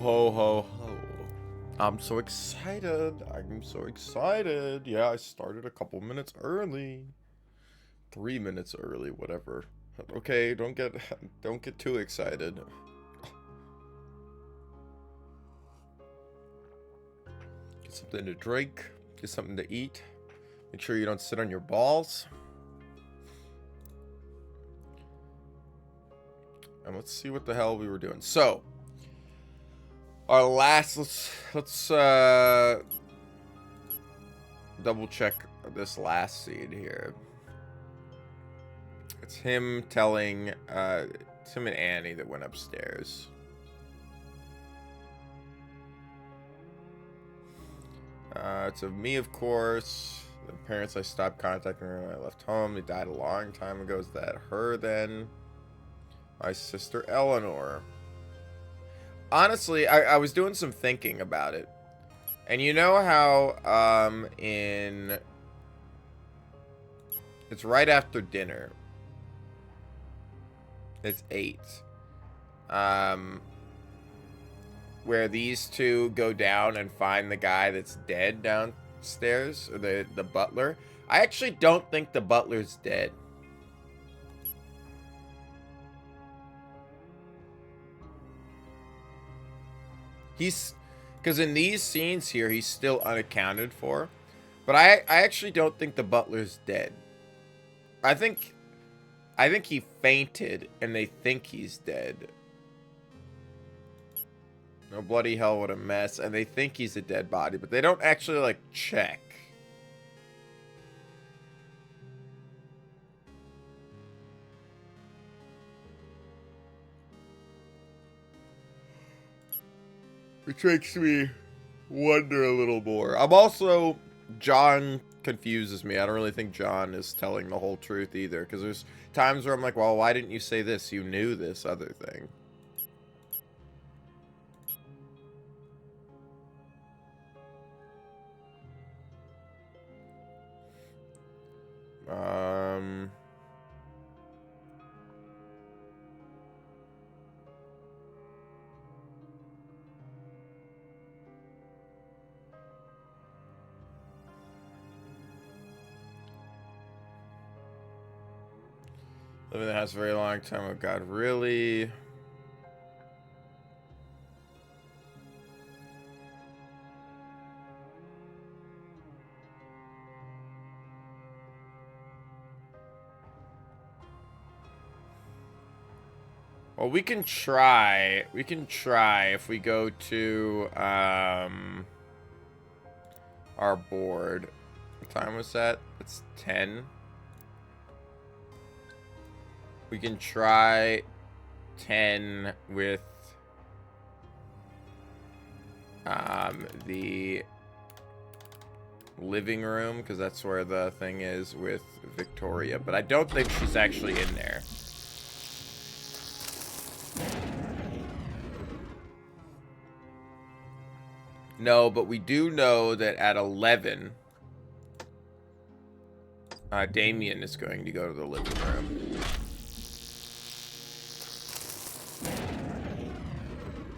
Ho ho ho. I'm so excited. I'm so excited. Yeah, I started a couple minutes early. 3 minutes early, whatever. Okay, don't get too excited. Get something to drink, get something to eat. Make sure you don't sit on your balls. And let's see what the hell we were doing. So, our last let's double check this last scene here. It's him telling, it's him and Annie that went upstairs. It's of me, of course. The parents I stopped contacting when I left home. They died a long time ago. Is that her then? My sister Eleanor. Honestly, I was doing some thinking about it. And you know how, it's right after dinner. It's 8. Where these two go down and find the guy that's dead downstairs, or the butler. I actually don't think the butler's dead. Because in these scenes here, he's still unaccounted for. But I actually don't think the butler's dead. I think he fainted, and they think he's dead. No bloody hell, what a mess. And they think he's a dead body, but they don't actually, like, check. Which makes me wonder a little more. I'm also... John confuses me. I don't really think John is telling the whole truth either. Because there's times where I'm like, well, why didn't you say this? You knew this other thing. Living in the house a very long time. Oh, God, really? Well, we can try. We can try if we go to, our board. What time was that? It's 10. We can try 10 with, the living room, because that's where the thing is with Victoria. But I don't think she's actually in there. No, but we do know that at 11, Damien is going to go to the living room.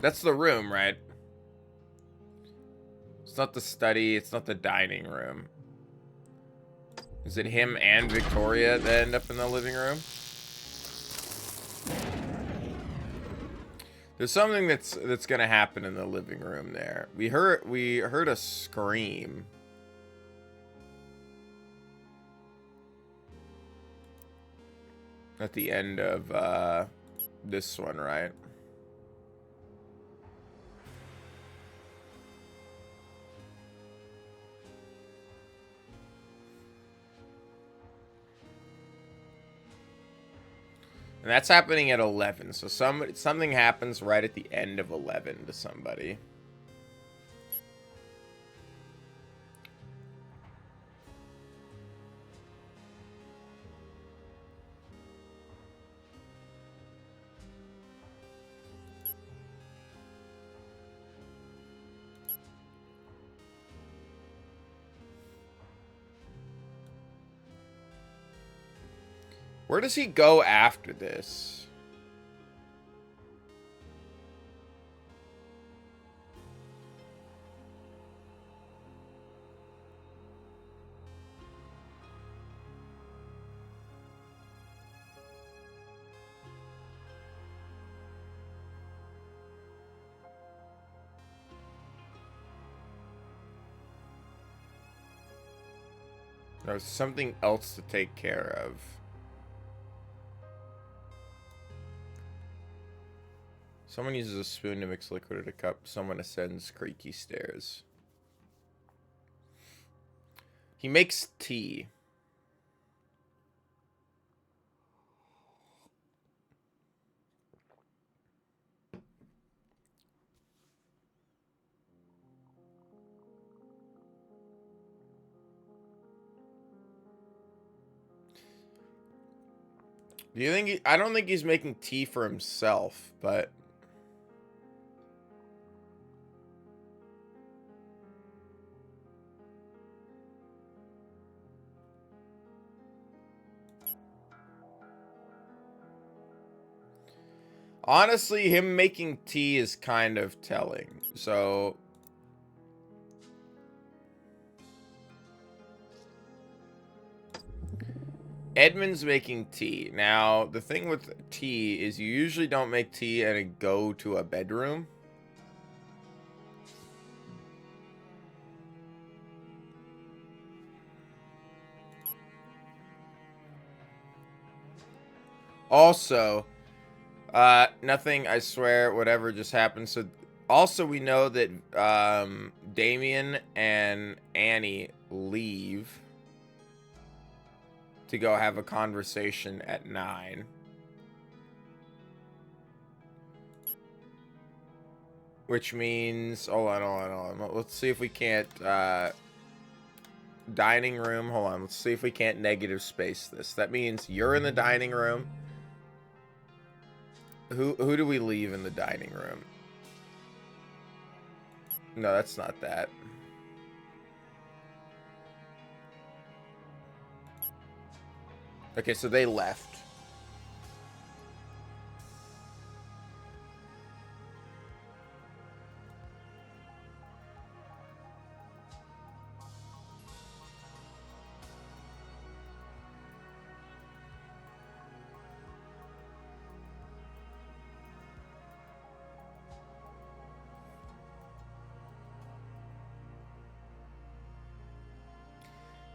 That's the room, right? It's not the study. It's not the dining room. Is it him and Victoria that end up in the living room? There's something that's gonna happen in the living room there. We heard a scream. At the end of this one, right? And that's happening at 11. So something happens right at the end of 11 to somebody. Where does he go after this? There's something else to take care of. Someone uses a spoon to mix liquid in a cup. Someone ascends creaky stairs. He makes tea. Do you think I don't think he's making tea for himself, but honestly, him making tea is kind of telling. So Edmund's making tea. Now, the thing with tea is you usually don't make tea and go to a bedroom. Also, nothing, I swear, whatever just happened. So, also we know that Damien and Annie leave to go have a conversation at 9. Which means, hold on. Let's see if we can't, dining room, hold on. Let's see if we can't negative space this. That means you're in the dining room. Who do we leave in the dining room? No, that's not that. Okay, so they left.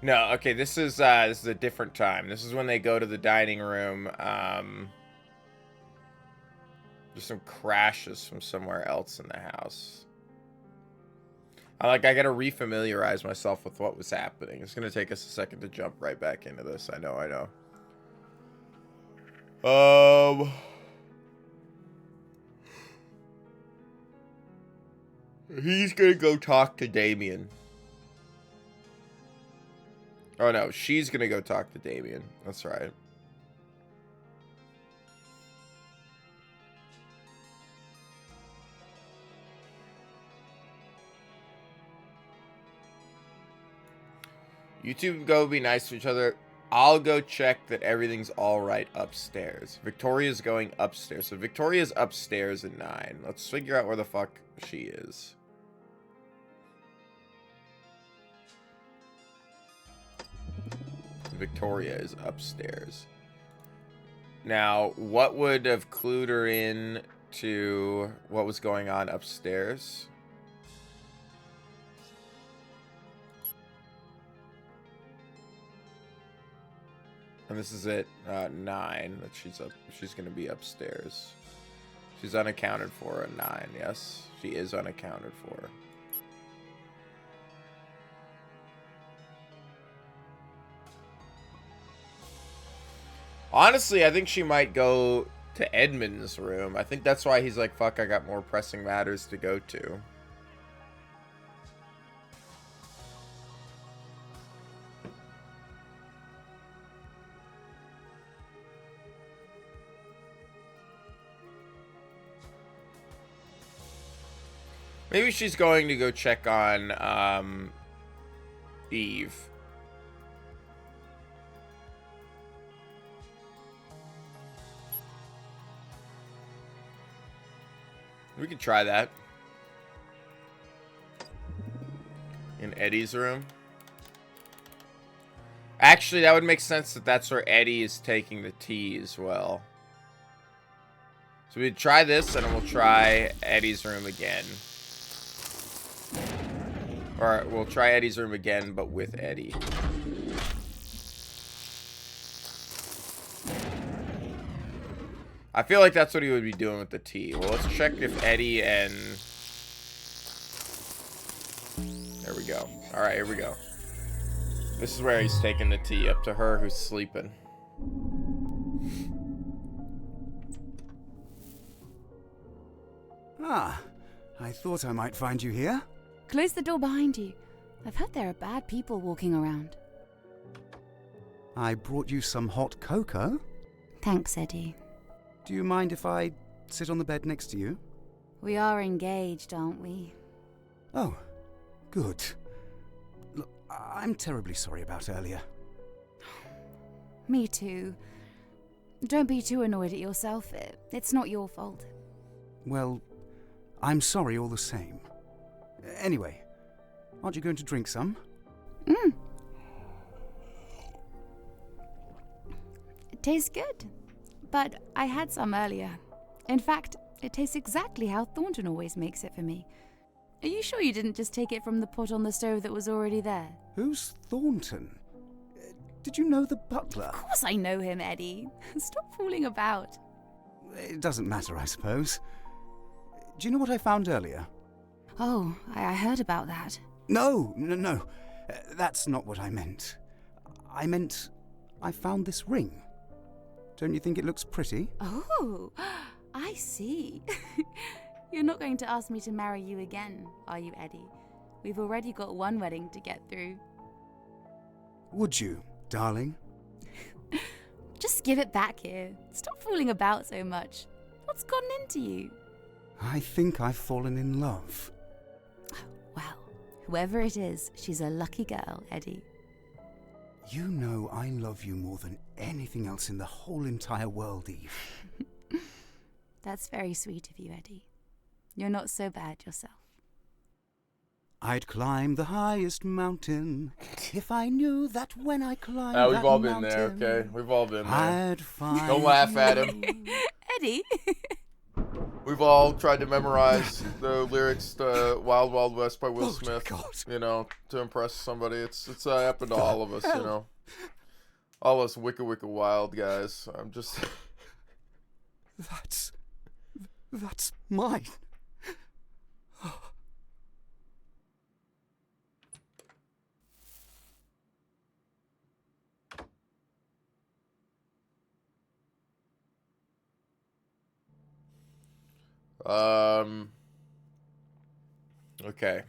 No, okay, this is a different time. This is when they go to the dining room. There's some crashes from somewhere else in the house. I gotta refamiliarize myself with what was happening. It's gonna take us a second to jump right back into this. I know. He's gonna go talk to Damien. Oh no, she's gonna go talk to Damien. That's right. You two go be nice to each other. I'll go check that everything's alright upstairs. Victoria's going upstairs. So Victoria's upstairs at 9. Let's figure out where the fuck she is. Victoria is upstairs. Now, what would have clued her in to what was going on upstairs? And this is at 9 that she's gonna be upstairs. She's unaccounted for at 9, yes. She is unaccounted for. Honestly, I think she might go to Edmund's room. I think that's why he's like, fuck, I got more pressing matters to go to. Maybe she's going to go check on Eve. We could try that. In Eddie's room. Actually, that would make sense that that's where Eddie is taking the tea as well. So we'd try this, and then we'll try Eddie's room again. Or we'll try Eddie's room again, but with Eddie. I feel like that's what he would be doing with the tea. Well, let's check if Eddie and... There we go. Alright, here we go. This is where he's taking the tea up to her who's sleeping. Ah, I thought I might find you here. Close the door behind you. I've heard there are bad people walking around. I brought you some hot cocoa. Thanks, Eddie. Do you mind if I sit on the bed next to you? We are engaged, aren't we? Oh, good. Look, I'm terribly sorry about earlier. Me too. Don't be too annoyed at yourself. It's not your fault. Well, I'm sorry all the same. Anyway, aren't you going to drink some? It tastes good. But I had some earlier. In fact, it tastes exactly how Thornton always makes it for me. Are you sure you didn't just take it from the pot on the stove that was already there? Who's Thornton? Did you know the butler? Of course I know him, Eddie. Stop fooling about. It doesn't matter, I suppose. Do you know what I found earlier? Oh, I heard about that. No. That's not what I meant. I meant I found this ring. Don't you think it looks pretty? Oh, I see. You're not going to ask me to marry you again, are you, Eddie? We've already got one wedding to get through. Would you, darling? Just give it back here. Stop fooling about so much. What's gotten into you? I think I've fallen in love. Well, whoever it is, she's a lucky girl, Eddie. You know I love you more than anything else in the whole entire world, Eve. That's very sweet of you, Eddie. You're not so bad yourself. I'd climb the highest mountain if I knew that when I climbed We've that all been mountain, there, okay? We've all been there. I'd find Don't laugh at him. Eddie? We've all tried to memorize the lyrics to Wild Wild West by Will Smith, God. you know, to impress somebody. It's happened to all of us, you know. All us wicka wicka wild guys. I'm just... That's mine. Okay.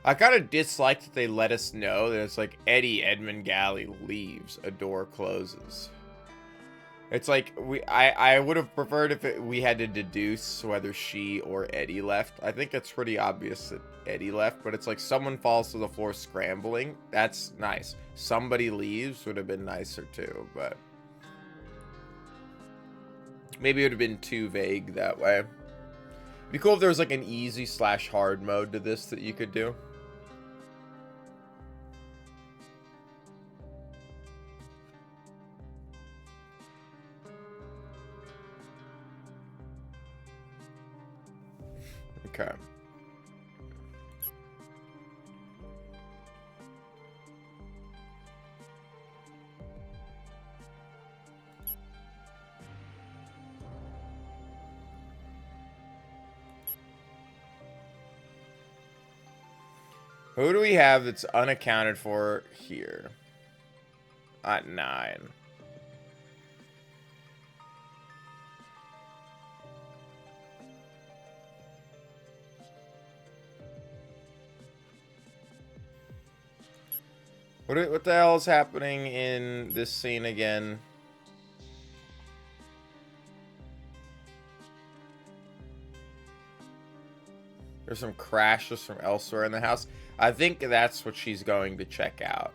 I kind of dislike that they let us know that it's like Eddie Edmund Galley leaves, a door closes. It's like I would have preferred if we had to deduce whether she or Eddie left. I think it's pretty obvious that Eddie left, but it's like someone falls to the floor scrambling. That's nice. Somebody leaves would have been nicer too, but maybe it would have been too vague that way. It'd be cool if there was like an easy / hard mode to this that you could do. Okay. Who do we have that's unaccounted for here? At 9. What the hell is happening in this scene again? There's some crashes from elsewhere in the house. I think that's what she's going to check out.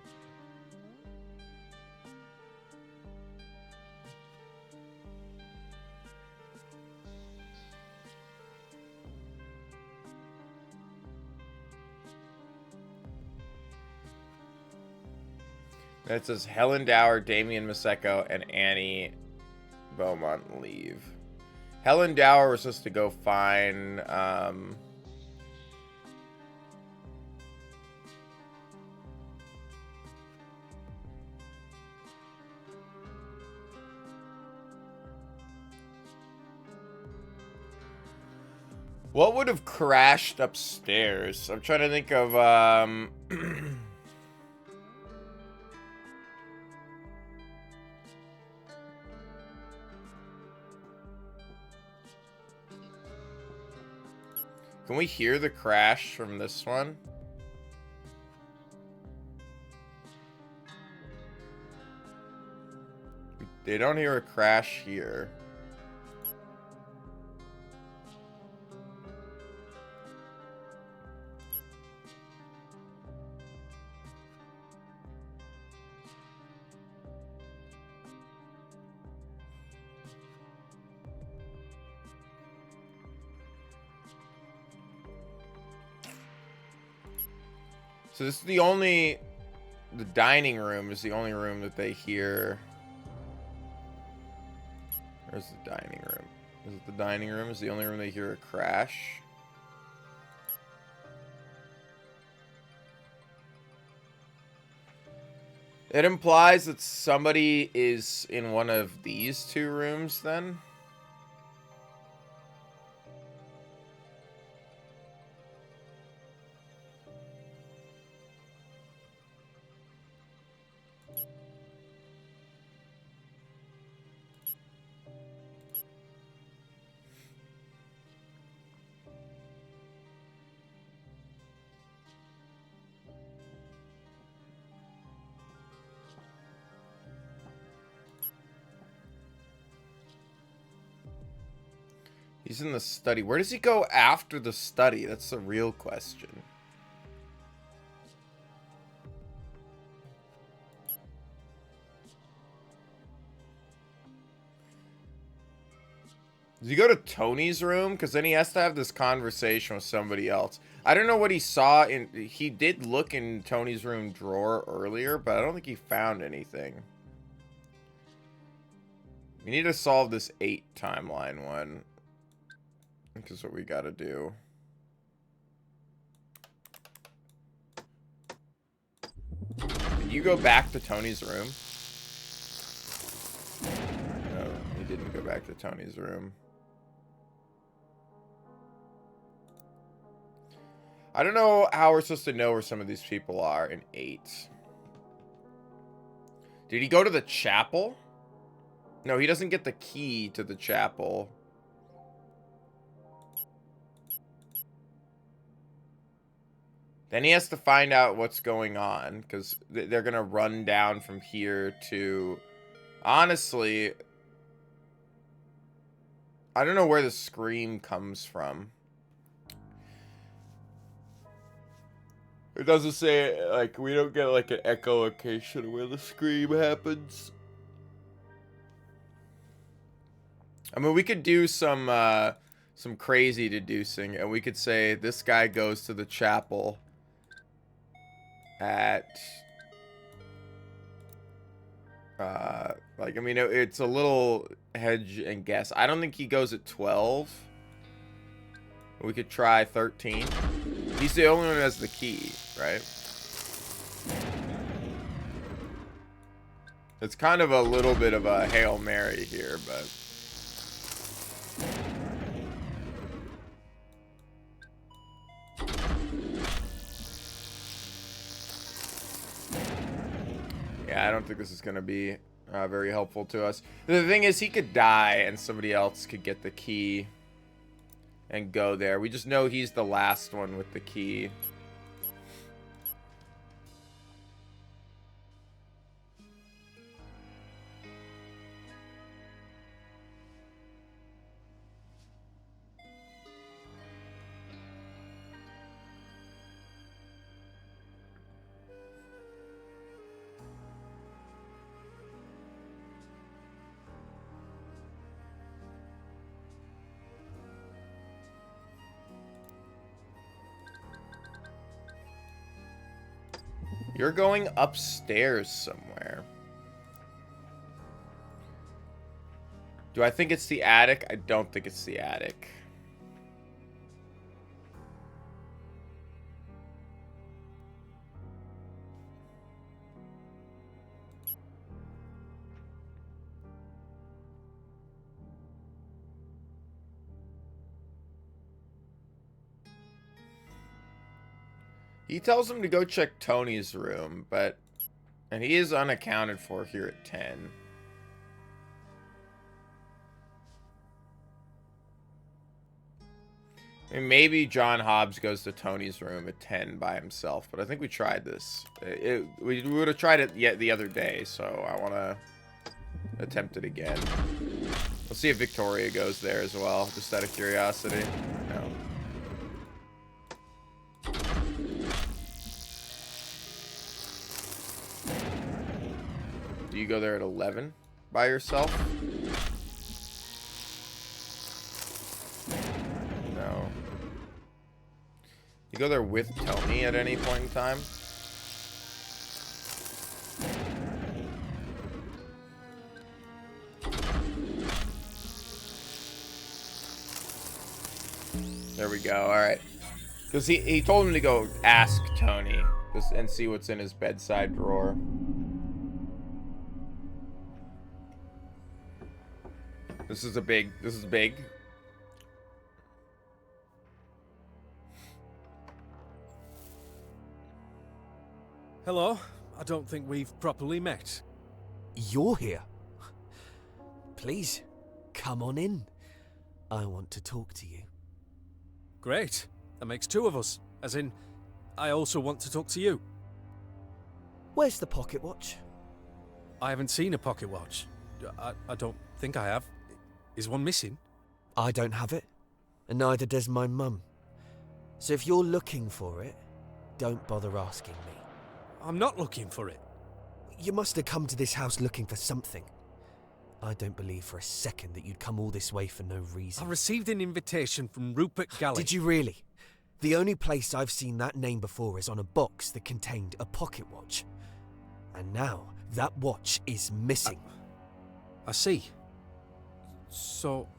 It says Helen Dower, Damian Maseko, and Annie Beaumont leave. Helen Dower was supposed to go find what would have crashed upstairs? I'm trying to think of can we hear the crash from this one? They don't hear a crash here. So this is the dining room is the only room that they hear. Where's the dining room? Is it the dining room? Is the only room they hear a crash? It implies that somebody is in one of these two rooms then. He's in the study. Where does he go after the study? That's the real question. Does he go to Tony's room? Because then he has to have this conversation with somebody else. I don't know what he saw in... He did look in Tony's room drawer earlier, but I don't think he found anything. We need to solve this 8 timeline one. I think is what we gotta do. Did you go back to Tony's room? No, he didn't go back to Tony's room. I don't know how we're supposed to know where some of these people are in 8. Did he go to the chapel? No, he doesn't get the key to the chapel. Then he has to find out what's going on, because they're going to run down from here to... Honestly, I don't know where the scream comes from. It doesn't say, like, we don't get, like, an echolocation where the scream happens. I mean, we could do some crazy deducing, and we could say this guy goes to the chapel at like, I mean, it's a little hedge and guess. I don't think he goes at 12. We could try 13. He's the only one who has the key, right? It's kind of a little bit of a Hail Mary here, but yeah, I don't think this is going to be very helpful to us. The thing is, he could die and somebody else could get the key and go there. We just know he's the last one with the key. You're going upstairs somewhere. Do I think it's the attic? I don't think it's the attic. He tells him to go check Tony's room, and he is unaccounted for here at 10. I mean, maybe John Hobbs goes to Tony's room at 10 by himself, but I think we tried this. We would have tried it yet the other day, so I want to attempt it again. We'll see if Victoria goes there as well, just out of curiosity. No. Do you go there at 11 by yourself? No. You go there with Tony at any point in time? There we go, alright. Because he told him to go ask Tony and see what's in his bedside drawer. This is big. Hello. I don't think we've properly met. You're here. Please, come on in. I want to talk to you. Great. That makes two of us. As in, I also want to talk to you. Where's the pocket watch? I haven't seen a pocket watch. I don't think I have. Is one missing? I don't have it, and neither does my mum. So if you're looking for it, don't bother asking me. I'm not looking for it. You must have come to this house looking for something. I don't believe for a second that you'd come all this way for no reason. I received an invitation from Rupert Galley. Did you really? The only place I've seen that name before is on a box that contained a pocket watch. And now, that watch is missing. I see. So,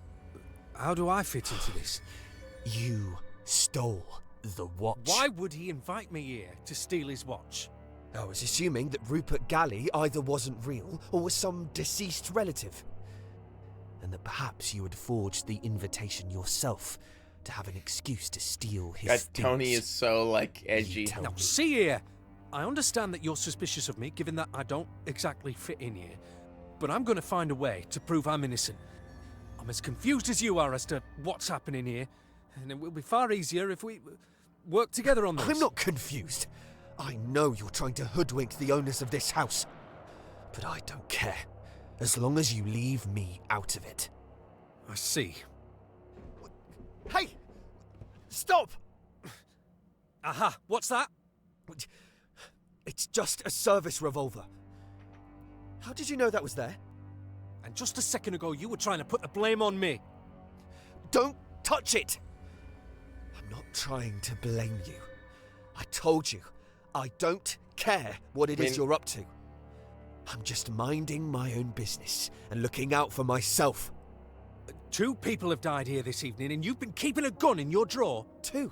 how do I fit into this? You stole the watch. Why would he invite me here to steal his watch? I was assuming that Rupert Galley either wasn't real or was some deceased relative. And that perhaps you had forged the invitation yourself to have an excuse to steal his God, things. Tony is so, like, edgy. Tell Now, me. see here. I understand that you're suspicious of me, given that I don't exactly fit in here. But I'm going to find a way to prove I'm innocent. I'm as confused as you are as to what's happening here, and it will be far easier if we work together on this. I'm not confused. I know you're trying to hoodwink the owners of this house. But I don't care, as long as you leave me out of it. I see. Hey! Stop! Aha, what's that? It's just a service revolver. How did you know that was there? And just a second ago, you were trying to put the blame on me. Don't touch it! I'm not trying to blame you. I told you, I don't care what it is you're up to. I'm just minding my own business and looking out for myself. 2 people have died here this evening, and you've been keeping a gun in your drawer. 2?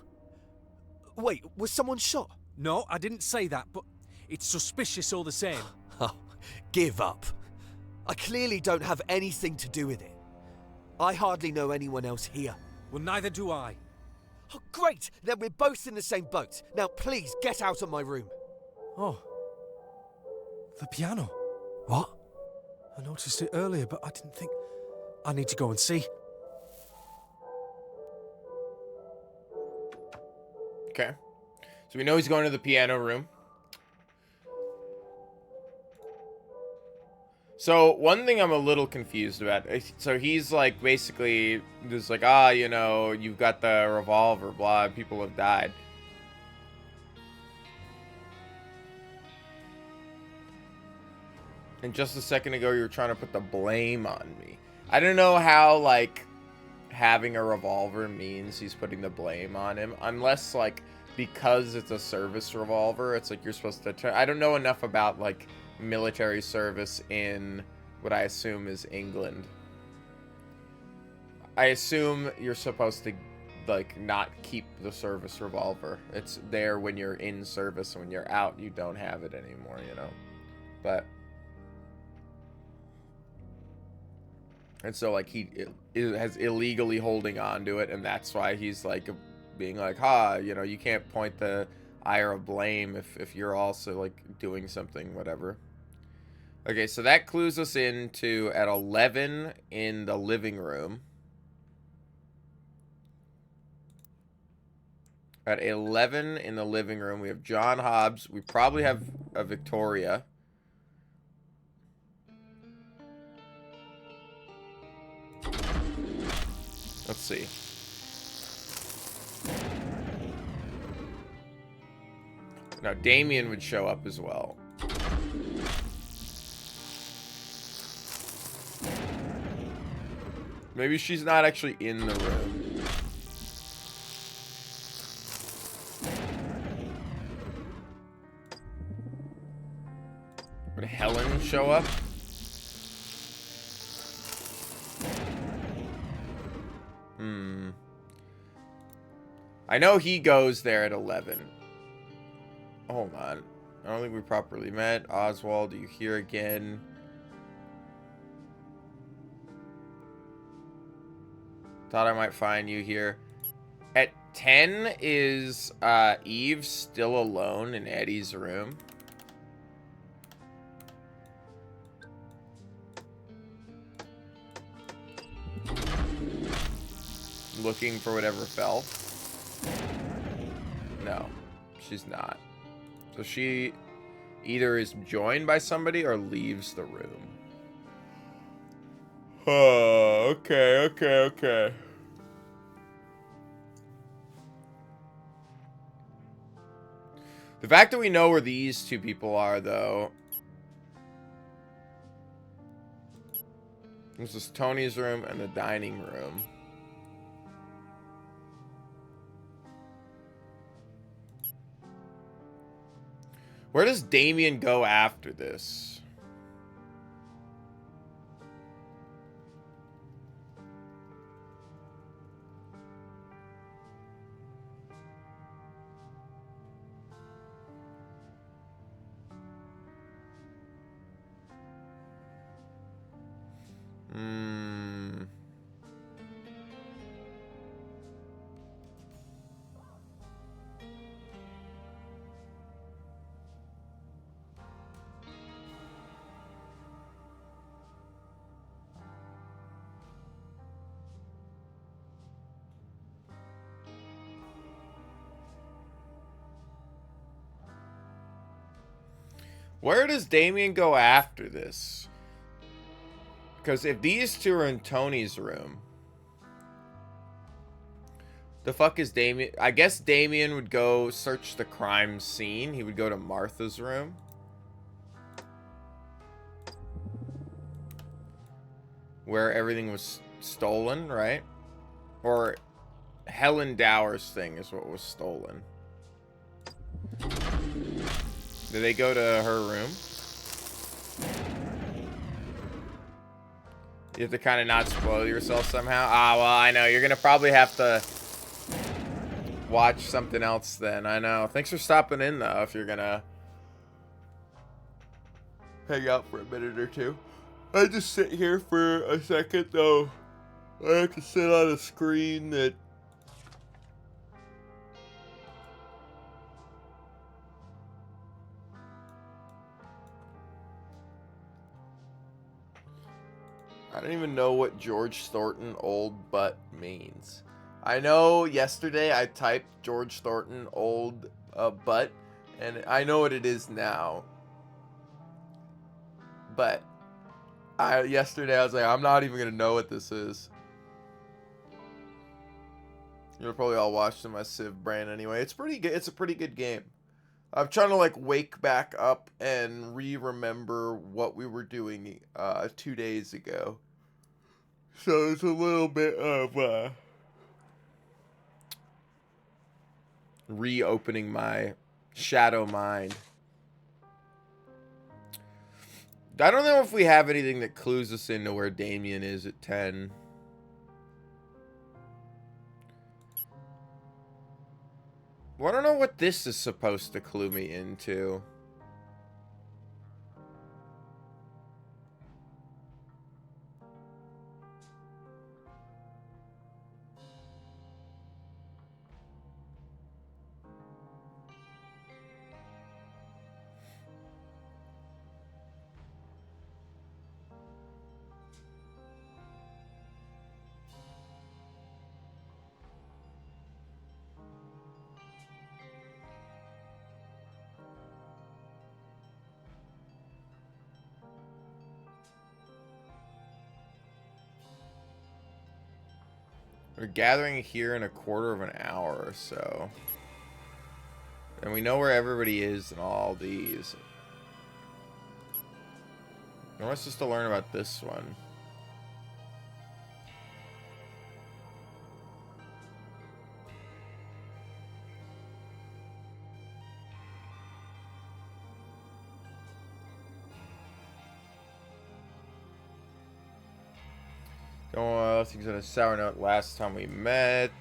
Wait, was someone shot? No, I didn't say that, but it's suspicious all the same. Oh, give up. I clearly don't have anything to do with it. I hardly know anyone else here. Well, neither do I. Oh, great! Then we're both in the same boat. Now please, get out of my room. Oh. The piano. What? I noticed it earlier, but I didn't think... I need to go and see. Okay. So we know he's going to the piano room. So one thing I'm a little confused about. So he's like basically just like, you know, you've got the revolver, blah, people have died. And just a second ago, you were trying to put the blame on me. I don't know how, like, having a revolver means he's putting the blame on him. Unless, like, because it's a service revolver, it's like you're supposed to turn. I don't know enough about like military service in what I assume is England. I assume you're supposed to like not keep the service revolver. It's there when you're in service, and when you're out you don't have it anymore, you know. But and so like he has illegally holding on to it, and that's why he's like being like, you know, you can't point the ire of blame if you're also like doing something, whatever. Okay, so that clues us into at 11 in the living room. At 11 in the living room, we have John Hobbs. We probably have a Victoria. Let's see. Now, Damien would show up as well. Maybe she's not actually in the room. Would Helen show up? I know he goes there at 11. Hold on. I don't think we properly met. Oswald, are you here again? Thought I might find you here. At 10 is Eve still alone in Eddie's room. Looking for whatever fell. No, she's not. So she either is joined by somebody or leaves the room. Oh, okay. The fact that we know where these two people are, though. This is Tony's room and the dining room. Where does Damien go after this? Where does Damien go after this? Because if these two are in Tony's room, the fuck is Damien? I guess Damien would go search the crime scene. He would go to Martha's room. Where everything was stolen, right? Or Helen Dower's thing is what was stolen. Did they go to her room? You have to kind of not spoil yourself somehow. Ah, well, I know. You're going to probably have to watch something else then. I know. Thanks for stopping in, though, if you're going to hang out for a minute or two. I just sit here for a second, though. I have to sit on a screen that... I don't even know what George Thornton old butt means. I know yesterday I typed George Thornton old butt, and I know what it is now. But yesterday I was like, I'm not even gonna know what this is. You'll probably all watch my Civ brain anyway. It's pretty good. It's a pretty good game. I'm trying to like wake back up and remember what we were doing 2 days ago. So it's a little bit of reopening my shadow mind. I don't know if we have anything that clues us into where Damien is at 10. Well, I don't know what this is supposed to clue me into. We're gathering here in a quarter of an hour or so. And we know where everybody is in all these. I want us just to learn about this one. Oh, things on a sour note last time we met.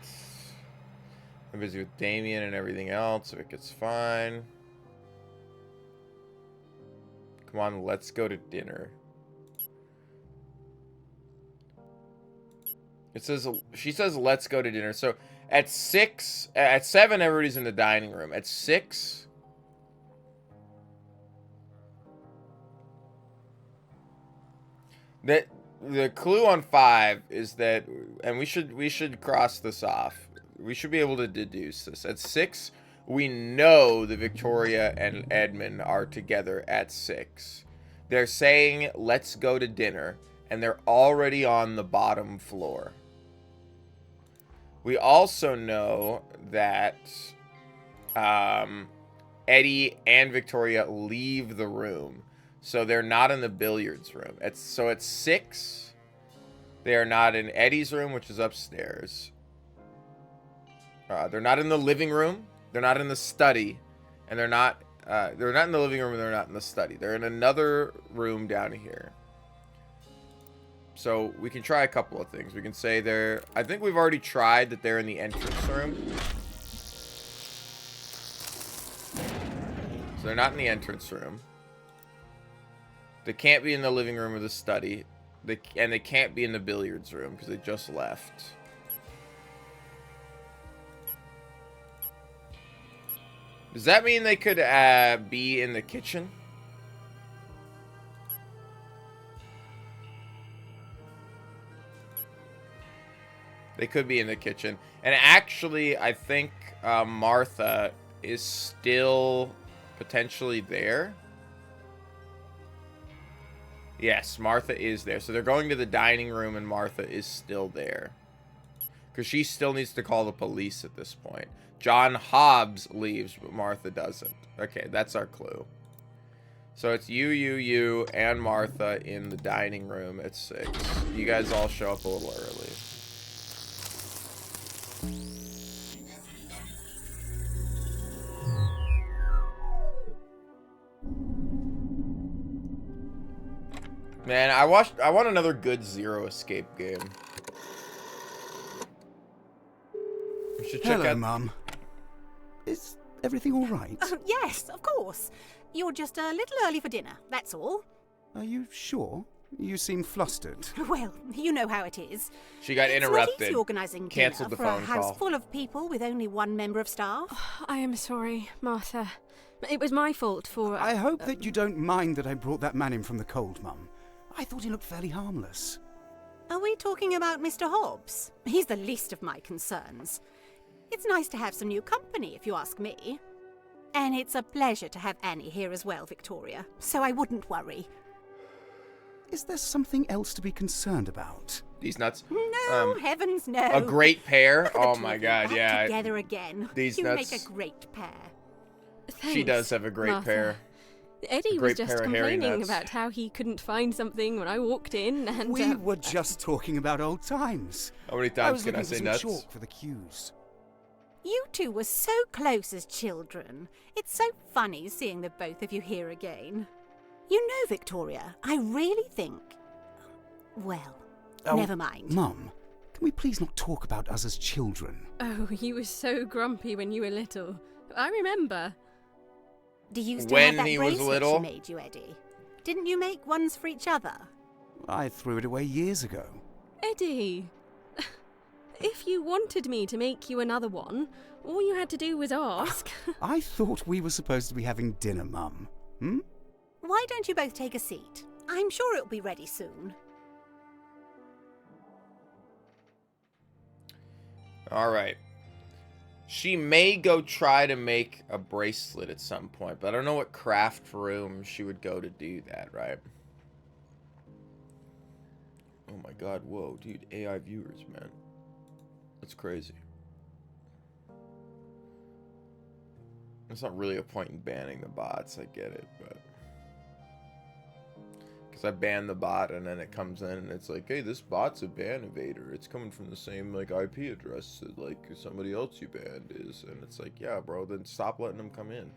I'm busy with Damien and everything else, so it gets fine. Come on, let's go to dinner. It says, she says, let's go to dinner. So at 7, everybody's in the dining room. At 6, the clue on 5 is that, and we should cross this off. We should be able to deduce this. At 6, we know that Victoria and Edmund are together at 6. They're saying, let's go to dinner, and they're already on the bottom floor. We also know that Eddie and Victoria leave the room. So they're not in the billiards room. So at 6, they are not in Eddie's room, which is upstairs. They're not in the living room. They're not in the study. And they're not in the living room, and they're not in the study. They're in another room down here. So we can try a couple of things. We can say I think we've already tried that they're in the entrance room. So they're not in the entrance room. They can't be in the living room or the study. And they can't be in the billiards room because they just left. Does that mean they could be in the kitchen? They could be in the kitchen. And actually, I think Martha is still potentially there. Yes, Martha is there. So they're going to the dining room, and Martha is still there. Because she still needs to call the police at this point. John Hobbs leaves, but Martha doesn't. Okay, that's our clue. So it's you, and Martha in the dining room at 6. You guys all show up a little early. Man, I want another good Zero Escape game. We should check Hello, out. Mum. Is everything all right? Yes, of course. You're just a little early for dinner, that's all. Are you sure? You seem flustered. Well, you know how it is. She got It's interrupted. not easy organising Cancelled dinner the for phone a house call. full of people with only one member of staff. I am sorry, Martha. It was my fault for... I hope that you don't mind that I brought that man in from the cold, Mum. I thought he looked fairly harmless. Are we talking about Mr. Hobbs? He's the least of my concerns. It's nice to have some new company, if you ask me. And it's a pleasure to have Annie here as well, Victoria, so I wouldn't worry. Is there something else to be concerned about? These nuts. No, heavens no. A great pair. Look at the Oh two my of you god, back yeah. Together again. These you nuts. make a great pair. She Thanks, does have a great Martha. pair. Eddie great was just pair of hairy complaining nuts. about how he couldn't find something when I walked in, and We were just talking about old times. How many I times was can looking I for say some nuts? chalk for the cues. You two were so close as children. It's so funny seeing the both of you here again. You know, Victoria, I really think... Well, never mind. Mum, can we please not talk about us as children? Oh, you were so grumpy when you were little. I remember. Do you still When have that he was bracelet little? she made you, Eddie? Didn't you make ones for each other? I threw it away years ago. Eddie, if you wanted me to make you another one, all you had to do was ask. I thought we were supposed to be having dinner, Mum. Hmm? Why don't you both take a seat? I'm sure it'll be ready soon. Alright. She may go try to make a bracelet at some point, but I don't know what craft room she would go to do that, right? Oh my god, whoa, dude, AI viewers, man. That's crazy. There's not really a point in banning the bots, I get it, but... Because I ban the bot and then it comes in and it's like, hey, this bot's a ban evader. It's coming from the same, like, IP address that, like, somebody else you banned is. And it's like, yeah, bro, then stop letting them come in.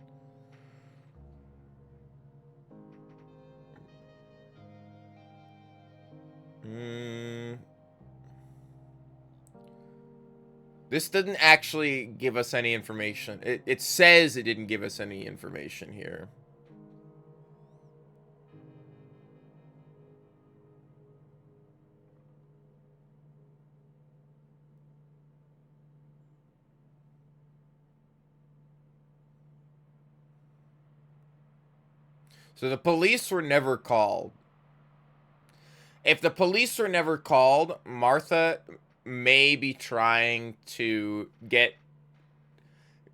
This didn't actually give us any information. It says it didn't give us any information here. So the police were never called. If the police were never called, Martha may be trying to get...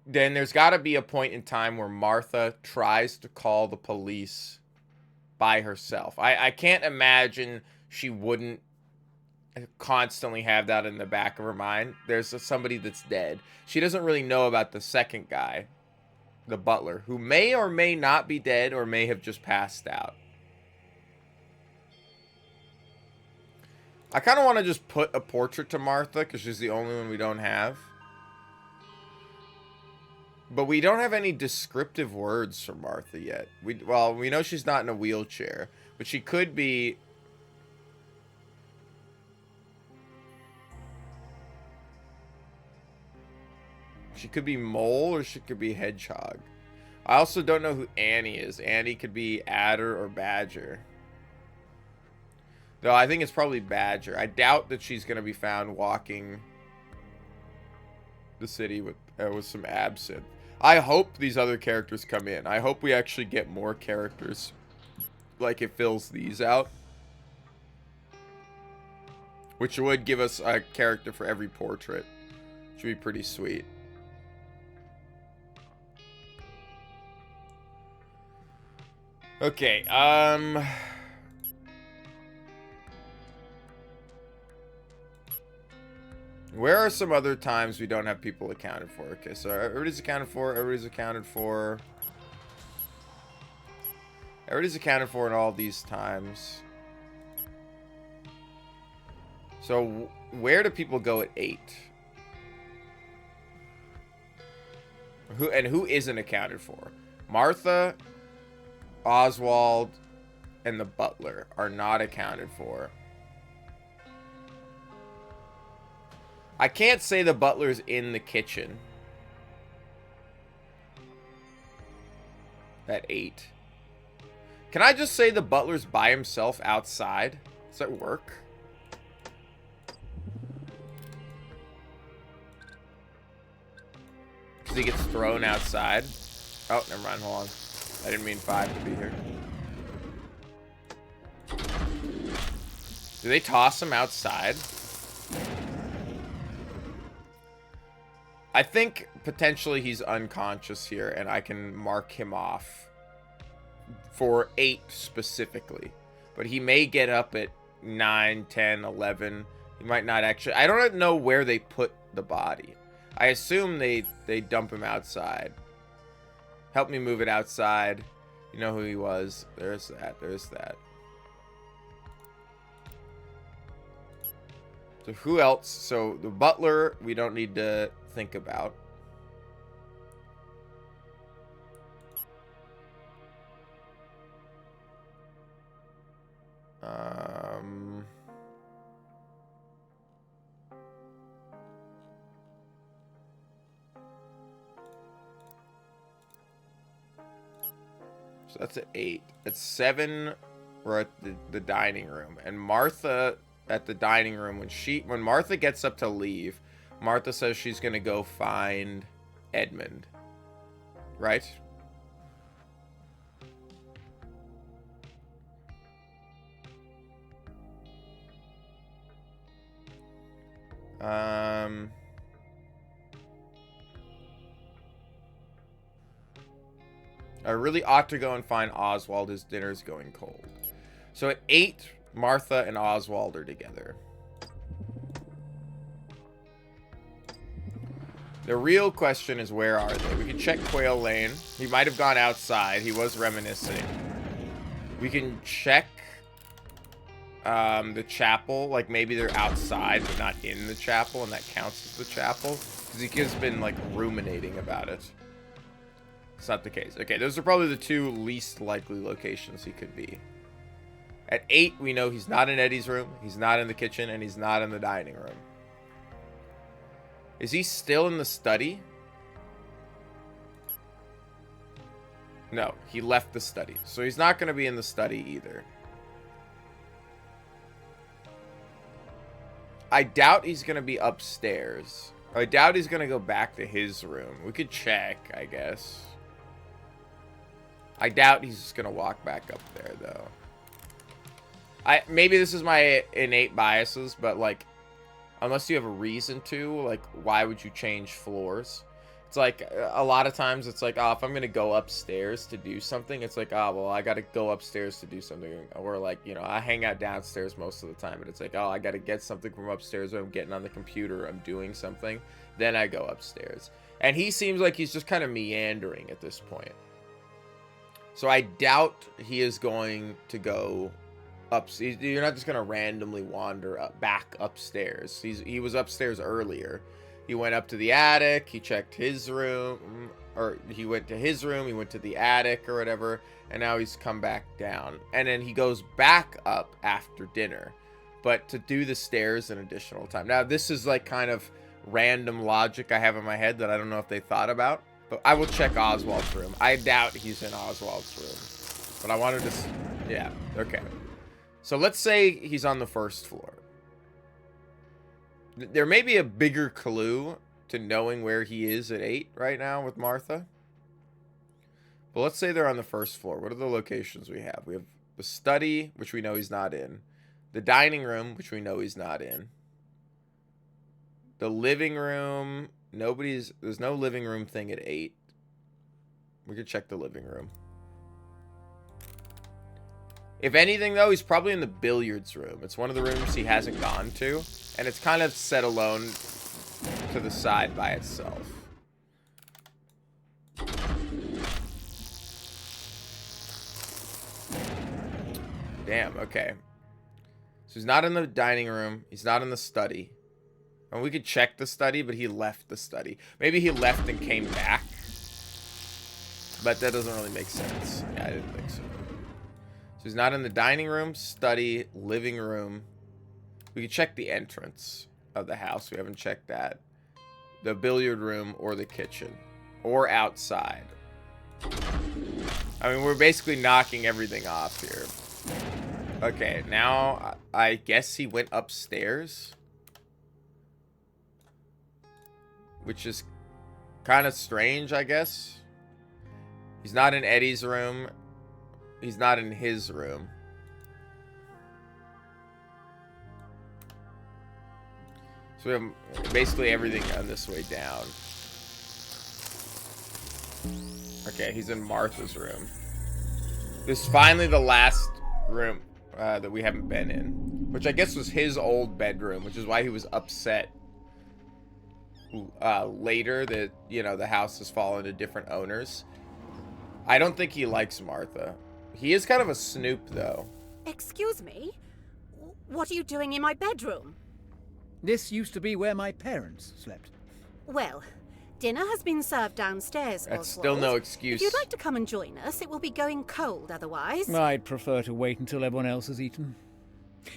Then there's got to be a point in time where Martha tries to call the police by herself. I can't imagine she wouldn't constantly have that in the back of her mind. There's somebody that's dead. She doesn't really know about the second guy, the butler, who may or may not be dead or may have just passed out. I kind of want to just put a portrait to Martha because she's the only one we don't have. But we don't have any descriptive words for Martha yet. Well, we know she's not in a wheelchair, but she could be... She could be mole or she could be hedgehog. I also don't know who Annie is. Annie could be adder or badger. Though I think it's probably badger. I doubt that she's going to be found walking the city with some absinthe. I hope these other characters come in. I hope we actually get more characters. Like it fills these out. Which would give us a character for every portrait. Which would be pretty sweet. Okay, where are some other times we don't have people accounted for? Okay, so everybody's accounted for, everybody's accounted for. Everybody's accounted for in all these times. So, where do people go at 8? Who isn't accounted for? Martha, Oswald, and the butler are not accounted for. I can't say the butler's in the kitchen. At 8. Can I just say the butler's by himself outside? Does that work? Because he gets thrown outside. Oh, never mind. Hold on. I didn't mean 5 to be here. Do they toss him outside? I think potentially he's unconscious here, and I can mark him off for 8 specifically. But he may get up at 9, 10, 11. He might not actually... I don't know where they put the body. I assume they dump him outside. Help me move it outside. You know who he was. There's that. There's that. So who else? So the butler, we don't need to think about. So that's at 8. At 7, we're at the dining room. And Martha at the dining room, when Martha gets up to leave, Martha says she's going to go find Edmund. Right? I really ought to go and find Oswald. His dinner's going cold. So at 8, Martha and Oswald are together. The real question is, where are they? We can check Quail Lane. He might have gone outside. He was reminiscing. We can check the chapel. Like, maybe they're outside, but not in the chapel, and that counts as the chapel. Because he has been, like, ruminating about it. It's not the case. Okay, those are probably the 2 least likely locations he could be. At 8, we know he's not in Eddie's room, he's not in the kitchen, and he's not in the dining room. Is he still in the study? No, he left the study. So he's not going to be in the study either. I doubt he's going to be upstairs. I doubt he's going to go back to his room. We could check, I guess. I doubt he's just going to walk back up there, though. Maybe this is my innate biases, but, like, unless you have a reason to, like, why would you change floors? It's like, a lot of times it's like, oh, if I'm going to go upstairs to do something, it's like, oh, well, I got to go upstairs to do something. Or, like, you know, I hang out downstairs most of the time, and it's like, oh, I got to get something from upstairs, or I'm getting on the computer, I'm doing something. Then I go upstairs. And he seems like he's just kind of meandering at this point. So I doubt he is going to go you're not just going to randomly wander back upstairs. He was upstairs earlier. He went up to the attic. He checked his room. Or he went to his room. He went to the attic or whatever. And now he's come back down. And then he goes back up after dinner. But to do the stairs an additional time. Now, this is like kind of random logic I have in my head that I don't know if they thought about. But I will check Oswald's room. I doubt he's in Oswald's room. But I wanted to... Yeah, okay. So let's say he's on the first floor. There may be a bigger clue to knowing where he is at 8 right now with Martha. But let's say they're on the first floor. What are the locations we have? We have the study, which we know he's not in. The dining room, which we know he's not in. The living room. There's no living room thing at 8. We could check the living room. If anything, though, he's probably in the billiards room. It's one of the rooms he hasn't gone to. And it's kind of set alone to the side by itself. Damn, okay. So he's not in the dining room. He's not in the study. And we could check the study, but he left the study. Maybe he left and came back. But that doesn't really make sense. Yeah, I didn't think so. So he's not in the dining room, study, living room. We can check the entrance of the house. We haven't checked that. The billiard room or the kitchen. Or outside. I mean, we're basically knocking everything off here. Okay, now I guess he went upstairs. Which is kind of strange, I guess. He's not in Eddie's room. He's not in his room. So we have basically everything on this way down. Okay, he's in Martha's room. This is finally the last room that we haven't been in. Which I guess was his old bedroom, which is why he was upset later that, you know, the house has fallen to different owners. I don't think he likes Martha. He is kind of a snoop, though. Excuse me? What are you doing in my bedroom? This used to be where my parents slept. Well, dinner has been served downstairs, That's Oswald. still no excuse. If you'd like to come and join us, it will be going cold otherwise. I'd prefer to wait until everyone else has eaten.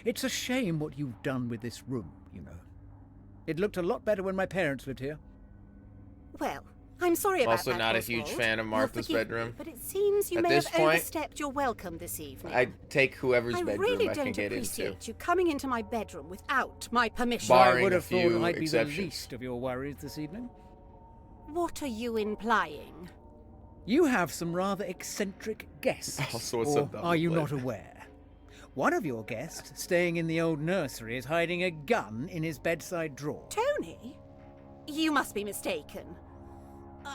It's a shame what you've done with this room, you know. It looked a lot better when my parents lived here. Well, I'm sorry I'm about also that, not a Oswald. huge fan of You'll Martha's forgive me, bedroom. but it seems you At may this have point, overstepped your welcome this evening. I take whoever's I bedroom really I can don't get appreciate into. you coming into my bedroom without my permission. Barring I would a have thought few I'd be exceptions. the least of your worries this evening. What are you implying? You have some rather eccentric guests. Also, what's or up, Double are you Blade? not aware? One of your guests, staying in the old nursery, is hiding a gun in his bedside drawer. Tony? You must be mistaken.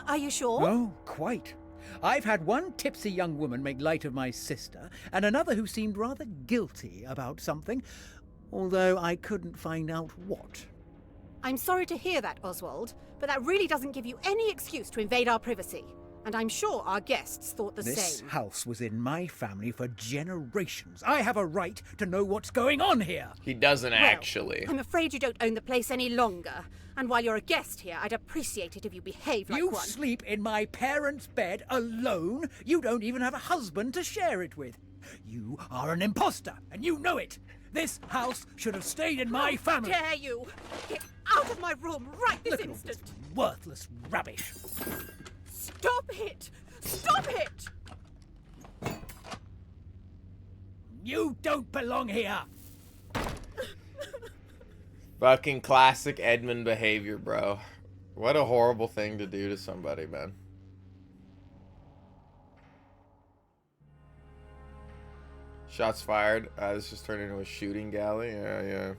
Are you sure? Oh, quite. I've had one tipsy young woman make light of my sister, and another who seemed rather guilty about something, although I couldn't find out what. I'm sorry to hear that, Oswald, but that really doesn't give you any excuse to invade our privacy. And I'm sure our guests thought the This same. house was in my family for generations. I have a right to know what's going on here. He doesn't Well, actually. I'm afraid you don't own the place any longer. And while you're a guest here, I'd appreciate it if you behaved like You one. sleep in my parents' bed alone? You don't even have a husband to share it with. You are an imposter, and you know it. This house should have stayed in my family. How dare you! Get out of my room right this Look at all this instant! worthless rubbish. Stop it! Stop it! You don't belong here. Fucking classic Edmund behavior, bro. What a horrible thing to do to somebody, man. Shots fired. This just turned into a shooting galley. Yeah.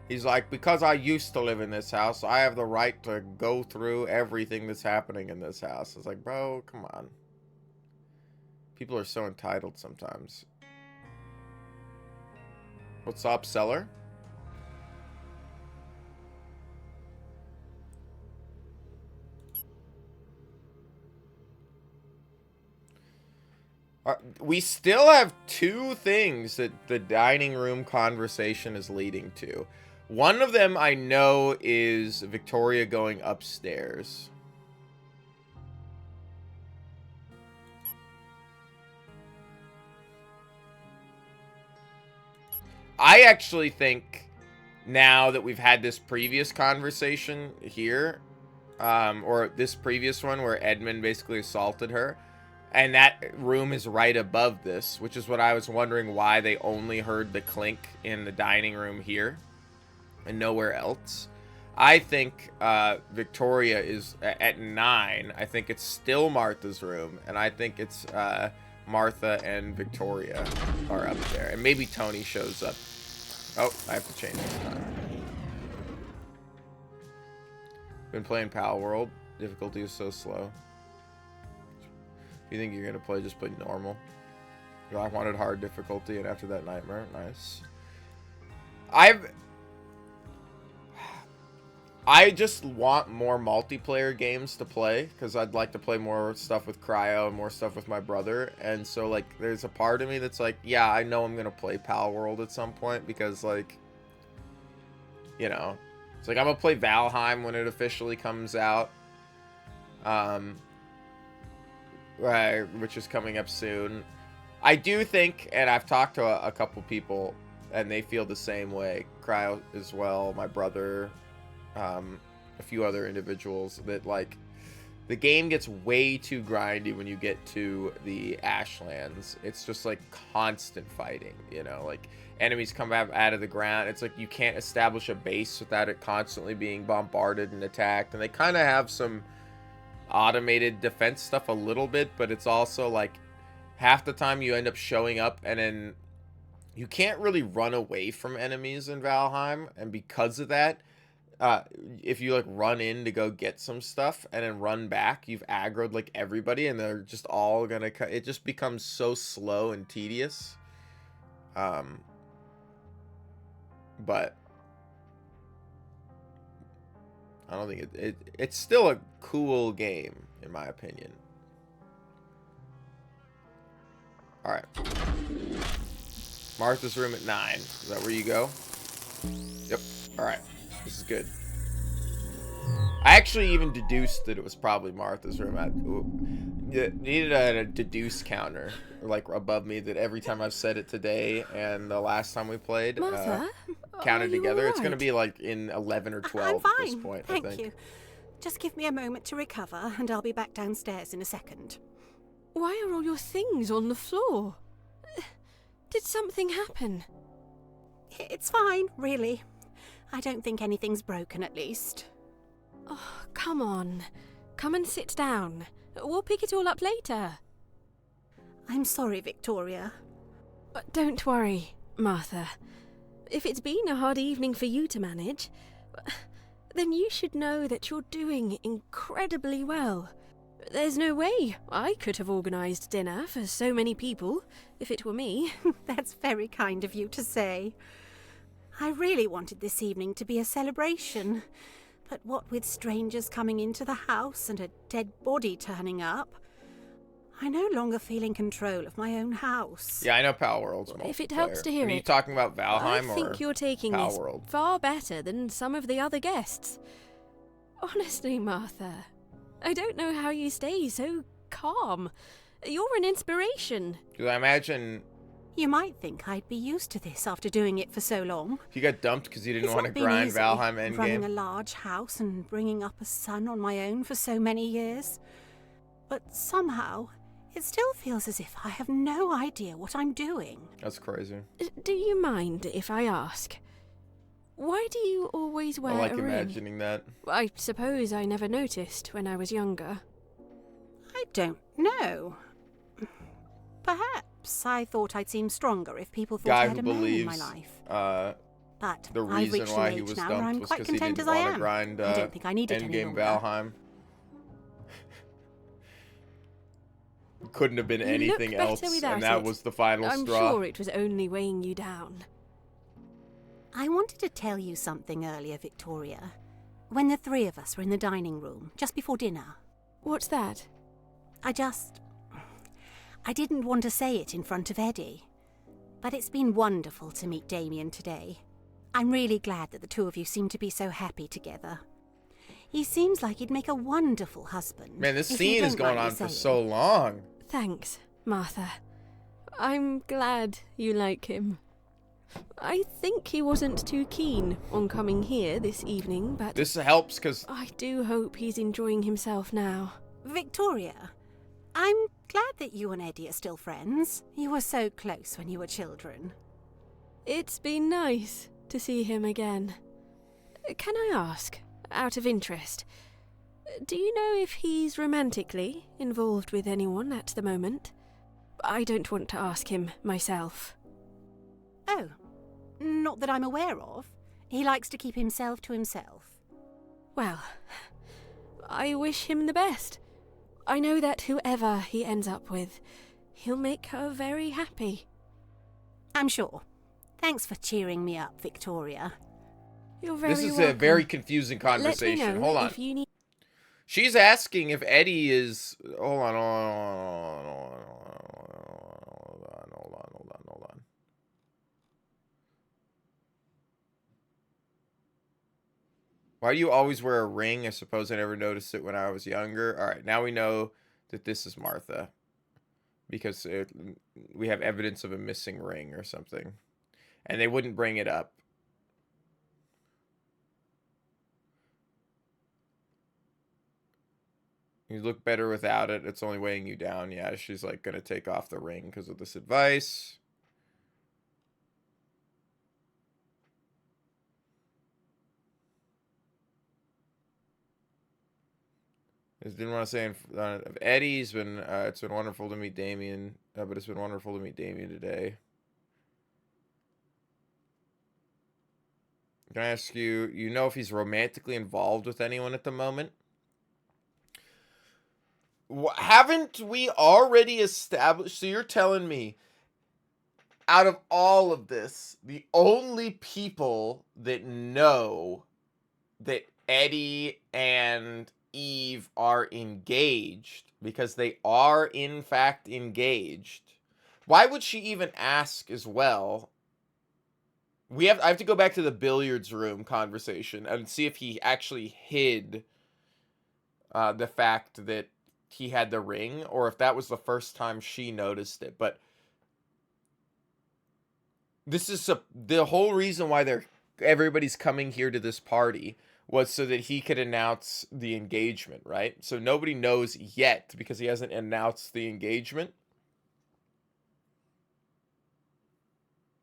He's like, because I used to live in this house, I have the right to go through everything that's happening in this house. It's like, bro, come on. People are so entitled sometimes. What's up, seller? We still have two things that the dining room conversation is leading to. One of them I know is Victoria going upstairs. I actually think now that we've had this previous conversation here, or this previous one where Edmund basically assaulted her, and that room is right above this, which is what I was wondering why they only heard the clink in the dining room here and nowhere else. I think Victoria is at 9. I think it's still Martha's room, and I think it's Martha and Victoria are up there. And maybe Tony shows up. Oh, I have to change this time. Been playing Pal World. Difficulty is so slow. You think you're gonna play, just play normal. I wanted hard difficulty, and after that nightmare, nice. I just want more multiplayer games to play, because I'd like to play more stuff with Cryo and more stuff with my brother. And so, like, there's a part of me that's like, yeah, I know I'm gonna play Pal World at some point, because, like, you know, it's like I'm gonna play Valheim when it officially comes out. Right, which is coming up soon. I do think, and I've talked to a couple people, and they feel the same way. Cryo as well, my brother, a few other individuals, that, like, the game gets way too grindy when you get to the Ashlands. It's just, like, constant fighting, you know? Like, enemies come out of the ground. It's like you can't establish a base without it constantly being bombarded and attacked. And they kind of have some automated defense stuff a little bit, but it's also like half the time you end up showing up and then you can't really run away from enemies in Valheim, and because of that, if you like run in to go get some stuff and then run back, you've aggroed like everybody and they're just all gonna it just becomes so slow and tedious. But I don't think it's still a cool game, in my opinion. Alright. Martha's room at 9. Is that where you go? Yep. Alright. This is good. I actually even deduced that it was probably Martha's room. I needed a deduce counter, like above me, that every time I've said it today and the last time we played, Martha, counted are you together, all it's going to right? be like in 11 or 12 I'm fine. at this point, Thank I think. you. Just give me a moment to recover, and I'll be back downstairs in a second. Why are all your things on the floor? Did something happen? It's fine, really. I don't think anything's broken, at least. Oh, come on. Come and sit down. We'll pick it all up later. I'm sorry, Victoria. Don't worry, Martha. If it's been a hard evening for you to manage, then you should know that you're doing incredibly well. There's no way I could have organised dinner for so many people if it were me. That's very kind of you to say. I really wanted this evening to be a celebration, but what with strangers coming into the house and a dead body turning up, I no longer feel in control of my own house. Yeah, I know Pal World's multiplayer. If it helps to hear Are you it, talking about Valheim I or think you're taking Pal this World? far better than some of the other guests. Honestly, Martha, I don't know how you stay so calm. You're an inspiration. 'Cause I imagine You might think I'd be used to this after doing it for so long. you got dumped because you didn't It's want to not been grind easy, Valheim running a endgame. large house and bringing up a son on my own for so many years. But somehow, it still feels as if I have no idea what I'm doing. That's crazy. Do you mind if I ask? Why do you always wear I like a ring? imagining that. I suppose I never noticed when I was younger. I don't know. Perhaps I thought I'd seem stronger if people thought I Guy had who a man in believes my life. But the I've reason reached why an he age was now where dumped I'm was quite because he content didn't as I want to am. grind I don't think I need it any endgame longer. Valheim. Couldn't have been You anything look better else, without and that it. was the final I'm straw. sure it was only weighing you down. I wanted to tell you something earlier, Victoria. When the three of us were in the dining room, just before dinner. What's that? I didn't want to say it in front of Eddie. But it's been wonderful to meet Damien today. I'm really glad that the two of you seem to be so happy together. He seems like he'd make a wonderful husband. Man, this if you scene is don't going mind me on for saying. so long. Thanks, Martha. I'm glad you like him. I think he wasn't too keen on coming here this evening, but This helps because I do hope he's enjoying himself now. Victoria, I'm glad that you and Eddie are still friends. You were so close when you were children. It's been nice to see him again. Can I ask, out of interest, do you know if he's romantically involved with anyone at the moment? I don't want to ask him myself. Oh, not that I'm aware of. He likes to keep himself to himself. Well, I wish him the best. I know that whoever he ends up with, he'll make her very happy. I'm sure. Thanks for cheering me up, Victoria. You're very this is welcome. a very confusing Let me conversation. know Hold on. if you need. She's asking if Eddie is. Hold on. Why do you always wear a ring? I suppose I never noticed it when I was younger. All right, now we know that this is Martha. Because we have evidence of a missing ring or something. And they wouldn't bring it up. You look better without it. It's only weighing you down. Yeah, she's like going to take off the ring because of this advice. I didn't want to say of Eddie's been. It's been wonderful to meet Damien, but it's been wonderful to meet Damien today. Can I ask you? You know if he's romantically involved with anyone at the moment? Haven't we already established? So you're telling me, out of all of this, the only people that know that Eddie and Eve are engaged, because they are in fact engaged, why would she even ask as well I have to go back to the billiards room conversation and see if he actually hid the fact that he had the ring, or if that was the first time she noticed it. But this is the whole reason why everybody's coming here to this party was so that he could announce the engagement, right? So nobody knows yet because he hasn't announced the engagement.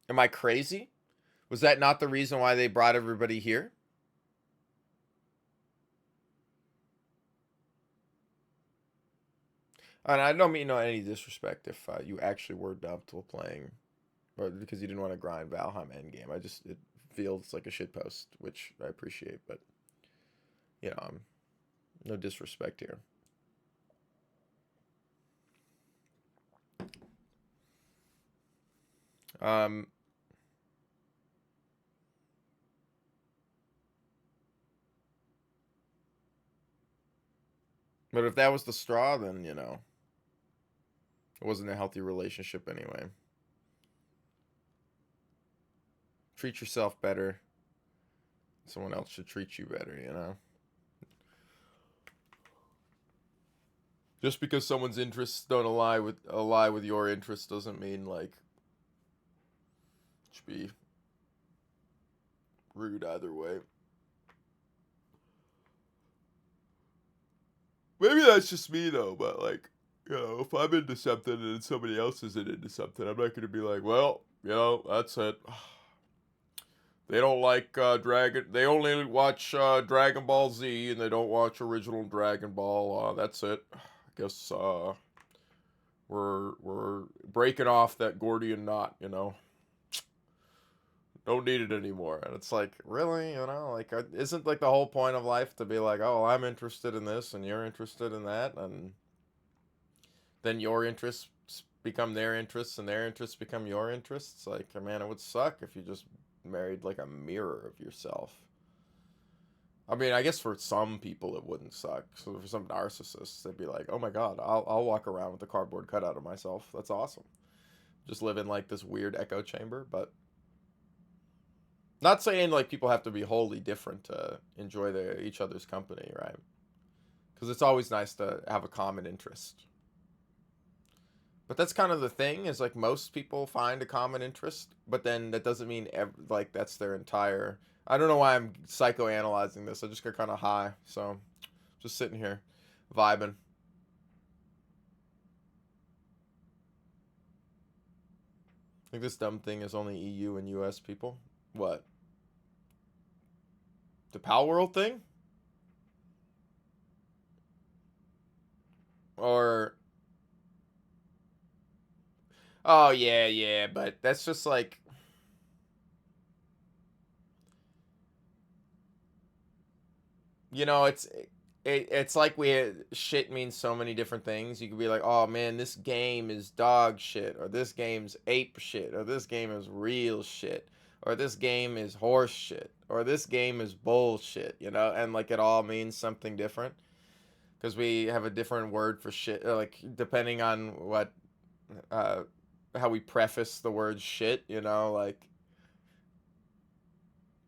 Am I crazy? Was that not the reason why they brought everybody here? And I don't mean any disrespect if you actually were doubtful playing, or because you didn't want to grind Valheim endgame. It feels like a shitpost, which I appreciate, but no disrespect here. But if that was the straw, then, it wasn't a healthy relationship anyway. Treat yourself better. Someone else should treat you better, Just because someone's interests don't ally with your interests doesn't mean, like, it should be rude either way. Maybe that's just me, though, but, like, if I'm into something and somebody else isn't into something, I'm not going to be like, well, that's it. They don't like they only watch Dragon Ball Z, and they don't watch original Dragon Ball. That's it. I guess we're breaking off that Gordian knot, Don't need it anymore. And it's like, really, like, isn't like the whole point of life to be like, oh, I'm interested in this and you're interested in that, and then your interests become their interests and their interests become your interests? Like, man, it would suck if you just married like a mirror of yourself. I mean, I guess for some people it wouldn't suck. So for some narcissists, they'd be like, oh my god, I'll walk around with a cardboard cutout of myself. That's awesome. Just live in like this weird echo chamber. But not saying like people have to be wholly different to enjoy each other's company, right? Because it's always nice to have a common interest. But that's kind of the thing, is like most people find a common interest, but then that doesn't mean like that's their entire... I don't know why I'm psychoanalyzing this. I just got kind of high, so just sitting here vibing. I think this dumb thing is only EU and US people. What? The Pal World thing? Or... Oh, yeah, but that's just like... it's like shit means so many different things. You could be like, oh man, this game is dog shit, or this game's ape shit, or this game is real shit, or this game is horse shit, or this game is bullshit, and like it all means something different. Because we have a different word for shit, like depending on what... how we preface the word shit, like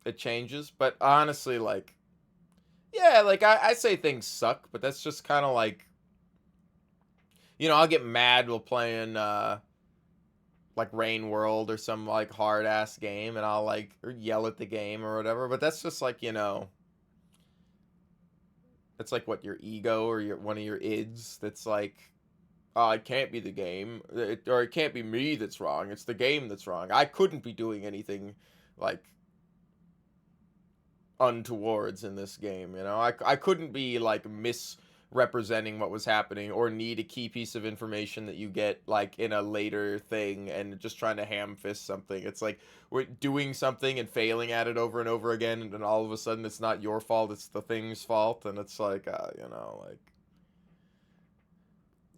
it changes. But honestly, like, yeah, like I say things suck, but that's just kind of like, I'll get mad while playing like Rain World or some like hard ass game, and I'll like yell at the game or whatever. But that's just like, it's like what, your ego or one of your ids that's like, oh, it can't be the game, or it can't be me that's wrong. It's the game that's wrong. I couldn't be doing anything like untowards in this game. I couldn't be like misrepresenting what was happening, or need a key piece of information that you get like in a later thing and just trying to ham fist something. It's like we're doing something and failing at it over and over again, and then all of a sudden it's not your fault, it's the thing's fault. And it's like, like,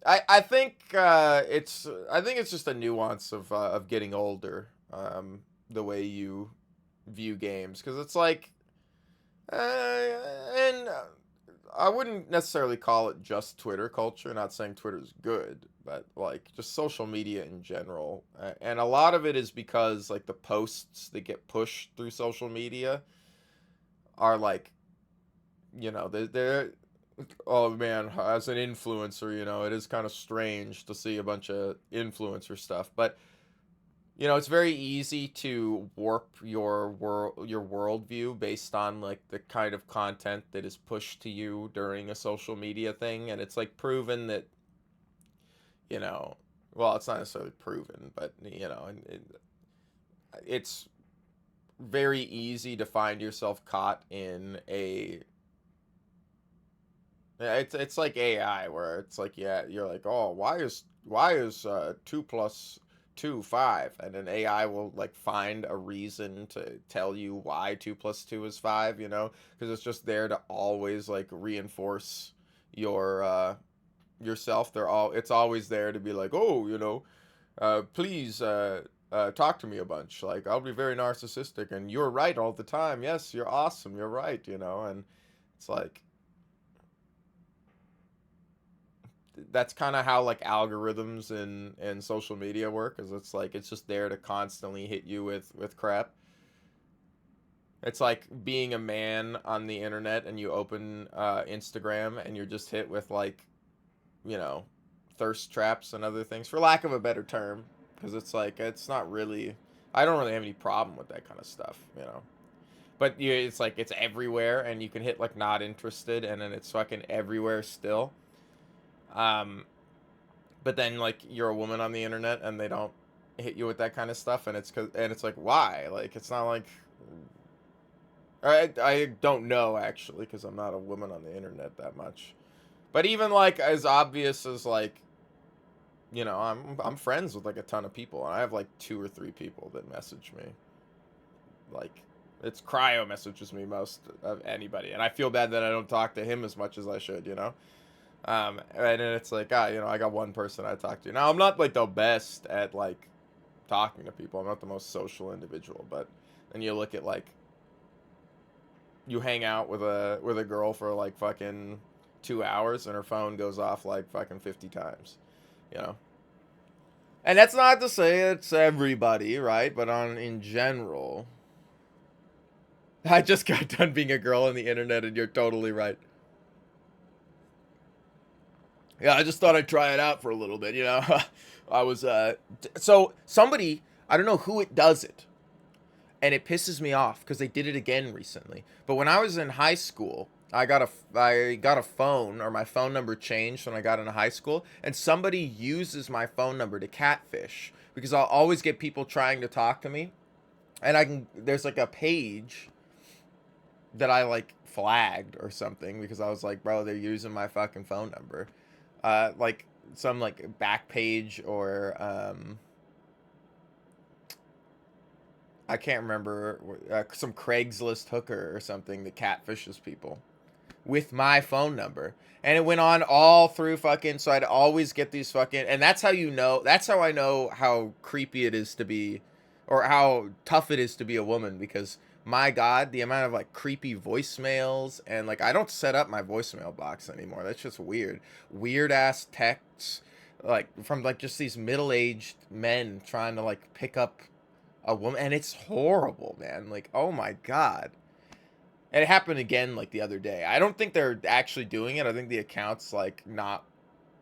I think it's just a nuance of getting older, the way you view games, because it's like, and I wouldn't necessarily call it just Twitter culture. Not saying Twitter's good, but like just social media in general. And a lot of it is because like the posts that get pushed through social media are like, they're oh man, as an influencer, it is kind of strange to see a bunch of influencer stuff, but it's very easy to warp your worldview based on like the kind of content that is pushed to you during a social media thing, and it's like proven that, well, it's not necessarily proven, but it's very easy to find yourself caught in a it's like AI where it's like, yeah, you're like, oh, why is 2 plus 2 5, and then AI will like find a reason to tell you why 2 plus 2 is 5, because it's just there to always like reinforce your yourself. It's always there to be like, oh, please talk to me a bunch, like I'll be very narcissistic and you're right all the time, yes, you're awesome, you're right, and it's like that's kind of how like algorithms and social media work, is it's like it's just there to constantly hit you with crap. It's like being a man on the internet and you open Instagram and you're just hit with like, thirst traps and other things, for lack of a better term, because it's like it's not really, I don't really have any problem with that kind of stuff. But it's like it's everywhere and you can hit like not interested and then it's fucking everywhere still. But then like you're a woman on the internet and they don't hit you with that kind of stuff, and it's like, why? Like it's not like I don't know actually, because I'm not a woman on the internet that much. But even like as obvious as like, I'm friends with like a ton of people, and I have like 2 or 3 people that message me. Like it's Cryo messages me most of anybody, and I feel bad that I don't talk to him as much as I should. And then it's like, I got one person I talk to. Now, I'm not, like, the best at, like, talking to people. I'm not the most social individual. But then you look at, like, you hang out with a girl for, like, fucking 2 hours, and her phone goes off, like, fucking 50 times. And that's not to say it's everybody, right? But in general. I just got done being a girl on the internet, and you're totally right. Yeah, I just thought I'd try it out for a little bit, I was, so somebody, I don't know who it does it, and it pisses me off because they did it again recently. But when I was in high school, I got a phone, or my phone number changed when I got into high school, and somebody uses my phone number to catfish, because I'll always get people trying to talk to me, and there's like a page that I like flagged or something, because I was like, bro, they're using my fucking phone number. Like some like back page, or I can't remember, some Craigslist hooker or something that catfishes people with my phone number. And it went on all through fucking, so I'd always get these fucking, and that's how I know how creepy it is to be, or how tough it is to be a woman, because my God, the amount of like creepy voicemails, and like I don't set up my voicemail box anymore. That's just weird ass texts, like from like just these middle-aged men trying to like pick up a woman, and it's horrible, man. Like, oh my God. And it happened again like the other day. I don't think they're actually doing it. I think the account's like not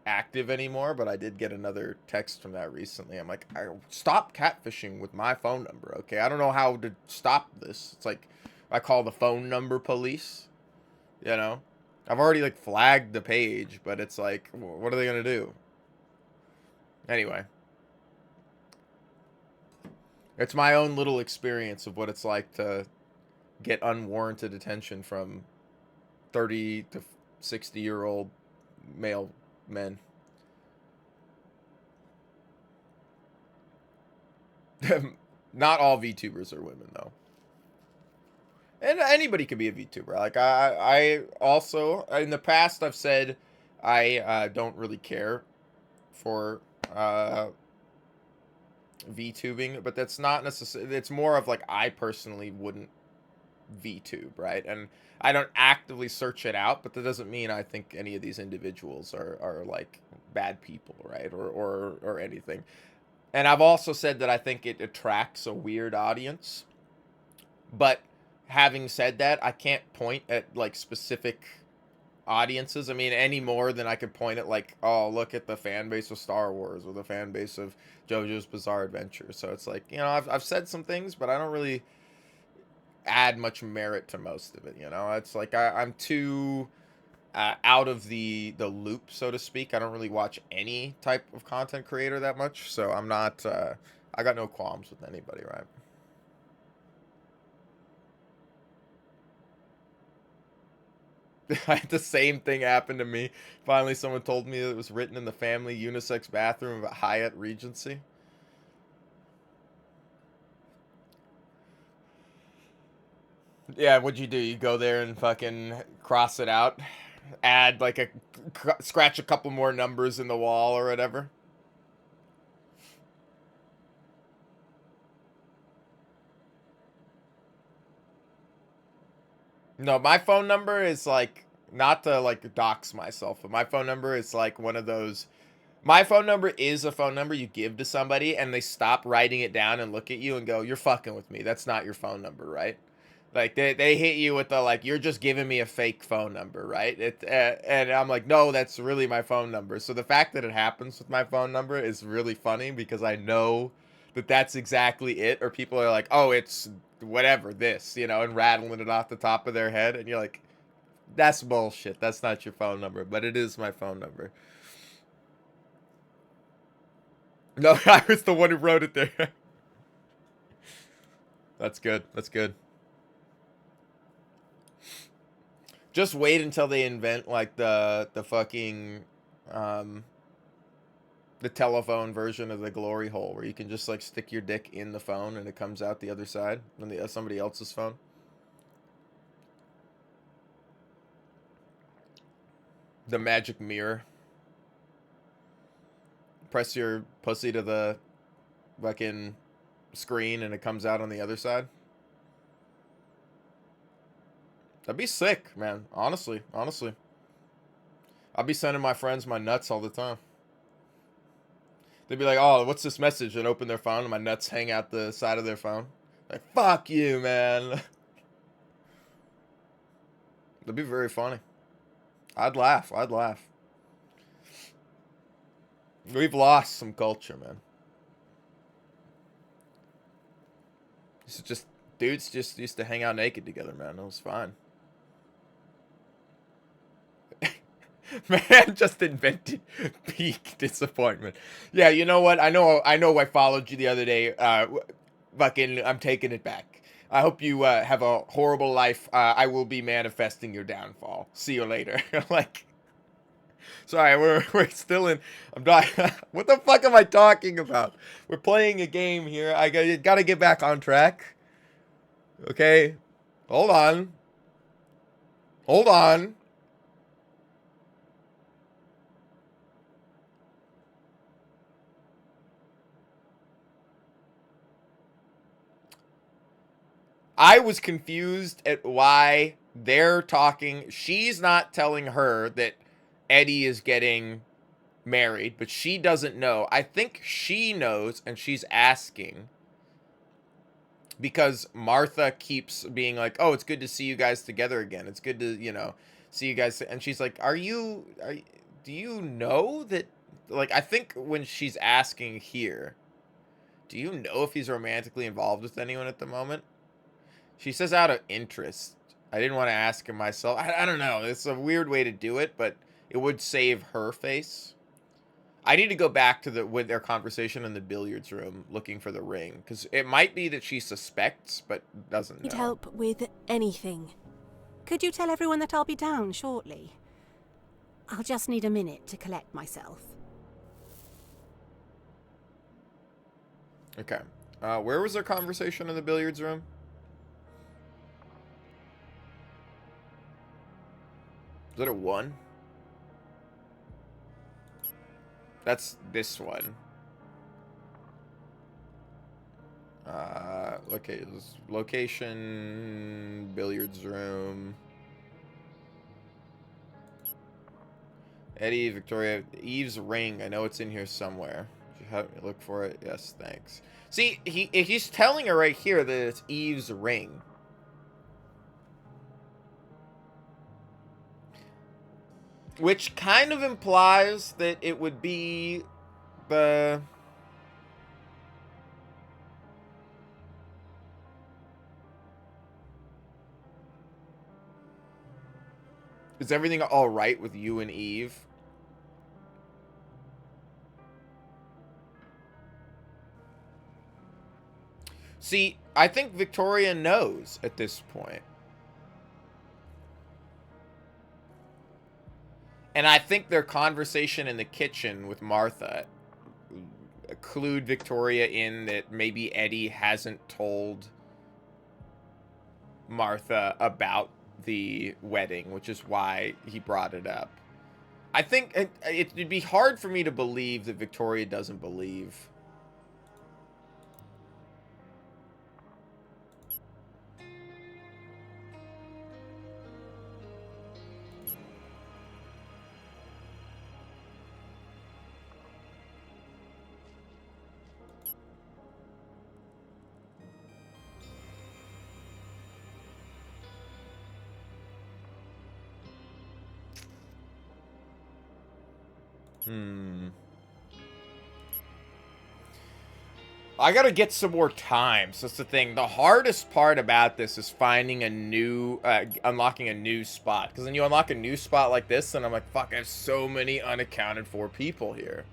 active anymore, but I did get another text from that recently. I'm like, stop catfishing with my phone number, okay? I don't know how to stop this. It's like I call the phone number police, I've already like flagged the page, but it's like, what are they gonna do? Anyway, it's my own little experience of what it's like to get unwarranted attention from 30 to 60-year-old male men. Not all VTubers are women, though. And anybody can be a VTuber. Like, I also, in the past, I've said I don't really care for VTubing, but that's not necessarily, it's more of like I personally wouldn't VTube, right? And I don't actively search it out, but that doesn't mean I think any of these individuals are like bad people, right? Or anything. And I've also said that I think it attracts a weird audience. But having said that, I can't point at like specific audiences. I mean, any more than I could point at like, oh, look at the fan base of Star Wars or the fan base of JoJo's Bizarre Adventure. So it's like, you know, I've said some things, but I don't really add much merit to most of it. You know, it's like I'm too out of the loop, so to speak. I don't really watch any type of content creator that much, so I'm not. I got no qualms with anybody, right? I had the same thing happen to me. Finally, someone told me it was written in the family unisex bathroom of Hyatt Regency. Yeah, what'd you do? You go there and fucking cross it out? Add like scratch a couple more numbers in the wall or whatever? No, my phone number is like, not to like dox myself, but my phone number is like one of those. My phone number is a phone number you give to somebody and they stop writing it down and look at you and go, "You're fucking with me. That's not your phone number, right?" Like they hit you with the like, "You're just giving me a fake phone number, right?" And I'm like, "No, that's really my phone number." So the fact that it happens with my phone number is really funny because I know that that's exactly it. Or people are like, "Oh, it's whatever this," you know, and rattling it off the top of their head, and you're like, "That's bullshit. That's not your phone number," but it is my phone number. No, I was the one who wrote it there. That's good. That's good. Just wait until they invent like the fucking the telephone version of the glory hole where you can just like stick your dick in the phone and it comes out the other side on the somebody else's phone. The magic mirror. Press your pussy to the fucking screen and it comes out on the other side. That'd be sick, man. Honestly. I'd be sending my friends my nuts all the time. They'd be like, "Oh, what's this message?" And open their phone and my nuts hang out the side of their phone. Like, fuck you, man. That'd be very funny. I'd laugh. We've lost some culture, man. This is just, dudes just used to hang out naked together, man. It was fine. Man just invented peak disappointment. Yeah, you know what? I know I followed you the other day. Fucking, I'm taking it back. I hope you have a horrible life. I will be manifesting your downfall. See you later. Like, sorry, we're still in. I'm not. What the fuck am I talking about? We're playing a game here. I gotta get back on track. Okay, hold on. I was confused at why they're talking. She's not telling her that Eddie is getting married, but she doesn't know. I think she knows, and she's asking because Martha keeps being like, "Oh, it's good to see you guys together again. It's good to, you know, see you guys." And she's like, do you know that?" Like, I think when she's asking here, "Do you know if he's romantically involved with anyone at the moment?" She says out of interest. I didn't want to ask him myself. I don't know. It's a weird way to do it, but it would save her face. I need to go back to with their conversation in the billiards room looking for the ring. Because it might be that she suspects, but doesn't know. Need help with anything. Could you tell everyone that I'll be down shortly? I'll just need a minute to collect myself. Okay. Where was their conversation in the billiards room? Is it a 1? That's this one. Location, billiards room. Eddie, Victoria, Eve's ring. I know it's in here somewhere. Could you help me look for it? Yes, thanks. See, he's telling her right here that it's Eve's ring. Which kind of implies that it would be the... Is everything all right with you and Eve? See, I think Victoria knows at this point. And I think their conversation in the kitchen with Martha clued Victoria in that maybe Eddie hasn't told Martha about the wedding, which is why he brought it up. I think it'd be hard for me to believe that Victoria doesn't believe. I gotta get some more time. So that's the thing. The hardest part about this is finding a new, unlocking a new spot. Because then you unlock a new spot like this, and I'm like, fuck, I have so many unaccounted for people here.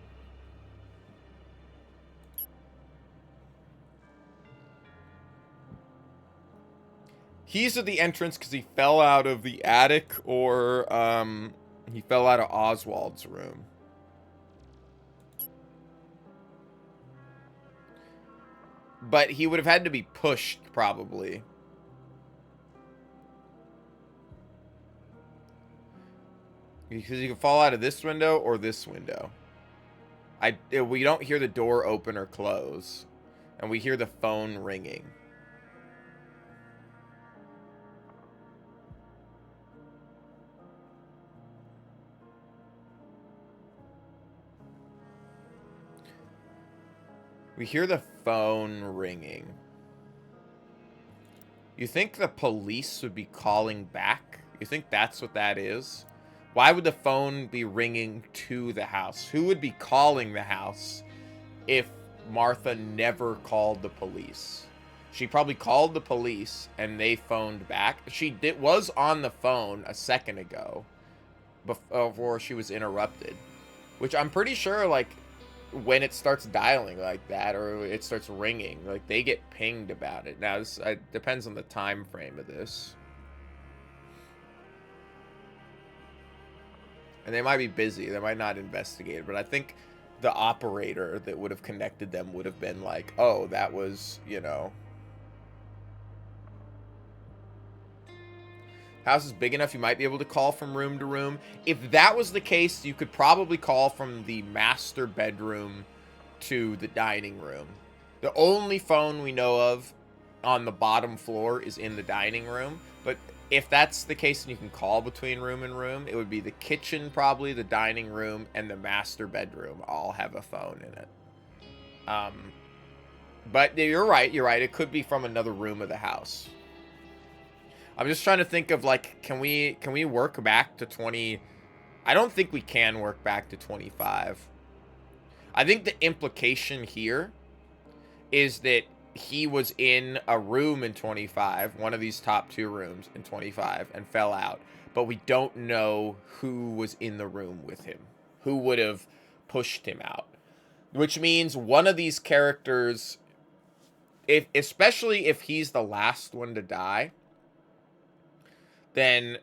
He's at the entrance because he fell out of the attic, or he fell out of Oswald's room. But he would have had to be pushed, probably. Because he could fall out of this window or this window. We don't hear the door open or close. And we hear the phone ringing. We hear the phone ringing. You think the police would be calling back? You think that's what that is? Why would the phone be ringing to the house? Who would be calling the house if Martha never called the police? She probably called the police and they phoned back. She was on the phone a second ago before she was interrupted. Which I'm pretty sure, like, when it starts dialing like that, or it starts ringing, like, they get pinged about it. Now, this depends on the time frame of this. And they might be busy. They might not investigate it. But I think the operator that would have connected them would have been like, oh, that was, you know... House is big enough, you might be able to call from room to room. If that was the case, you could probably call from the master bedroom to the dining room. The only phone we know of on the bottom floor is in the dining room. But if that's the case and you can call between room and room, it would be the kitchen, probably, the dining room, and the master bedroom all have a phone in it. But you're right. It could be from another room of the house. I'm just trying to think of, like, can we work back to 20? I don't think we can work back to 25. I think the implication here is that he was in a room in 25, one of these top two rooms in 25, and fell out. But we don't know who was in the room with him, who would have pushed him out. Which means one of these characters, especially if he's the last one to die, then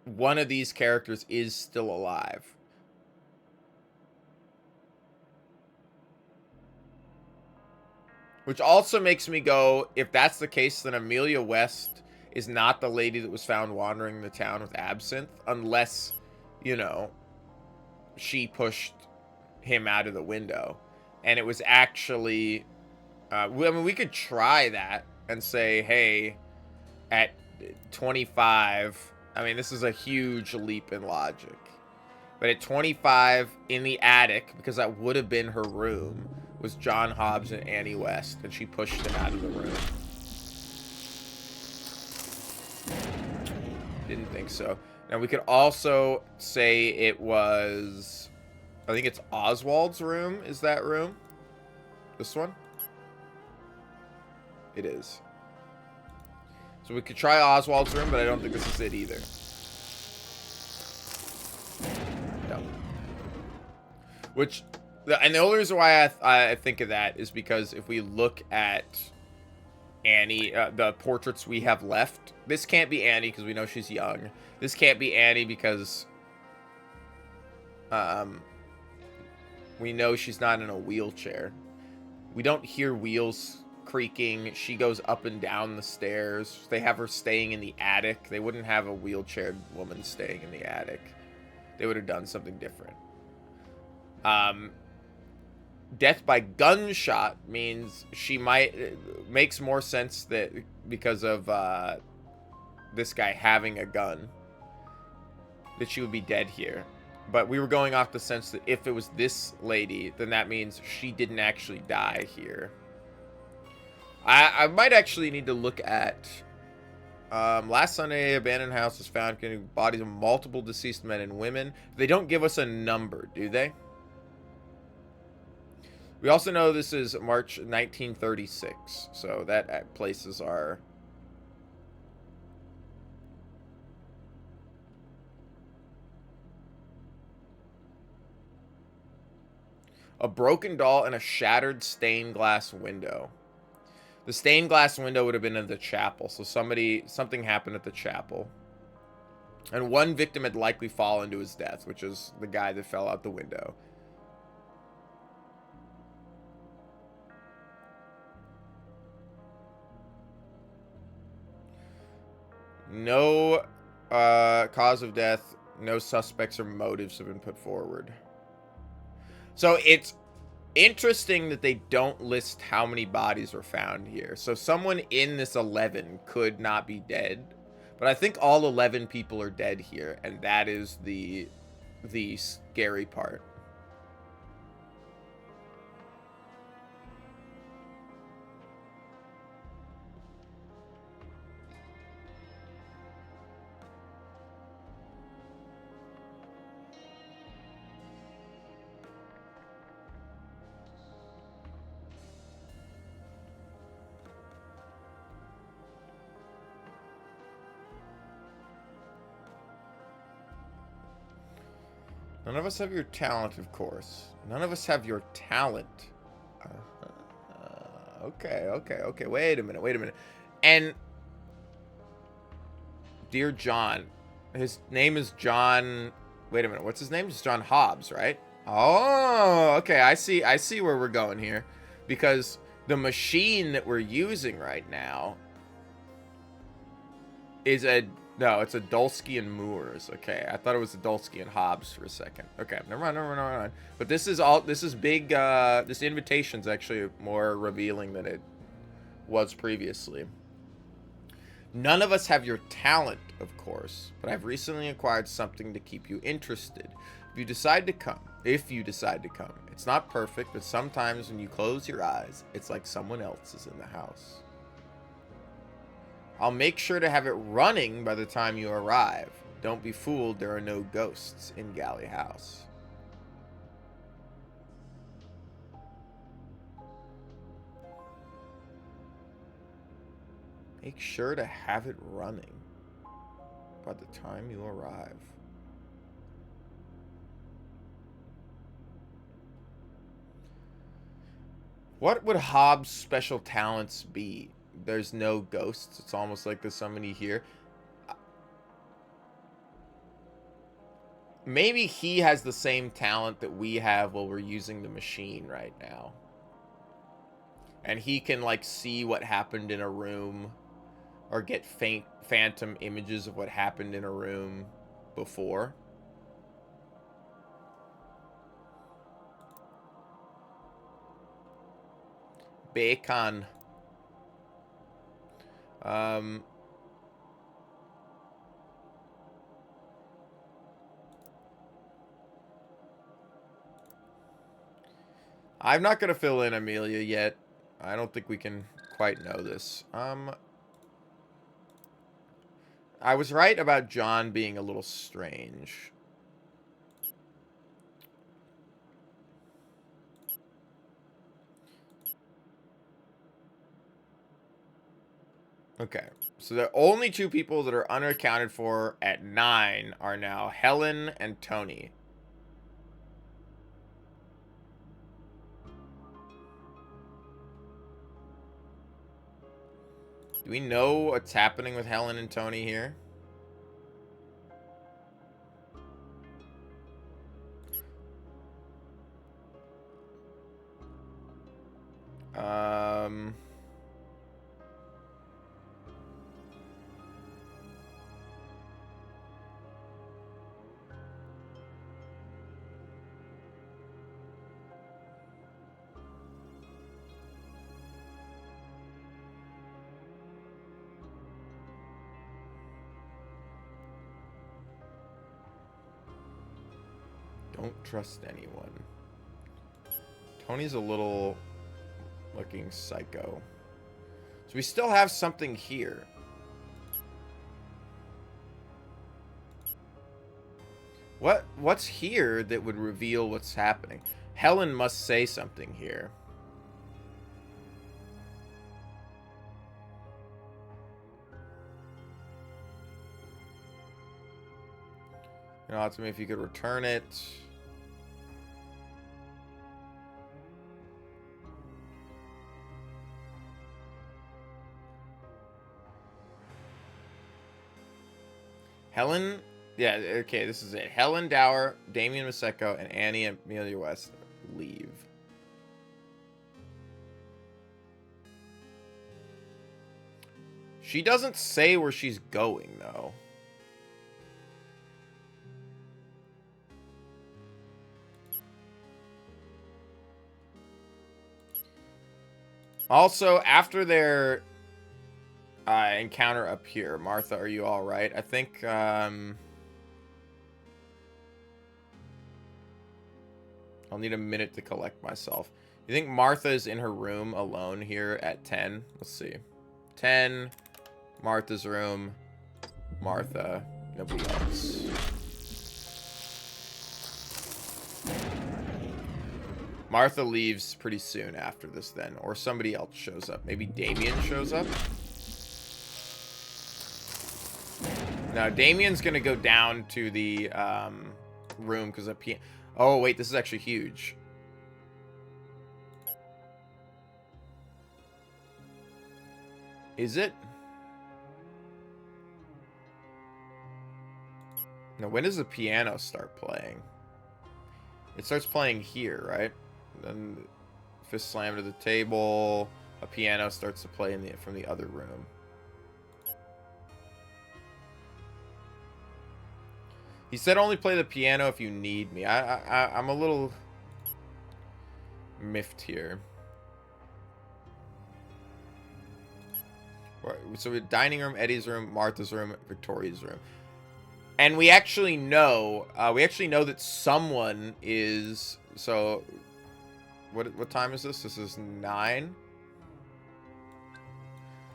one of these characters is still alive. Which also makes me go, if that's the case, then Amelia West is not the lady that was found wandering the town with absinthe, unless, you know, she pushed him out of the window. And it was actually I mean, we could try that and say, hey, at 25, I mean, this is a huge leap in logic. But at 25, in the attic, because that would have been her room, was John Hobbs and Annie West, and she pushed him out of the room. Didn't think so. Now, we could also say it was... I think it's Oswald's room, is that room? This one? It is. So we could try Oswald's room, but I don't think this is it either. No. Which, and the only reason why I think of that is because if we look at Annie, the portraits we have left, this can't be Annie because we know she's young. This can't be Annie because we know she's not in a wheelchair. We don't hear wheels creaking. She goes up and down the stairs. They have her staying in the attic. They wouldn't have a wheelchaired woman staying in the attic. They would have done something different. Death by gunshot means she might... makes more sense that because of this guy having a gun, that she would be dead here. But we were going off the sense that if it was this lady, then that means she didn't actually die here. I might actually need to look at... last Sunday, abandoned house was found containing bodies of multiple deceased men and women. They don't give us a number, do they? We also know this is March 1936, so that places our... A broken doll and a shattered stained glass window. The stained glass window would have been in the chapel, so something happened at the chapel. And one victim had likely fallen to his death, which is the guy that fell out the window. No cause of death, no suspects or motives have been put forward. So it's interesting that they don't list how many bodies were found here. So someone in this 11 could not be dead, but I think all 11 people are dead here, and that is the scary part. None of us have your talent, of course. None of us have your talent. Okay. Wait a minute. And dear John, his name is John. Wait a minute. What's his name? It's John Hobbs, right? Oh, okay. I see where we're going here, because the machine that we're using right now is it's a Dulski and Moores. Okay, I thought it was a Dulski and Hobbs for a second. Okay, never mind. But this is big. This invitation's actually more revealing than it was previously. None of us have your talent, of course, but I've recently acquired something to keep you interested. If you decide to come, it's not perfect, but sometimes when you close your eyes, it's like someone else is in the house. I'll make sure to have it running by the time you arrive. Don't be fooled, there are no ghosts in Galley House. Make sure to have it running by the time you arrive. What would Hobbs' special talents be? There's no ghosts. It's almost like there's somebody here. Maybe he has the same talent that we have while we're using the machine right now. And he can, like, see what happened in a room, or get phantom images of what happened in a room before. bacon. I'm not going to fill in Amelia yet. I don't think we can quite know this. I was right about John being a little strange. Okay, so the only two people that are unaccounted for at 9 are now Helen and Tony. Do we know what's happening with Helen and Tony here? Don't trust anyone. Tony's a little looking psycho. So we still have something here. What's here that would reveal what's happening? Helen must say something here. You know, ask me if you could return it. Helen, yeah, okay, this is it. Helen Dower, Damien Maseko, and Annie Amelia West leave. She doesn't say where she's going, though. Also, after their encounter up here, Martha, are you all right? I think, I'll need a minute to collect myself. You think Martha is in her room alone here at 10? Let's see. 10, Martha's room, Martha, nobody else. Martha leaves pretty soon after this then, or somebody else shows up. Maybe Damien shows up? No, Damien's gonna go down to the room because of piano. Oh, wait, this is actually huge. Is it? No, when does the piano start playing? It starts playing here, right? Then fist slam to the table. A piano starts to play from the other room. He said only play the piano if you need me. I'm a little miffed here. So we have dining room, Eddie's room, Martha's room, Victoria's room. And we actually know that someone is, so what time is this? This is 9.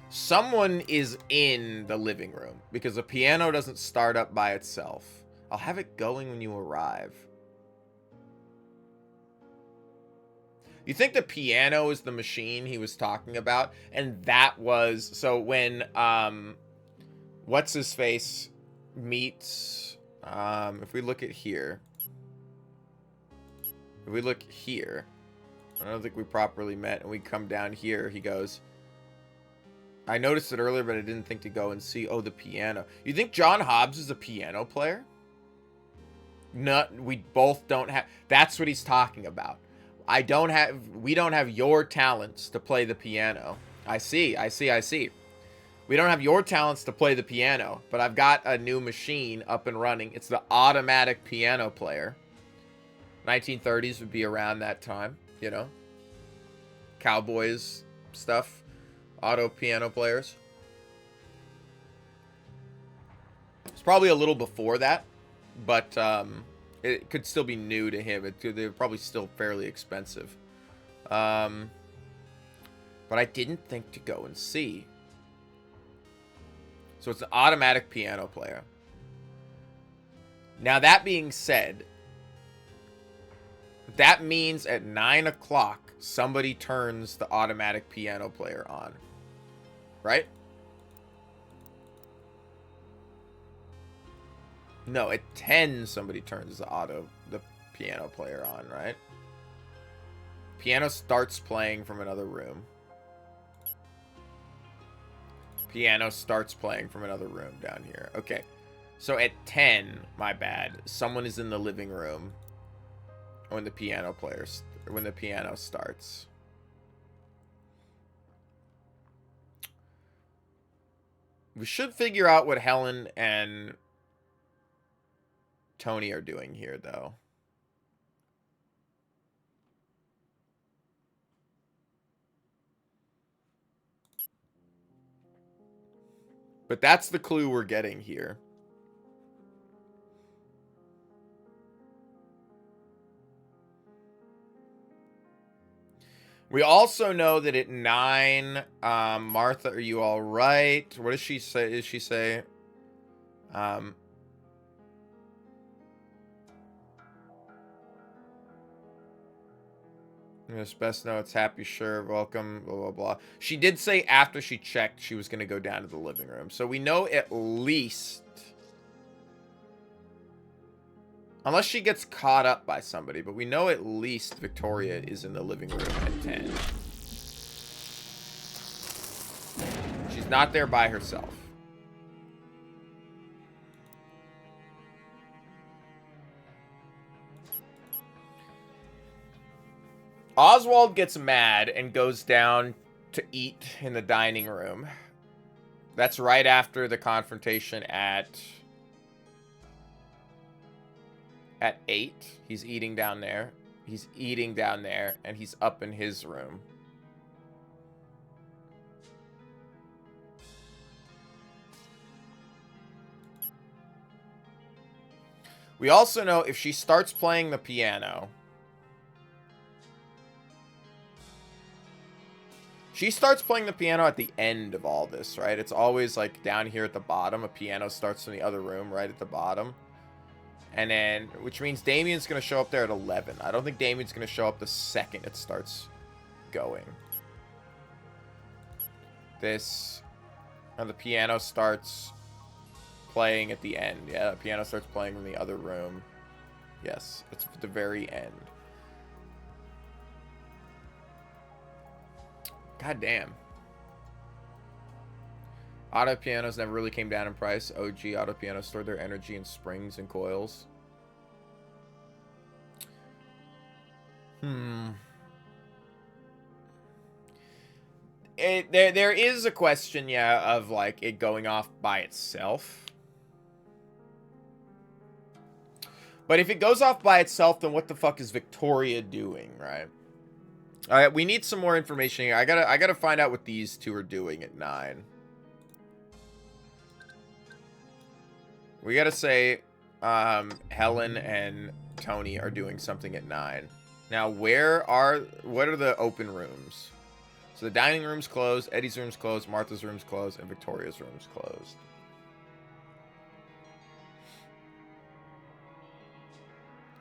Someone is in the living room because the piano doesn't start up by itself. I'll have it going when you arrive. You think the piano is the machine he was talking about? And that was, so when, what's his face meets, if we look at here, I don't think we properly met, and we come down here, he goes, I noticed it earlier, but I didn't think to go and see, oh, the piano. You think John Hobbs is a piano player? No, we both don't have, that's what he's talking about. We don't have your talents to play the piano. I see. We don't have your talents to play the piano, but I've got a new machine up and running. It's the automatic piano player. 1930s would be around that time, you know. Cowboys stuff. Auto piano players. It's probably a little before that, but it could still be new to him. They're probably still fairly expensive. But I didn't think to go and see. So it's an automatic piano player. Now, that being said, that means at 9 o'clock, somebody turns the automatic piano player on. Right? No, at 10, somebody turns the piano player on, right? Piano starts playing from another room. Piano starts playing from another room down here. Okay. So at 10, my bad, someone is in the living room when the piano starts. We should figure out what Helen and Tony are doing here, though. But that's the clue we're getting here. We also know that at 9, Martha, are you all right? What does she say? Does she say? It's best know it's happy, sure, welcome, blah, blah, blah. She did say after she checked, she was going to go down to the living room. So we know at least... Unless she gets caught up by somebody, but we know at least Victoria is in the living room at 10. She's not there by herself. Oswald gets mad and goes down to eat in the dining room. That's right after the confrontation at 8. He's eating down there. He's eating down there, and he's up in his room. We also know if she starts playing the piano... She starts playing the piano at the end of all this, right? It's always, like, down here at the bottom. A piano starts in the other room right at the bottom. And then, which means Damien's going to show up there at 11. I don't think Damien's going to show up the second it starts going. This, and the piano starts playing at the end. Yeah, the piano starts playing in the other room. Yes, it's at the very end. God damn. Auto pianos never really came down in price. OG auto pianos stored their energy in springs and coils. There is a question, yeah, of like it going off by itself. But if it goes off by itself, then what the fuck is Victoria doing, right? All right, we need some more information here. I gotta find out what these two are doing at 9. We gotta say, Helen and Tony are doing something at 9. Now, what are the open rooms? So the dining room's closed, Eddie's room's closed, Martha's room's closed, and Victoria's room's closed.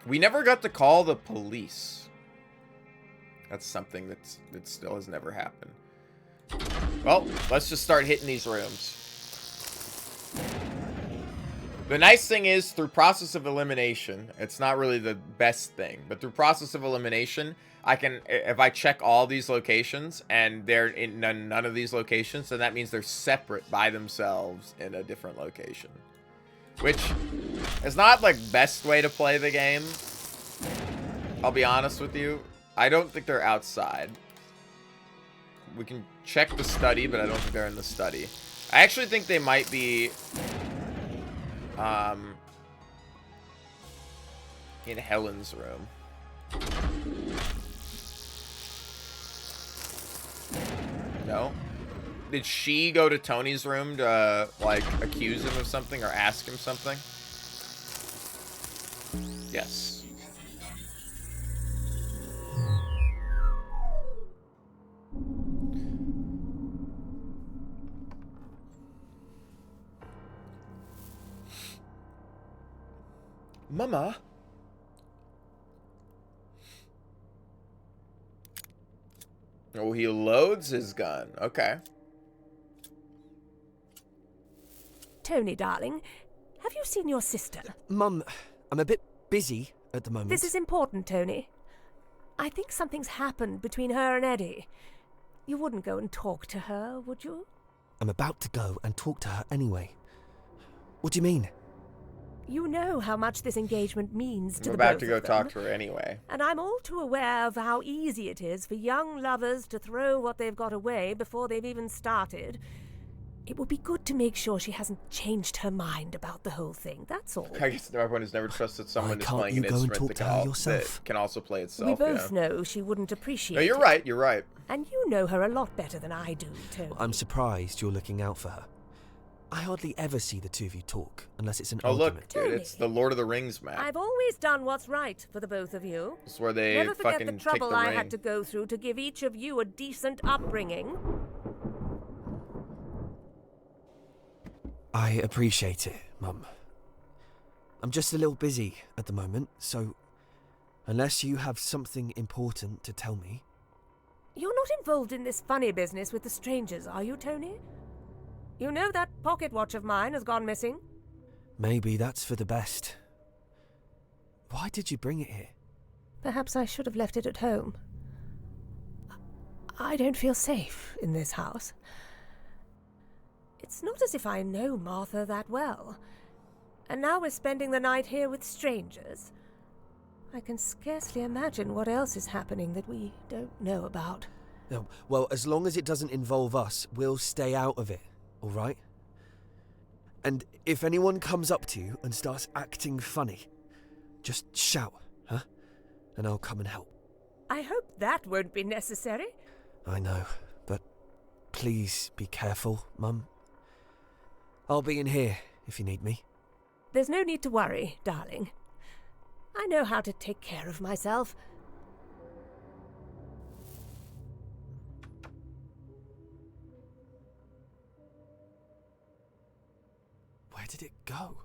We never got to call the police. That's something that still has never happened. Well, let's just start hitting these rooms. The nice thing is, through process of elimination, it's not really the best thing, but through process of elimination, I can, if I check all these locations and they're in none of these locations, then that means they're separate by themselves in a different location. Which is not like best way to play the game. I'll be honest with you. I don't think they're outside. We can check the study, but I don't think they're in the study. I actually think they might be in Helen's room. No? Did she go to Tony's room to, like, accuse him of something or ask him something? Yes. Mama? Oh, he loads his gun. Okay. Tony, darling, have you seen your sister? Mum, I'm a bit busy at the moment. This is important, Tony. I think something's happened between her and Eddie. You wouldn't go and talk to her, would you? I'm about to go and talk to her anyway. What do you mean? You know how much this engagement means to I'm the about both to go of them. talk to her anyway. And I'm all too aware of how easy it is for young lovers to throw what they've got away before they've even started. It would be good to make sure she hasn't changed her mind about the whole thing, that's all. I guess everyone has never trusted someone who's can't playing you an go and instrument talk to her yourself? that can also play itself. We both know she wouldn't appreciate No, you're it. right, you're right. And you know her a lot better than I do, Tony. I'm surprised you're looking out for her. I hardly ever see the two of you talk, unless it's an Oh, argument. look, dude, it's the Lord of the Rings map. I've always done what's right for the both of you. It's where they Never forget fucking the take trouble the I ring. had to go through to give each of you a decent upbringing. I appreciate it, Mum. I'm just a little busy at the moment, so unless you have something important to tell me... You're not involved in this funny business with the strangers, are you, Tony? You know that pocket watch of mine has gone missing? Maybe that's for the best. Why did you bring it here? Perhaps I should have left it at home. I don't feel safe in this house. It's not as if I know Martha that well. And now we're spending the night here with strangers. I can scarcely imagine what else is happening that we don't know about. No, well, as long as it doesn't involve us, we'll stay out of it, all right? And if anyone comes up to you and starts acting funny, just shout, huh? And I'll come and help. I hope that won't be necessary. I know, but please be careful, Mum. I'll be in here if you need me. There's no need to worry, darling. I know how to take care of myself. Where did it go?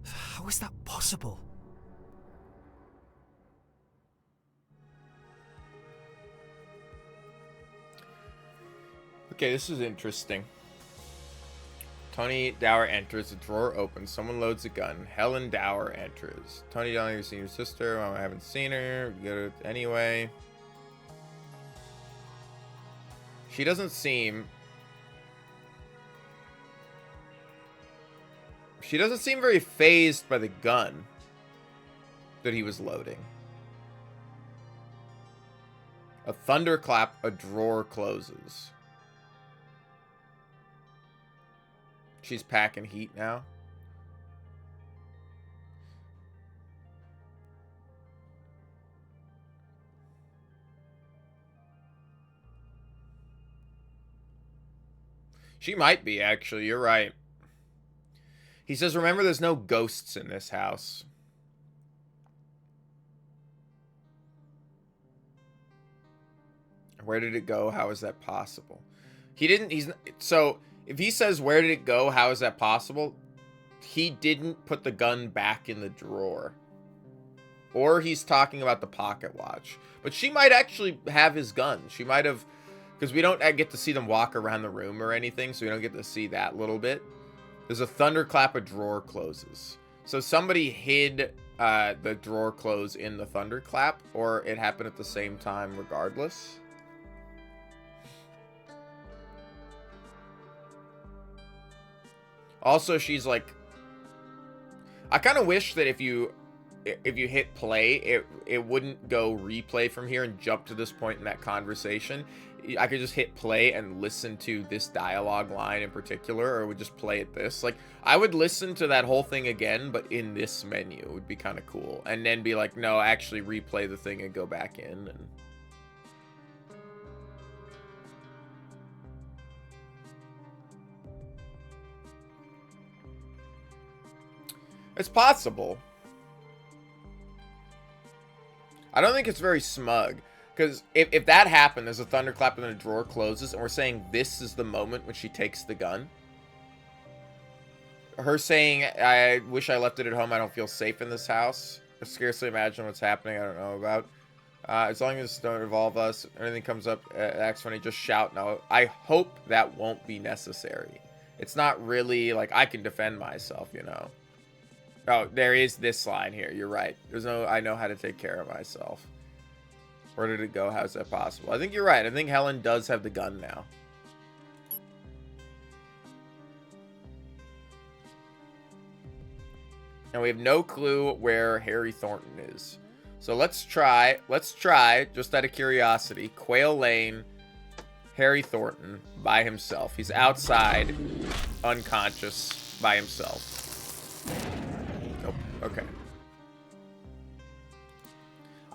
How is that possible? Okay, this is interesting. Tony Dower enters, the drawer opens, someone loads a gun. Helen Dower enters. Tony Dower, you've seen your sister? Well, I haven't seen her. You go to anyway. She doesn't seem... She doesn't seem very fazed by the gun that he was loading. A thunderclap, a drawer closes. She's packing heat now. She might be, actually. You're right. He says, remember, there's no ghosts in this house. Where did it go? How is that possible? So, if he says, where did it go? How is that possible? He didn't put the gun back in the drawer. Or he's talking about the pocket watch. But she might actually have his gun. She might have... Because we don't get to see them walk around the room or anything, so we don't get to see that little bit. There's a thunderclap, a drawer closes. So somebody hid the drawer close in the thunderclap, or it happened at the same time regardless. Also, she's like... I kind of wish that if you hit play, it wouldn't go replay from here and jump to this point in that conversation. I could just hit play and listen to this dialogue line in particular, or would just play at this. Like, I would listen to that whole thing again, but in this menu. It would be kind of cool. And then be like, no, actually replay the thing and go back in. And It's possible. I don't think it's very smug. Because if that happened, there's a thunderclap and then a drawer closes, and we're saying this is the moment when she takes the gun. Her saying, I wish I left it at home, I don't feel safe in this house. I scarcely imagine what's happening, I don't know about. As long as it don't involve us, anything comes up, acts funny, just shout no. I hope that won't be necessary. It's not really, like, I can defend myself, you know. Oh, there is this line here, you're right. There's no, I know how to take care of myself. Where did it go? How's that possible? I think you're right. I think Helen does have the gun now. And we have no clue where Harry Thornton is. So let's try, just out of curiosity, Quail Lane, Harry Thornton by himself. He's outside, unconscious, by himself. Nope. Okay.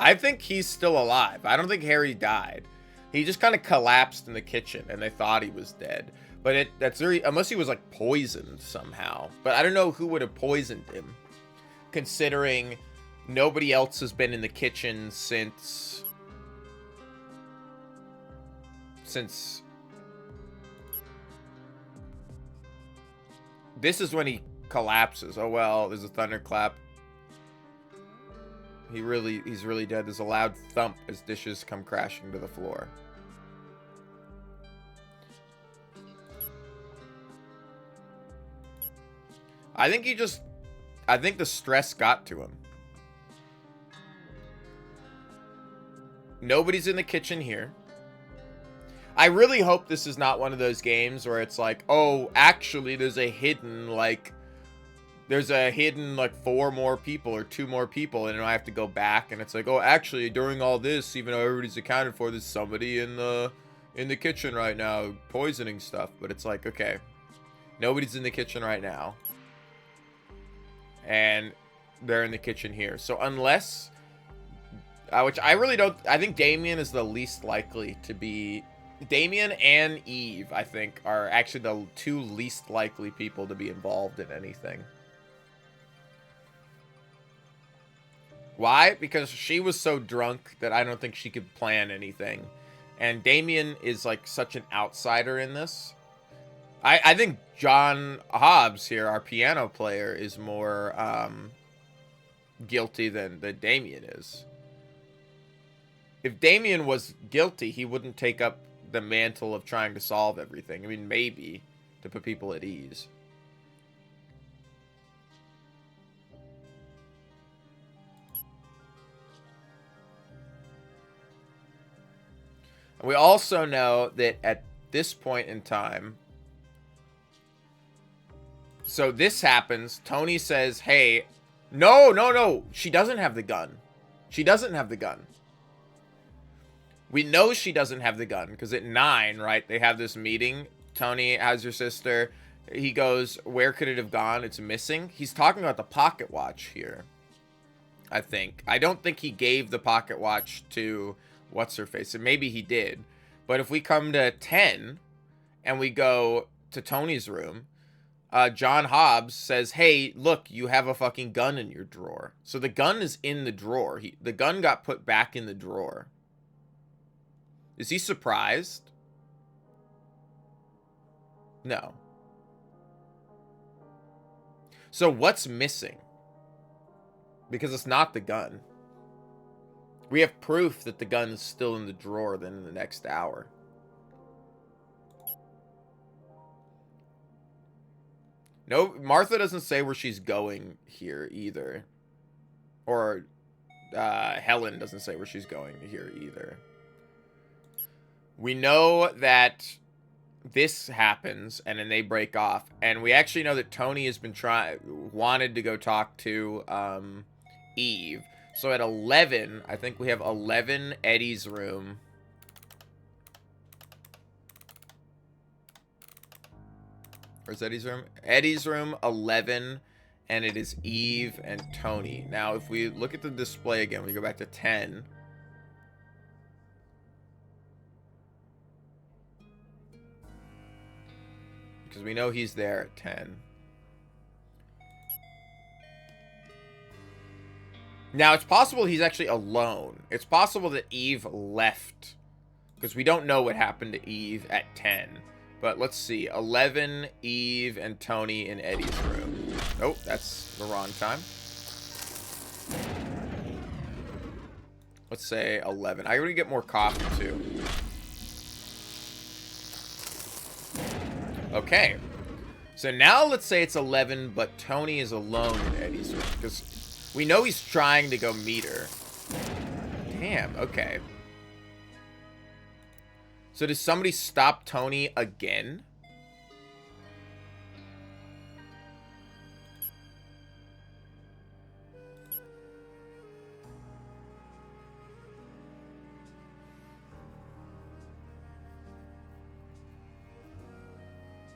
I think he's still alive. I don't think Harry died. He just kind of collapsed in the kitchen, and they thought he was dead. But that's very, unless he was like poisoned somehow. But I don't know who would have poisoned him, considering nobody else has been in the kitchen since this is when he collapses. Oh well, there's a thunderclap. He's really dead. There's a loud thump as dishes come crashing to the floor. I think the stress got to him. Nobody's in the kitchen here. I really hope this is not one of those games where it's like, oh, actually there's a hidden, like 4 more people or 2 more people, and I have to go back, and it's like, oh, actually, during all this, even though everybody's accounted for, there's somebody in the kitchen right now poisoning stuff. But it's like, okay, nobody's in the kitchen right now, and they're in the kitchen here. So unless, which I really don't, I think Damien is the least likely to be. Damien and Eve, I think, are actually the 2 least likely people to be involved in anything. Why? Because she was so drunk that I don't think she could plan anything. And Damien is like such an outsider in this. I think John Hobbs here, our piano player, is more guilty than Damien is. If Damien was guilty, he wouldn't take up the mantle of trying to solve everything. I mean, maybe to put people at ease. We also know that at this point in time, so this happens, Tony says, hey, no, she doesn't have the gun. She doesn't have the gun. We know she doesn't have the gun, because at 9, right, they have this meeting. Tony, how's your sister? He goes, where could it have gone? It's missing. He's talking about the pocket watch here, I think. I don't think he gave the pocket watch to what's-her-face, and maybe he did. But if we come to 10, and we go to Tony's room, John Hobbs says, hey, look, you have a fucking gun in your drawer. So the gun is in the drawer. The gun got put back in the drawer. Is he surprised? No. So what's missing? Because it's not the gun. We have proof that the gun is still in the drawer then in the next hour. No, Martha doesn't say where she's going here either. Or Helen doesn't say where she's going here either. We know that this happens, and then they break off. And we actually know that Tony has been wanted to go talk to Eve. So at 11, I think we have 11, Eddie's room. Where's Eddie's room? Eddie's room, 11, and it is Eve and Tony. Now, if we look at the display again, we go back to 10. Because we know he's there at 10. Now, it's possible he's actually alone. It's possible that Eve left. Because we don't know what happened to Eve at 10. But let's see. 11, Eve, and Tony in Eddie's room. Oh, that's the wrong time. Let's say 11. I gotta get more coffee, too. Okay. So now let's say it's 11, but Tony is alone in Eddie's room. Because we know he's trying to go meet her. Damn, okay. So does somebody stop Tony again?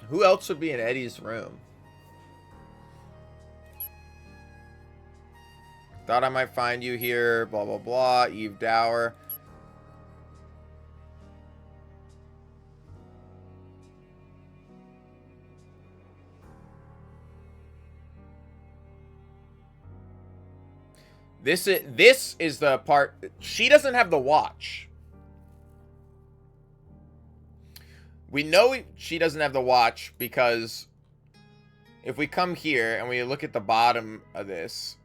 Who else would be in Eddie's room? Thought I might find you here, blah, blah, blah. Eve Dower. This is the part. She doesn't have the watch. We know she doesn't have the watch because if we come here and we look at the bottom of this,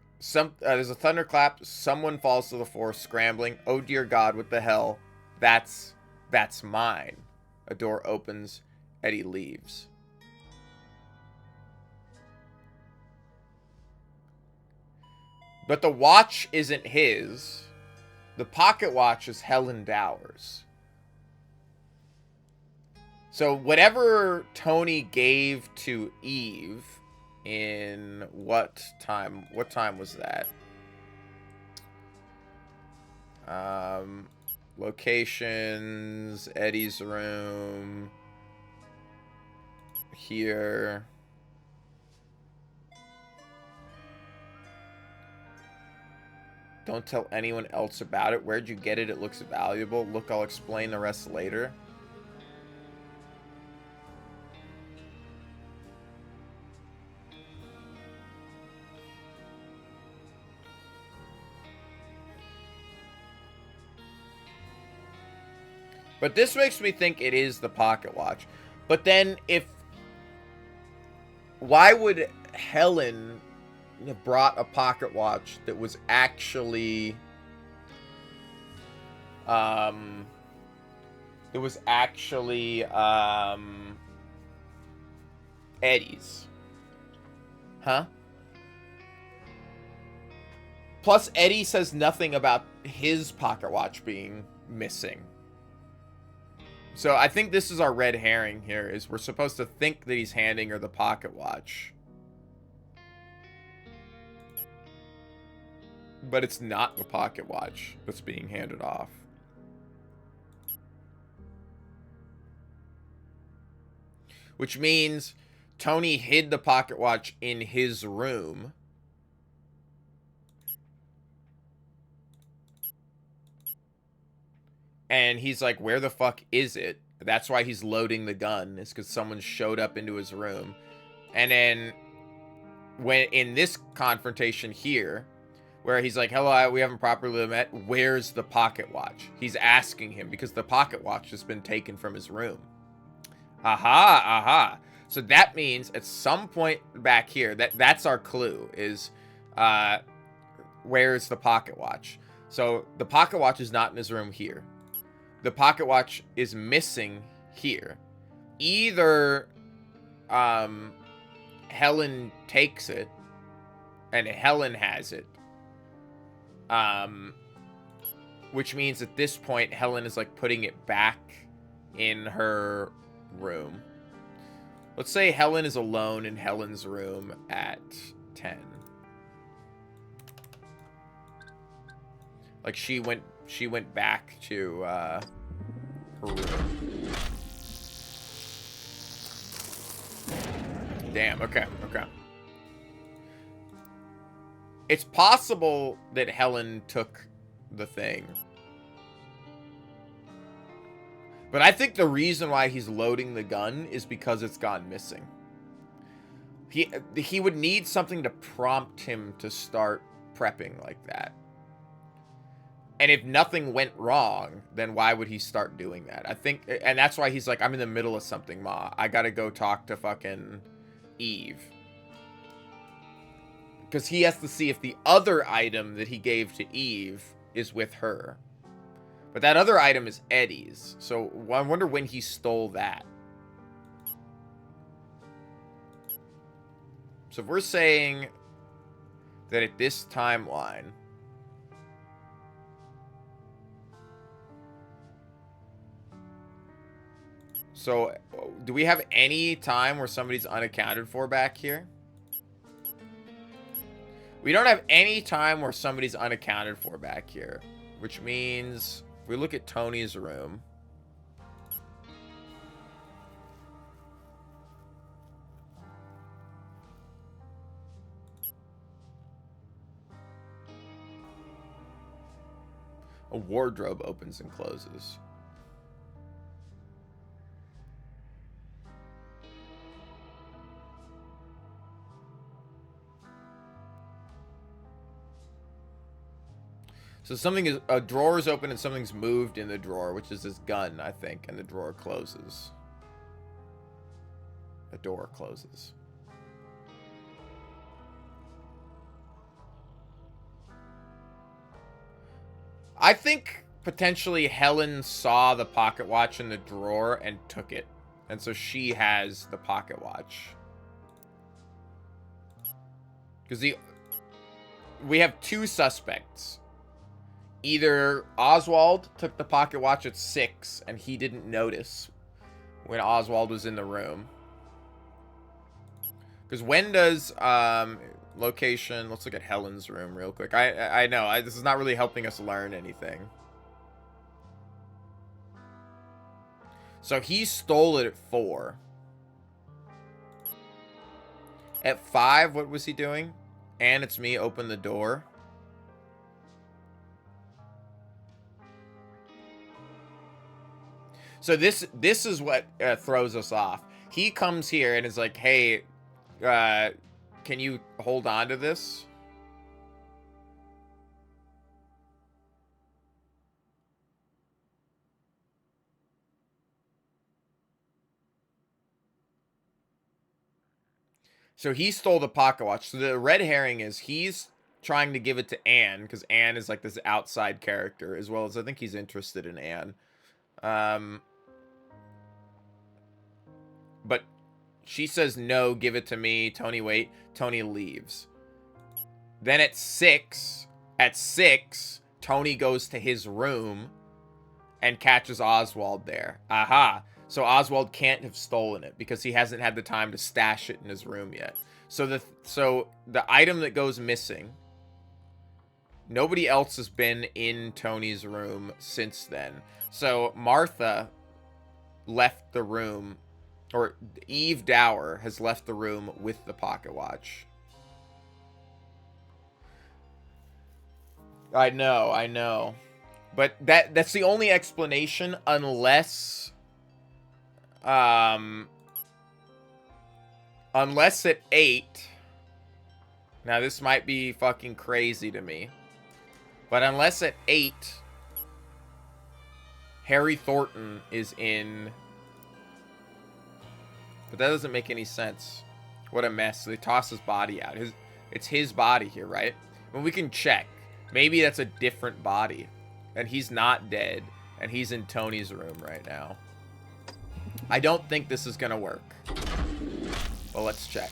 there's a thunderclap. Someone falls to the floor, scrambling. Oh dear God! What the hell? That's mine. A door opens. Eddie leaves. But the watch isn't his. The pocket watch is Helen Dower's. So whatever Tony gave to Eve in what time? What time was that? Locations, Eddie's room, here. Don't tell anyone else about it. Where'd you get it? It looks valuable. Look, I'll explain the rest later. But this makes me think it is the pocket watch. But then why would Helen have brought a pocket watch that was actually Eddie's? Huh? Plus Eddie says nothing about his pocket watch being missing. So I think this is our red herring here, is we're supposed to think that he's handing her the pocket watch. But it's not the pocket watch that's being handed off. Which means Tony hid the pocket watch in his room. And he's like, where the fuck is it? That's why he's loading the gun. It's because someone showed up into his room. And then when in this confrontation here, where he's like, hello, we haven't properly met. Where's the pocket watch? He's asking him because the pocket watch has been taken from his room. Aha, aha. So that means at some point back here, that's our clue, is where's the pocket watch? So the pocket watch is not in his room here. The pocket watch is missing here. Either Helen takes it and Helen has it. Which means at this point Helen is like putting it back in her room. Let's say Helen is alone in Helen's room at 10. Like she went back to her room. Damn, okay. It's possible that Helen took the thing. But I think the reason why he's loading the gun is because it's gone missing. He would need something to prompt him to start prepping like that. And if nothing went wrong, then why would he start doing that? I think, and that's why he's like, I'm in the middle of something, Ma. I gotta go talk to fucking Eve. Because he has to see if the other item that he gave to Eve is with her. But that other item is Eddie's. So I wonder when he stole that. So if we're saying that at this timeline, so do we have any time where somebody's unaccounted for back here? We don't have any time where somebody's unaccounted for back here, which means if we look at Tony's room, a wardrobe opens and closes. So something is, a drawer is open and something's moved in the drawer, which is this gun, I think, and the drawer closes. The door closes. I think potentially Helen saw the pocket watch in the drawer and took it. And so she has the pocket watch. Because we have two suspects. Either Oswald took the pocket watch at 6 and he didn't notice when Oswald was in the room. Because when does location, let's look at Helen's room real quick. I know this is not really helping us learn anything. So he stole it at 4. At 5, what was he doing? And it's me, open the door. So this is what throws us off. He comes here and is like, hey, can you hold on to this? So he stole the pocket watch. So the red herring is he's trying to give it to Anne, because Anne is like this outside character, as well as I think he's interested in Anne. But she says, no, give it to me. Tony, wait. Tony leaves. Then at 6, Tony goes to his room and catches Oswald there. Aha. So Oswald can't have stolen it because he hasn't had the time to stash it in his room yet. So the item that goes missing, nobody else has been in Tony's room since then. So Martha left the room, or Eve Dower has left the room with the pocket watch. I know. But that's the only explanation, unless at 8, now this might be fucking crazy to me, but unless at 8, Harry Thornton is in, but that doesn't make any sense. What a mess. So they toss his body out. It's his body here, right? Well, we can check. Maybe that's a different body, and he's not dead, and he's in Tony's room right now. I don't think this is gonna work. Well, let's check.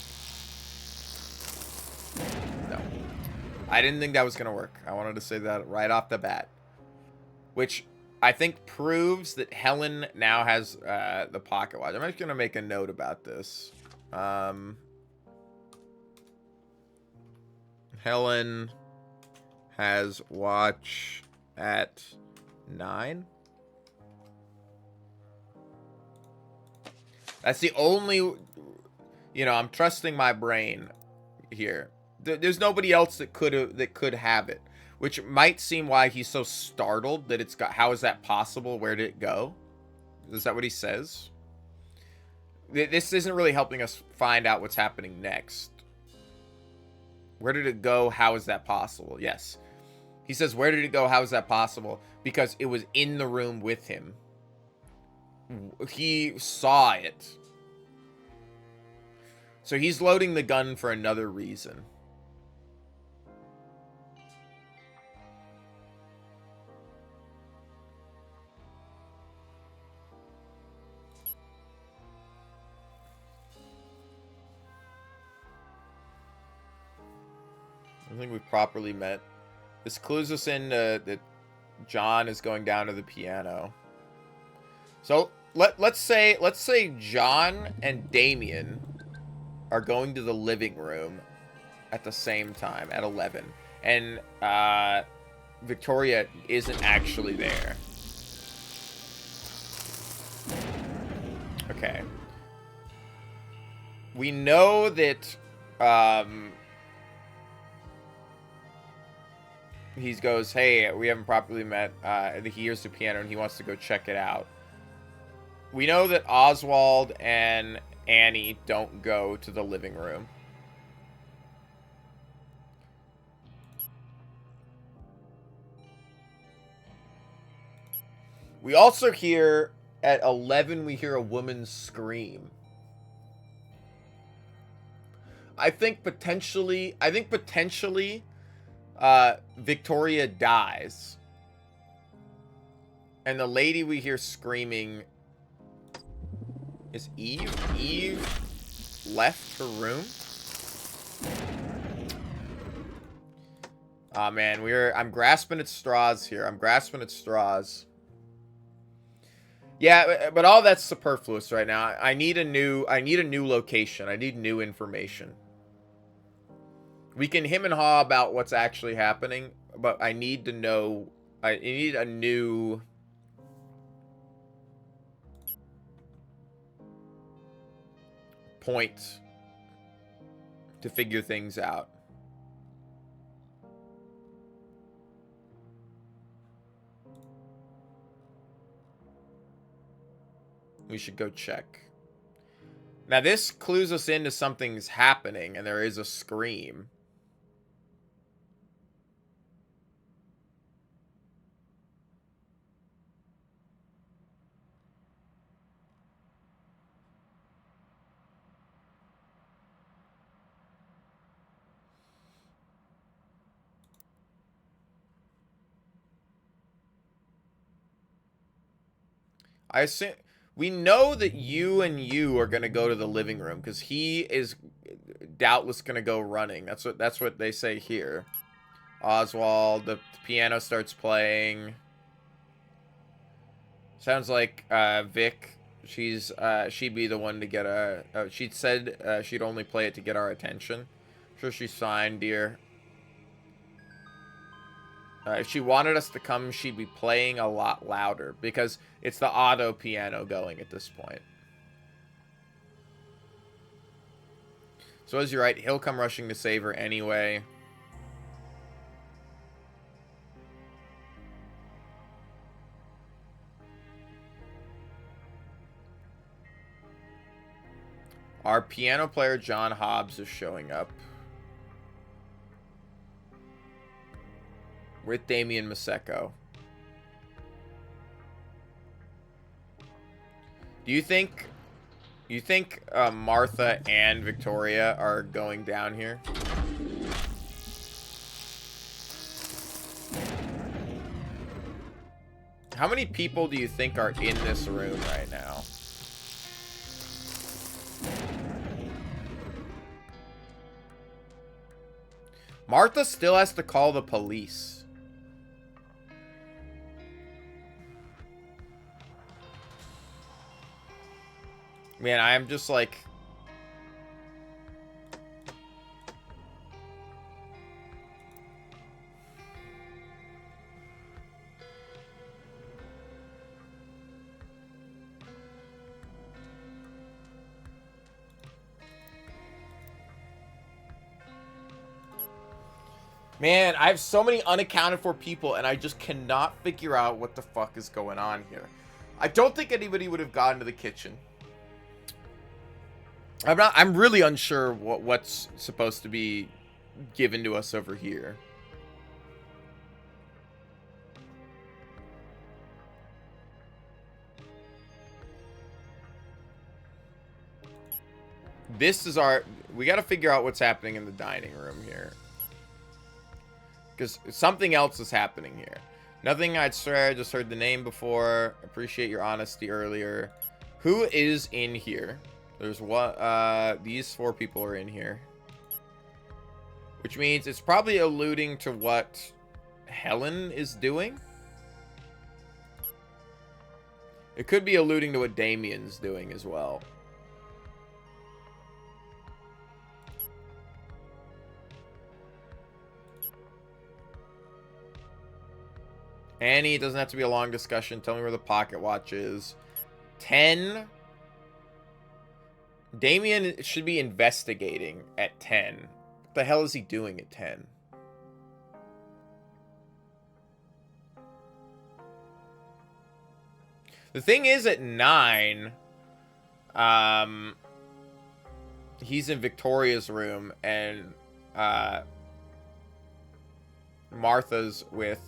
No. I didn't think that was gonna work. I wanted to say that right off the bat. Which I think proves that Helen now has the pocket watch. I'm just gonna make a note about this. Helen has watch at 9. That's the only, I'm trusting my brain here. There's nobody else that could have it, which might seem why he's so startled that it's got. How is that possible? Where did it go? Is that what he says? This isn't really helping us find out what's happening next. Where did it go? How is that possible? Yes. He says, where did it go? How is that possible? Because it was in the room with him. He saw it. So he's loading the gun for another reason. I think we've properly met. This clues us in that John is going down to the piano. So let's say John and Damien are going to the living room at the same time at 11, and Victoria isn't actually there. Okay. We know that he goes, hey, we haven't properly met. He hears the piano and he wants to go check it out. We know that Oswald and Annie don't go to the living room. We also hear, at 11, we hear a woman scream. I think potentially, Victoria dies. And the lady we hear screaming is Eve. Eve left her room. Oh man, I'm grasping at straws here. I'm grasping at straws. Yeah, but all that's superfluous right now. I need a new location. I need new information. We can him and haw about what's actually happening, but I need to know. I need a new point to figure things out. We should go check. Now this clues us into something's happening, and there is a scream. I assume we know that you are gonna go to the living room because he is doubtless gonna go running. That's what they say here. Oswald, the piano starts playing. Sounds like Vic. She'd be the one to get she'd said she'd only play it to get our attention. Sure, she's fine, dear. If she wanted us to come, she'd be playing a lot louder because it's the auto piano going at this point. So as you're right, he'll come rushing to save her anyway. Our piano player, John Hobbs, is showing up. With Damien Maseko. Do you think Martha and Victoria are going down here? How many people do you think are in this room right now? Martha still has to call the police. Man, I'm just like... Man, I have so many unaccounted for people, and I just cannot figure out what the fuck is going on here. I don't think anybody would have gone to the kitchen. I'm really unsure what's supposed to be given to us over here. This is our... We got to figure out what's happening in the dining room here. Because something else is happening here. Nothing I'd swear, I just heard the name before. Appreciate your honesty earlier. Who is in here? There's what, these 4 people are in here. Which means it's probably alluding to what Helen is doing. It could be alluding to what Damien's doing as well. Annie, it doesn't have to be a long discussion. Tell me where the pocket watch is. 10. Damien should be investigating at 10. What the hell is he doing at 10? The thing is, at 9, he's in Victoria's room, and Martha's with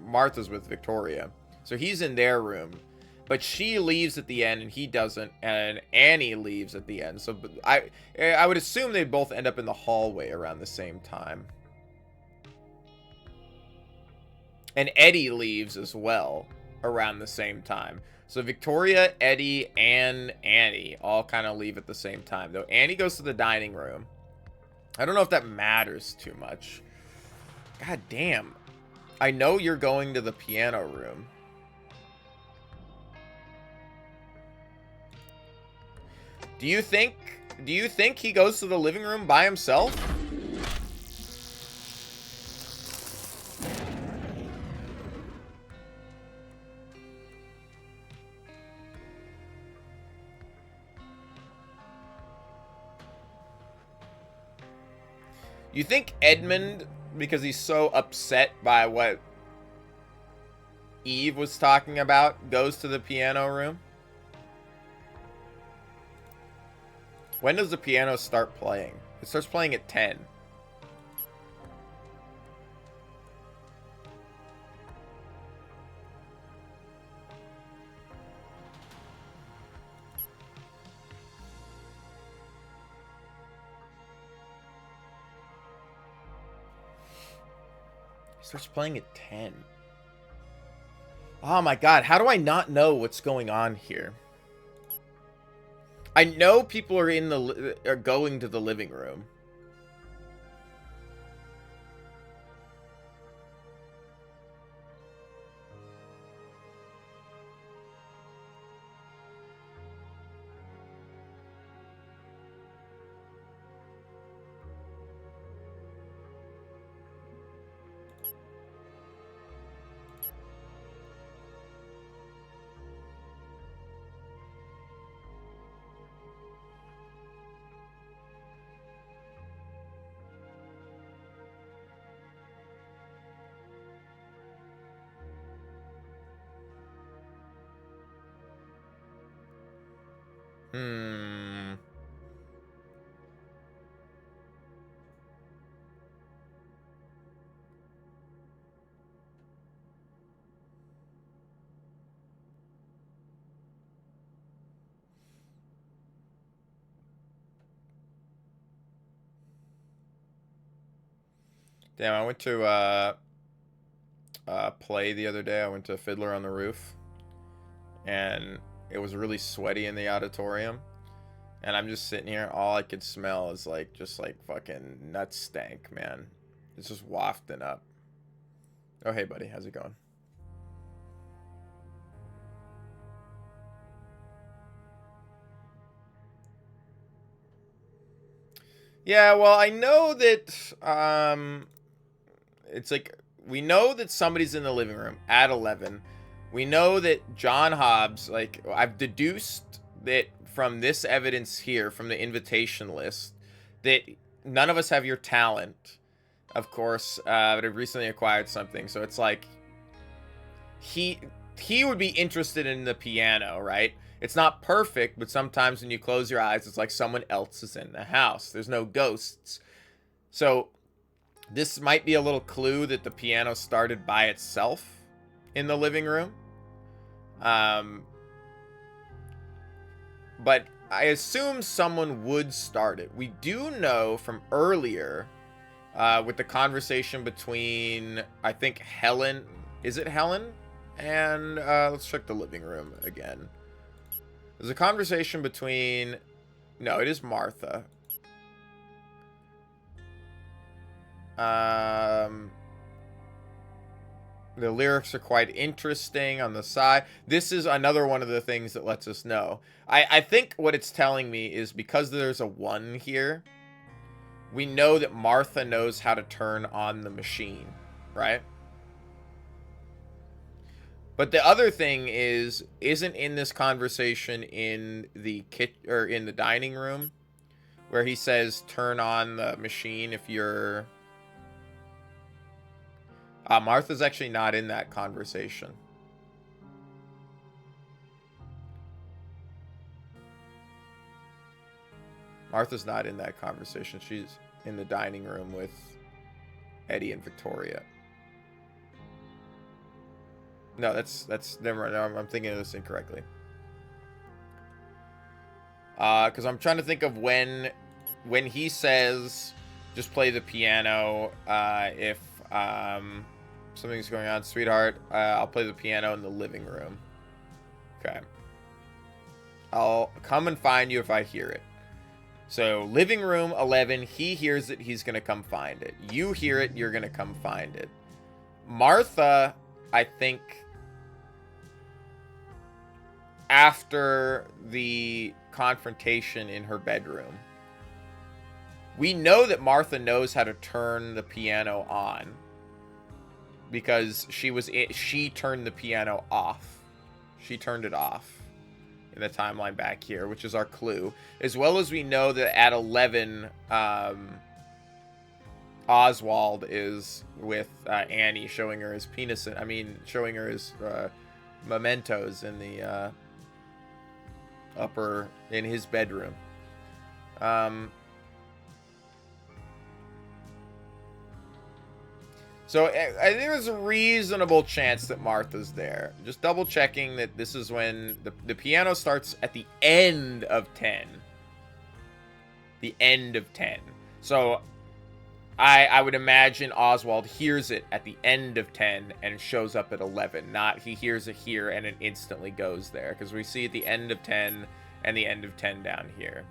Martha's with Victoria. So he's in their room. But she leaves at the end and he doesn't, and Annie leaves at the end. So I would assume they both end up in the hallway around the same time. And Eddie leaves as well around the same time. So Victoria, Eddie, and Annie all kind of leave at the same time. Though Annie goes to the dining room. I don't know if that matters too much. God damn. I know you're going to the piano room. Do you think he goes to the living room by himself? You think Edmund, because he's so upset by what Eve was talking about, goes to the piano room? When does the piano start playing? It starts playing at 10. It starts playing at 10. Oh my god, how do I not know what's going on here? I know people are going to the living room. Damn, I went to play the other day. I went to Fiddler on the Roof, and it was really sweaty in the auditorium. And I'm just sitting here, all I could smell is just fucking nut stank, man. It's just wafting up. Oh, hey, buddy, how's it going? Yeah, well, I know that, it's like, we know that somebody's in the living room at 11. We know that John Hobbs, I've deduced that from this evidence here, from the invitation list, that none of us have your talent, of course, but have recently acquired something. So it's like, he would be interested in the piano, right? It's not perfect, but sometimes when you close your eyes, it's like someone else is in the house. There's no ghosts. So this might be a little clue that the piano started by itself in the living room. But I assume someone would start it. We do know from earlier, with the conversation between, I think, Helen. Is it Helen? And let's check the living room again. There's a conversation between... No, it is Martha. The lyrics are quite interesting on the side. This is another one of the things that lets us know. I think what it's telling me is because there's a 1 here, we know that Martha knows how to turn on the machine, right? But the other thing isn't in this conversation in the in the dining room, where he says turn on the machine if you're... Martha's actually not in that conversation. Martha's not in that conversation. She's in the dining room with Eddie and Victoria. No, that's never mind. No, I'm thinking of this incorrectly. Because I'm trying to think of when he says just play the piano if something's going on, sweetheart. I'll play the piano in the living room. Okay. I'll come and find you if I hear it. So, living room 11, he hears it, he's going to come find it. You hear it, you're going to come find it. Martha, I think, after the confrontation in her bedroom, we know that Martha knows how to turn the piano on. Because she turned the piano off. She turned it off in the timeline back here, which is our clue. As well as we know that at 11, Oswald is with Annie, showing her his penis. Showing her his mementos in the in his bedroom. So I think there's a reasonable chance that Martha's there. Just double checking that this is when the piano starts at the end of 10. The end of 10. So I would imagine Oswald hears it at the end of 10 and shows up at 11. Not he hears it here and it instantly goes there. Because we see at the end of 10 and the end of 10 down here.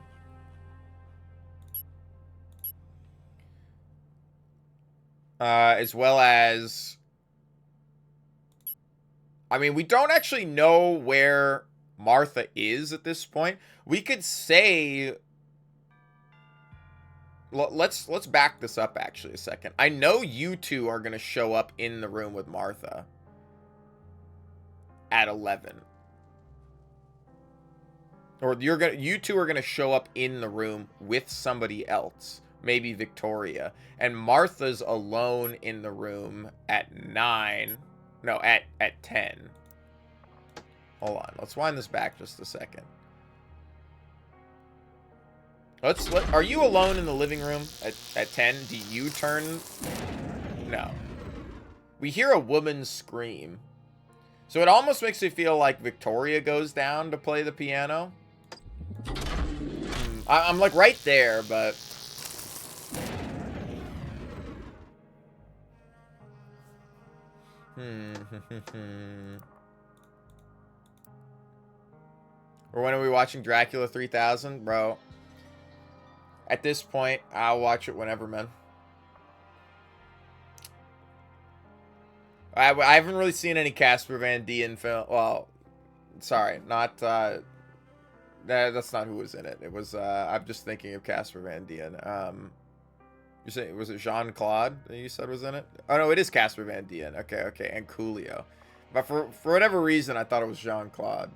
As well as... we don't actually know where Martha is at this point. We could say... Let's back this up actually a second. I know you two are going to show up in the room with Martha at 11. Or you two are going to show up in the room with somebody else. Maybe Victoria. And Martha's alone in the room at 9. No, at 10. Hold on. Let's wind this back just a second. Are you alone in the living room at 10? Do you turn? No. We hear a woman scream. So it almost makes me feel like Victoria goes down to play the piano. I'm like right there, but... Or when are we watching Dracula 3000? Bro, at this point, I'll watch it whenever, man. I haven't really seen any Casper Van Dien film. Well, sorry, not... that's not who was in it. It was... I'm just thinking of Casper Van Dien. You saying, was it Jean-Claude that you said was in it? Oh, no, it is Casper Van Dien. Okay, and Coolio. But for whatever reason, I thought it was Jean-Claude.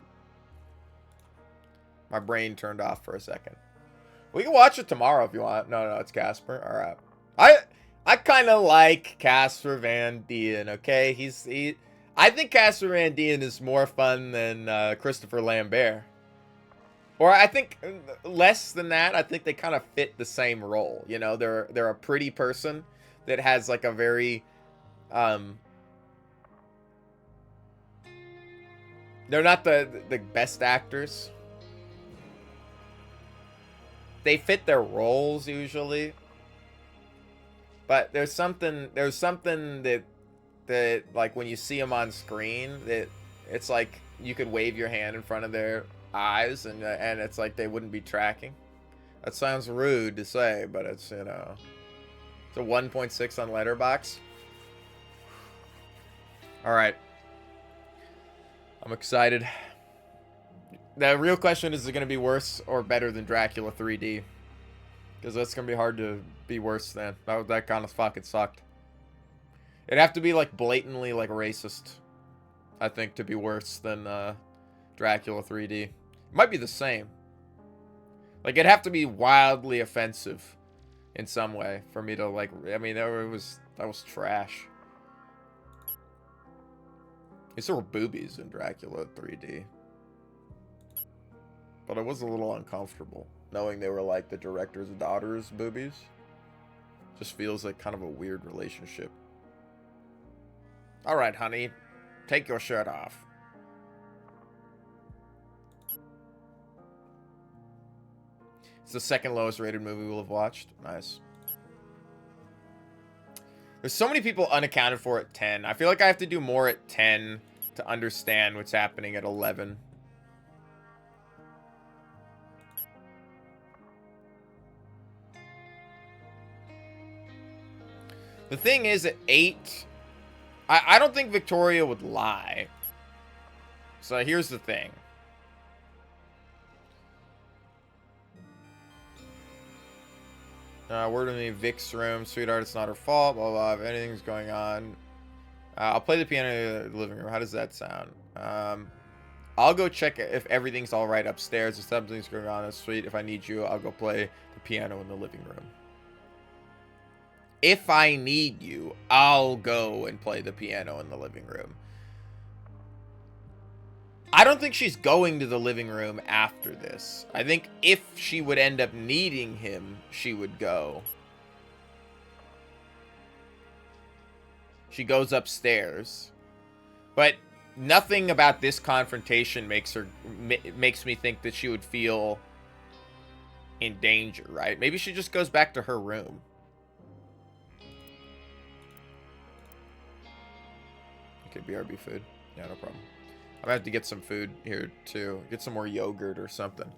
My brain turned off for a second. We can watch it tomorrow if you want. No, it's Casper. All right. I kind of like Casper Van Dien, okay? I think Casper Van Dien is more fun than Christopher Lambert. Or I think less than that. I think they kind of fit the same role. You know, they're a pretty person that has like a very they're not the best actors. They fit their roles usually. But there's something that like when you see them on screen, that it's like you could wave your hand in front of their eyes and it's like they wouldn't be tracking. That sounds rude to say, but it's, you know, it's a 1.6 on Letterboxd. All right, I'm excited. The real question is it going to be worse or better than Dracula 3D? Because that's going to be hard to be worse than. That kind of fucking sucked. It'd have to be like blatantly like racist, I think, to be worse than Dracula 3D. It might be the same. Like, it'd have to be wildly offensive in some way for me to like. I mean, that was trash. At least there were boobies in Dracula 3D. But I was a little uncomfortable knowing they were like the director's daughter's boobies. Just feels like kind of a weird relationship. All right, honey, take your shirt off. It's the second lowest rated movie we'll have watched. Nice. There's so many people unaccounted for at 10. I feel like I have to do more at 10 to understand what's happening at 11. The thing is, at 8, I don't think Victoria would lie. So here's the thing. Word in the Vic's room. Sweetheart, it's not her fault. Blah, blah, blah. If anything's going on. I'll play the piano in the living room. How does that sound? I'll go check if everything's all right upstairs. If something's going on, that's sweet. If I need you, I'll go play the piano in the living room. If I need you, I'll go and play the piano in the living room. I don't think she's going to the living room after this. I think if she would end up needing him, she would go. She goes upstairs. But nothing about this confrontation makes me think that she would feel in danger, right? Maybe she just goes back to her room. Okay, BRB food. Yeah, no problem. I'm gonna have to get some food here too. Get some more yogurt or something.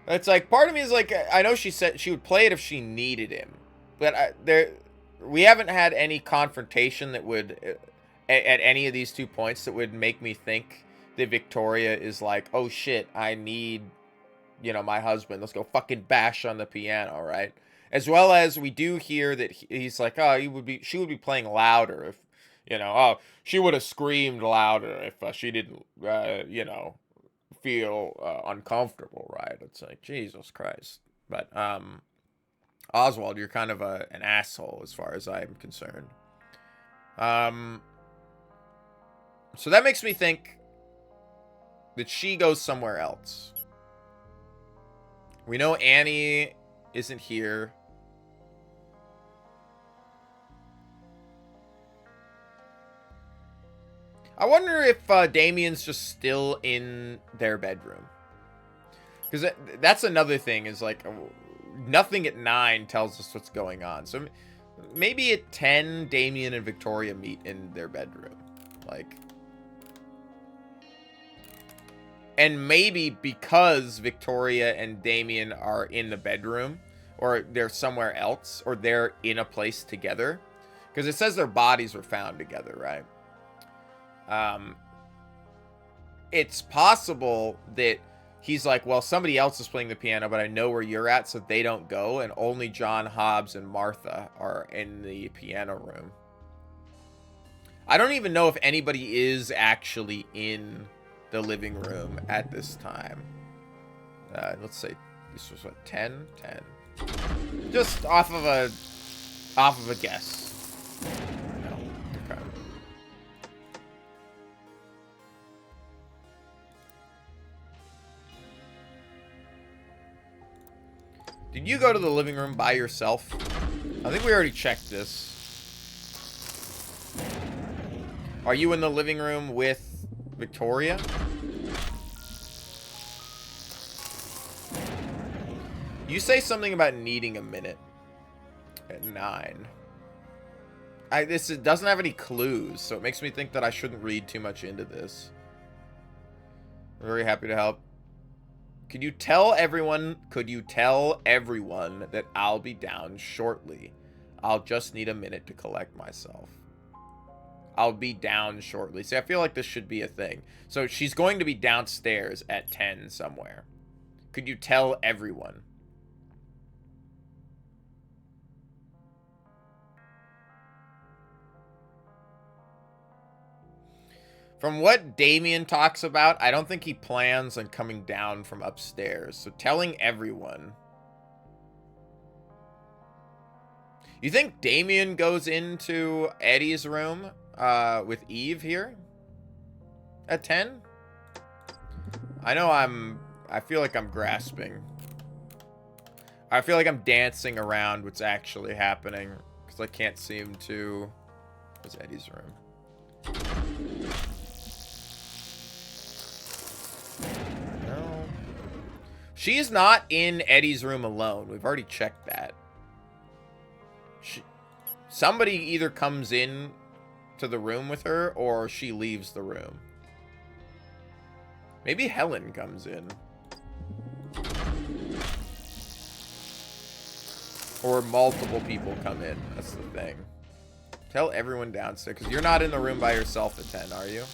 It's like, part of me is like, I know she said she would play it if she needed him, but we haven't had any confrontation that would, at any of these 2 points, that would make me think that Victoria is like, oh shit, I need, you know, my husband. Let's go fucking bash on the piano, right? As well as we do hear that he's like, oh, she would be playing louder if. You know, oh, she would have screamed louder if she didn't, you know, feel uncomfortable, right? It's like, Jesus Christ. But, Oswald, you're kind of an asshole as far as I'm concerned. So that makes me think that she goes somewhere else. We know Annie isn't here. I wonder if Damien's just still in their bedroom. Because that's another thing, is like, nothing at 9 tells us what's going on. So maybe at 10, Damien and Victoria meet in their bedroom. Like, and maybe because Victoria and Damien are in the bedroom, or they're somewhere else, or they're in a place together. Because it says their bodies were found together, right? It's possible that he's like, well, somebody else is playing the piano, but I know where you're at, so they don't go, and only John, Hobbs, and Martha are in the piano room. I don't even know if anybody is actually in the living room at this time. Let's say this was what, 10? 10. Just off of a guess. Okay. Did you go to the living room by yourself? I think we already checked this. Are you in the living room with Victoria? You say something about needing a minute at 9. It doesn't have any clues, so it makes me think that I shouldn't read too much into this. Very happy to help. Could you tell everyone that I'll be down shortly? I'll just need a minute to collect myself. I'll be down shortly. See, I feel like this should be a thing. So she's going to be downstairs at 10 somewhere. Could you tell everyone? From what Damien talks about, I don't think he plans on coming down from upstairs. So telling everyone. You think Damien goes into Eddie's room with Eve here at 10? I feel like I'm grasping. I feel like I'm dancing around what's actually happening because I can't seem to... Where's Eddie's room? No. She's not in Eddie's room alone. We've already checked that. Somebody either comes in to the room with her or she leaves the room. Maybe Helen comes in. Or multiple people come in. That's the thing. Tell everyone downstairs. Because you're not in the room by yourself at 10, are you?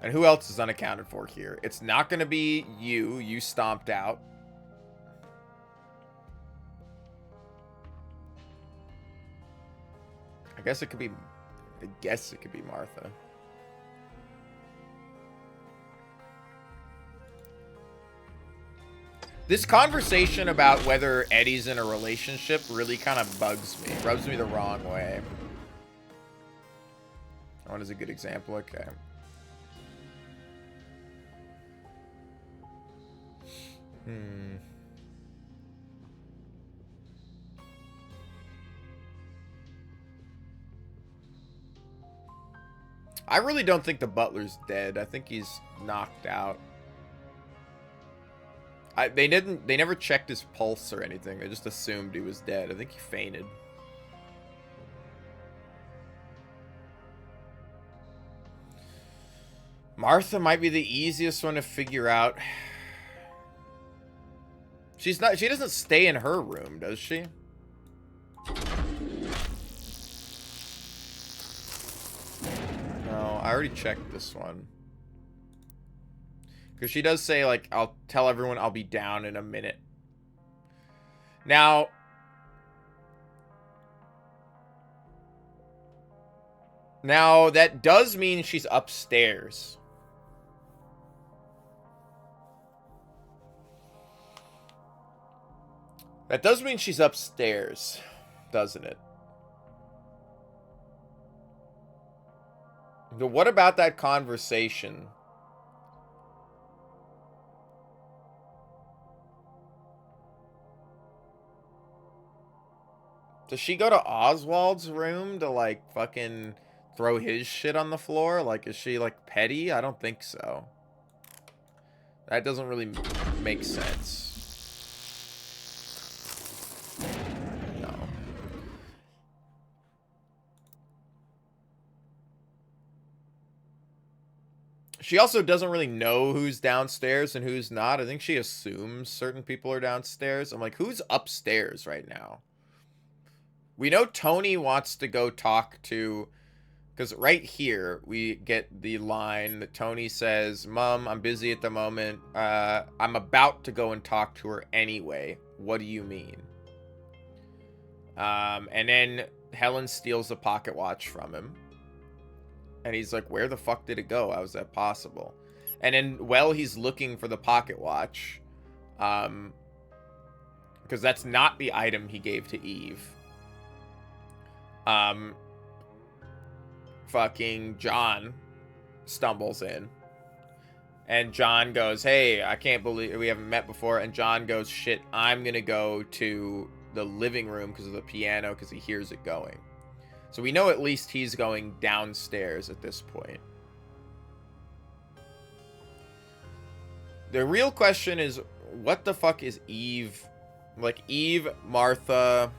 And who else is unaccounted for here? It's not going to be you. You stomped out. I guess it could be Martha. This conversation about whether Eddie's in a relationship really kind of bugs me. Rubs me the wrong way. That one is a good example. Okay. I really don't think the butler's dead. I think he's knocked out. They never checked his pulse or anything. They just assumed he was dead. I think he fainted. Martha might be the easiest one to figure out. She doesn't stay in her room, does she? No, I already checked this one. Because she does say, like, I'll tell everyone I'll be down in a minute. Now, that does mean she's upstairs. That does mean she's upstairs, doesn't it? But what about that conversation? Does she go to Oswald's room to, like, fucking throw his shit on the floor? Like, is she, like, petty? I don't think so. That doesn't really make sense. No. She also doesn't really know who's downstairs and who's not. I think she assumes certain people are downstairs. I'm like, who's upstairs right now? We know Tony wants to go talk to... Because right here, we get the line that Tony says, Mom, I'm busy at the moment. I'm about to go and talk to her anyway. What do you mean? And then Helen steals the pocket watch from him. And he's like, where the fuck did it go? How is that possible? And then, while he's looking for the pocket watch, because that's not the item he gave to Eve. Fucking John stumbles in. And John goes, hey, I can't believe we haven't met before. And John goes, shit, I'm going to go to the living room because of the piano because he hears it going. So we know at least he's going downstairs at this point. The real question is, what the fuck is Eve? Like, Eve, Martha...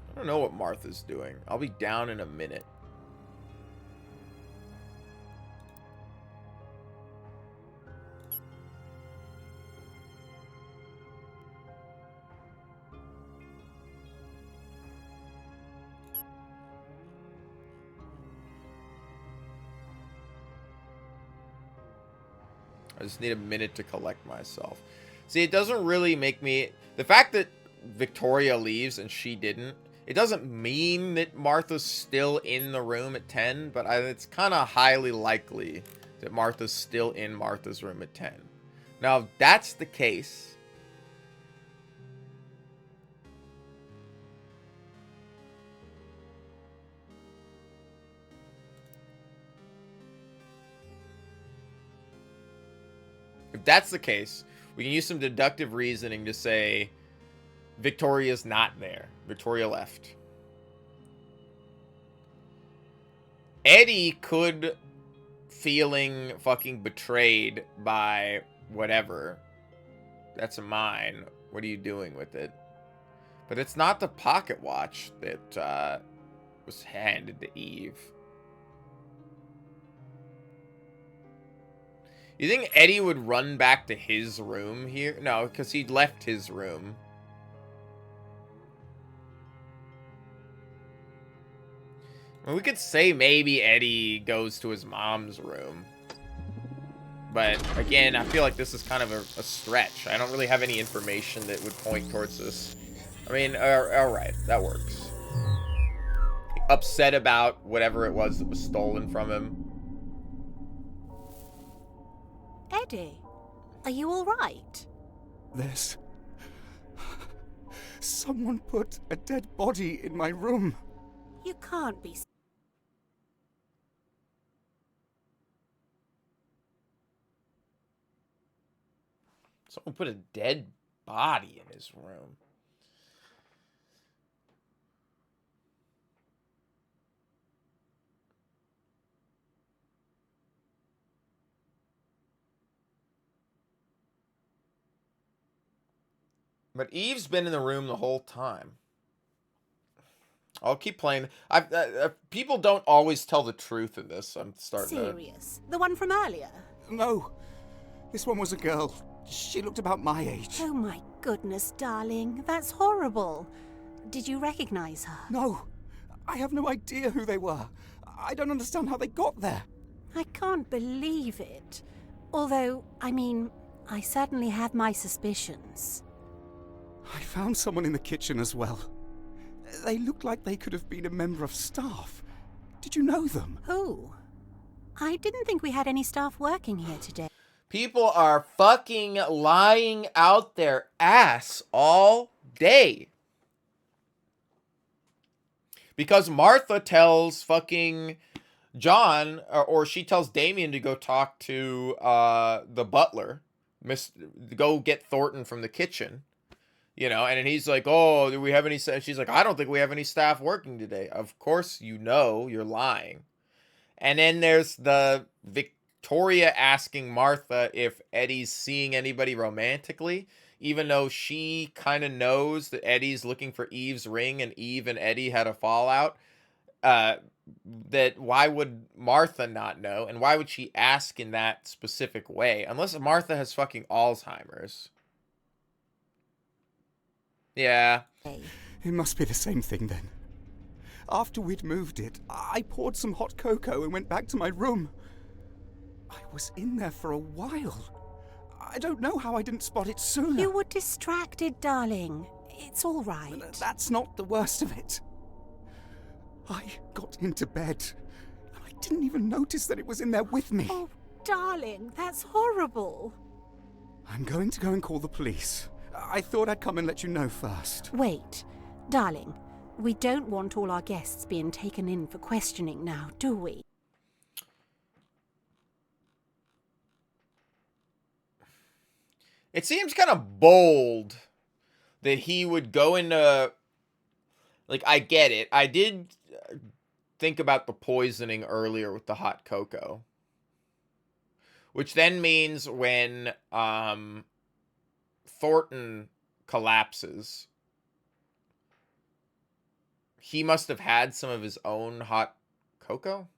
I don't know what Martha's doing. I'll be down in a minute. I just need a minute to collect myself. See, it doesn't really make me... The fact that Victoria leaves and she didn't, it doesn't mean that Martha's still in the room at 10, but it's kind of highly likely that Martha's still in Martha's room at 10. Now, if that's the case... If that's the case, we can use some deductive reasoning to say Victoria's not there. Victoria left. Eddie could, feeling fucking betrayed by whatever. That's mine. What are you doing with it? But it's not the pocket watch that was handed to Eve. You think Eddie would run back to his room here? No, because he'd left his room. I mean, we could say maybe Eddie goes to his mom's room. But, again, I feel like this is kind of a stretch. I don't really have any information that would point towards this. I mean, alright, that works. Upset about whatever it was that was stolen from him. Eddie, are you all right? There's... Someone put a dead body in my room. You can't be... Someone put a dead body in his room. But Eve's been in the room the whole time. I'll keep playing. People don't always tell the truth in this. I'm starting Serious? The one from earlier? No. This one was a girl. She looked about my age. Oh my goodness, darling. That's horrible. Did you recognize her? No. I have no idea who they were. I don't understand how they got there. I can't believe it. Although, I mean, I certainly have my suspicions. I found someone in the kitchen as well. They looked like they could have been a member of staff. Did you know them? Who? I didn't think we had any staff working here today. People are fucking lying out their ass all day. Because Martha tells fucking John, or she tells Damien to go talk to the butler. Go get Thornton from the kitchen. You know, and then he's like, oh, do we have any... She's like, I don't think we have any staff working today. Of course you know, you're lying. And then there's the Victoria asking Martha if Eddie's seeing anybody romantically, even though she kind of knows that Eddie's looking for Eve's ring and Eve and Eddie had a fallout. That why would Martha not know? And why would she ask in that specific way? Unless Martha has fucking Alzheimer's. Yeah. It must be the same thing then. After we'd moved it, I poured some hot cocoa and went back to my room. I was in there for a while. I don't know how I didn't spot it sooner. You were distracted, darling. It's all right. That's not the worst of it. I got into bed, and I didn't even notice that it was in there with me. Oh, darling, that's horrible. I'm going to go and call the police. I thought I'd come and let you know first. Wait, darling, We don't want all our guests being taken in for questioning now, do we? It seems kind of bold that he would go into... Like, I get it. I did think about the poisoning earlier with the hot cocoa. Which then means when Thornton collapses, he must have had some of his own hot cocoa?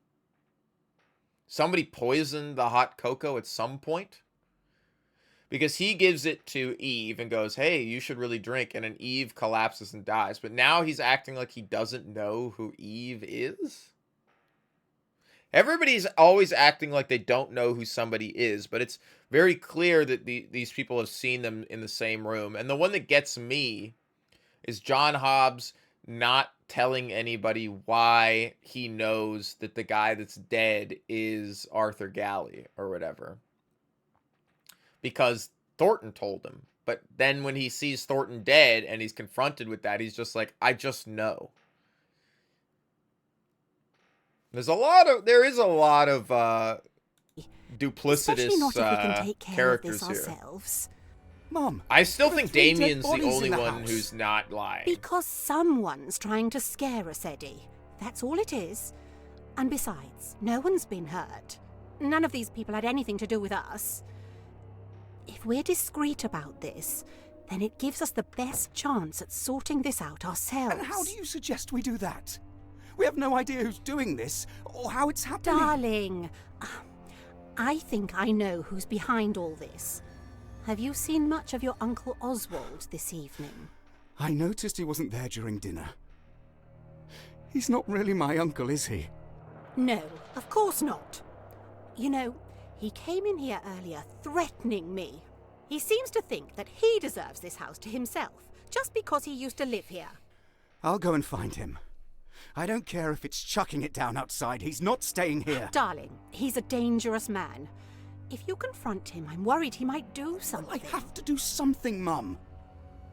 Somebody poisoned the hot cocoa at some point? Because he gives it to Eve and goes, hey, you should really drink. And then Eve collapses and dies. But now he's acting like he doesn't know who Eve is? Everybody's always acting like they don't know who somebody is. But it's very clear that these people have seen them in the same room. And the one that gets me is John Hobbs not telling anybody why he knows that the guy that's dead is Arthur Galley or whatever. Because Thornton told him. But then when he sees Thornton dead and he's confronted with that, he's just like, I just know. There is a lot of duplicitous characters here. Mom, I still think Damien's the only one who's not lying. Because someone's trying to scare us, Eddie. That's all it is. And besides, no one's been hurt. None of these people had anything to do with us. If we're discreet about this, then it gives us the best chance at sorting this out ourselves. And how do you suggest we do that? We have no idea who's doing this, or how it's happening. Darling, I think I know who's behind all this. Have you seen much of your Uncle Oswald this evening? I noticed he wasn't there during dinner. He's not really my uncle, is he? No, of course not. You know, he came in here earlier threatening me. He seems to think that he deserves this house to himself, just because he used to live here. I'll go and find him. I don't care if it's chucking it down outside. He's not staying here. Darling, he's a dangerous man. If you confront him, I'm worried he might do something. Well, I have to do something, Mum.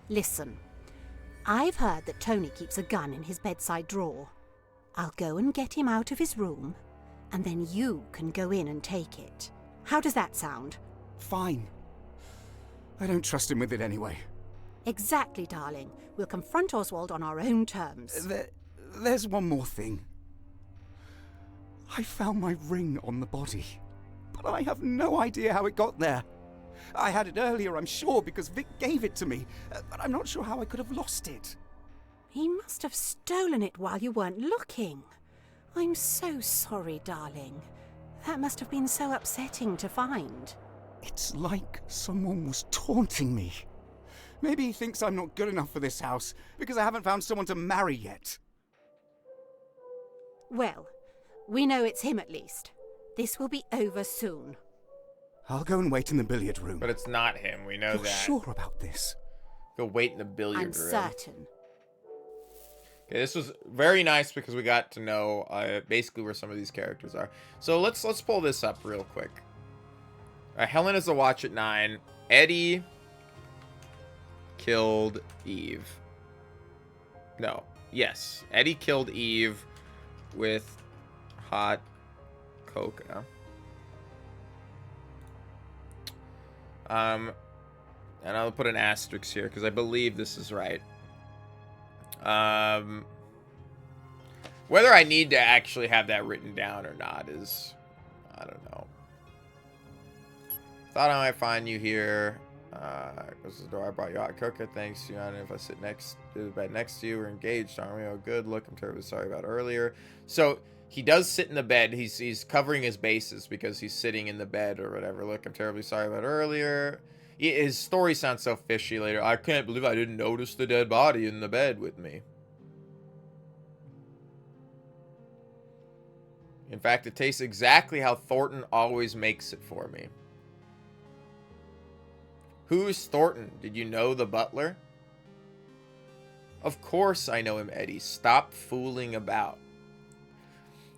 Listen, I've heard that Tony keeps a gun in his bedside drawer. I'll go and get him out of his room, and then you can go in and take it. How does that sound? Fine. I don't trust him with it anyway. Exactly, darling. We'll confront Oswald on our own terms. There's one more thing. I found my ring on the body, but I have no idea how it got there. I had it earlier, I'm sure, because Vic gave it to me, but I'm not sure how I could have lost it. He must have stolen it while you weren't looking. I'm so sorry, darling. That must have been so upsetting to find. It's like someone was taunting me. Maybe he thinks I'm not good enough for this house because I haven't found someone to marry yet. Well, we know it's him at least. This will be over soon. I'll go and wait in the billiard room. But it's not him, we know You're that. sure about this? Go wait in the billiard I'm room. certain. Okay, this was very nice because we got to know basically where some of these characters are. So let's pull this up real quick. Helen has a watch at 9. Eddie killed Eve. No. Yes. Eddie killed Eve with hot cocoa. And I'll put an asterisk here because I believe this is right. Whether I need to actually have that written down or not is, I don't know. Thought I might find you here. Close the door. I brought you hot cocoa. Thanks, you. I don't know if I sit next to the bed next to you. We're engaged, aren't we? Oh, good. Look, I'm terribly sorry about earlier. So he does sit in the bed. He's covering his bases because he's sitting in the bed or whatever. Look, I'm terribly sorry about earlier. His story sounds so fishy later. I can't believe I didn't notice the dead body in the bed with me. In fact, it tastes exactly how Thornton always makes it for me. Who's Thornton? Did you know the butler? Of course I know him, Eddie. Stop fooling about.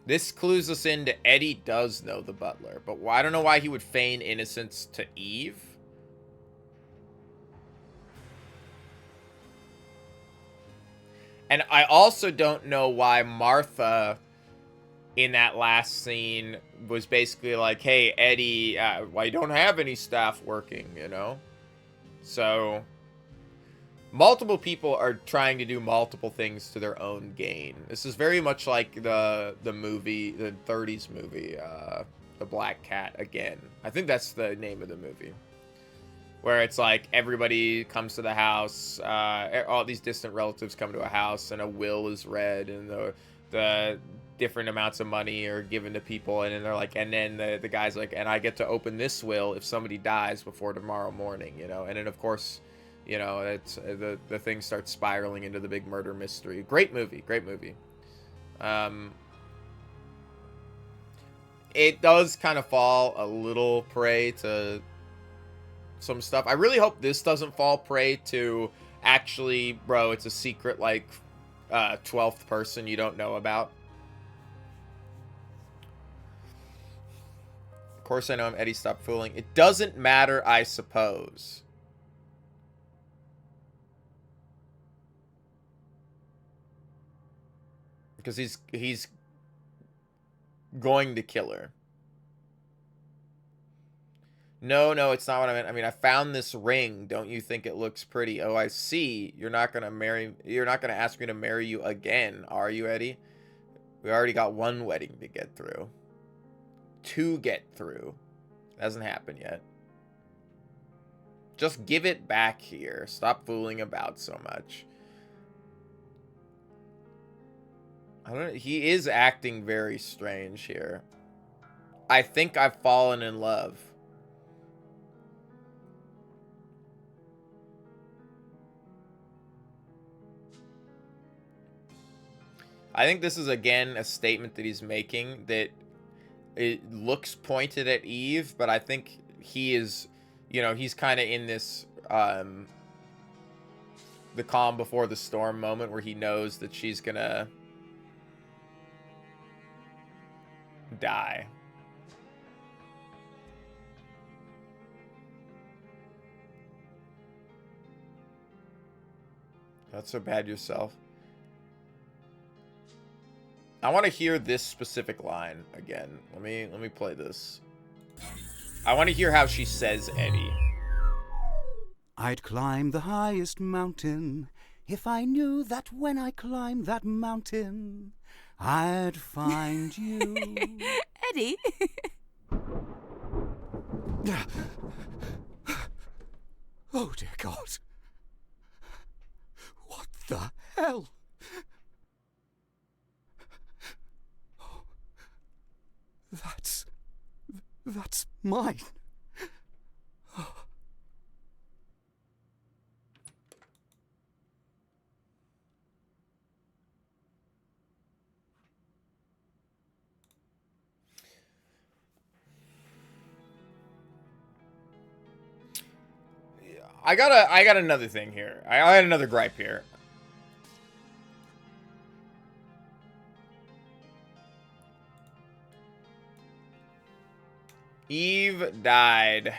This clues us into Eddie does know the butler, but I don't know why he would feign innocence to Eve. And I also don't know why Martha, in that last scene, was basically like, hey, Eddie, well, I don't have any staff working, you know? So, multiple people are trying to do multiple things to their own gain. This is very much like the movie, the 30s movie, The Black Cat Again. I think that's the name of the movie. Where it's like everybody comes to the house, all these distant relatives come to a house, and a will is read, and the different amounts of money are given to people, and then they're like, and then the guy's like, and I get to open this will if somebody dies before tomorrow morning, you know. And then of course, you know, it's the thing starts spiraling into the big murder mystery. Great movie, great movie. It does kind of fall a little prey to some stuff. I really hope this doesn't fall prey to, actually, bro, it's a secret, like, 12th person you don't know about. Of course I know I'm Eddie, stop fooling. It doesn't matter, I suppose. Because he's going to kill her. No, it's not what I meant. I mean, I found this ring. Don't you think it looks pretty? Oh, I see. You're not going to ask me to marry you again, are you, Eddie? We already got one wedding to get through. To get through. Hasn't happened yet. Just give it back here. Stop fooling about so much. I don't know. He is acting very strange here. I think I've fallen in love. I think this is, again, a statement that he's making that it looks pointed at Eve, but I think he is, you know, he's kind of in this, the calm before the storm moment where he knows that she's gonna die. Not so bad yourself. I want to hear this specific line again. Let me play this. I want to hear how she says Eddie. I'd climb the highest mountain if I knew that when I climbed that mountain, I'd find you. Eddie? Oh, dear God. What the hell? That's mine. I got another thing here. I had another gripe here. Eve died.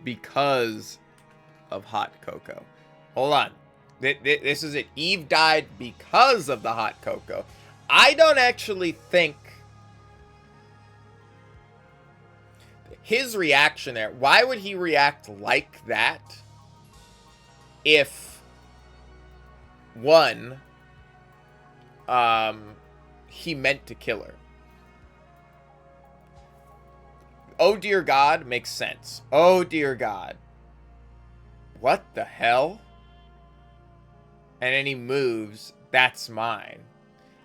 Because of hot cocoa. Hold on. This is it. Eve died because of the hot cocoa. I don't actually think his reaction there, why would he react like that if, one, he meant to kill her? Oh dear God makes sense. Oh dear God. What the hell? And then he moves. That's mine.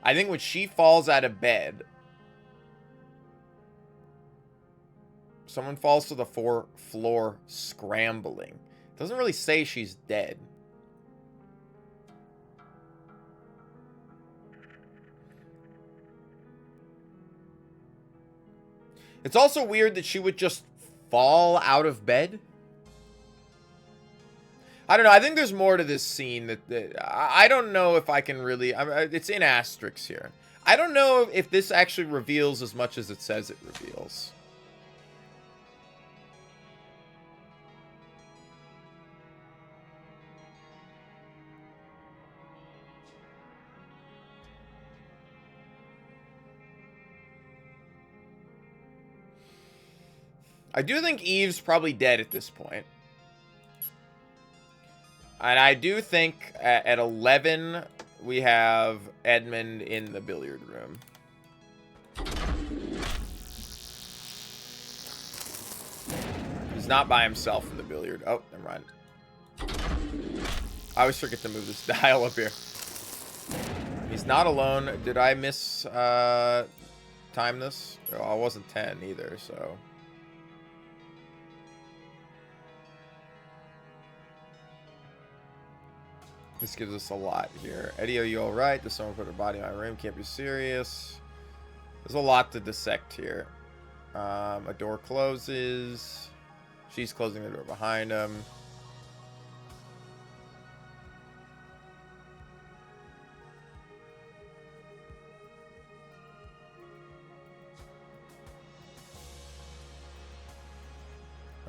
I think when she falls out of bed, someone falls to the floor scrambling. Doesn't really say she's dead. It's also weird that she would just fall out of bed. I don't know. I think there's more to this scene that I don't know if I can really... it's in asterisks here. I don't know if this actually reveals as much as it says it reveals. I do think Eve's probably dead at this point. And I do think at 11, we have Edmund in the billiard room. He's not by himself in the billiard. Oh, never mind. I always forget to move this dial up here. He's not alone. Did I miss time this? Oh, I wasn't 10 either, so... This gives us a lot here. Eddie, are you alright? Does someone put her body in my room? Can't be serious. There's a lot to dissect here. A door closes. She's closing the door behind him.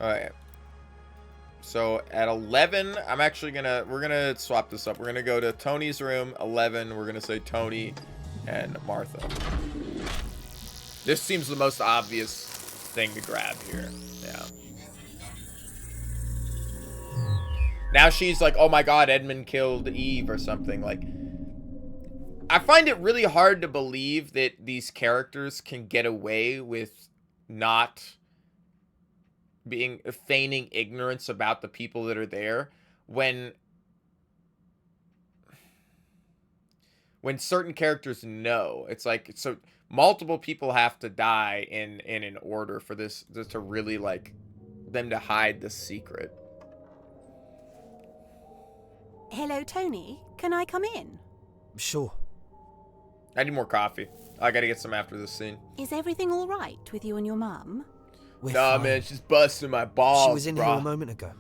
Alright. So at 11, we're gonna swap this up. We're gonna go to Tony's room. 11, we're gonna say Tony and Martha. This seems the most obvious thing to grab here. Yeah. Now she's like, oh my god, Edmund killed Eve or something. Like, I find it really hard to believe that these characters can get away with not feigning ignorance about the people that are there when certain characters know. It's like, so multiple people have to die in an order for this to really, like, them to hide the secret. Hello, Tony. Can I come in? Sure. I need more coffee. I gotta get some after this scene. Is everything all right with you and your mum? Nah, man, she's busting my balls. She was in here a moment ago.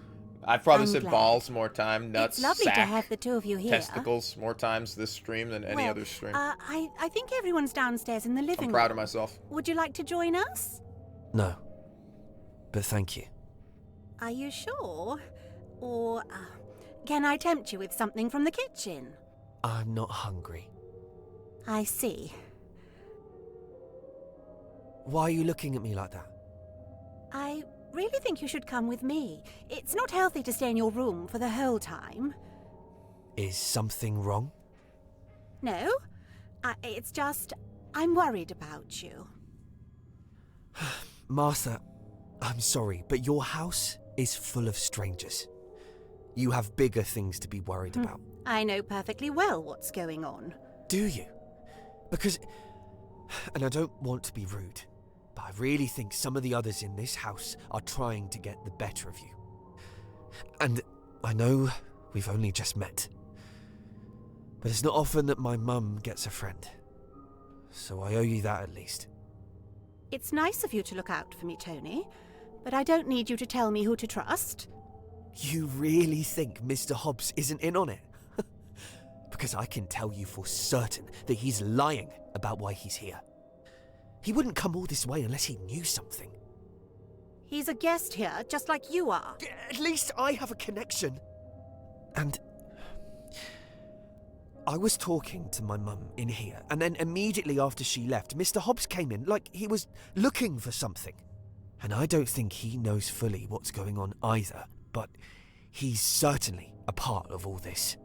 I've probably I'm said glad. balls more time, nuts, It's lovely sack, to have the two of you here. testicles more times this stream than any other stream. I think everyone's downstairs in the living room. I'm proud of myself. Would you like to join us? No. But thank you. Are you sure? Or can I tempt you with something from the kitchen? I'm not hungry. I see. Why are you looking at me like that? I really think you should come with me. It's not healthy to stay in your room for the whole time. Is something wrong? No. It's just, I'm worried about you. Martha, I'm sorry, but your house is full of strangers. You have bigger things to be worried about. I know perfectly well what's going on. Do you? Because, and I don't want to be rude, but I really think some of the others in this house are trying to get the better of you. And I know we've only just met, but it's not often that my mum gets a friend. So I owe you that at least. It's nice of you to look out for me, Tony, but I don't need you to tell me who to trust. You really think Mr. Hobbs isn't in on it? Because I can tell you for certain that he's lying about why he's here. He wouldn't come all this way unless he knew something. He's a guest here, just like you are. At least I have a connection. And I was talking to my mum in here, and then immediately after she left, Mr. Hobbs came in like he was looking for something. And I don't think he knows fully what's going on either, but he's certainly a part of all this.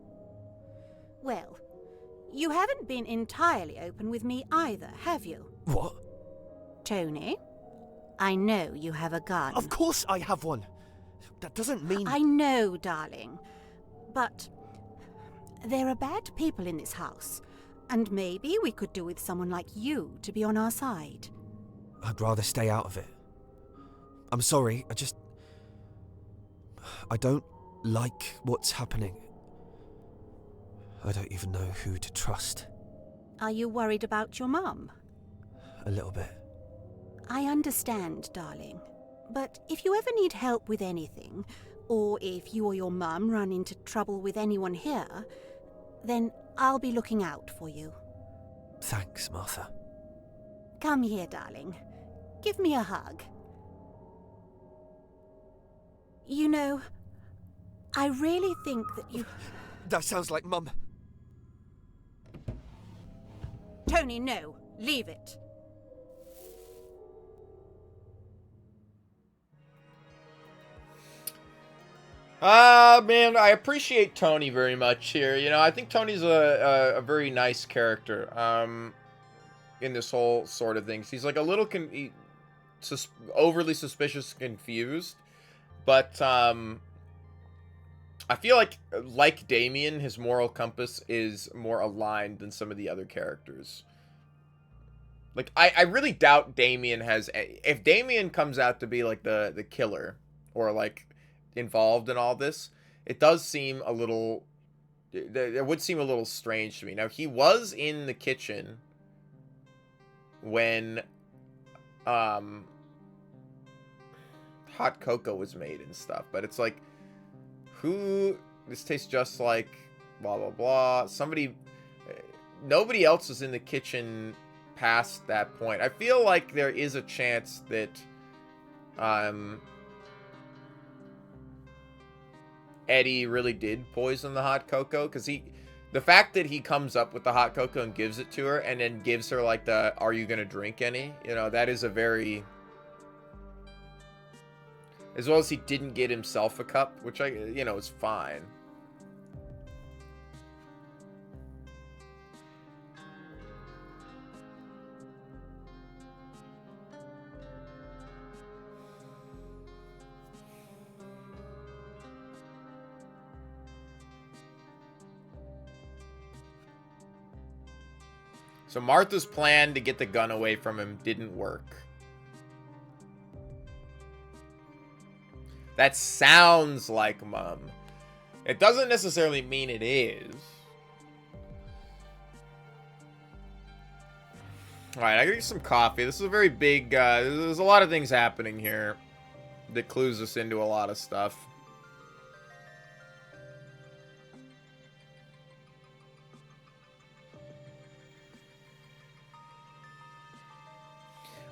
Well, you haven't been entirely open with me either, have you? What? Tony, I know you have a gun. Of course I have one. That doesn't mean... I know, darling. But there are bad people in this house, and maybe we could do with someone like you to be on our side. I'd rather stay out of it. I'm sorry, I don't like what's happening. I don't even know who to trust. Are you worried about your mum? A little bit. I understand, darling. But if you ever need help with anything, or if you or your mum run into trouble with anyone here, then I'll be looking out for you. Thanks, Martha. Come here, darling. Give me a hug. You know, I really think that you... That sounds like Mum. Tony, no. Leave it. Man, I appreciate Tony very much here. You know, I think Tony's a very nice character, in this whole sort of thing. He's like a little overly suspicious, confused, but, I feel like Damien, his moral compass is more aligned than some of the other characters. Like, I really doubt Damien has... If Damien comes out to be, like, the killer, or, like, involved in all this, it does seem a little... It would seem a little strange to me. Now, he was in the kitchen when, hot cocoa was made and stuff, but it's like... This tastes just like blah blah blah. Nobody else was in the kitchen past that point. I feel like there is a chance that Eddie really did poison the hot cocoa, because the fact that he comes up with the hot cocoa and gives it to her, and then gives her like the "Are you gonna drink any?" You know, that is a very... As well as he didn't get himself a cup, which is fine. So Martha's plan to get the gun away from him didn't work. That sounds like Mum. It doesn't necessarily mean it is. Alright, I gotta get some coffee. This is a very big, there's a lot of things happening here that clues us into a lot of stuff.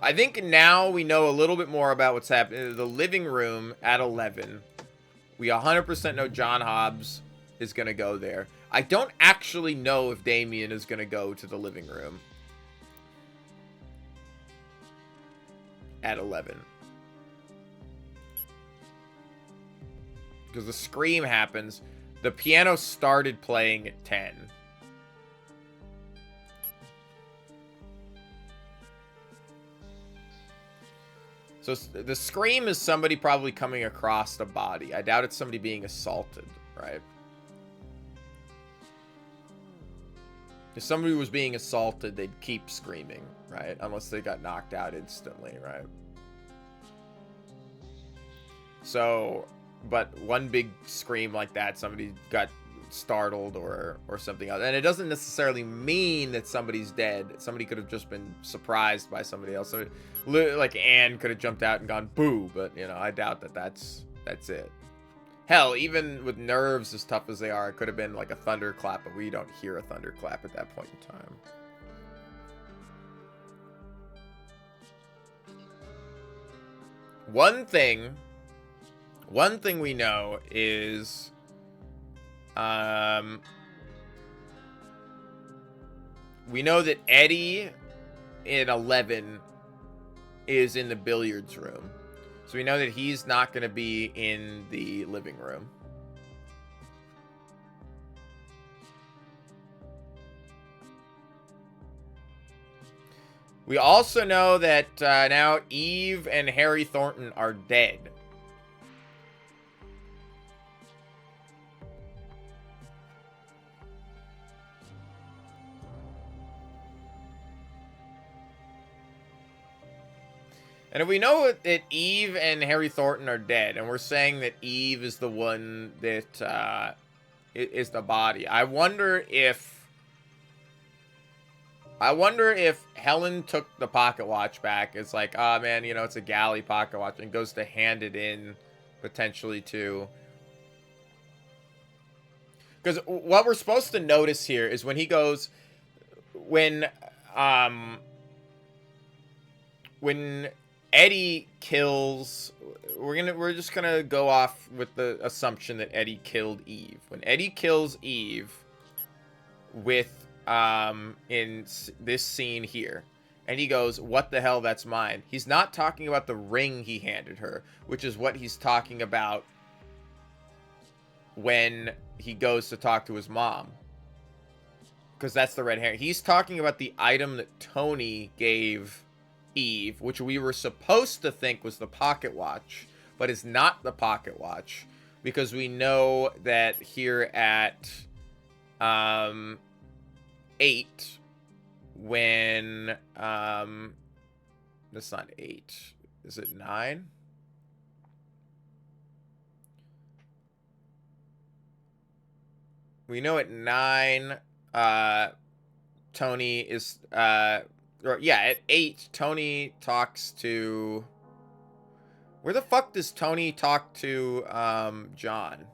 I think now we know a little bit more about what's happening in the living room at 11. We 100% know John Hobbs is going to go there. I don't actually know if Damien is going to go to the living room at 11. Because the scream happens. The piano started playing at 10. So the scream is somebody probably coming across the body. I doubt it's somebody being assaulted, right? If somebody was being assaulted, they'd keep screaming, right? Unless they got knocked out instantly, right? So, but one big scream like that, somebody got startled or something else. And it doesn't necessarily mean that somebody's dead. Somebody could have just been surprised by somebody else. So, like Anne could have jumped out and gone boo, but you know, I doubt that that's it. Hell, even with nerves as tough as they are, it could have been like a thunderclap, but we don't hear a thunderclap at that point in time. One thing we know is we know that Eddie in 11 is in the billiards room. So we know that he's not going to be in the living room. We also know that now Eve and Harry Thornton are dead. And if we know that Eve and Harry Thornton are dead, and we're saying that Eve is the one that is the body, I wonder if Helen took the pocket watch back. It's like, oh man, you know, it's a Galley pocket watch, and goes to hand it in potentially to... Because what we're supposed to notice here is when he goes, when Eddie kills, we're just gonna go off with the assumption that Eddie killed Eve. When Eddie kills Eve with in this scene here, and he goes, "What the hell? That's mine." He's not talking about the ring he handed her, which is what he's talking about when he goes to talk to his mom. Because that's the red herring. He's talking about the item that Tony gave Eve, which we were supposed to think was the pocket watch, but is not the pocket watch. Because we know that here at 8, when that's not 8, is it 9? We know at 9 Tony is or yeah, at 8 Tony talks to, where the fuck does Tony talk to John?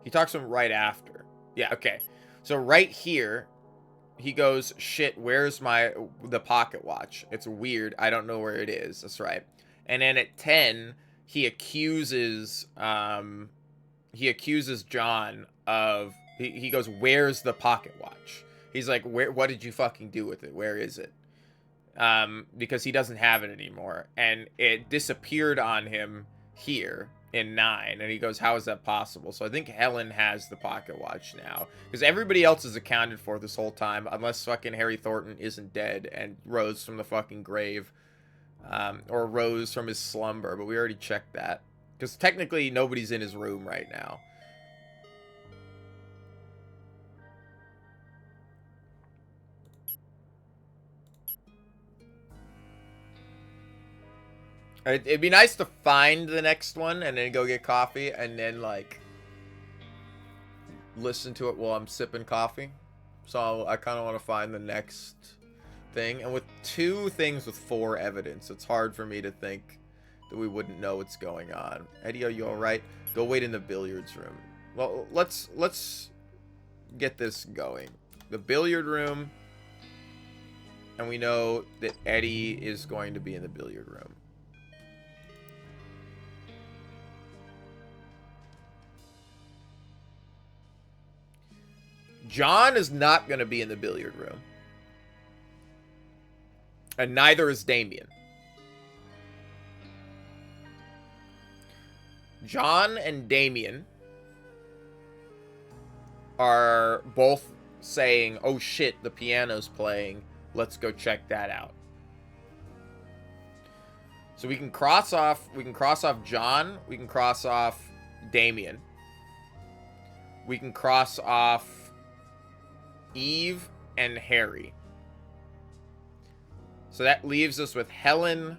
He talks to him right after. Yeah, okay. So right here he goes, shit, where's the pocket watch? It's weird. I don't know where it is. That's right. And then at 10, he accuses John of, he goes, where's the pocket watch? He's like, what did you fucking do with it? Where is it? Because he doesn't have it anymore. And it disappeared on him here in 9. And he goes, how is that possible? So I think Helen has the pocket watch now. Because everybody else is accounted for this whole time. Unless fucking Harry Thornton isn't dead and rose from the fucking grave. Or rose from his slumber. But we already checked that. Because technically nobody's in his room right now. It'd be nice to find the next one and then go get coffee and then, like, listen to it while I'm sipping coffee. So I kind of want to find the next thing. And with 2 things with 4 evidence, it's hard for me to think that we wouldn't know what's going on. Eddie, are you alright? Go wait in the billiards room. Well, let's get this going. The billiard room. And we know that Eddie is going to be in the billiard room. John is not going to be in the billiard room. And neither is Damien. John and Damien are both saying, oh shit, the piano's playing. Let's go check that out. So we can cross off John. We can cross off Damien. We can cross off Eve and Harry. So that leaves us with Helen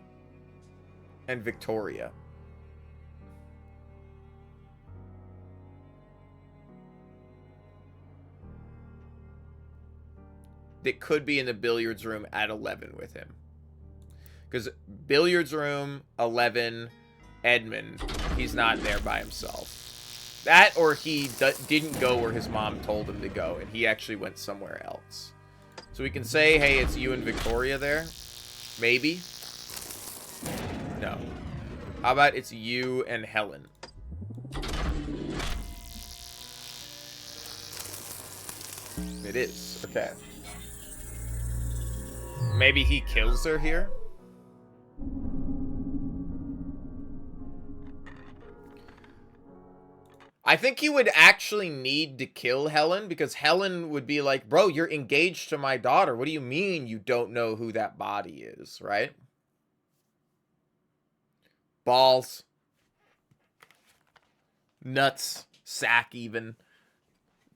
and Victoria. That could be in the billiards room at 11 with him. Because billiards room, 11, Edmund, he's not there by himself. That, or he didn't go where his mom told him to go, and he actually went somewhere else. So we can say, hey, it's you and Victoria there. Maybe. No. How about it's you and Helen? It is. Okay. Maybe he kills her here? I think he would actually need to kill Helen, because Helen would be like, bro, you're engaged to my daughter. What do you mean you don't know who that body is, right? Balls. Nuts. Sack even.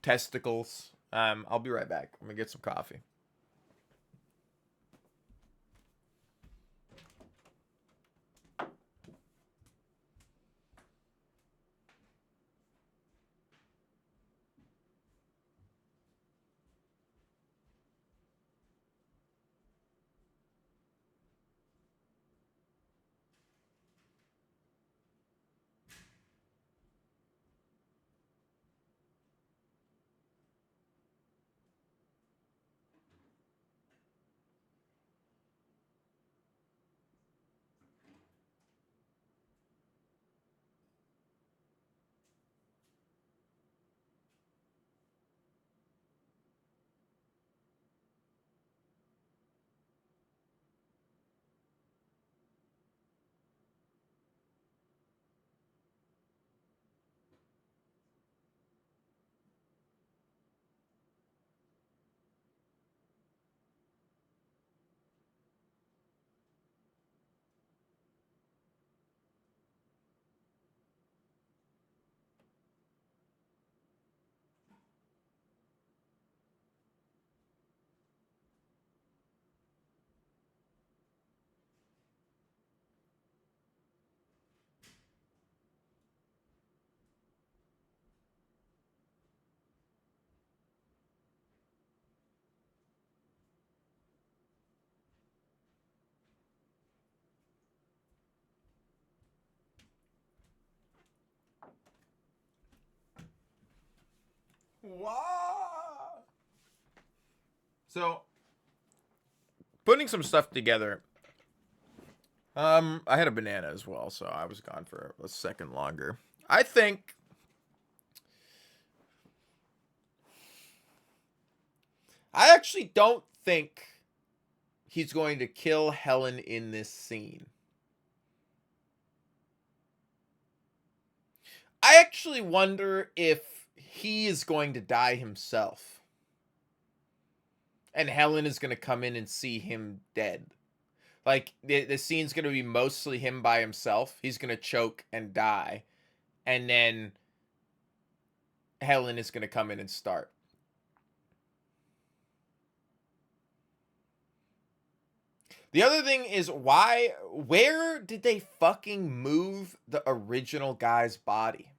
Testicles. I'll be right back. I'm gonna get some coffee. Wow. So, putting some stuff together. I had a banana as well, so I was gone for a second longer. I actually don't think he's going to kill Helen in this scene. I actually wonder if he is going to die himself. And Helen is going to come in and see him dead. Like, the scene's going to be mostly him by himself. He's going to choke and die. And then Helen is going to come in and start. The other thing is, where did they fucking move the original guy's body?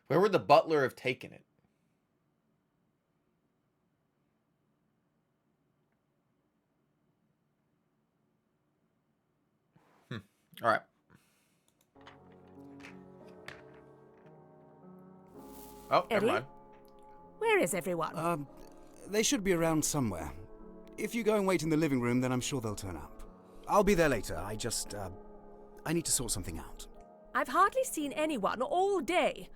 Where would the butler have taken it? All right. Oh, never Eddie? mind. Where is everyone? They should be around somewhere. If you go and wait in the living room, then I'm sure they'll turn up. I'll be there later. I need to sort something out. I've hardly seen anyone all day.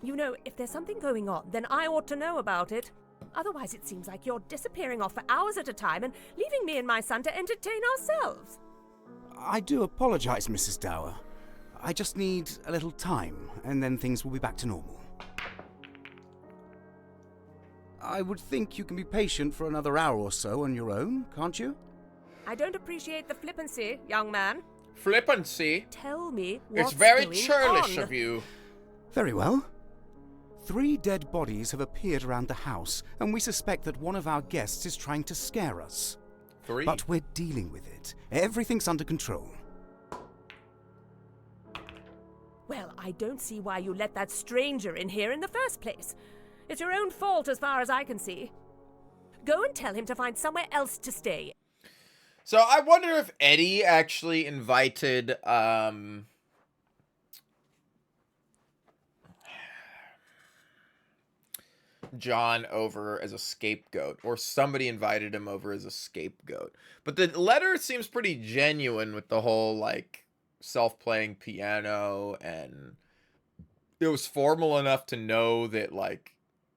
You know, if there's something going on, then I ought to know about it. Otherwise, it seems like you're disappearing off for hours at a time and leaving me and my son to entertain ourselves. I do apologize, Mrs. Dower. I just need a little time, and then things will be back to normal. I would think you can be patient for another hour or so on your own, can't you? I don't appreciate the flippancy, young man. Flippancy? Tell me what's It's very going churlish on. of you. Very well. 3 dead bodies have appeared around the house, and we suspect that one of our guests is trying to scare us. 3? But we're dealing with it. Everything's under control. Well, I don't see why you let that stranger in here in the first place. It's your own fault as far as I can see. Go and tell him to find somewhere else to stay. So I wonder if Eddie actually invited, John over as a scapegoat, or somebody invited him over as a scapegoat. But the letter seems pretty genuine with the whole, like, self-playing piano, and it was formal enough to know that, like,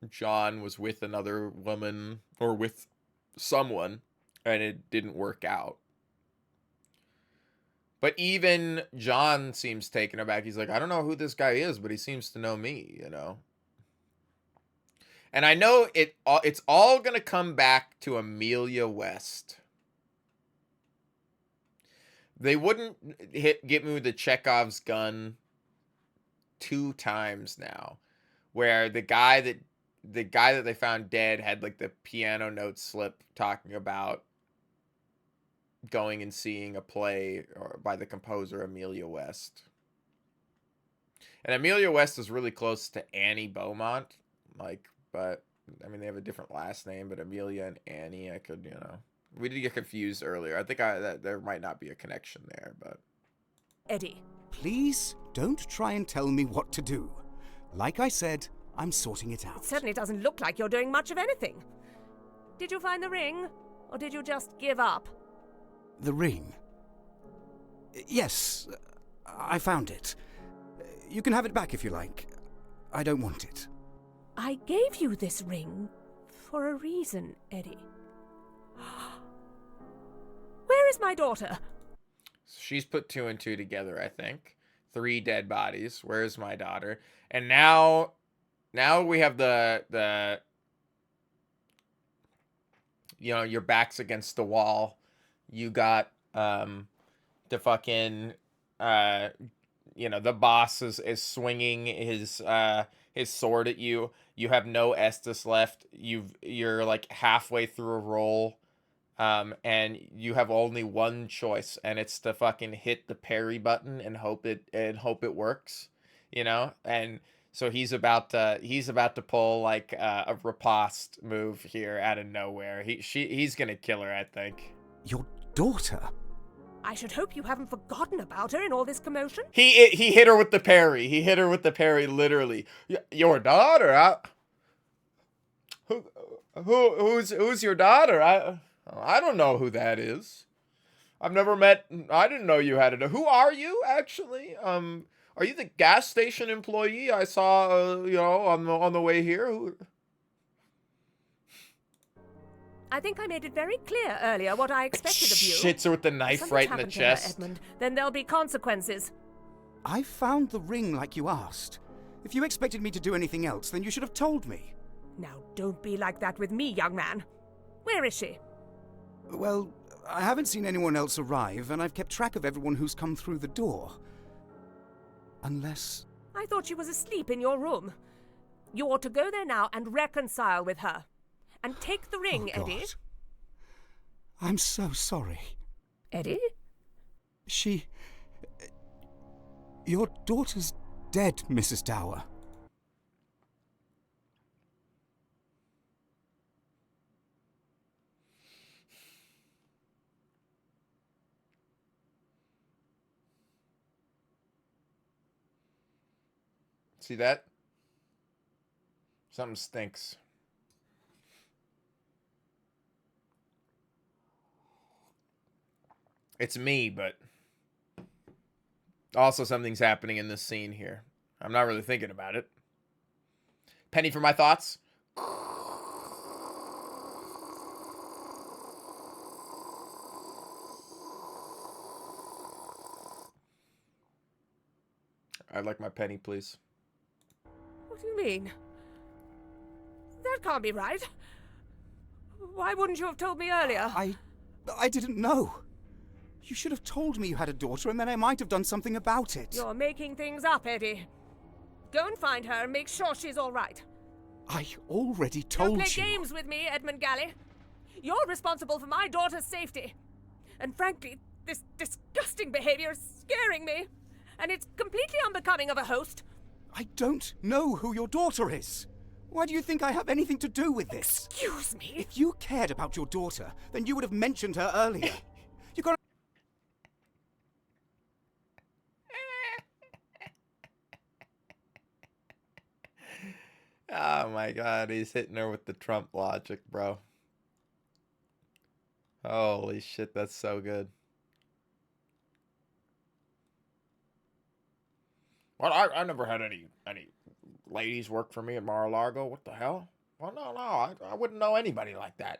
John was with another woman, or with someone, and it didn't work out. But even John seems taken aback. He's like, I don't know who this guy is, but he seems to know me, you know? And I know it's all going to come back to Amelia West. They wouldn't get me with the Chekhov's gun 2 times now, where the guy that they found dead had, like, the piano note slip talking about going and seeing a play by the composer Amelia West. And Amelia West is really close to Annie Beaumont, like, but I mean, they have a different last name, but Amelia and Annie, I could, you know, we did get confused earlier. I think that there might not be a connection there, but Eddie. Please don't try and tell me what to do. Like I said, I'm sorting it out. It certainly doesn't look like you're doing much of anything. Did you find the ring, or did you just give up? The ring? Yes, I found it. You can have it back if you like. I don't want it. I gave you this ring for a reason, Eddie. Where is my daughter? she's put 2 and 2 together, I think. 3 dead bodies. Where's my daughter? And now we have the you know, your back's against the wall. You got the fucking you know, the boss is swinging his sword at you. You have no Estus left. You're like halfway through a roll. And you have only one choice, and it's to fucking hit the parry button and hope it works, you know? And so he's about to pull like a riposte move here out of nowhere. He's gonna kill her, I think. Your daughter? I should hope you haven't forgotten about her in all this commotion. He hit her with the parry. He hit her with the parry, literally. Your daughter? Who's your daughter? I don't know who that is. I've never met. I didn't know you had it. Who are you actually? Are you the gas station employee I saw? On the way here. I think I made it very clear earlier what I expected of you. Shits her with the If knife something's right in the happened to her, chest. Edmund, then there'll be consequences. I found the ring like you asked. If you expected me to do anything else, then you should have told me. Now, don't be like that with me, young man. Where is she? Well, I haven't seen anyone else arrive, and I've kept track of everyone who's come through the door. Unless... I thought she was asleep in your room. You ought to go there now and reconcile with her. And take the ring, Oh, Eddie. God. I'm so sorry. Eddie? She... Your daughter's dead, Mrs. Dower. See that? Something stinks. It's me, but also something's happening in this scene here. I'm not really thinking about it. Penny for my thoughts. I'd like my penny, please. What do you mean? That can't be right. Why wouldn't you have told me earlier? I didn't know. You should have told me you had a daughter, and then I might have done something about it. You're making things up, Eddie. Go and find her and make sure she's all right. I already Don't told play you. games with me, Edmund Galley. You're responsible for my daughter's safety. And frankly, this disgusting behavior is scaring me. And it's completely unbecoming of a host. I don't know who your daughter is. Why do you think I have anything to do with this? Excuse me? If you cared about your daughter, then you would have mentioned her earlier. You got. Oh my god, he's hitting her with the Trump logic, bro. Holy shit, that's so good. Well, I never had any ladies work for me at Mar-a-Lago. What the hell? Well, no, I wouldn't know anybody like that.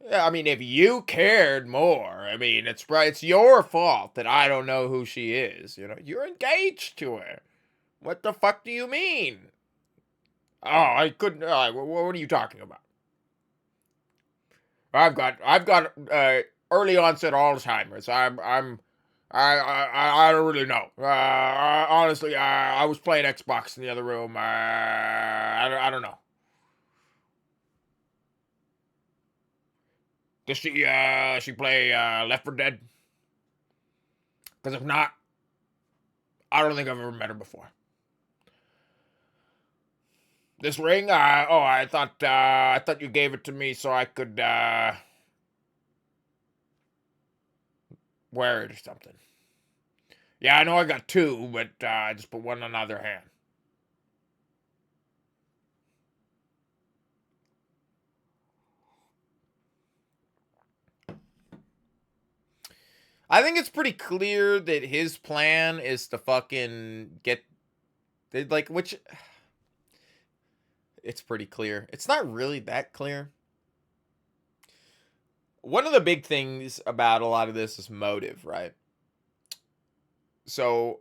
Yeah, I mean, if you cared more, I mean, it's your fault that I don't know who she is. You know, you're engaged to her. What the fuck do you mean? Oh, I couldn't. What are you talking about? I've got early onset Alzheimer's. I don't really know. Honestly, I was playing Xbox in the other room. I don't know. Does she play Left 4 Dead? Because if not, I don't think I've ever met her before. This ring? I thought you gave it to me so I could wear it or something. Yeah, I know I got two, but I just put one on the other hand. I think it's pretty clear that his plan is to fucking get, which, it's pretty clear. It's not really that clear. One of the big things about a lot of this is motive, right? So,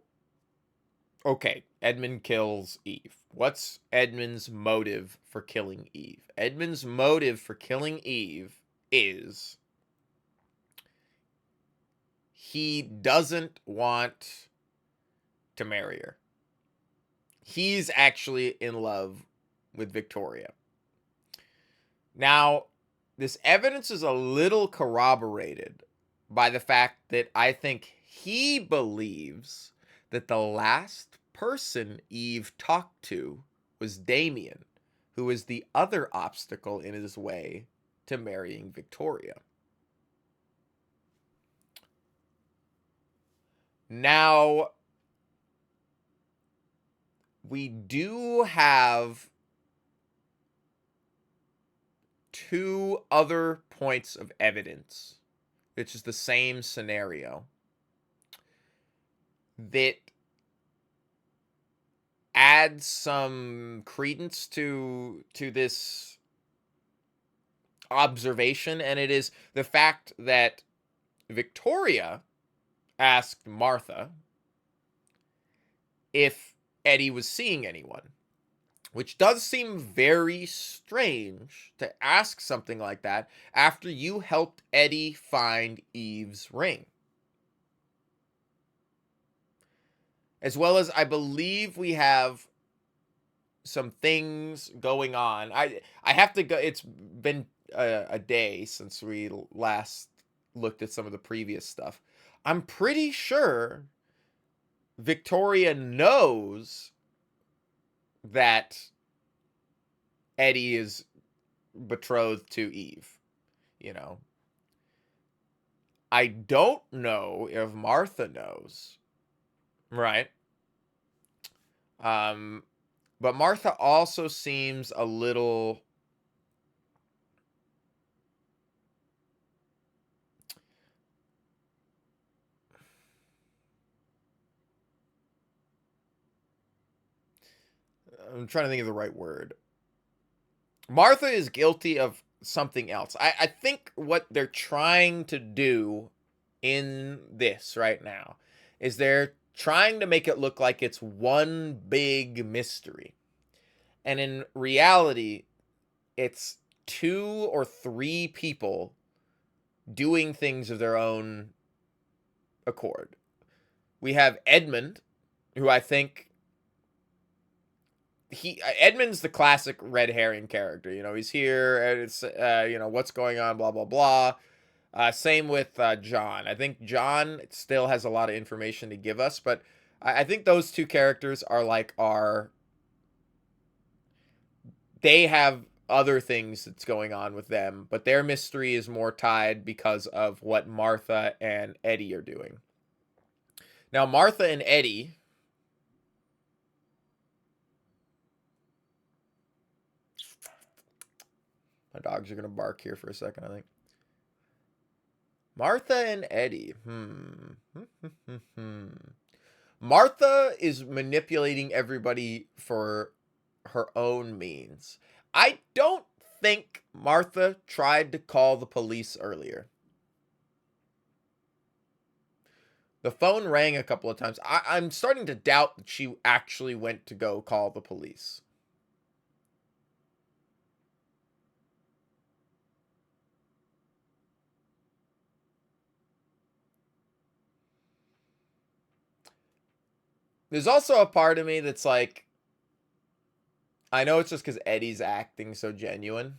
okay, Edmund kills Eve. What's Edmund's motive for killing Eve? Edmund's motive for killing Eve is he doesn't want to marry her. He's actually in love with Victoria. Now, this evidence is a little corroborated by the fact that I think he believes that the last person Eve talked to was Damien, who is the other obstacle in his way to marrying Victoria. Now, we do have two other points of evidence, which is the same scenario, that adds some credence to this observation, and it is the fact that Victoria asked Martha if Eddie was seeing anyone, which does seem very strange to ask something like that after you helped Eddie find Eve's ring. As well as, I believe we have some things going on. I have to go. It's been a day since we last looked at some of the previous stuff. I'm pretty sure Victoria knows that Eddie is betrothed to Eve. You know, I don't know if Martha knows, right? But Martha also seems a little I'm trying to think of the right word. Martha is guilty of something else. I think what they're trying to do in this right now is they're trying to make it look like it's one big mystery. And in reality, it's 2 or 3 people doing things of their own accord. We have Edmund, who I think Edmund's the classic red herring character. You know, he's here and it's you know, what's going on, blah blah blah. Same with John. I think John still has a lot of information to give us, but I think those two characters are like they have other things that's going on with them, but their mystery is more tied because of what Martha and Eddie are doing. Now, Martha and Eddie, my dogs are going to bark here for a second, I think. Martha and Eddie. Martha is manipulating everybody for her own means. I don't think Martha tried to call the police earlier. The phone rang a couple of times. I'm starting to doubt that she actually went to go call the police. There's also a part of me that's like, I know it's just because Eddie's acting so genuine.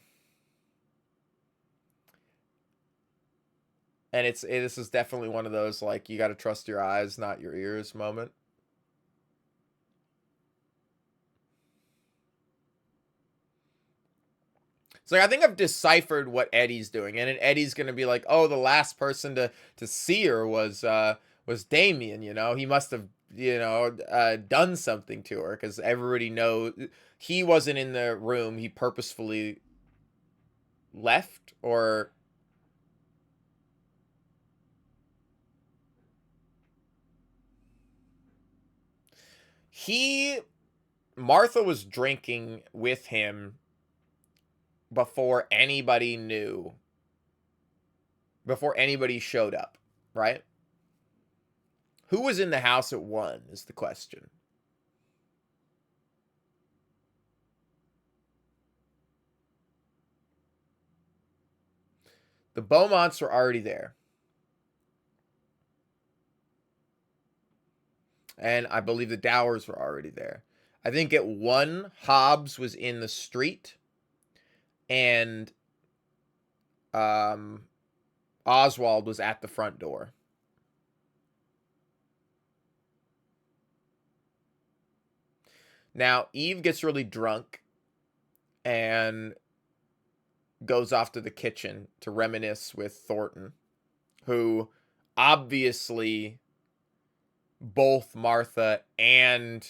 And this is definitely one of those, like, you got to trust your eyes, not your ears moment. So I think I've deciphered what Eddie's doing. And then Eddie's going to be like, oh, the last person to see her was Damien, you know. He must have, you know, done something to her because everybody knows he wasn't in the room. He purposefully left, or Martha was drinking with him before anybody knew, before anybody showed up, right? Who was in the house at 1 is the question. The Beaumonts were already there. And I believe the Dowers were already there. I think at 1, Hobbs was in the street. And Oswald was at the front door. Now, Eve gets really drunk and goes off to the kitchen to reminisce with Thornton, who obviously both Martha and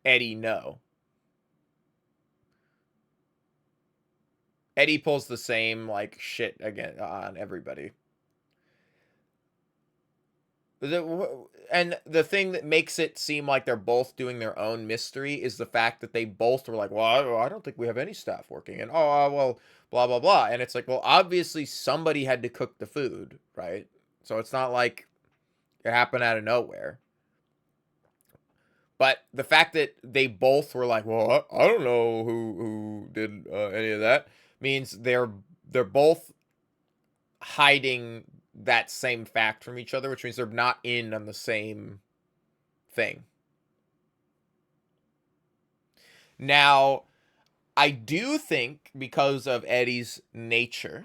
Eddie know. Eddie pulls the same, like, shit again on everybody. And the thing that makes it seem like they're both doing their own mystery is the fact that they both were like, well, I don't think we have any staff working. And, well, blah, blah, blah. And it's like, well, obviously somebody had to cook the food, right? So it's not like it happened out of nowhere. But the fact that they both were like, well, I don't know who did any of that, means they're both hiding that same fact from each other, which means they're not in on the same thing. Now, I do think because of Eddie's nature,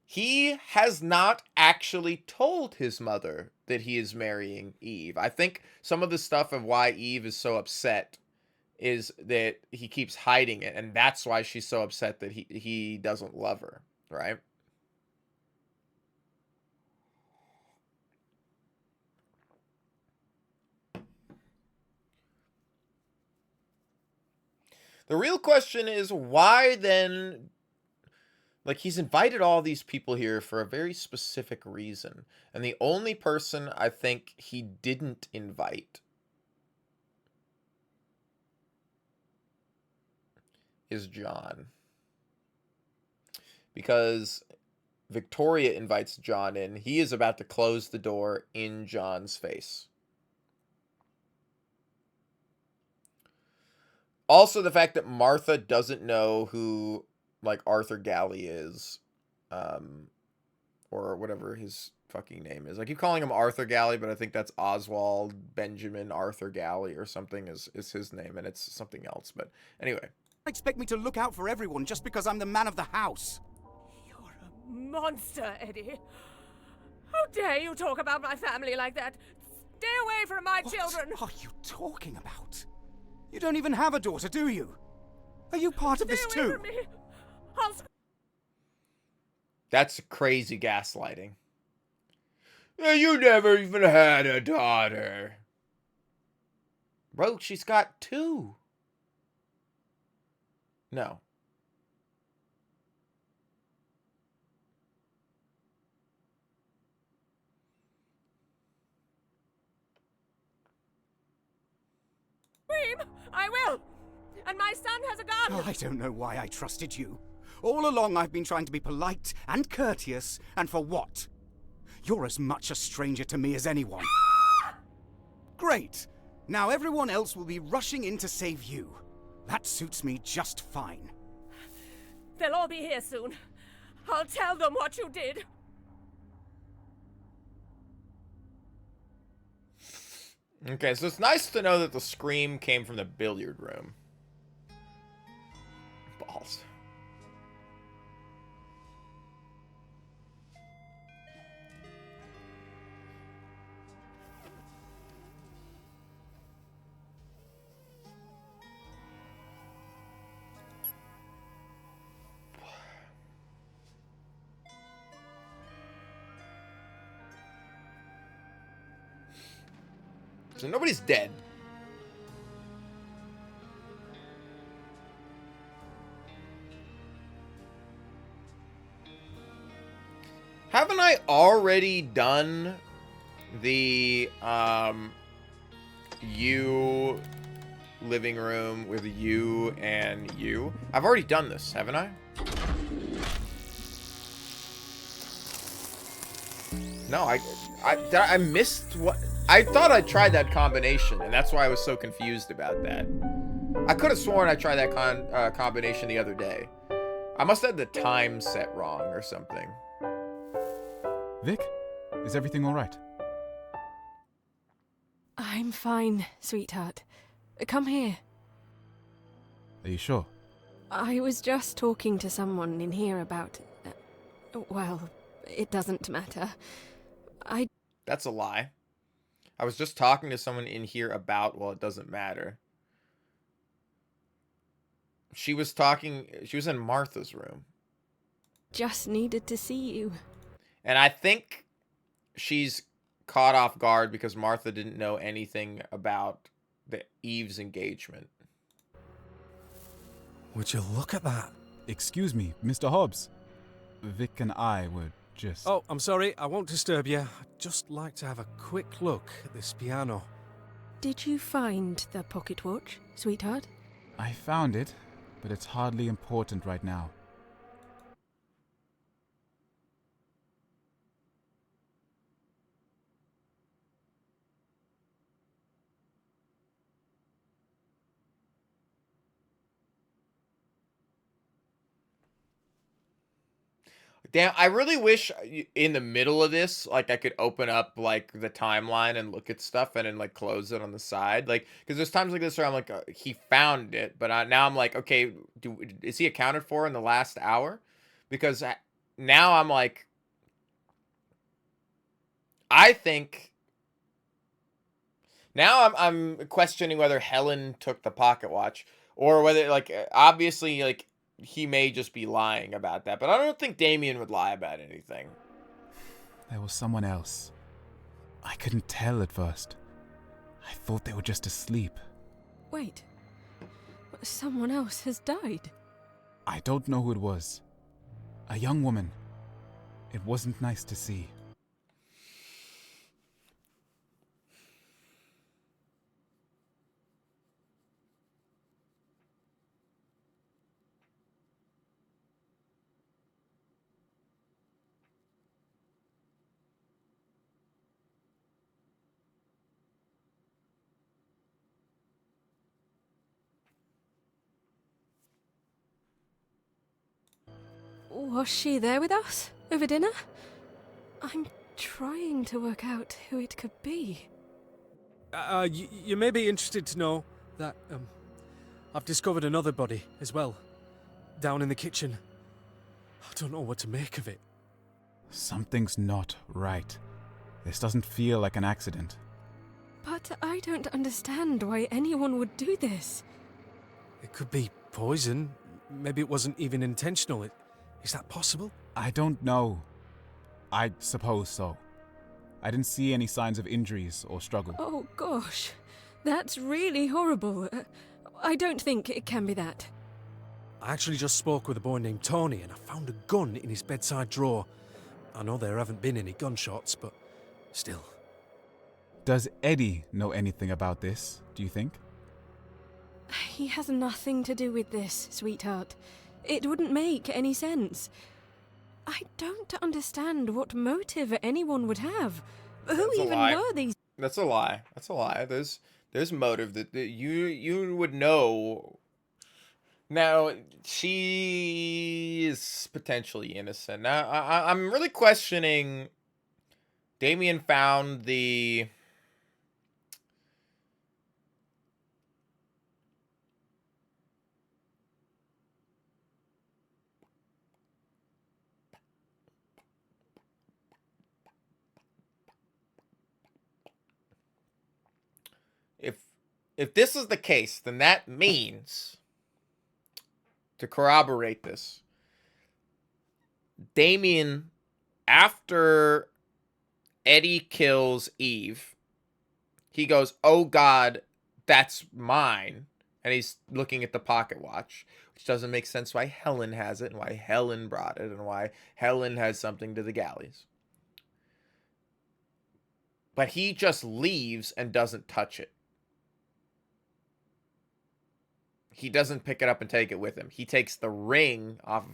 he has not actually told his mother that he is marrying Eve. I think some of the stuff of why Eve is so upset is that he keeps hiding it, and that's why she's so upset that he doesn't love her, right? The real question is, why then, like, he's invited all these people here for a very specific reason. And the only person I think he didn't invite is John. Because Victoria invites John in. He is about to close the door in John's face. Also, the fact that Martha doesn't know who, like, Arthur Galley is, or whatever his fucking name is. I keep calling him Arthur Galley, but I think that's Oswald Benjamin Arthur Galley or something is his name, and it's something else. But anyway. Expect me to look out for everyone just because I'm the man of the house. You're a monster, Eddie. How dare you talk about my family like that? Stay away from my children! What are you talking about? You don't even have a daughter, do you? Are you part of this Stay away too? from me. I'll... That's crazy gaslighting. You never even had a daughter. Bro, she's got 2. No. Scream! I will! And my son has a gun! I don't know why I trusted you. All along I've been trying to be polite and courteous, and for what? You're as much a stranger to me as anyone. Great! Now everyone else will be rushing in to save you. That suits me just fine. They'll all be here soon. I'll tell them what you did. Okay, so it's nice to know that the scream came from the billiard room. Balls. So nobody's dead. Haven't I already done the you living room with you and you? I've already done this, haven't I? No, I missed what I thought I tried that combination, and that's why I was so confused about that. I could have sworn I tried that combination the other day. I must have had the time set wrong or something. Vic, is everything all right? I'm fine, sweetheart. Come here. Are you sure? I was just talking to someone in here about... well, it doesn't matter. That's a lie. I was just talking to someone in here about, well, it doesn't matter. She was in Martha's room. Just needed to see you. And I think she's caught off guard because Martha didn't know anything about the Eve's engagement. Would you look at that? Excuse me, Mr. Hobbs. Vic and I were just... Oh, I'm sorry, I won't disturb you. I'd just like to have a quick look at this piano. Did you find the pocket watch, sweetheart? I found it, but it's hardly important right now. Damn, I really wish in the middle of this, like, I could open up, like, the timeline and look at stuff and then, like, close it on the side. Like, because there's times like this where I'm like, he found it, but now I'm like, okay, is he accounted for in the last hour? Because now I'm like, I think now I'm questioning whether Helen took the pocket watch or whether, like, obviously, like, he may just be lying about that, but I don't think Damien would lie about anything. There was someone else. I couldn't tell at first. I thought they were just asleep. Wait. Someone else has died. I don't know who it was. A young woman. It wasn't nice to see. Was she there with us over dinner? I'm trying to work out who it could be. You may be interested to know that, I've discovered another body as well, down in the kitchen. I don't know what to make of it. Something's not right. This doesn't feel like an accident. But I don't understand why anyone would do this. It could be poison. Maybe it wasn't even intentional. Is that possible? I don't know. I suppose so. I didn't see any signs of injuries or struggle. Oh gosh, that's really horrible. I don't think it can be that. I actually just spoke with a boy named Tony and I found a gun in his bedside drawer. I know there haven't been any gunshots, but still. Does Eddie know anything about this, do you think? He has nothing to do with this, sweetheart. It wouldn't make any sense. I don't understand what motive anyone would have. Who even were these? That's a lie. That's a lie. There's motive that you would know. Now, she is potentially innocent. Now, I'm really questioning. Damien found the... If this is the case, then that means, to corroborate this, Damien, after Eddie kills Eve, he goes, "Oh God, that's mine," and he's looking at the pocket watch, which doesn't make sense why Helen has it and why Helen brought it and why Helen has something to the galleys. But he just leaves and doesn't touch it. He doesn't pick it up and take it with him. He takes the ring off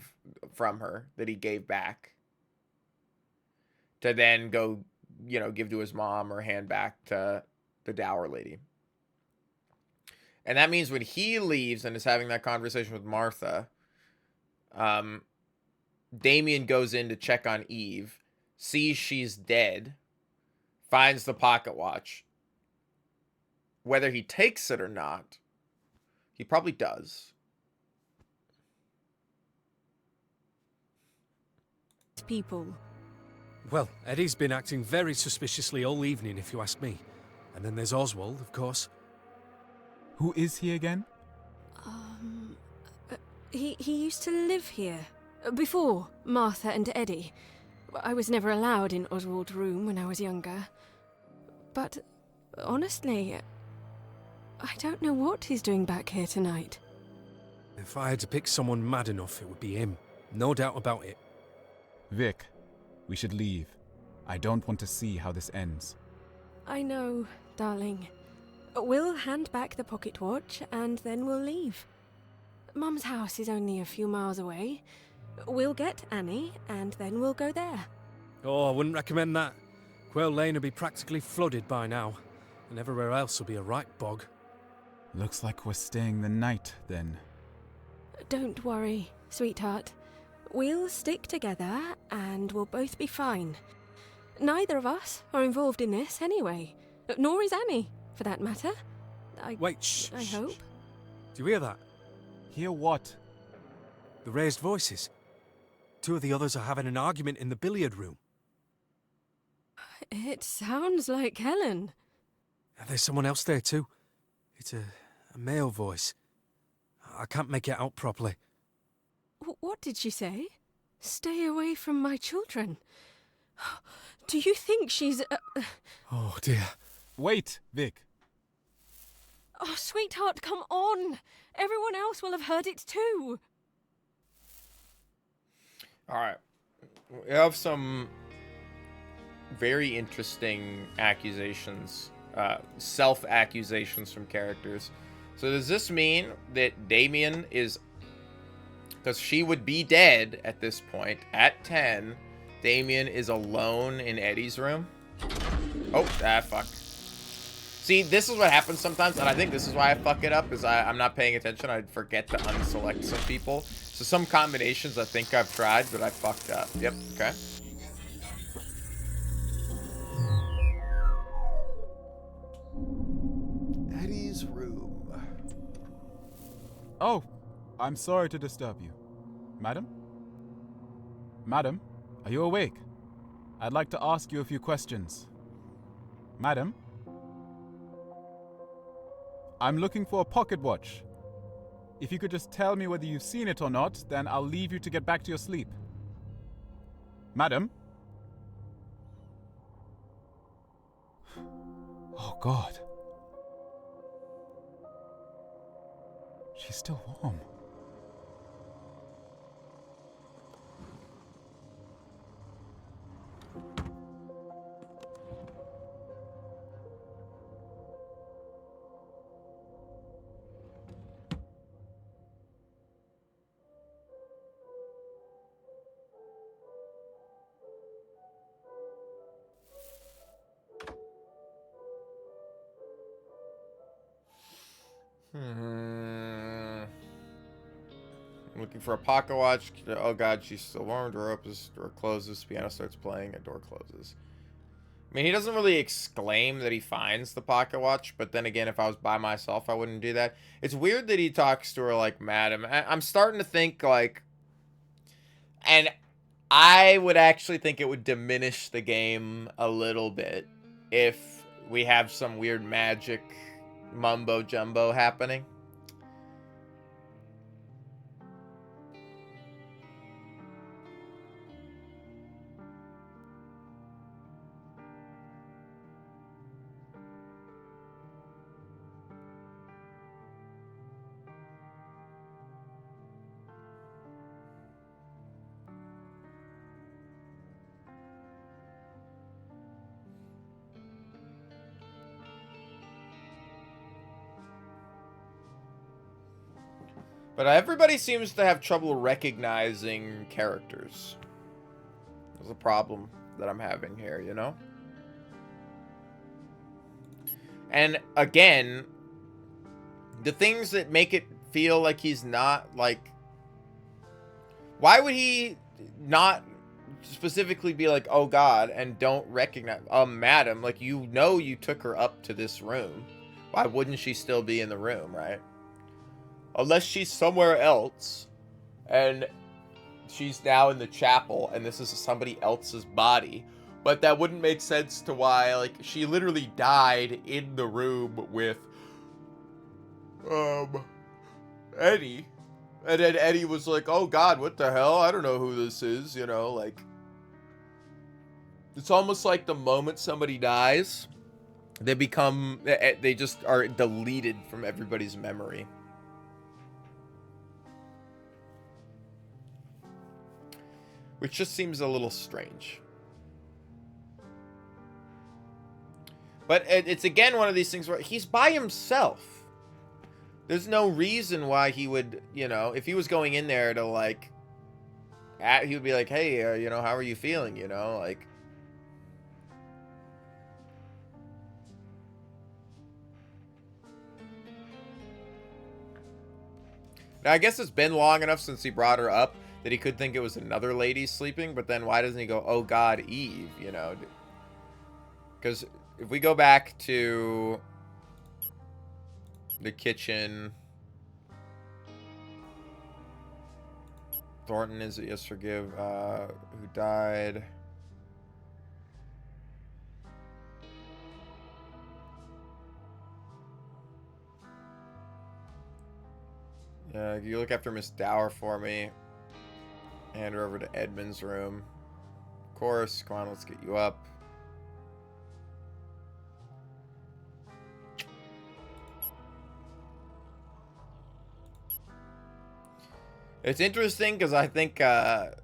from her that he gave back to then go, give to his mom or hand back to the dower lady. And that means when he leaves and is having that conversation with Martha, Damien goes in to check on Eve, sees she's dead, finds the pocket watch. Whether he takes it or not, he probably does. People. Well, Eddie's been acting very suspiciously all evening, if you ask me. And then there's Oswald, of course. Who is he again? He used to live here. Before Martha and Eddie. I was never allowed in Oswald's room when I was younger. But, honestly, I don't know what he's doing back here tonight. If I had to pick someone mad enough, it would be him. No doubt about it. Vic, we should leave. I don't want to see how this ends. I know, darling. We'll hand back the pocket watch and then we'll leave. Mum's house is only a few miles away. We'll get Annie and then we'll go there. Oh, I wouldn't recommend that. Quail Lane will be practically flooded by now, and everywhere else will be a right bog. Looks like we're staying the night, then. Don't worry, sweetheart. We'll stick together and we'll both be fine. Neither of us are involved in this anyway. Nor is Annie, for that matter. Wait, shh. I hope. Do you hear that? Hear what? The raised voices. Two of the others are having an argument in the billiard room. It sounds like Helen. There's someone else there too. It's a male voice. I can't make it out properly. What did she say? Stay away from my children. Do you think she's... Oh dear. Wait, Vic. Oh, sweetheart, come on. Everyone else will have heard it too. Alright. We have some very interesting accusations, self-accusations from characters. So does this mean that Damien is... Because she would be dead at this point, at 10. Damien is alone in Eddie's room. Oh, fuck. See, this is what happens sometimes, and I think this is why I fuck it up, is I'm not paying attention. I forget to unselect some people. So some combinations I think I've tried, but I fucked up. Yep, okay. Eddie's room. Oh, I'm sorry to disturb you. Madam? Madam, are you awake? I'd like to ask you a few questions. Madam? I'm looking for a pocket watch. If you could just tell me whether you've seen it or not, then I'll leave you to get back to your sleep. Madam? Oh, God. She's still warm. I'm looking for a pocket watch. Oh god, she's still warm. Door opens, door closes, piano starts playing, a door closes. I mean, he doesn't really exclaim that he finds the pocket watch, but then again, if I was by myself, I wouldn't do that. It's weird that he talks to her like madam. I'm starting to think like... And I would actually think it would diminish the game a little bit if we have some weird magic mumbo jumbo happening. But everybody seems to have trouble recognizing characters. There's a problem that I'm having here, you know? And again, the things that make it feel like he's not, like... Why would he not specifically be like, oh god, and don't recognize... madam, like, you know you took her up to this room. Why wouldn't she still be in the room, right? Unless she's somewhere else, and she's now in the chapel, and this is somebody else's body. But that wouldn't make sense to why, like, she literally died in the room with, Eddie. And then Eddie was like, oh god, what the hell? I don't know who this is, you know, like. It's almost like the moment somebody dies, they just are deleted from everybody's memory. Which just seems a little strange. But it's again one of these things where he's by himself. There's no reason why he would, you know, if he was going in there to like, he would be like, hey, you know, how are you feeling? You know, like. Now, I guess it's been long enough since he brought her up that he could think it was another lady sleeping, but then why doesn't he go, oh God, Eve, you know? Because if we go back to the kitchen, Thornton is yes, forgive, who died. You look after Miss Dower for me. Hand her over to Edmund's room. Of course. Come on, let's get you up. It's interesting because I think of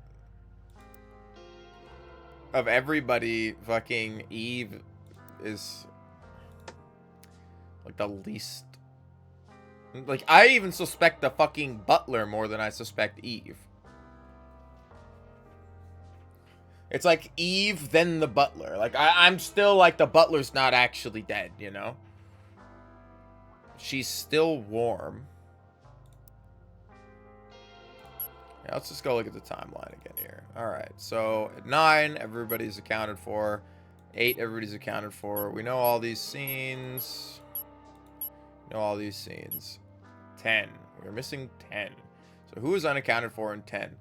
everybody, fucking Eve is like the least. Like, I even suspect the fucking butler more than I suspect Eve. It's like Eve, then the butler. Like, I'm still like, the butler's not actually dead, you know? She's still warm. Yeah, let's just go look at the timeline again here. Alright, so at 9, everybody's accounted for. 8, everybody's accounted for. We know all these scenes. 10. We're missing 10. So who is unaccounted for in 10?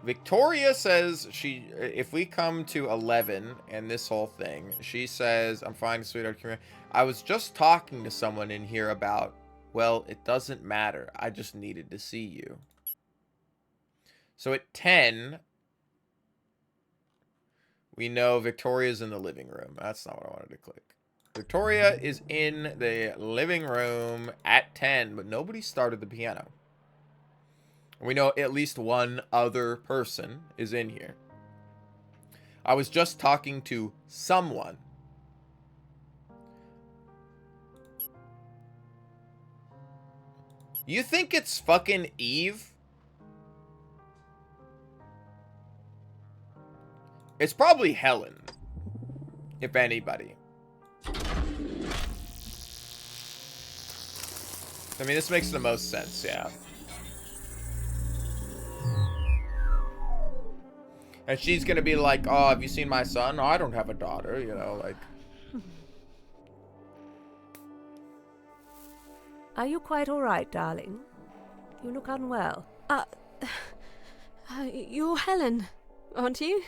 Victoria says if we come to 11 and this whole thing, she says, I'm fine, sweetheart. I was just talking to someone in here about, well, it doesn't matter. I just needed to see you. So at 10, we know Victoria's in the living room. That's not what I wanted to click. Victoria is in the living room at 10, but nobody started the piano. We know at least one other person is in here. I was just talking to someone. You think it's fucking Eve? It's probably Helen, if anybody. I mean, this makes the most sense, yeah. And she's gonna be like, oh, have you seen my son? Oh, I don't have a daughter, you know, like. Are you quite all right, darling? You look unwell. You're Helen, aren't you?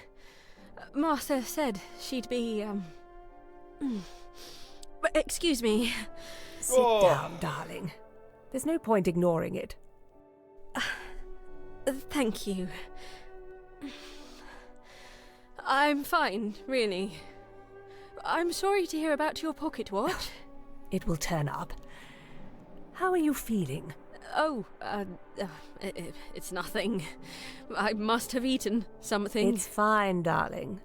Martha said she'd be, Excuse me. Sit down, darling. There's no point ignoring it. Thank you. I'm fine, really. I'm sorry to hear about your pocket watch. It will turn up. How are you feeling? Oh, it's nothing. I must have eaten something. It's fine, darling.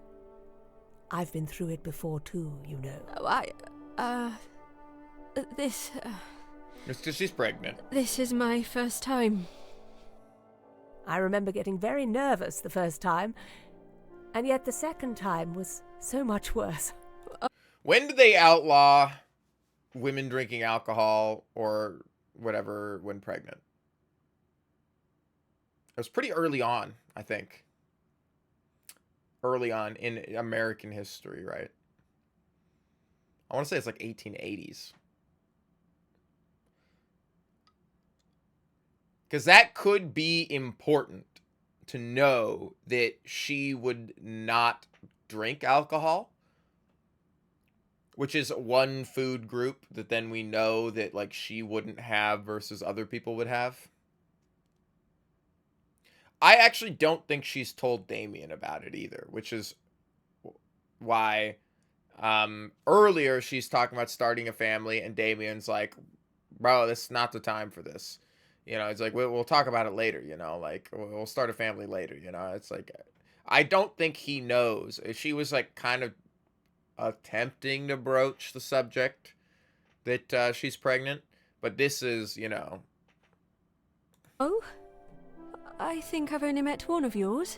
I've been through it before too, you know. This... It's because she's pregnant. This is my first time. I remember getting very nervous the first time, and yet the second time was so much worse. When did they outlaw women drinking alcohol or whatever when pregnant? It was pretty early on, I think. Early on in American history, right? I want to say it's like 1880s. Because that could be important to know that she would not drink alcohol. Which is one food group that then we know that like she wouldn't have versus other people would have. I actually don't think she's told Damien about it either, which is why earlier she's talking about starting a family and Damien's like, bro, this is not the time for this. You know, it's like, we'll talk about it later, you know, like, we'll start a family later, you know. It's like, I don't think he knows. She was, like, kind of attempting to broach the subject that she's pregnant, but this is, you know. Oh? I think I've only met one of yours.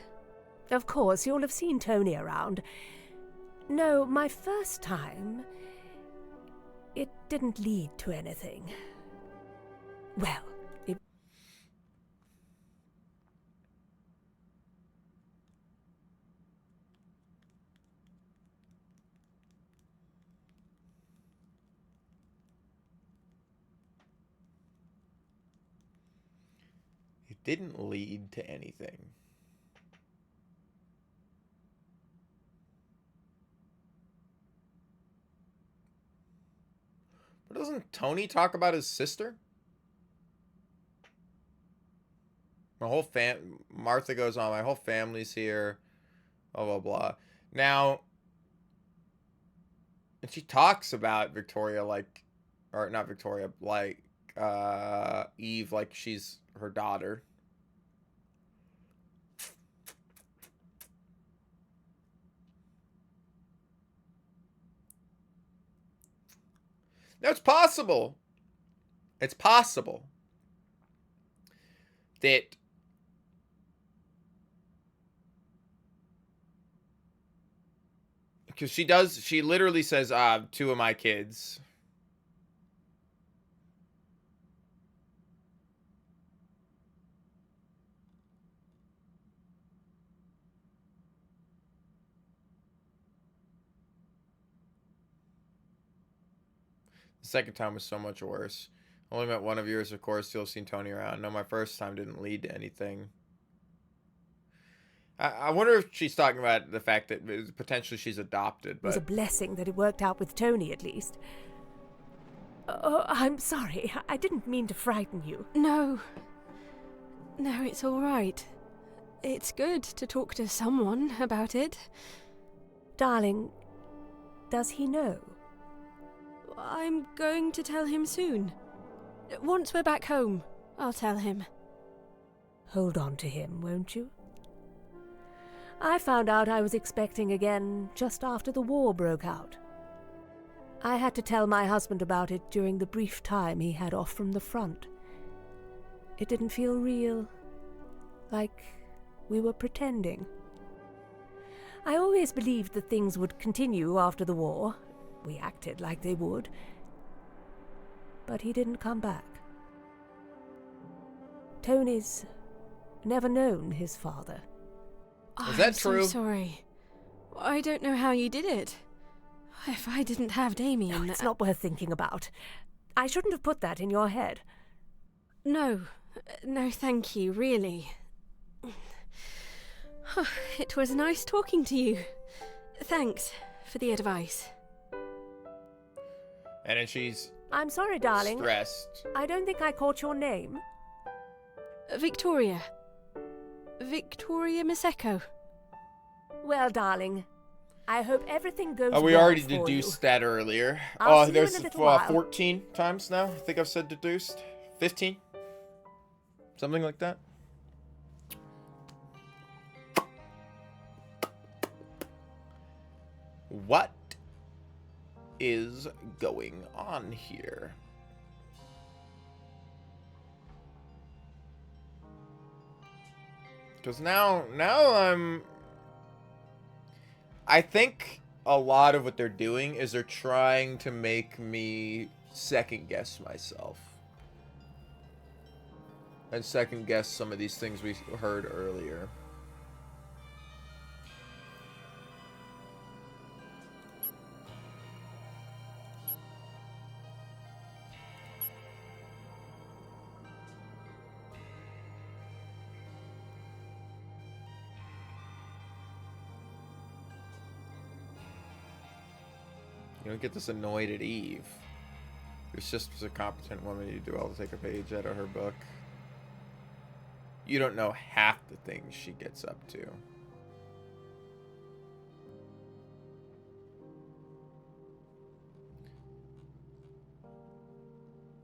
Of course, you'll have seen Tony around. No, my first time, it didn't lead to anything. Well, it... It didn't lead to anything. But doesn't Tony talk about his sister? My whole Martha goes on, my whole family's here, blah, blah, blah. Now, and she talks about Victoria like, or not Victoria, like, Eve, like she's her daughter. Now, it's possible. It's possible that because she literally says, two of my kids. The second time was so much worse. Only met one of yours, of course. You'll have seen Tony around. No, my first time didn't lead to anything. I wonder if she's talking about the fact that potentially she's adopted, It was a but blessing that it worked out with Tony, at least. Oh, I'm sorry. I didn't mean to frighten you. No. No, it's all right. It's good to talk to someone about it. Darling, does he know? I'm going to tell him soon. Once we're back home, I'll tell him. Hold on to him, won't you? I found out I was expecting again just after the war broke out. I had to tell my husband about it during the brief time he had off from the front. It didn't feel real, like we were pretending. I always believed that things would continue after the war. We acted like they would. But he didn't come back. Tony's never known his father. is that I'm true? so sorry. I don't know how you did it. If I didn't have Damien... No, it's not worth thinking about. I shouldn't have put that in your head. No. No, thank you, really. It was nice talking to you. Thanks for the advice. And then she's I'm sorry, darling. stressed. I don't think I caught your name. Victoria. Victoria Maseko. Well, darling, I hope everything goes Oh, we well already for deduced that earlier. I'll see you there's in a little while. 14 times now. I think I've said deduced. 15? Something like that. What is going on here? Because now I think a lot of what they're doing is they're trying to make me second guess myself. And second guess some of these things we heard earlier. You don't get this annoyed at Eve. Your sister's a competent woman. You do all to take a page out of her book. You don't know half the things she gets up to.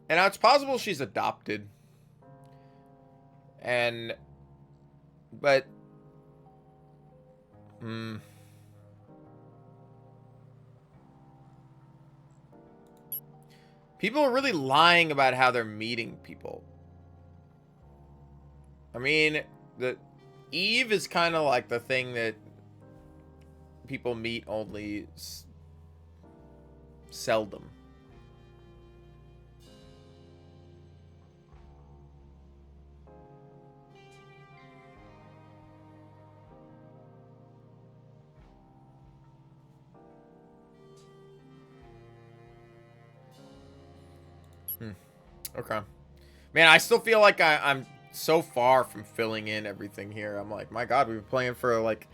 And now it's possible she's adopted. And, but, people are really lying about how they're meeting people. I mean, the Eve is kind of like the thing that people meet only seldom. Okay. Man, I still feel like I'm so far from filling in everything here. I'm like, my God, we've been playing for like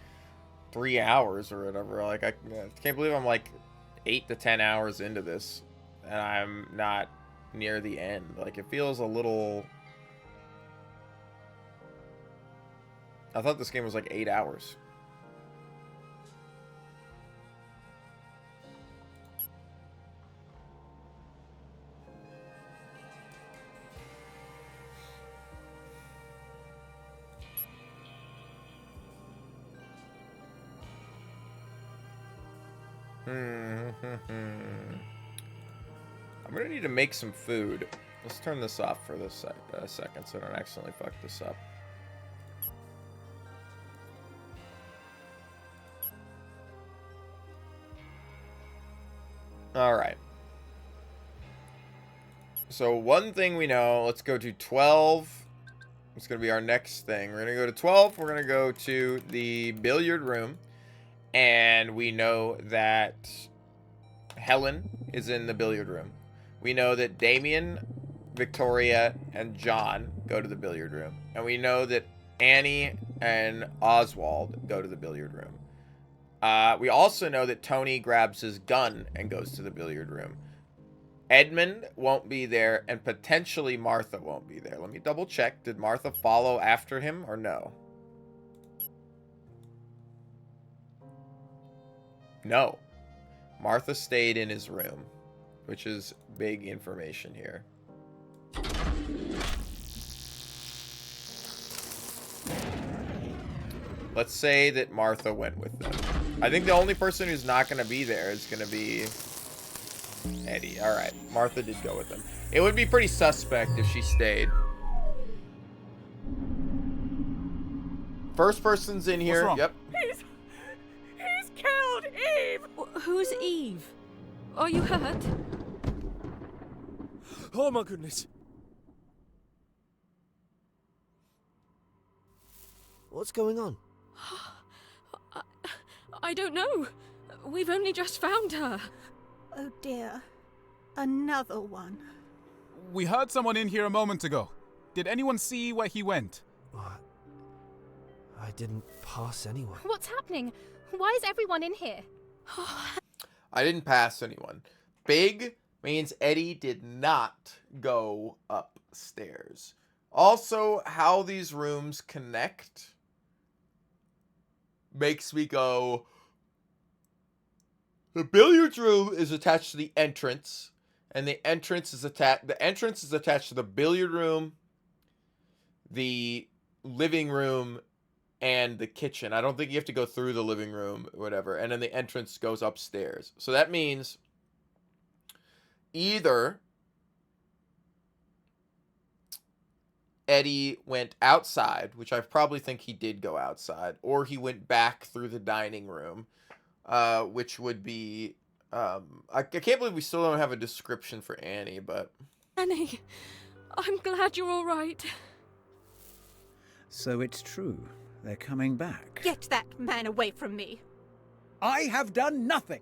3 hours or whatever. Like, I can't believe I'm like 8 to 10 hours into this and I'm not near the end. Like, it feels a little... I thought this game was like 8 hours. I'm gonna need to make some food. Let's turn this off for this second so I don't accidentally fuck this up. Alright. So one thing we know, let's go to 12. It's gonna be our next thing. We're gonna go to 12. We're gonna go to the billiard room. And we know that Helen is in the billiard room. We know that Damien, Victoria, and John go to the billiard room. And we know that Annie and Oswald go to the billiard room. We also know that Tony grabs his gun and goes to the billiard room. Edmund won't be there, and potentially Martha won't be there. Let me double check. Did Martha follow after him or no? No. Martha stayed in his room, which is big information here. Let's say that Martha went with them. I think the only person who's not going to be there is going to be Eddie. All right. Martha did go with them. It would be pretty suspect if she stayed. First person's in here. Yep. He's killed Eve! Who's Eve? Are you hurt? Oh my goodness. What's going on? I don't know. We've only just found her. Oh dear. Another one. We heard someone in here a moment ago. Did anyone see where he went? What? I didn't pass anyone. What's happening? Why is everyone in here? I didn't pass anyone. Big means Eddie did not go upstairs. Also, how these rooms connect makes me go... The billiards room is attached to the entrance, and the entrance is attached to the billiard room, the living room, and the kitchen. I don't think you have to go through the living room or whatever. And then the entrance goes upstairs. So that means either Eddie went outside, which I probably think he did go outside, or he went back through the dining room, which would be... I can't believe we still don't have a description for Annie, but... Annie, I'm glad you're all right. So it's true. They're coming back. Get that man away from me. I have done nothing.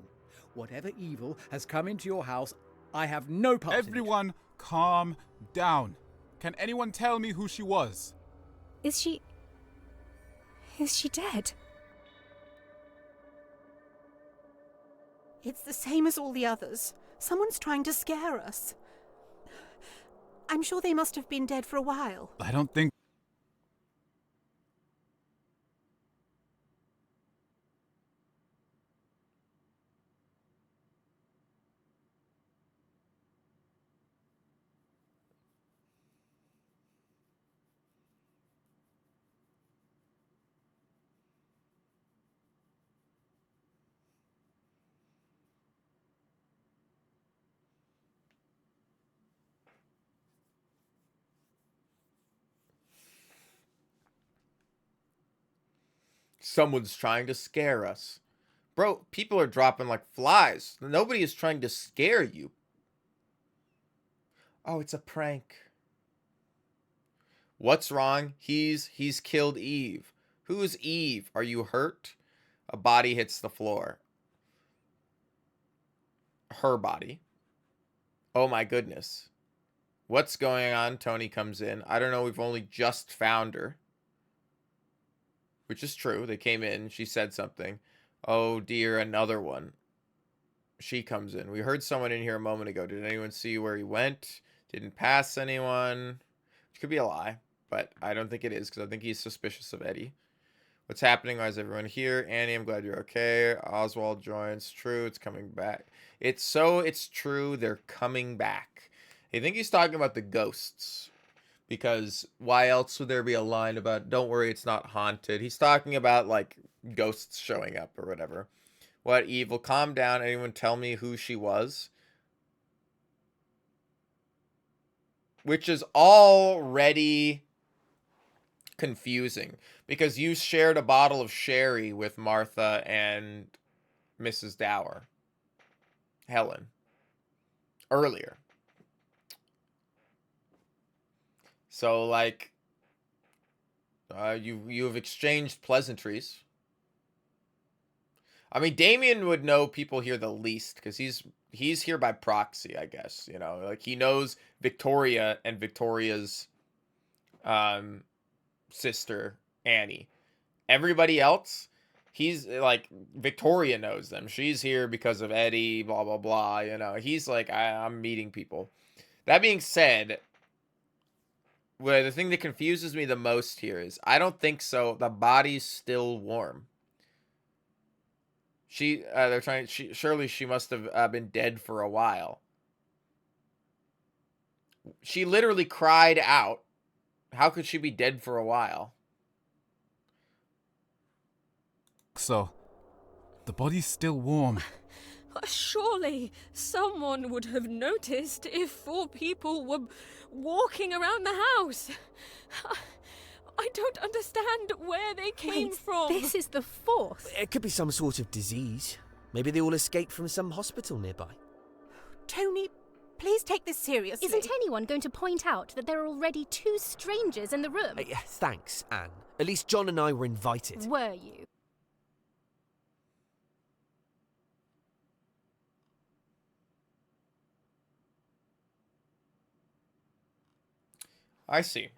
Whatever evil has come into your house, I have no part in it. Everyone, calm down. Can anyone tell me who she was? Is she dead? It's the same as all the others. Someone's trying to scare us. I'm sure they must have been dead for a while. I don't think... Someone's trying to scare us. Bro, people are dropping like flies. Nobody is trying to scare you. Oh, it's a prank. What's wrong? He's killed Eve. Who's Eve? Are you hurt? A body hits the floor. Her body. Oh my goodness. What's going on? Tony comes in. I don't know. We've only just found her. Which is true. They came in. She said something. Oh dear, another one. She comes in. We heard someone in here a moment ago. Did anyone see where he went? Didn't pass anyone. Which could be a lie. But I don't think it is, because I think he's suspicious of Eddie. What's happening? Why is everyone here? Annie, I'm glad you're okay. Oswald joins. True, it's coming back. It's true, they're coming back. I think he's talking about the ghosts. Because why else would there be a line about, don't worry, it's not haunted? He's talking about, like, ghosts showing up or whatever. What evil? Calm down. Anyone tell me who she was? Which is already confusing, because you shared a bottle of sherry with Martha and Mrs. Dower, Helen, earlier. So, like, you've exchanged pleasantries. I mean, Damien would know people here the least, because he's here by proxy, I guess. You know, like, he knows Victoria and Victoria's sister, Annie. Everybody else, he's like, Victoria knows them. She's here because of Eddie, blah, blah, blah. You know, he's like, I'm meeting people. That being said, well, the thing that confuses me the most here is, I don't think so. The body's still warm. Surely she must have been dead for a while. She literally cried out. How could she be dead for a while? So, the body's still warm. Surely someone would have noticed if 4 people were walking around the house. I don't understand where they came from. This is the 4th. It could be some sort of disease. Maybe they all escaped from some hospital nearby. Tony, please take this seriously. Isn't anyone going to point out that there are already 2 strangers in the room? Thanks, Anne. At least John and I were invited. Were you? I see.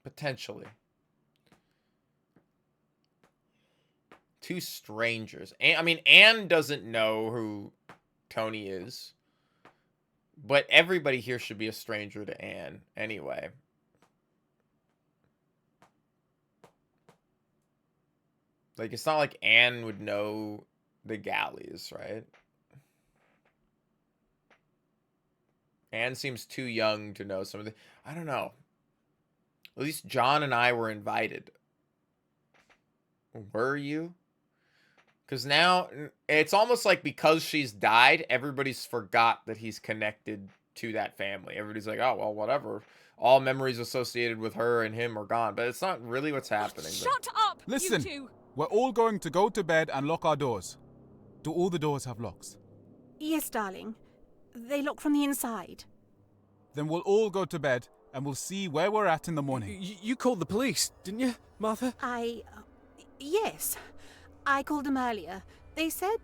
Potentially. 2 strangers. I mean, Anne doesn't know who Tony is. But everybody here should be a stranger to Anne anyway. Like, it's not like Anne would know the Galleys, right? Anne seems too young to know some of the... I don't know. At least John and I were invited. Were you? Because now, it's almost like because she's died, everybody's forgot that he's connected to that family. Everybody's like, oh, well, whatever. All memories associated with her and him are gone. But it's not really what's happening. Shut up, Listen, you 2! We're all going to go to bed and lock our doors. Do all the doors have locks? Yes, darling. They lock from the inside. Then we'll all go to bed and we'll see where we're at in the morning. You called the police, didn't you, Martha? Yes. I called them earlier. They said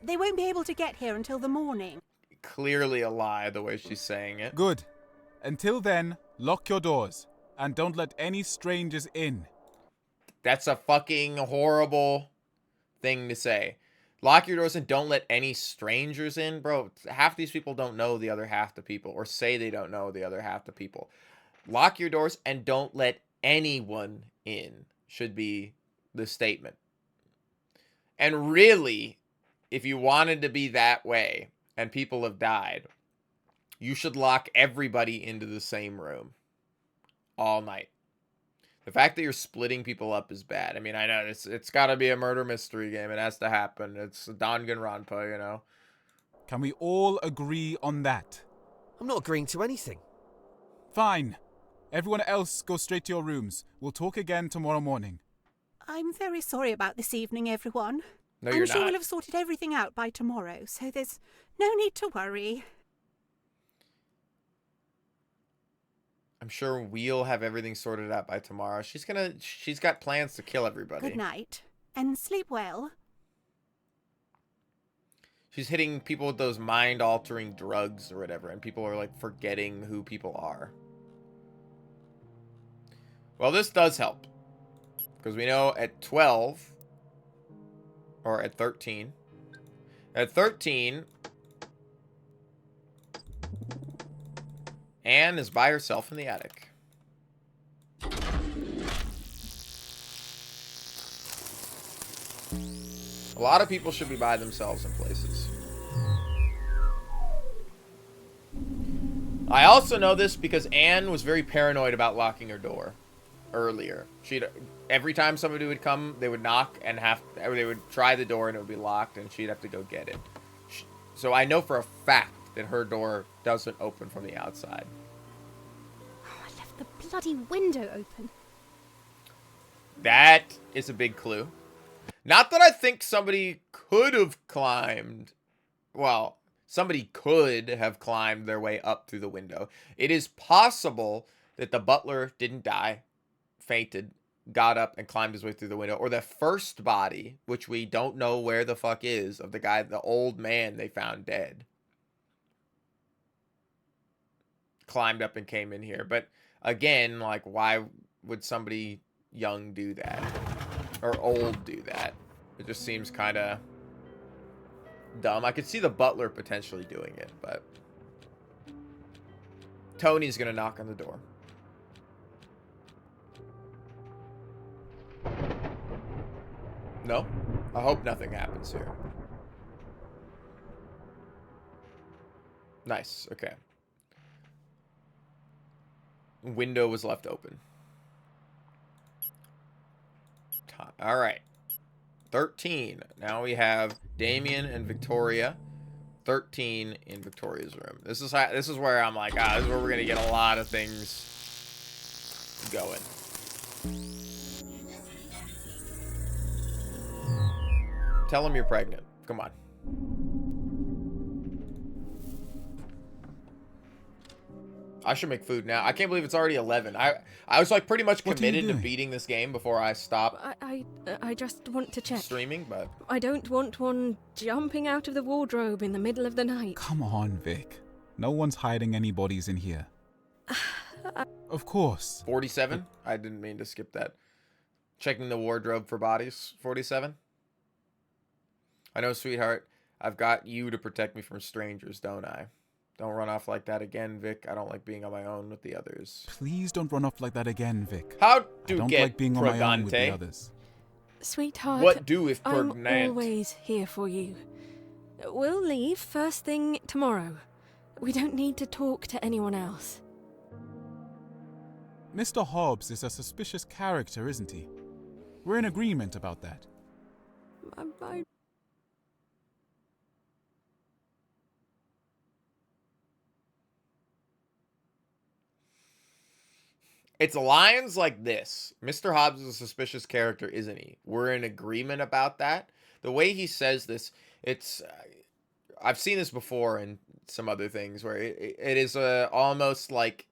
they won't be able to get here until the morning. Clearly a lie, the way she's saying it. Good. Until then, lock your doors. And don't let any strangers in. That's a fucking horrible thing to say. Lock your doors and don't let any strangers in. Bro, half these people don't know the other half the people. Or say they don't know the other half the people. Lock your doors and don't let anyone in. Should be the statement. And really, if you wanted to be that way, and people have died, you should lock everybody into the same room. All night. The fact that you're splitting people up is bad. I mean, I know it's got to be a murder mystery game. It has to happen. It's Danganronpa, you know. Can we all agree on that? I'm not agreeing to anything. Fine. Everyone else go straight to your rooms. We'll talk again tomorrow morning. I'm very sorry about this evening, everyone. No, I'm you're sure not. we'll have sorted everything out by tomorrow, so there's no need to worry. I'm sure we'll have everything sorted out by tomorrow. She's got plans to kill everybody. Good night, and sleep well. She's hitting people with those mind-altering drugs or whatever, and people are, like, forgetting who people are. Well, this does help. Because we know at 12, or at 13, Anne is by herself in the attic. A lot of people should be by themselves in places. I also know this because Anne was very paranoid about locking her door earlier. Every time somebody would come, they would knock and they would try the door and it would be locked and she'd have to go get it. So I know for a fact that her door doesn't open from the outside. Oh, I left the bloody window open. That is a big clue. Not that I think somebody could have climbed. Well, somebody could have climbed their way up through the window. It is possible that the butler didn't die, fainted, got up, and climbed his way through the window. Or the first body, which we don't know where the fuck is, of the guy, the old man they found dead, climbed up and came in here. But again, like, why would somebody young do that? Or old do that? It just seems kind of dumb. I could see the butler potentially doing it, but Tony's gonna knock on the door. No? I hope nothing happens here. Nice, okay. Window was left open. All right. 13. Now we have Damien and Victoria. 13 in Victoria's room. This is where I'm like, this is where we're gonna get a lot of things going. Tell him you're pregnant. Come on. I should make food now. I can't believe it's already 11. I was like pretty much committed to beating this game before I stopped. I just want to check. Streaming, but I don't want one jumping out of the wardrobe in the middle of the night. Come on, Vic. No one's hiding any bodies in here. Of course. 47? I didn't mean to skip that. Checking the wardrobe for bodies. 47? I know, sweetheart. I've got you to protect me from strangers, don't I? Don't run off like that again, Vic. I don't like being on my own with the others. Please don't run off like that again, Vic. How do I don't get like being on my own with the Pregante? others. Sweetheart, What do if I'm pregnant? always here for you. We'll leave first thing tomorrow. We don't need to talk to anyone else. Mr. Hobbs is a suspicious character, isn't he? We're in agreement about that. It's lines like this. Mr. Hobbs is a suspicious character, isn't he? We're in agreement about that. The way he says this, it's... I've seen this before in some other things where it is almost like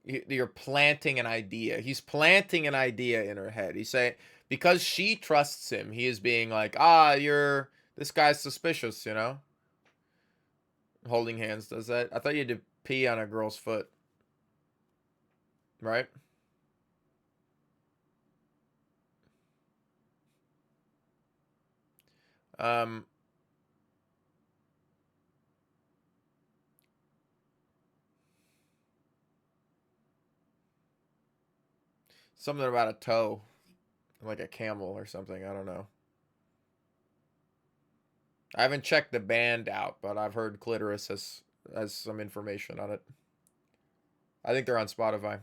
you're planting an idea. He's planting an idea in her head. He's saying, because she trusts him, he is being like, this guy's suspicious, you know? Holding hands does that. I thought you had to pee on a girl's foot. Right? Something about a toe. Like a camel or something. I don't know. I haven't checked the band out, but I've heard Clitoris has some information on it. I think they're on Spotify.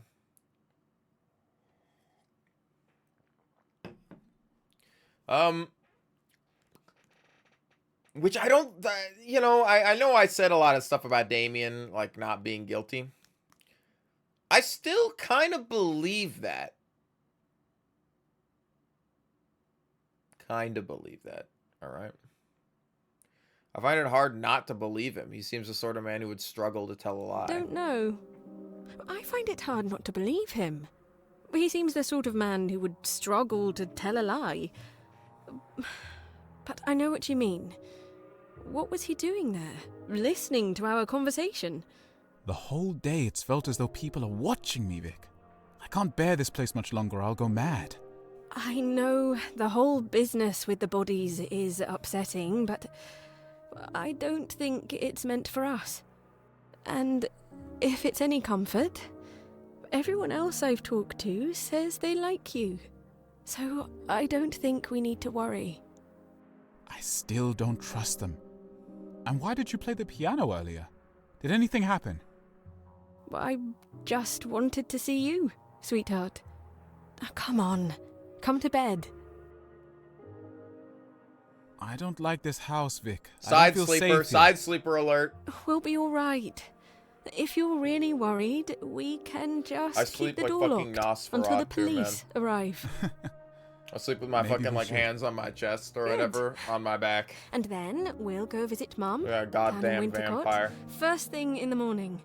Which I don't, I know I said a lot of stuff about Damien, like, not being guilty. I still kind of believe that. Kind of believe that. All right. I find it hard not to believe him. He seems the sort of man who would struggle to tell a lie. Don't know. I find it hard not to believe him. He seems the sort of man who would struggle to tell a lie. But I know what you mean. What was he doing there? Listening to our conversation? The whole day it's felt as though people are watching me, Vic. I can't bear this place much longer, I'll go mad. I know the whole business with the bodies is upsetting, but I don't think it's meant for us. And if it's any comfort, everyone else I've talked to says they like you. So I don't think we need to worry. I still don't trust them. And why did you play the piano earlier? Did anything happen? I just wanted to see you, sweetheart. Oh, come on. Come to bed. I don't like this house, Vic. Side sleeper alert. We'll be all right. If you're really worried, we can just keep the door locked until the police arrive. I'll sleep with my fucking hands on my chest or whatever on my back. And then we'll go visit Mum. Yeah, goddamn vampire. First thing in the morning.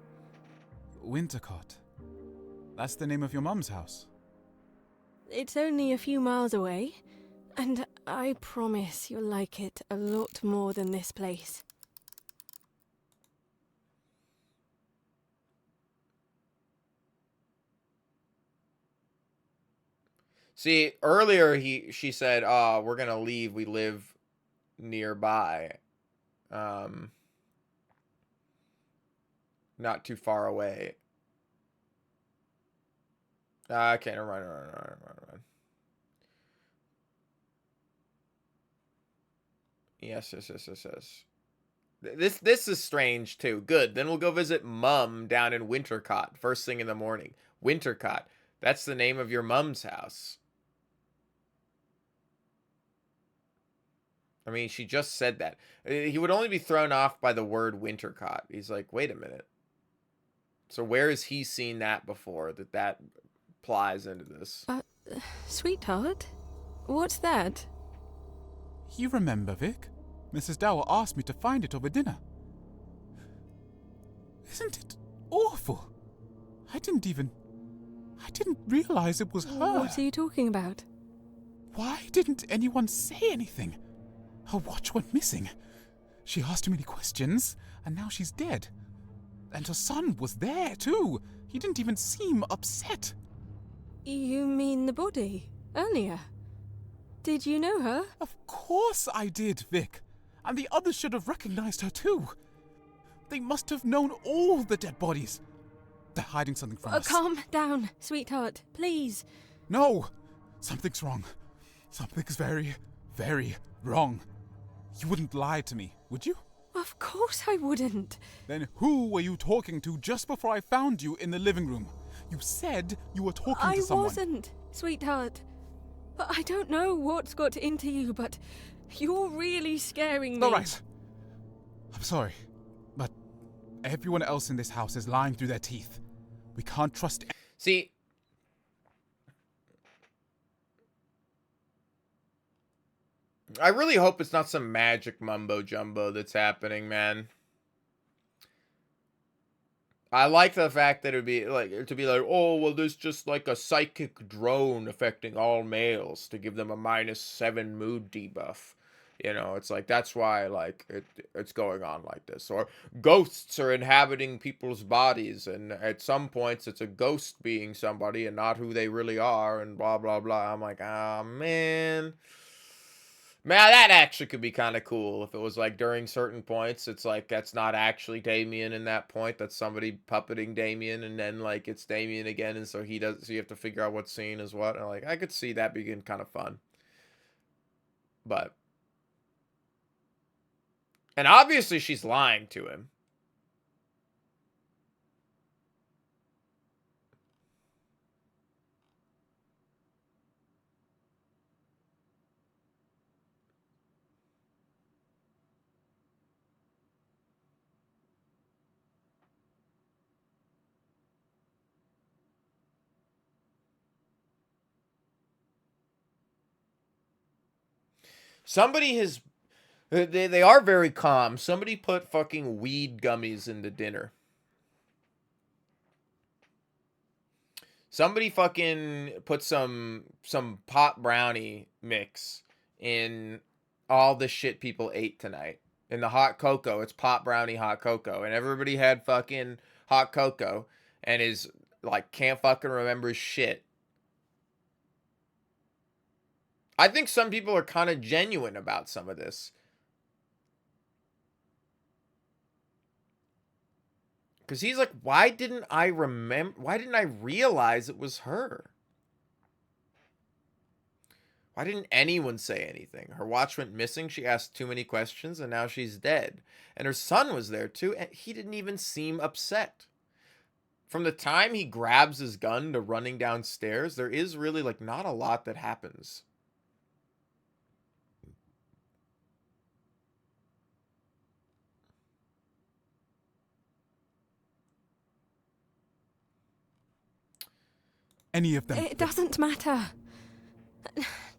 Wintercott. That's the name of your mum's house. It's only a few miles away, and I promise you'll like it a lot more than this place. See, earlier she said, "Oh, we're gonna leave. We live nearby, not too far away." Okay, never mind. Yes. This is strange too. Good. Then we'll go visit Mum down in Wintercott first thing in the morning. Wintercott. That's the name of your mum's house. I mean, she just said that. He would only be thrown off by the word Wintercott. He's like, wait a minute. So where has he seen that before that applies into this? Sweetheart, what's that? You remember, Vic? Mrs. Dower asked me to find it over dinner. Isn't it awful? I didn't realize it was her. What are you talking about? Why didn't anyone say anything? Her watch went missing. She asked too many questions, and now she's dead. And her son was there, too. He didn't even seem upset. You mean the body? Earlier? Did you know her? Of course I did, Vic. And the others should have recognized her, too. They must have known all the dead bodies. They're hiding something from us. Calm down, sweetheart, please. No! Something's wrong. Something's very, very wrong. You wouldn't lie to me, would you? Of course I wouldn't. Then who were you talking to just before I found you in the living room? You said you were talking to someone. I wasn't, sweetheart. I don't know what's got into you, but you're really scaring me. All right. I'm sorry, but everyone else in this house is lying through their teeth. We can't trust... See... I really hope it's not some magic mumbo-jumbo that's happening, man. I like the fact that it would be like, oh, well, there's just like a psychic drone affecting all males to give them a -7 mood debuff. You know, it's like, that's why, like, it's going on like this. Or ghosts are inhabiting people's bodies, and at some points it's a ghost being somebody and not who they really are, and blah, blah, blah. I'm like, ah, man. Man, that actually could be kind of cool if it was like during certain points, it's like that's not actually Damien in that point, that's somebody puppeting Damien, and then like it's Damien again, and so you have to figure out what scene is what. And like I could see that being kind of fun. But and obviously she's lying to him. Somebody has... They are very calm. Somebody put fucking weed gummies into dinner. Somebody fucking put some pot brownie mix in all the shit people ate tonight. In the hot cocoa, it's pot brownie hot cocoa. And everybody had fucking hot cocoa and is like, can't fucking remember shit. I think some people are kind of genuine about some of this. Because he's like, why didn't I realize it was her? Why didn't anyone say anything? Her watch went missing, she asked too many questions, and now she's dead. And her son was there too, and he didn't even seem upset. From the time he grabs his gun to running downstairs, there is really, like, not a lot that happens. Any of them. It doesn't matter.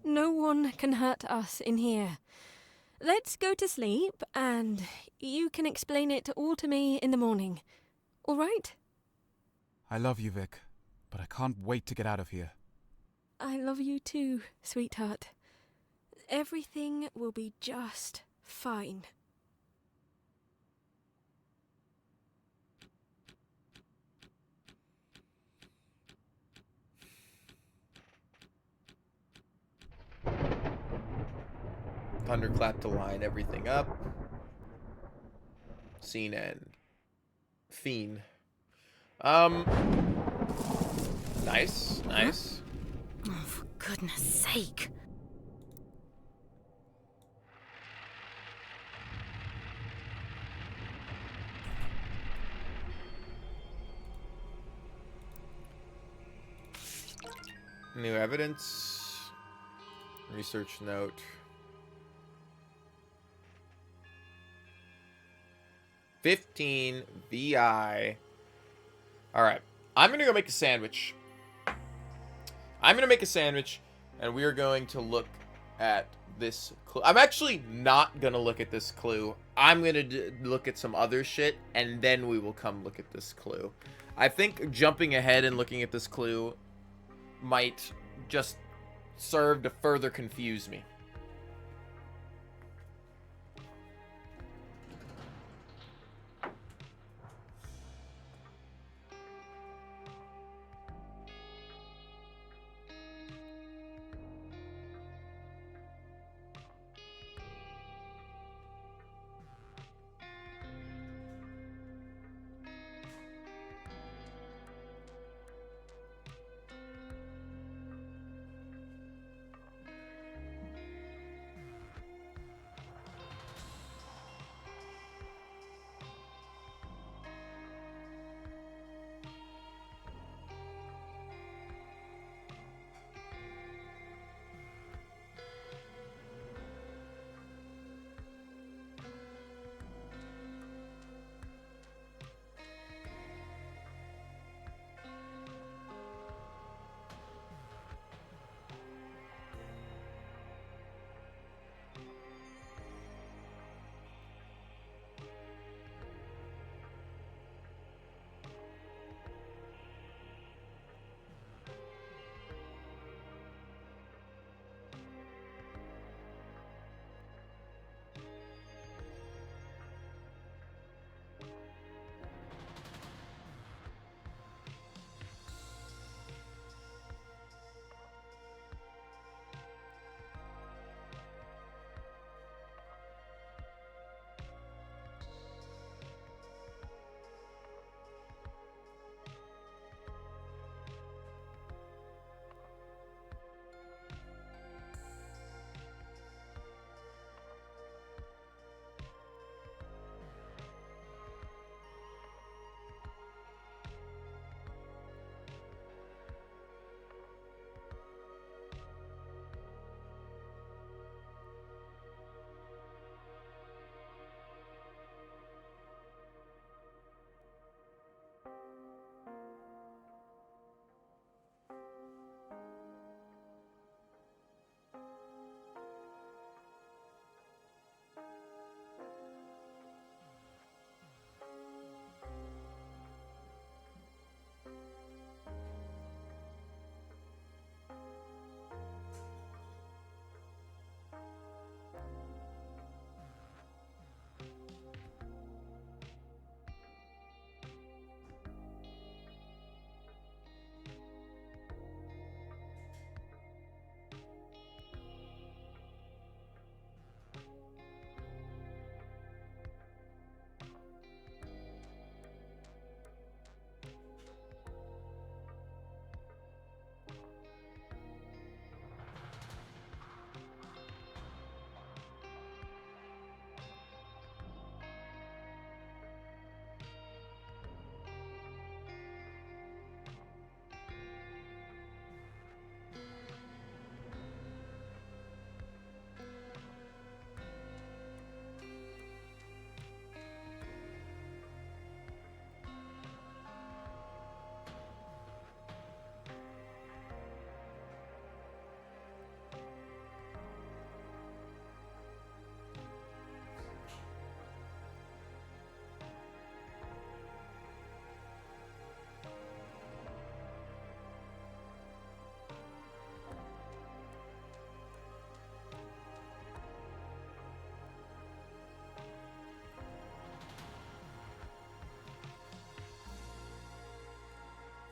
No one can hurt us in here. Let's go to sleep, and you can explain it all to me in the morning. All right? I love you, Vic, but I can't wait to get out of here. I love you too, sweetheart. Everything will be just fine. Thunderclap to line everything up. Scene end. Fiend. Nice, nice. Oh, for goodness sake. New evidence. Research note. 15 VI. Alright. I'm going to go make a sandwich. And we are going to look at this clue. I'm actually not going to look at this clue. I'm going to look at some other shit, and then we will come look at this clue. I think jumping ahead and looking at this clue might just serve to further confuse me.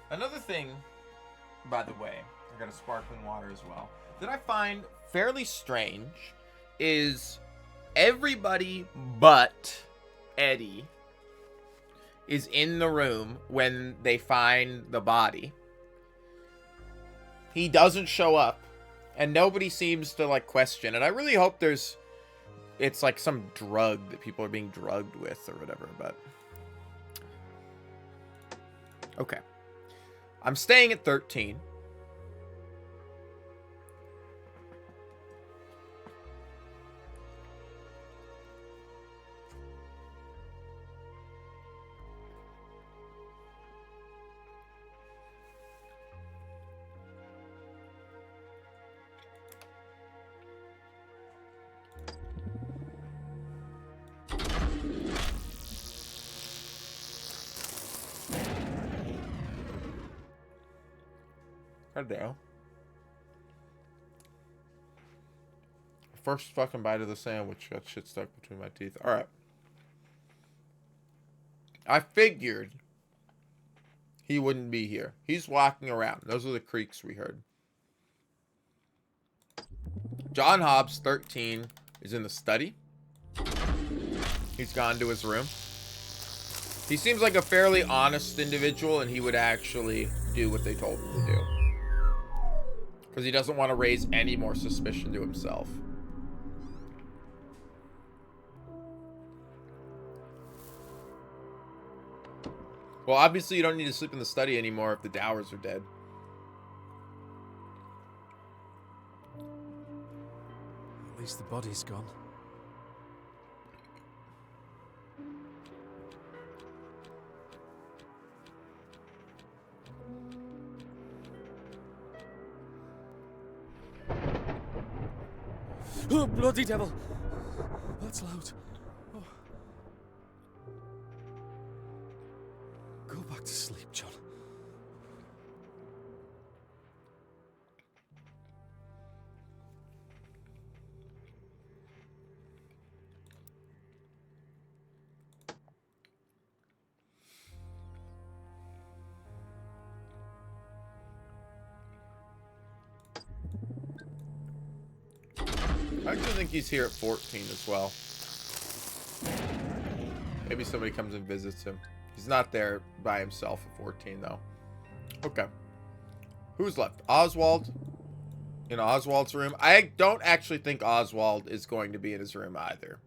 Another thing, by the way, I got a sparkling water as well, that I find fairly strange is everybody but Eddie is in the room when they find the body. He doesn't show up, and nobody seems to, like, question. And I really hope it's like some drug that people are being drugged with or whatever, but... Okay. I'm staying at 13. God damn. First fucking bite of the sandwich got shit stuck between my teeth. Alright. I figured he wouldn't be here. He's walking around. Those are the creaks we heard. John Hobbs, 13, is in the study. He's gone to his room. He seems like a fairly honest individual, and he would actually do what they told him to do. Because he doesn't want to raise any more suspicion to himself. Well, obviously you don't need to sleep in the study anymore if the Dowers are dead. At least the body's gone. Oh, bloody devil! That's loud. Oh. Go back to sleep, John. I actually think he's here at 14 as well. Maybe somebody comes and visits him. He's not there by himself at 14, though. Okay. Who's left? Oswald. In Oswald's room. I don't actually think Oswald is going to be in his room either.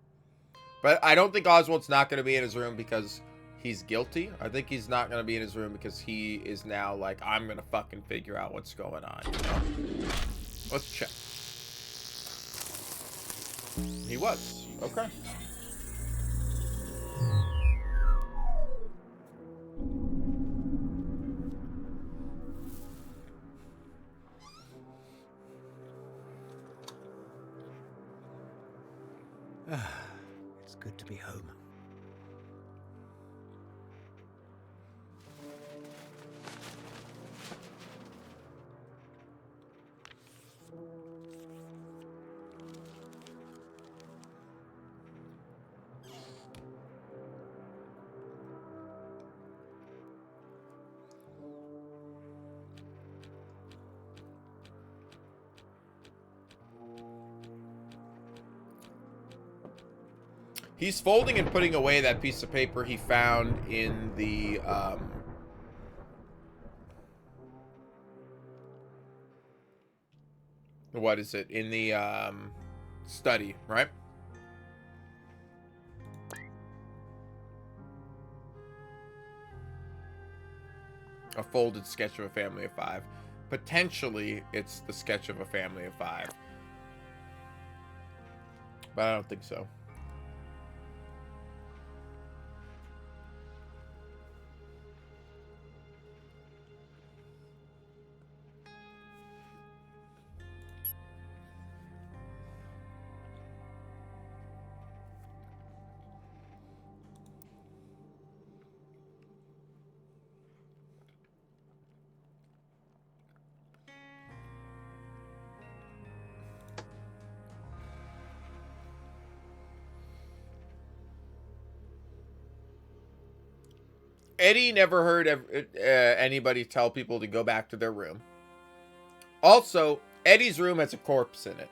But I don't think Oswald's not going to be in his room because he's guilty. I think he's not going to be in his room because he is now like, I'm going to fucking figure out what's going on, you know? Let's check. He was. Okay. It's good to be home. He's folding and putting away that piece of paper he found in the, what is it? In the, study, right? A folded sketch of a family of 5. Potentially, it's the sketch of a family of 5. But I don't think so. Eddie never heard anybody tell people to go back to their room. Also, Eddie's room has a corpse in it.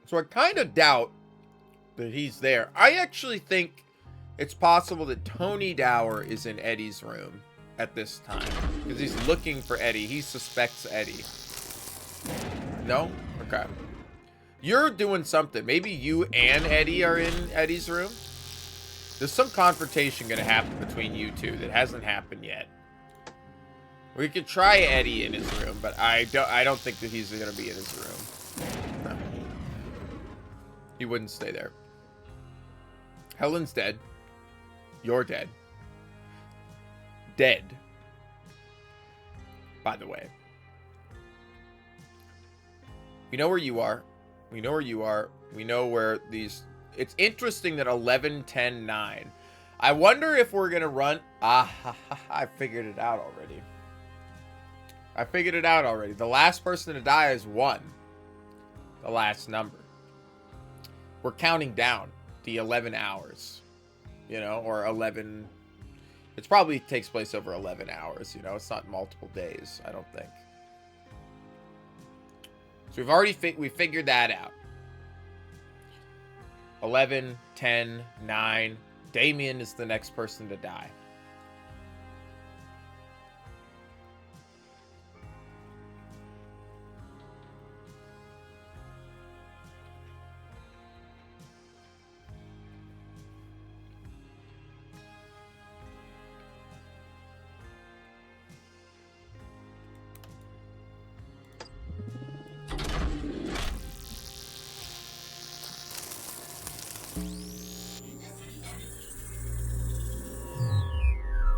So I kind of doubt that he's there. I actually think it's possible that Tony Dower is in Eddie's room at this time. Because he's looking for Eddie. He suspects Eddie. No? Okay. You're doing something. Maybe you and Eddie are in Eddie's room? There's some confrontation going to happen between you two that hasn't happened yet. We could try Eddie in his room, but I don't think that he's going to be in his room. No. He wouldn't stay there. Helen's dead. You're dead. Dead. By the way. We know where you are. We know where you are. We know where these... It's interesting that 11, 10, 9. I wonder if we're going to run... I figured it out already. The last person to die is 1. The last number. We're counting down the 11 hours. You know, or 11... It probably takes place over 11 hours, you know. It's not multiple days, I don't think. So we've already we figured that out. 11, 10, 9. Damien is the next person to die.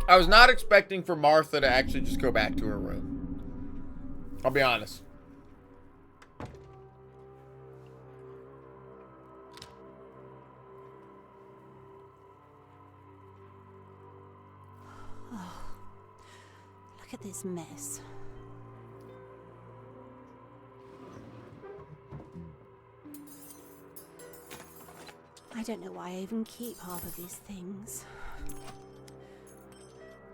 I was not expecting for Martha to actually just go back to her room. I'll be honest. Oh, look at this mess. I don't know why I even keep half of these things.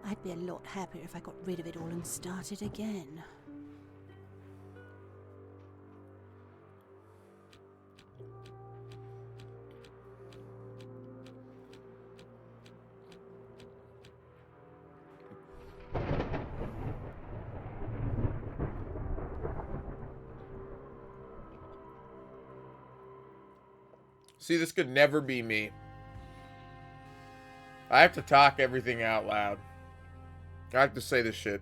I'd be a lot happier if I got rid of it all and started again. See, this could never be me. I have to talk everything out loud. I have to say this shit.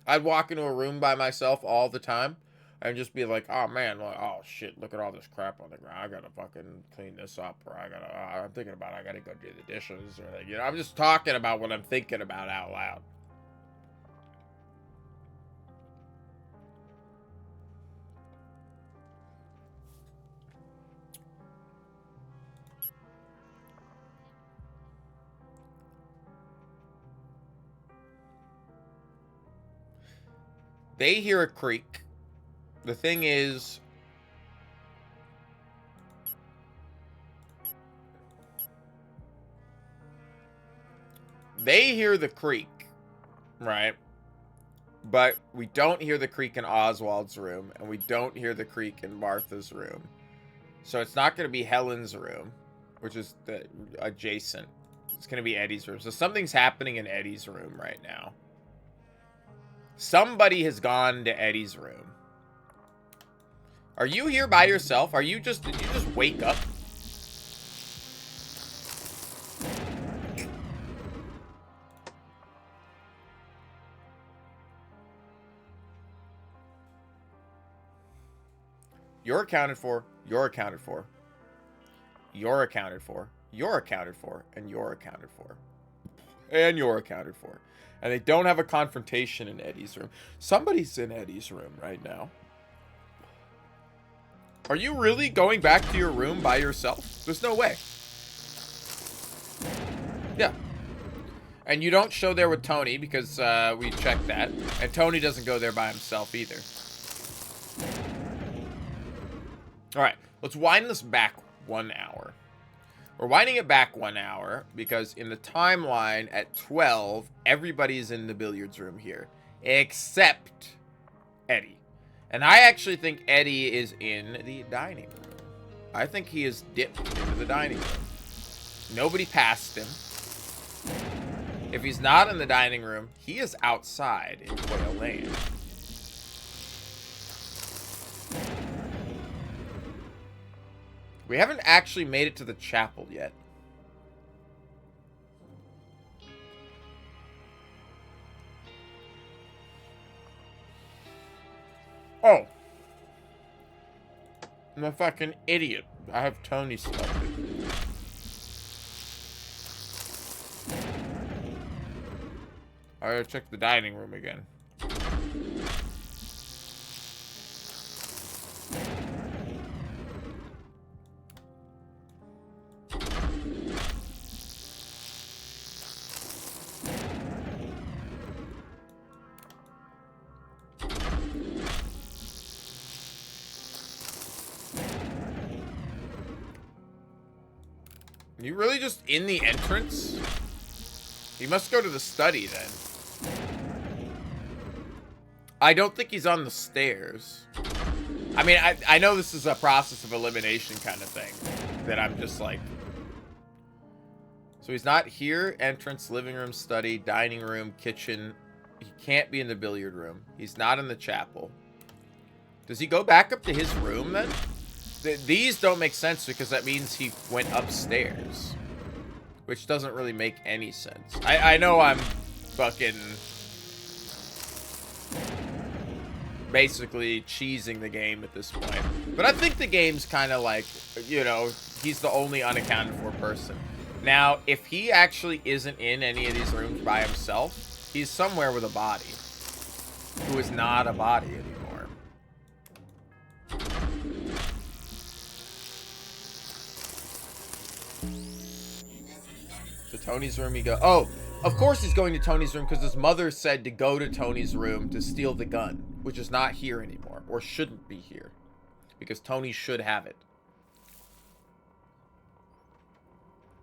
I'd walk into a room by myself all the time and just be like, oh man, like, oh shit, look at all this crap on the ground. I gotta fucking clean this up, or I gotta go do the dishes, or like, you know, I'm just talking about what I'm thinking about out loud. They hear a creak. The thing is, they hear the creak, right? But we don't hear the creak in Oswald's room, and we don't hear the creak in Martha's room. So it's not going to be Helen's room, which is the adjacent. It's going to be Eddie's room. So something's happening in Eddie's room right now. Somebody has gone to Eddie's room. Are you here by yourself? Did you just wake up? You're accounted for. You're accounted for. You're accounted for. You're accounted for. And you're accounted for. And you're accounted for. And they don't have a confrontation in Eddie's room. Somebody's in Eddie's room right now. Are you really going back to your room by yourself? There's no way. Yeah. And you don't show there with Tony because we checked that. And Tony doesn't go there by himself either. Alright. Let's wind this back 1 hour. We're winding it back 1 hour because in the timeline at 12, everybody's in the billiards room here, except Eddie. And I actually think Eddie is in the dining room. I think he is dipped into the dining room. Nobody passed him. If he's not in the dining room, he is outside in Quail Lane. We haven't actually made it to the chapel yet. Oh. I'm a fucking idiot. I have Tony selected. I gotta check the dining room again. You really just in the entrance? He must go to the study then. I don't think he's on the stairs. I mean, I know this is a process of elimination kind of thing. That I'm just like... So he's not here. Entrance, living room, study, dining room, kitchen. He can't be in the billiard room. He's not in the chapel. Does he go back up to his room then? These don't make sense because that means he went upstairs. Which doesn't really make any sense. I know I'm fucking... basically cheesing the game at this point. But I think the game's kind of like, you know, he's the only unaccounted for person. Now, if he actually isn't in any of these rooms by himself, he's somewhere with a body. Who is not a body anymore. To Tony's room he go. Oh, of course he's going to Tony's room because his mother said to go to Tony's room to steal the gun, which is not here anymore, or shouldn't be here, because Tony should have it.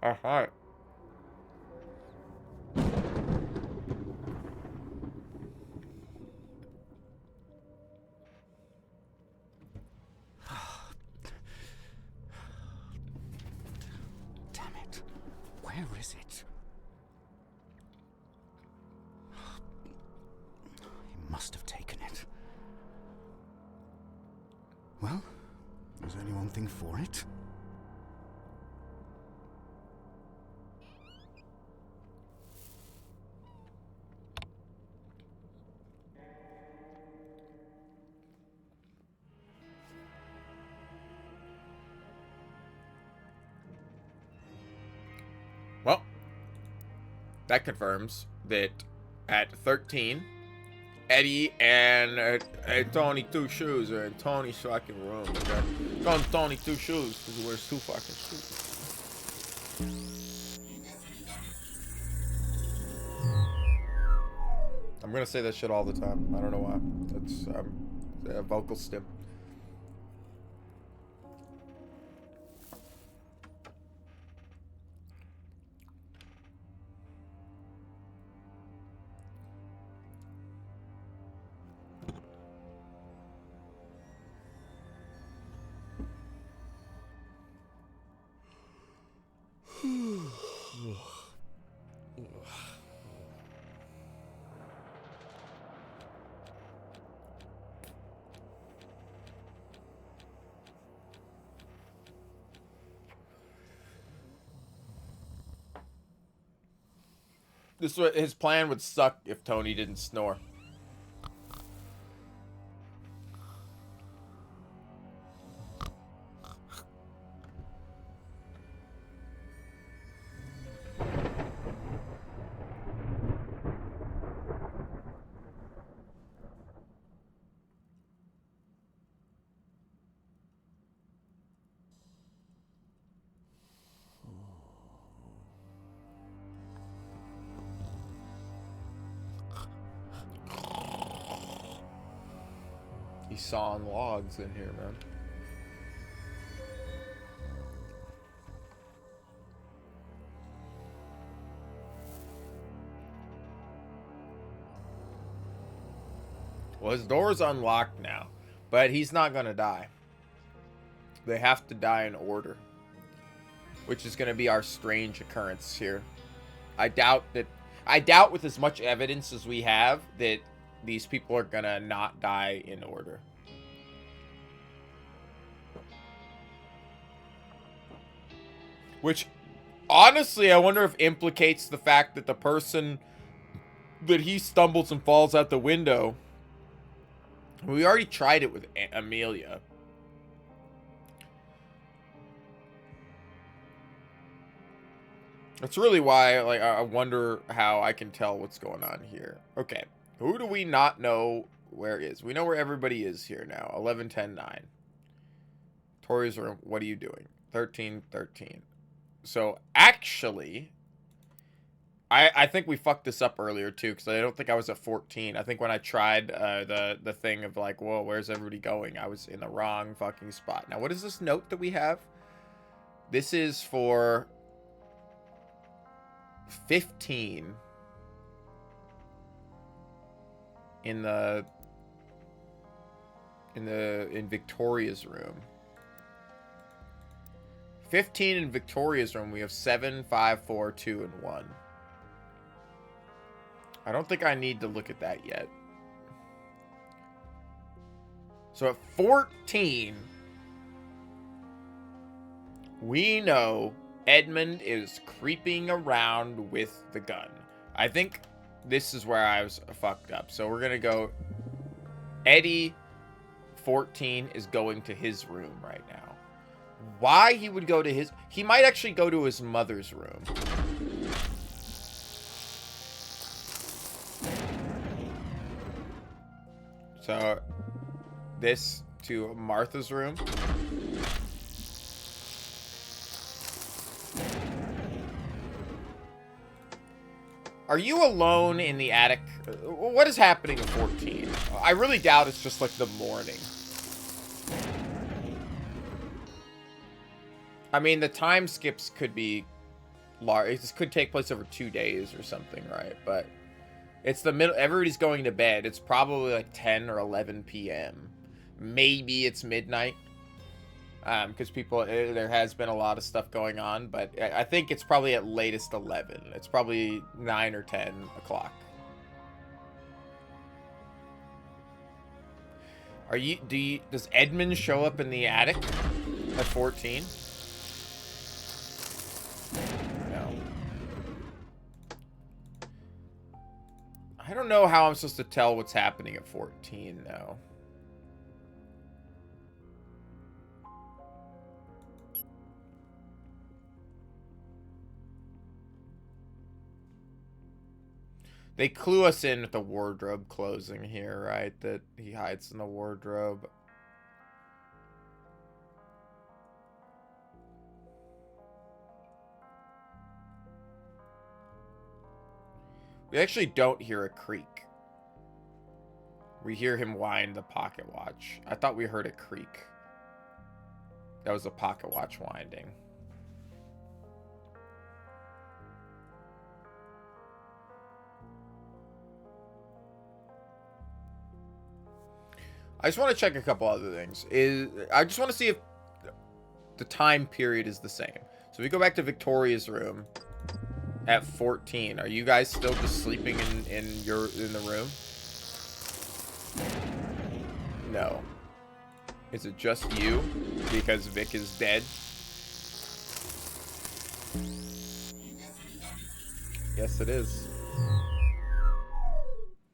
Alright. Damn it. Where is it? He must have taken it. Well, there's only one thing for it. Well, that confirms that at 13, Eddie and Tony Two Shoes are in Tony's fucking room. Okay? Call him Tony Two Shoes because he wears two fucking shoes. I'm gonna say that shit all the time. I don't know why. That's a vocal stim. His plan would suck if Tony didn't snore. He's sawing logs in here, man. Well, his door's unlocked now, but he's not gonna die. They have to die in order, which is gonna be our strange occurrence here. I doubt with as much evidence as we have that these people are gonna not die in order. Which, honestly, I wonder if implicates the fact that the person that he stumbles and falls out the window. We already tried it with Amelia. That's really why, like, I wonder how I can tell what's going on here. Okay, who do we not know where is? We know where everybody is here now. 11, 10, 9. Tori's room, what are you doing? 13, 13. So, actually, I think we fucked this up earlier, too, because I don't think I was at 14. I think when I tried the thing of, like, whoa, where's everybody going? I was in the wrong fucking spot. Now, what is this note that we have? This is for 15 in Victoria's room. 15 in Victoria's room. We have 7, 5, 4, 2, and 1. I don't think I need to look at that yet. So at 14, we know Edmund is creeping around with the gun. I think this is where I was fucked up. So we're going to go... Eddie, 14, is going to his room right now. Why he would go to his... He might actually go to his mother's room. So, this to Martha's room. Are you alone in the attic? What is happening at 14? I really doubt it's just like the morning. I mean, the time skips could be large. This could take place over 2 days or something, right? But it's the middle. Everybody's going to bed. It's probably like 10 or 11 p.m. Maybe it's midnight. Because there has been a lot of stuff going on, but I think it's probably at latest 11. It's probably 9 or 10 o'clock. Does Edmund show up in the attic at 14? No. I don't know how I'm supposed to tell what's happening at 14 now. They clue us in with the wardrobe closing here, right? That he hides in the wardrobe. We actually don't hear a creak. We hear him wind the pocket watch. I thought we heard a creak. That was the pocket watch winding. I just want to check a couple other things. I just want to see if the time period is the same. So we go back to Victoria's room at 14. Are you guys still just sleeping in the room? No. Is it just you? Because Vic is dead? Yes, it is.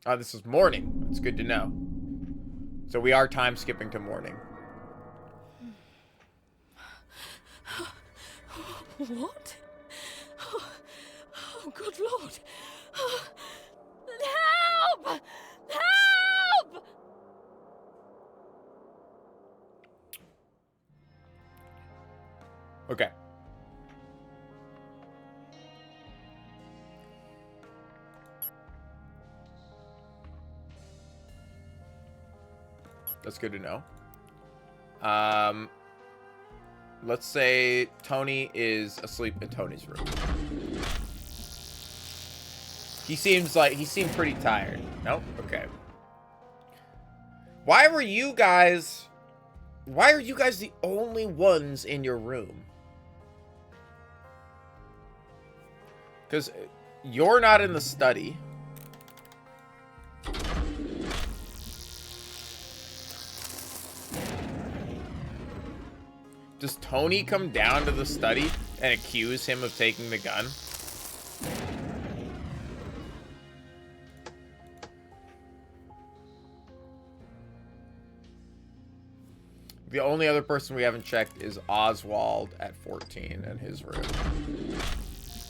Oh, this is morning. That's good to know. So we are time skipping to morning. What? Oh, good Lord. Help! Help! Okay. That's good to know. Let's say Tony is asleep in Tony's room. He seemed pretty tired. Nope. Okay. Why are you guys the only ones in your room? Because you're not in the study. Does Tony come down to the study and accuse him of taking the gun? The only other person we haven't checked is Oswald at 14 in his room.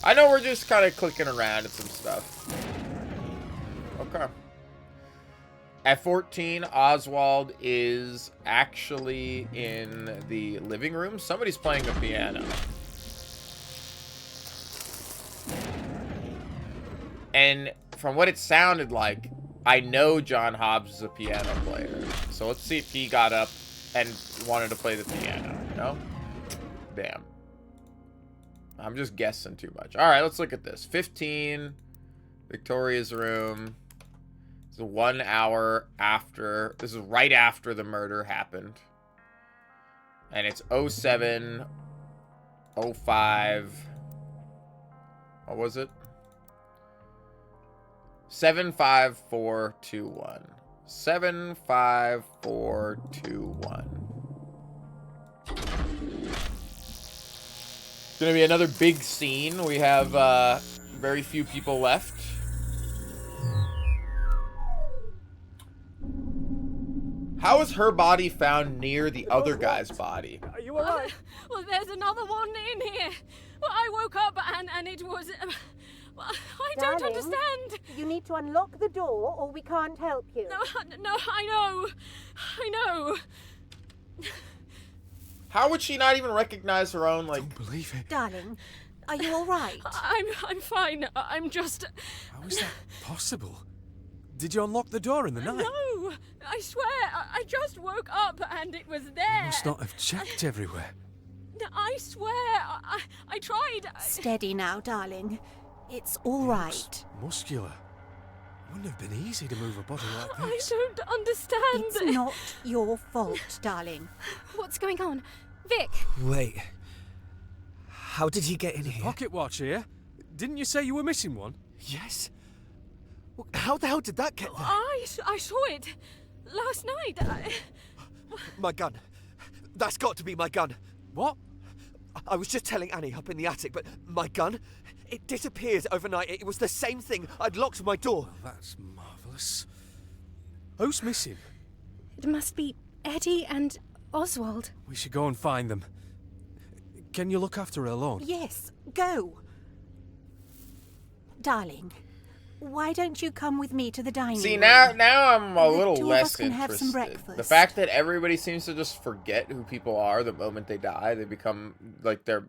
I know we're just kind of clicking around at some stuff. Okay. At 14, Oswald is actually in the living room. Somebody's playing the piano. And from what it sounded like, I know John Hobbs is a piano player. So let's see if he got up and wanted to play the piano. No? Damn. I'm just guessing too much. All right, let's look at this. 15, Victoria's room. This is 1 hour after. This is right after the murder happened. And it's 07, 05. What was it? 75421. 75421. It's gonna be another big scene. We have very few people left. How is her body found near the other guy's body? Are you alright? Well, there's another one in here. Well, I woke up and it was... I don't Darling, understand. You need to unlock the door or we can't help you. No, I know. I know. How would she not even recognize her own, like... Don't believe it. Darling, are you all right? I'm fine. I'm just... How is that possible? Did you unlock the door in the night? No, I swear, I just woke up and it was there. You must not have checked everywhere. I swear, I tried. Steady now, darling. It's all right. Looks muscular. Wouldn't have been easy to move a body like I this. don't understand. It's not your fault, darling. What's going on? Vic! Wait. How did he get in here? Pocket watch here. Didn't you say you were missing one? Yes. Well, how the hell did that get there? I saw it last night. My gun. That's got to be my gun. What? I was just telling Annie up in the attic, but my gun, it disappeared overnight. It was the same thing. I'd locked my door. Well, that's marvellous. Who's missing? It must be Eddie and Oswald. We should go and find them. Can you look after her alone? Yes, go. Darling, why don't you come with me to the dining See, room? now I'm a The little two of less us can have some interested. breakfast. The fact that everybody seems to just forget who people are the moment they die, they become like they're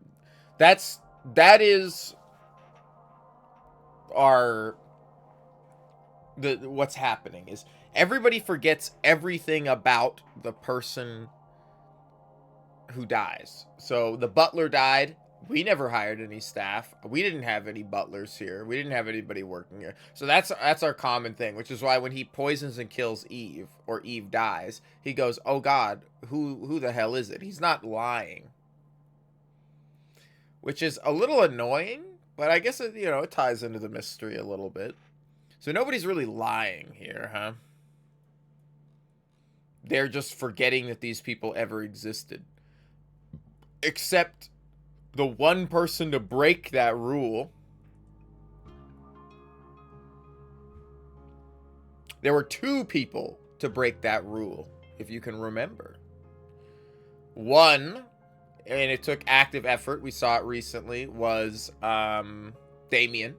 that is what's happening is everybody forgets everything about the person who dies. So the butler died. We never hired any staff. We didn't have any butlers here. We didn't have anybody working here. So that's our common thing, which is why when he poisons and kills Eve, or Eve dies, he goes, "Oh God, who the hell is it?" He's not lying, which is a little annoying, but I guess it, it ties into the mystery a little bit. So nobody's really lying here, huh? They're just forgetting that these people ever existed, except the one person to break that rule. There were two people to break that rule, if you can remember. One, and it took active effort, we saw it recently, was Damien.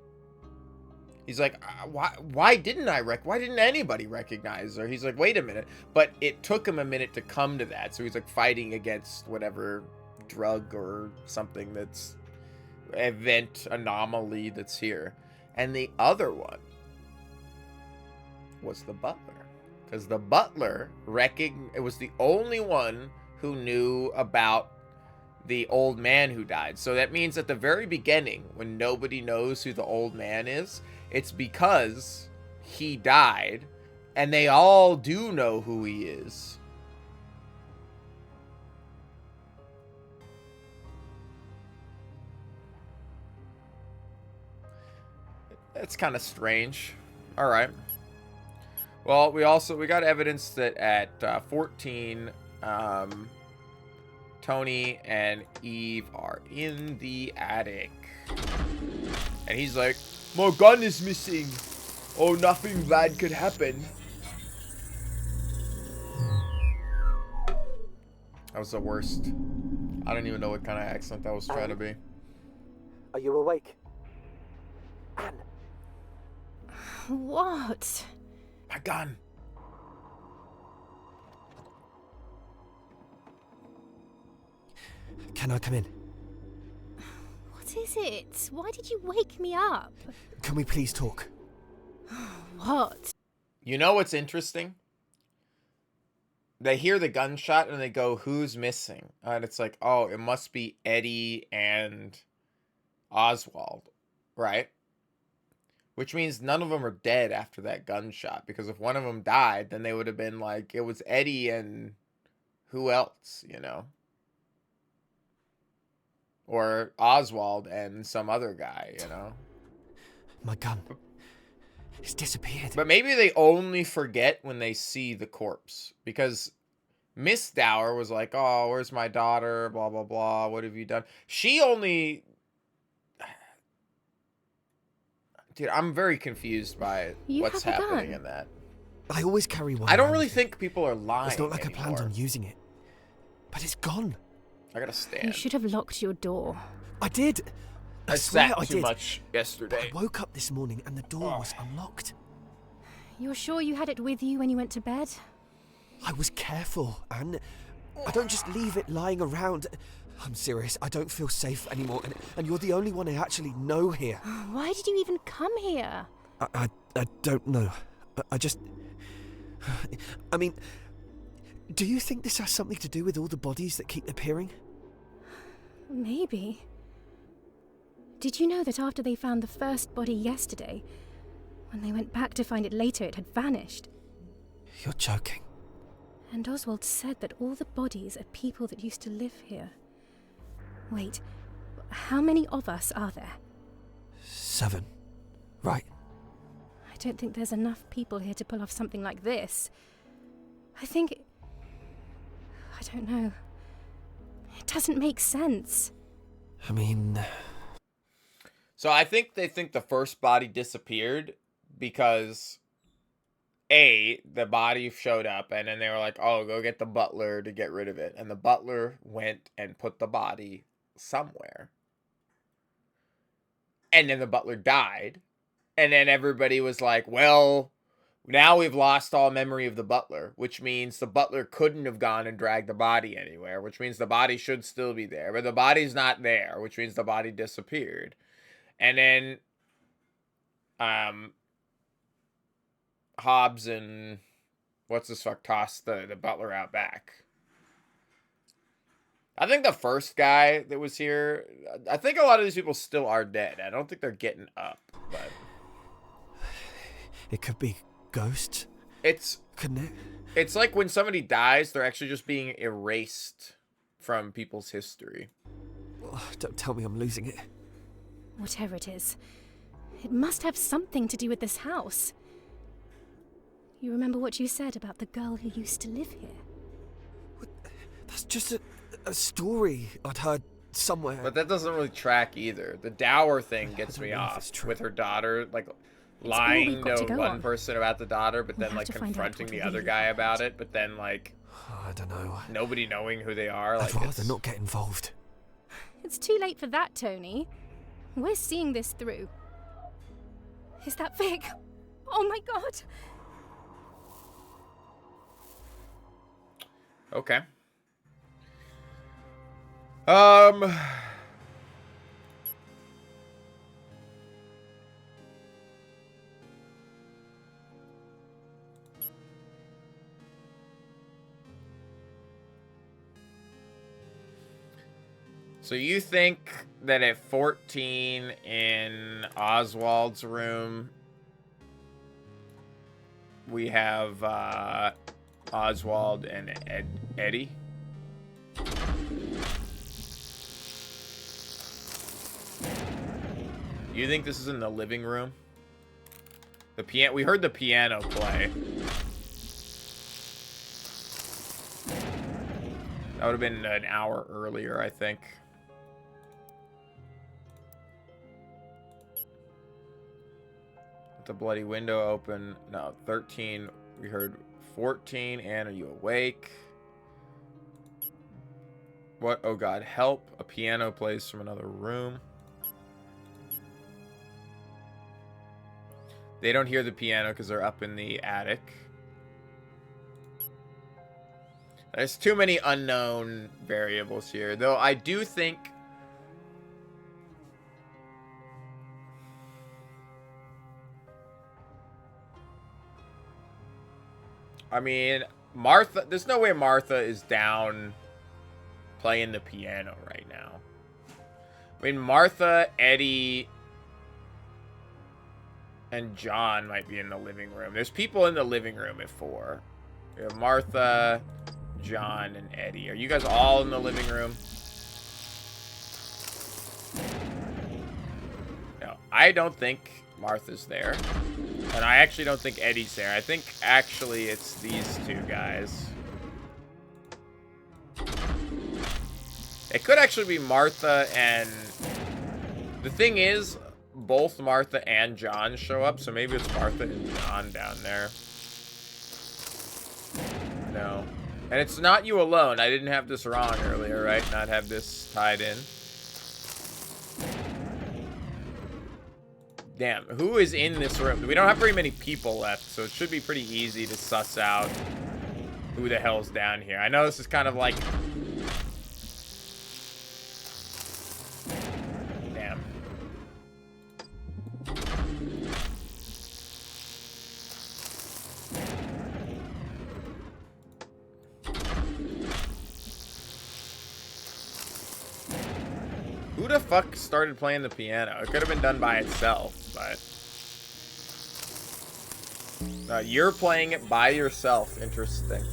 He's like, why didn't anybody recognize her? He's like, wait a minute. But it took him a minute to come to that. So he's like fighting against whatever drug or something that's event anomaly that's here. And the other one was the butler, because the butler it was the only one who knew about the old man who died. So that means at the very beginning, when nobody knows who the old man is, it's because he died And they all do know who he is. That's kind of strange. All right. Well, we got evidence that at 14, Tony and Eve are in the attic. And he's like, my gun is missing. Oh, nothing bad could happen. That was the worst. I don't even know what kind of accent that was trying to be. Are you awake? Anne. What? My gun. Can I come in? What is it? Why did you wake me up? Can we please talk? What? You know what's interesting? They hear the gunshot and they go, who's missing? And it's like, oh, it must be Eddie and Oswald, right? Which means none of them are dead after that gunshot. Because if one of them died, then they would have been like, it was Eddie and who else, you know? Or Oswald and some other guy, you know? My gun. It's disappeared. But maybe they only forget when they see the corpse. Because Miss Dower was like, oh, where's my daughter? Blah, blah, blah. What have you done? She only... Dude, I'm very confused by what's happening in that. I always carry one. I don't really think people are lying. It's not like anymore. I planned on using it. But it's gone. I gotta stand. You should have locked your door. I did. I swear sat I too did. much yesterday. But I woke up this morning and the door was unlocked. You're sure you had it with you when you went to bed? I was careful, Anne. I don't just leave it lying around. I'm serious. I don't feel safe anymore, and you're the only one I actually know here. Why did you even come here? I don't know. I just... I mean, do you think this has something to do with all the bodies that keep appearing? Maybe. Did you know that after they found the first body yesterday, when they went back to find it later, it had vanished? You're joking. And Oswald said that all the bodies are people that used to live here. Wait, how many of us are there? 7. Right. I don't think there's enough people here to pull off something like this. I think... I don't know. It doesn't make sense. I mean... So I think they think the first body disappeared because... A, the body showed up, and then they were like, oh, go get the butler to get rid of it. And the butler went and put the body somewhere. And then the butler died. And then everybody was like, well, now we've lost all memory of the butler, which means the butler couldn't have gone and dragged the body anywhere, which means the body should still be there. But the body's not there, which means the body disappeared. And then... Hobbs and what's this fuck tossed the butler out back. I think the first guy that was here, I think a lot of these people still are dead. I don't think they're getting up, but it could be ghosts. Couldn't it? It's like when somebody dies, they're actually just being erased from people's history. Oh, don't tell me I'm losing it. Whatever it is, it must have something to do with this house. You remember what you said about the girl who used to live here? That's just a story I'd heard somewhere. But that doesn't really track either. The Dower thing gets me off with her daughter, like lying to one person about the daughter, but then like confronting the other guy about it, but then like I don't know. Nobody knowing who they are. I'd rather not get involved. It's too late for that, Tony. We're seeing this through. Is that Vic? Oh my god! Okay. So you think that at 14 in Oswald's room, we have Oswald and Eddie. You think this is in the living room? The piano. We heard the piano play. That would have been an hour earlier, I think. The bloody window open. No, 13. We heard 14. Anne, are you awake? What? Oh God, help. A piano plays from another room. They don't hear the piano because they're up in the attic. There's too many unknown variables here. Though I do think... I mean, Martha... There's no way Martha is down playing the piano right now. I mean, Martha, Eddie, and John might be in the living room. There's people in the living room at 4. We have Martha, John, and Eddie. Are you guys all in the living room? No, I don't think Martha's there. And I actually don't think Eddie's there. I think actually it's these two guys. It could actually be Martha and... The thing is, both Martha and John show up, so maybe it's Martha and John down there. No. And it's not you alone. I didn't have this wrong earlier, right? Not have this tied in. Damn, who is in this room? We don't have very many people left, so it should be pretty easy to suss out who the hell's down here. I know this is kind of like... Damn. Who the fuck started playing the piano? It could have been done by itself, but... you're playing it by yourself. Interesting.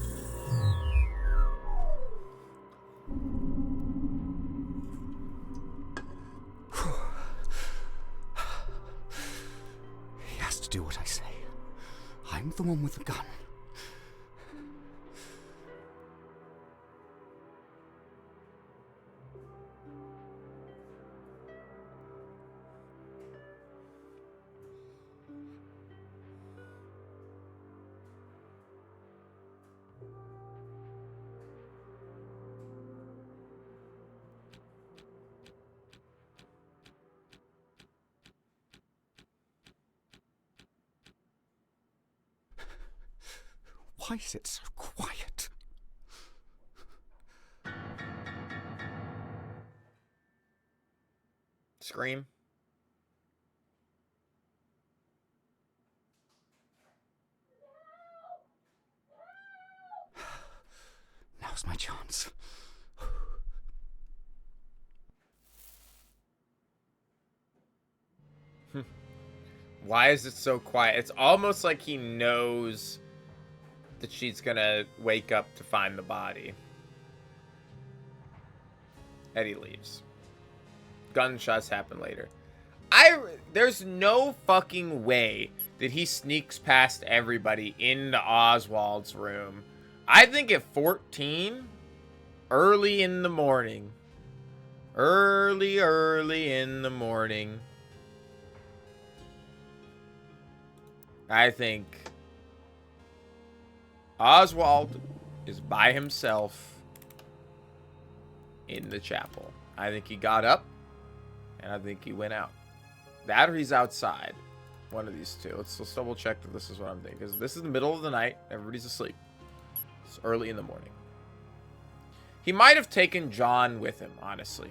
He has to do what I say. I'm the one with the gun. Why is it so quiet? Scream. Now's my chance. Why is it so quiet? It's almost like he knows that she's gonna wake up to find the body. Eddie leaves. Gunshots happen later. There's no fucking way that he sneaks past everybody into Oswald's room. I think at 14, early in the morning. Early in the morning. I think Oswald is by himself in the chapel. I think he got up, and I think he went out. That or he's outside. One of these two. Let's double check that this is what I'm thinking. Because this is the middle of the night. Everybody's asleep. It's early in the morning. He might have taken John with him, honestly.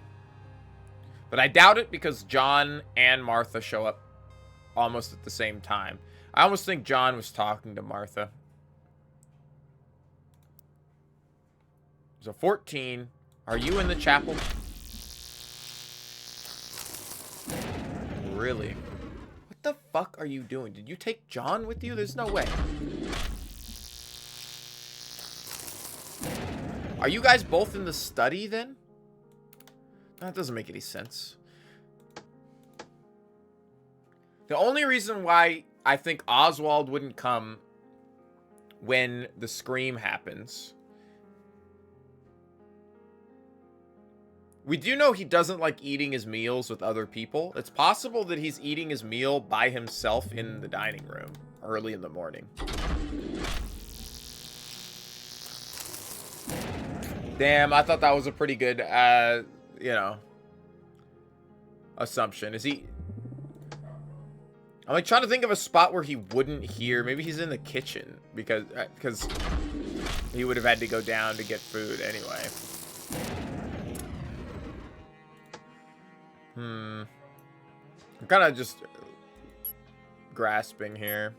But I doubt it because John and Martha show up almost at the same time. I almost think John was talking to Martha. So 14, are you in the chapel? Really? What the fuck are you doing? Did you take John with you? There's no way. Are you guys both in the study then? That doesn't make any sense. The only reason why I think Oswald wouldn't come when the scream happens. We do know he doesn't like eating his meals with other people. It's possible that he's eating his meal by himself in the dining room early in the morning. Damn, I thought that was a pretty good, you know, assumption. Is he... I'm like trying to think of a spot where he wouldn't hear. Maybe he's in the kitchen because he would have had to go down to get food anyway. I'm kind of just grasping here.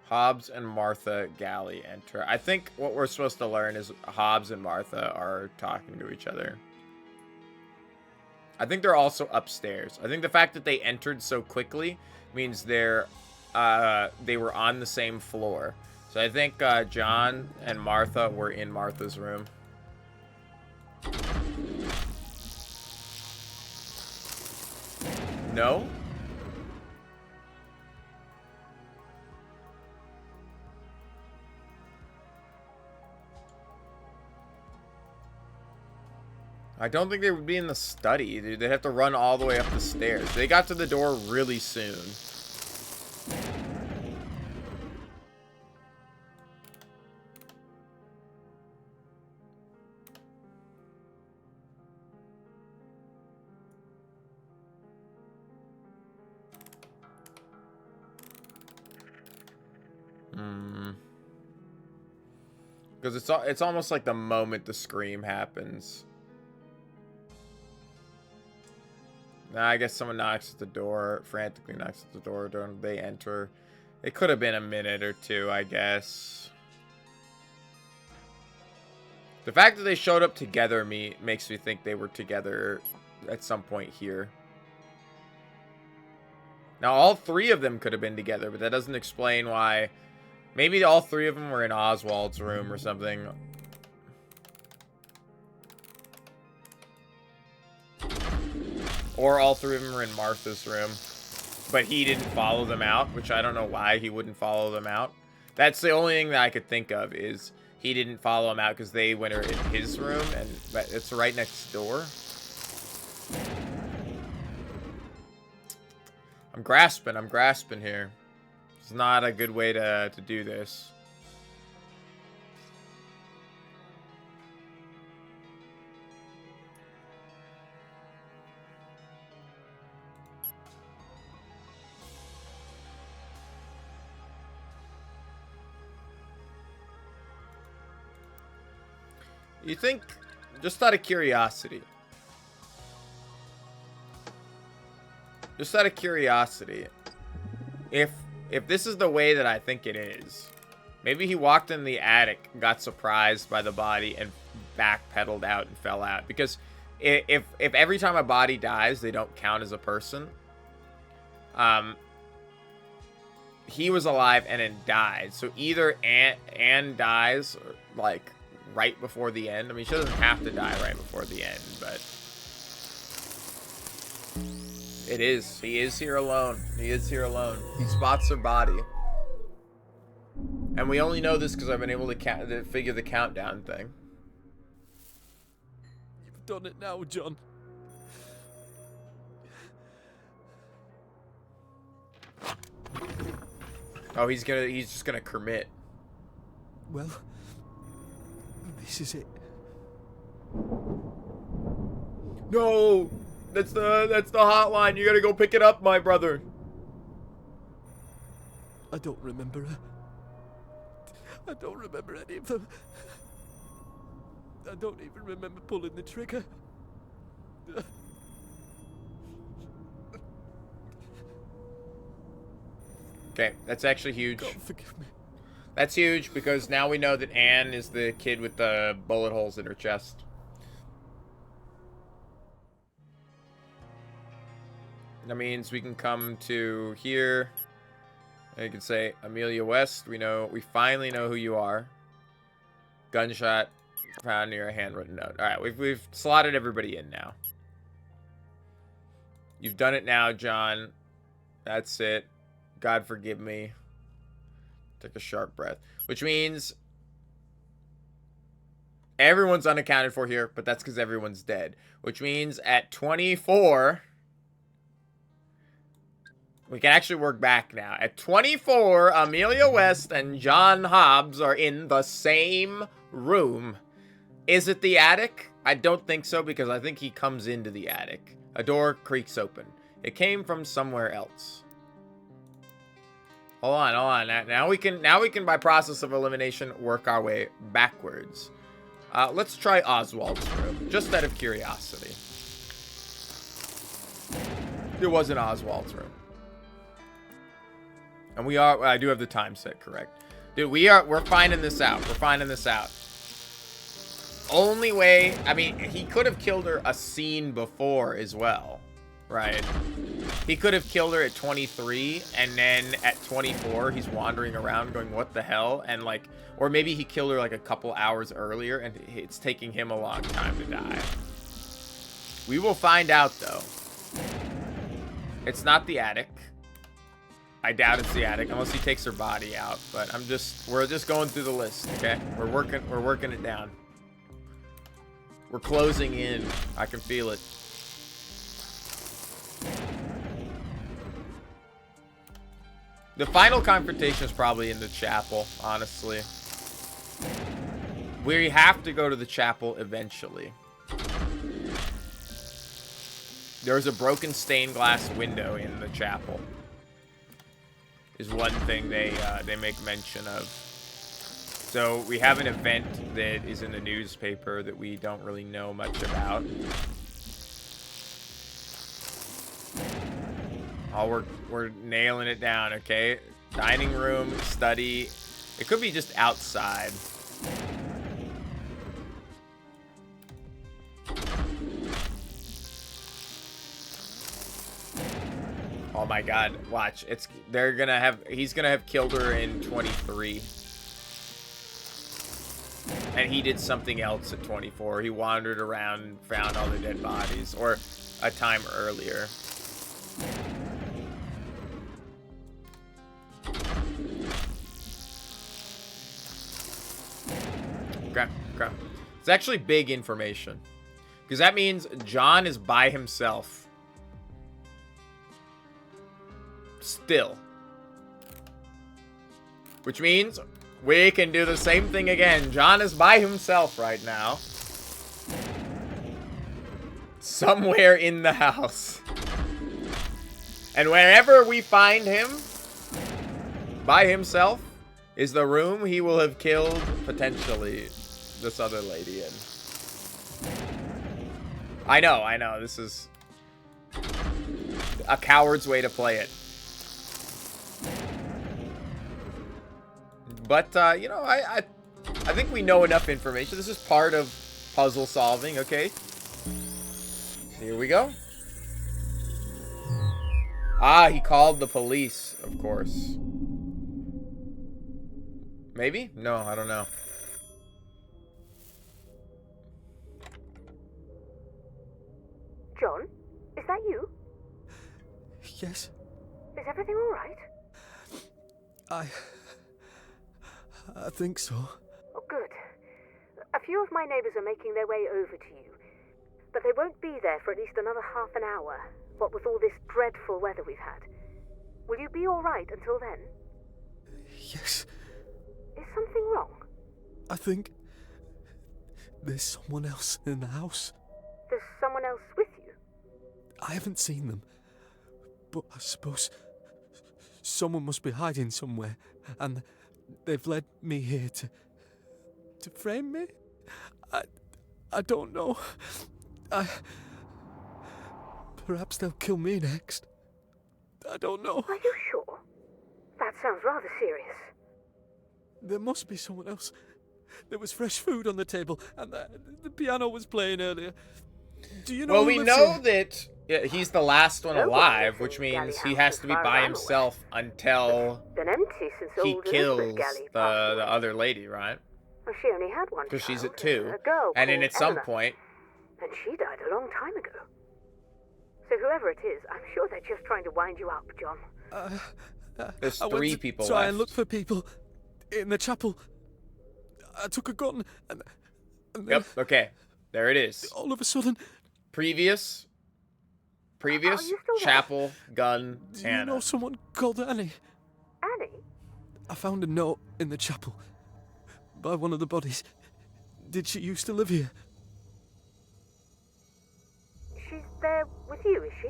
Hobbs and Martha Galley enter. I think what we're supposed to learn is Hobbs and Martha are talking to each other. I think they're also upstairs. I think the fact that they entered so quickly means they were on the same floor. So I think John and Martha were in Martha's room. No? I don't think they would be in the study, dude. They'd have to run all the way up the stairs. They got to the door really soon. Because it's almost like the moment the scream happens. Nah, I guess someone knocks at the door, frantically knocks at the door, don't they enter? It could have been a minute or two, I guess. The fact that they showed up together makes me think they were together at some point here. Now, all three of them could have been together, but that doesn't explain why. Maybe all three of them were in Oswald's room or something. Or all three of them were in Martha's room, but he didn't follow them out, which I don't know why he wouldn't follow them out. That's the only thing that I could think of is he didn't follow them out because they went in his room, and it's right next door. I'm grasping here. It's not a good way to do this. You think, just out of curiosity, if this is the way that I think it is, maybe he walked in the attic, got surprised by the body, and backpedaled out and fell out. Because if every time a body dies, they don't count as a person, he was alive and then died. So either Anne dies, like, right before the end. I mean, she doesn't have to die right before the end, but it is. He is here alone. He is here alone. He spots her body. And we only know this because I've been able to figure the countdown thing. You've done it now, John. Oh, he's just gonna commit. Well, this is it. No! That's the hotline. You gotta go pick it up, my brother. I don't remember her. I don't remember any of them. I don't even remember pulling the trigger. Okay, that's actually huge. God, forgive me. That's huge because now we know that Anne is the kid with the bullet holes in her chest. That means we can come to here. And you can say, Amelia West, we finally know who you are. Gunshot found near a handwritten note. Alright, we've slotted everybody in now. You've done it now, John. That's it. God forgive me. Take a sharp breath. Which means everyone's unaccounted for here, but that's because everyone's dead. Which means at 24... we can actually work back now. At 24, Amelia West and John Hobbs are in the same room. Is it the attic? I don't think so, because I think he comes into the attic. A door creaks open. It came from somewhere else. Hold on. Now we can, by process of elimination, work our way backwards. Let's try Oswald's room, just out of curiosity. It wasn't Oswald's room. And I do have the time set correct. Dude, we're finding this out. We're finding this out. Only way, I mean, he could have killed her a scene before as well, right? He could have killed her at 23, and then at 24, he's wandering around going, what the hell? And like, or maybe he killed her like a couple hours earlier, and it's taking him a long time to die. We will find out, though. It's not the attic. I doubt it's the attic, unless he takes her body out. But we're just going through the list, okay? We're working it down. We're closing in. I can feel it. The final confrontation is probably in the chapel, honestly. We have to go to the chapel eventually. There's a broken stained glass window in the chapel. Is one thing they make mention of. So we have an event that is in the newspaper that we don't really know much about. Oh, we're nailing it down, okay? Dining room, study. It could be just outside. Oh my god, watch. He's gonna have killed her in 23. And he did something else at 24. He wandered around, found all the dead bodies, or a time earlier. Okay. It's actually big information. Because that means John is by himself. Still. Which means we can do the same thing again. John is by himself right now. Somewhere in the house. And wherever we find him, by himself, is the room he will have killed, potentially, this other lady in. I know. This is a coward's way to play it. But, you know, I think we know enough information. This is part of puzzle solving, okay? Here we go. Ah, he called the police, of course. Maybe? No, I don't know. John, is that you? Yes? Is everything all right? I think so. Oh, good. A few of my neighbours are making their way over to you, but they won't be there for at least another half an hour, what with all this dreadful weather we've had. Will you be all right until then? Yes. Is something wrong? I think there's someone else in the house. There's someone else with you? I haven't seen them, but I suppose someone must be hiding somewhere, and they've led me here to frame me? I don't know. Perhaps they'll kill me next. I don't know. Are you sure? That sounds rather serious. There must be someone else. There was fresh food on the table, and the piano was playing earlier. Do you know? Well, who we lives know here? that he's the last one No one alive, lives which in Galley means he house has as to be far by as I'm himself until Been empty since he old kills Elizabeth Galley the passed away. other lady, right? Well, she only had one Because she's child, at 2. a girl And then called at some Eleanor, point, and she died a long time ago. So whoever it is, I'm sure they're just trying to wind you up, John. there's I 3 went to people try left. and look for people in the chapel. I took a gun, and then Yep, okay. There it is. all of a sudden, Previous you still there? chapel, gun, do you Anna. know someone called Annie? Annie? I found a note in the chapel by one of the bodies. Did she used to live here? She's there with you, is she?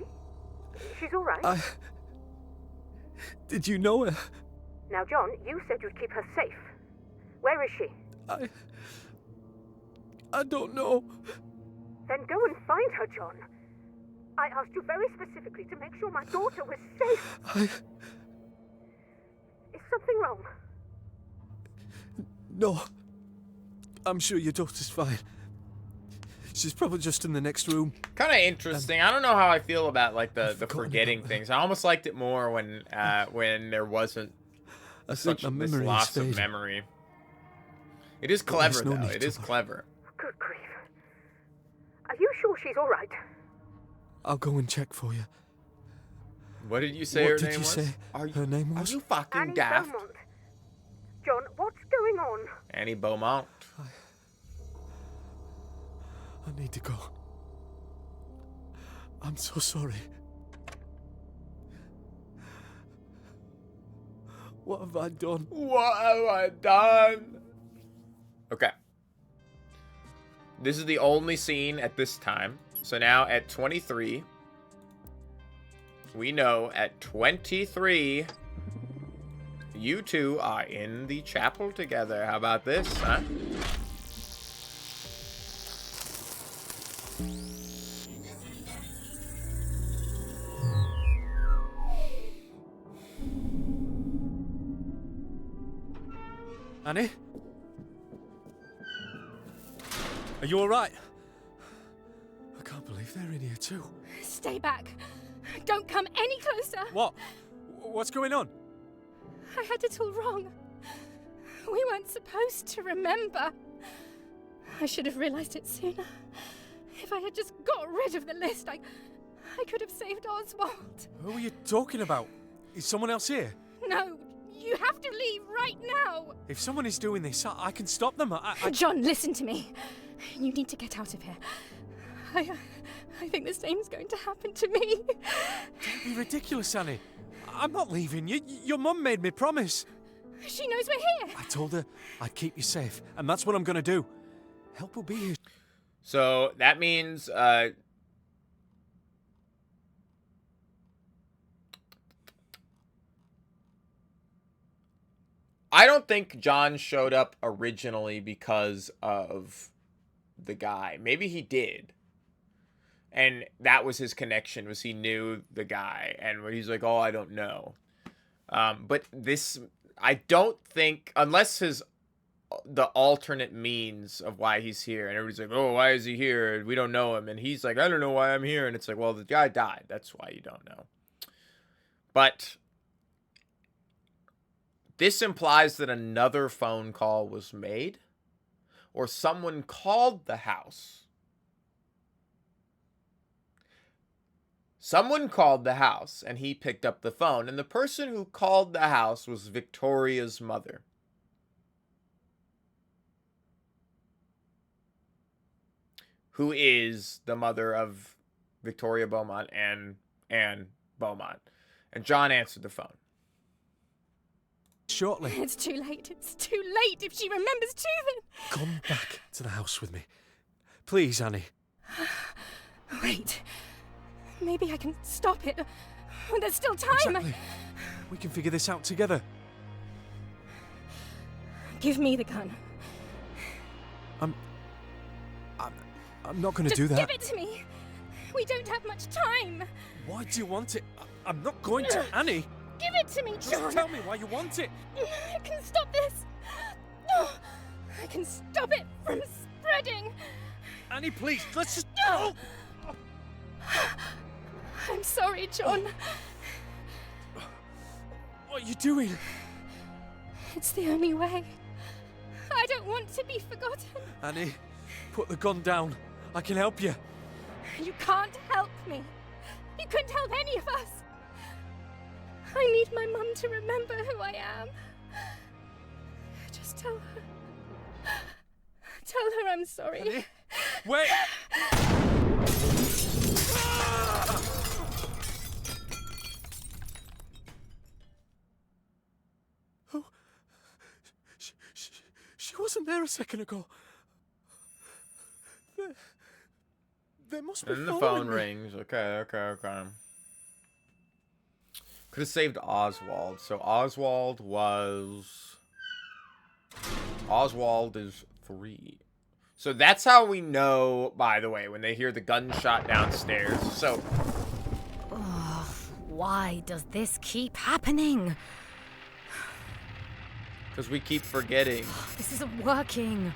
She's all right. Did you know her? Now, John, you said you'd keep her safe. Where is she? I don't know. Then go and find her, John. I asked you very specifically to make sure my daughter was safe. Is something wrong? No. I'm sure your daughter's fine. She's probably just in the next room. Kind of interesting. I don't know how I feel about like the forgotten forgetting about things. I almost liked it more when there wasn't I think such my this memory is loss of fading. memory. It is But there's clever no though. need It to is worry. clever. Good grief. Are you sure she's all right? I'll go and check for you. What did you say What her did name you was? say Are her name was? Are you fucking Annie daft? Beaumont. John, what's going on? Annie Beaumont. I need to go. I'm so sorry. What have I done? What have I done? Okay. This is the only scene at this time. So now at 23, we know at 23, you two are in the chapel together. How about this, huh? Annie? Are you alright? I can't believe they're in here too. Stay back. Don't come any closer. What? What's going on? I had it all wrong. We weren't supposed to remember. I should have realized it sooner. If I had just got rid of the list, I could have saved Oswald. Who are you talking about? Is someone else here? No, you have to leave right now. If someone is doing this, I can stop them. John, listen to me. You need to get out of here. I think the same's going to happen to me. Don't be ridiculous, Annie. I'm not leaving you. Your mum made me promise. She knows we're here. I told her I'd keep you safe, and that's what I'm gonna do. Help will be here. So that means I don't think John showed up originally because of the guy. Maybe he did. And that was his connection, was he knew the guy. And he's like, oh, I don't know. But this, I don't think, unless the alternate means of why he's here. And everybody's like, oh, why is he here? We don't know him. And he's like, I don't know why I'm here. And it's like, well, the guy died. That's why you don't know. But this implies that another phone call was made, or someone called the house. Someone called the house, and he picked up the phone. And the person who called the house was Victoria's mother. Who is the mother of Victoria Beaumont and Anne Beaumont. And John answered the phone. Shortly. It's too late. It's too late. If she remembers too, then... Come back to the house with me. Please, Annie. Wait. Maybe I can stop it. There's still time. Exactly. We can figure this out together. Give me the gun. I'm not going to do that. Give it to me. We don't have much time. Why do you want it? I'm not going to, Annie. Give it to me, John. Just tell me why you want it. I can stop this. I can stop it from spreading. Annie, please, let's just... I'm sorry, John. What are you doing? It's the only way. I don't want to be forgotten. Annie, put the gun down. I can help you. You can't help me. You couldn't help any of us. I need my mum to remember who I am. Just tell her. Tell her I'm sorry. Annie, wait! Oh, she wasn't there a second ago. There must be. And the phone rings. Okay. Could have saved Oswald. So Oswald is 3. So that's how we know, by the way, when they hear the gunshot downstairs. So Why does this keep happening? because we keep forgetting. This isn't working.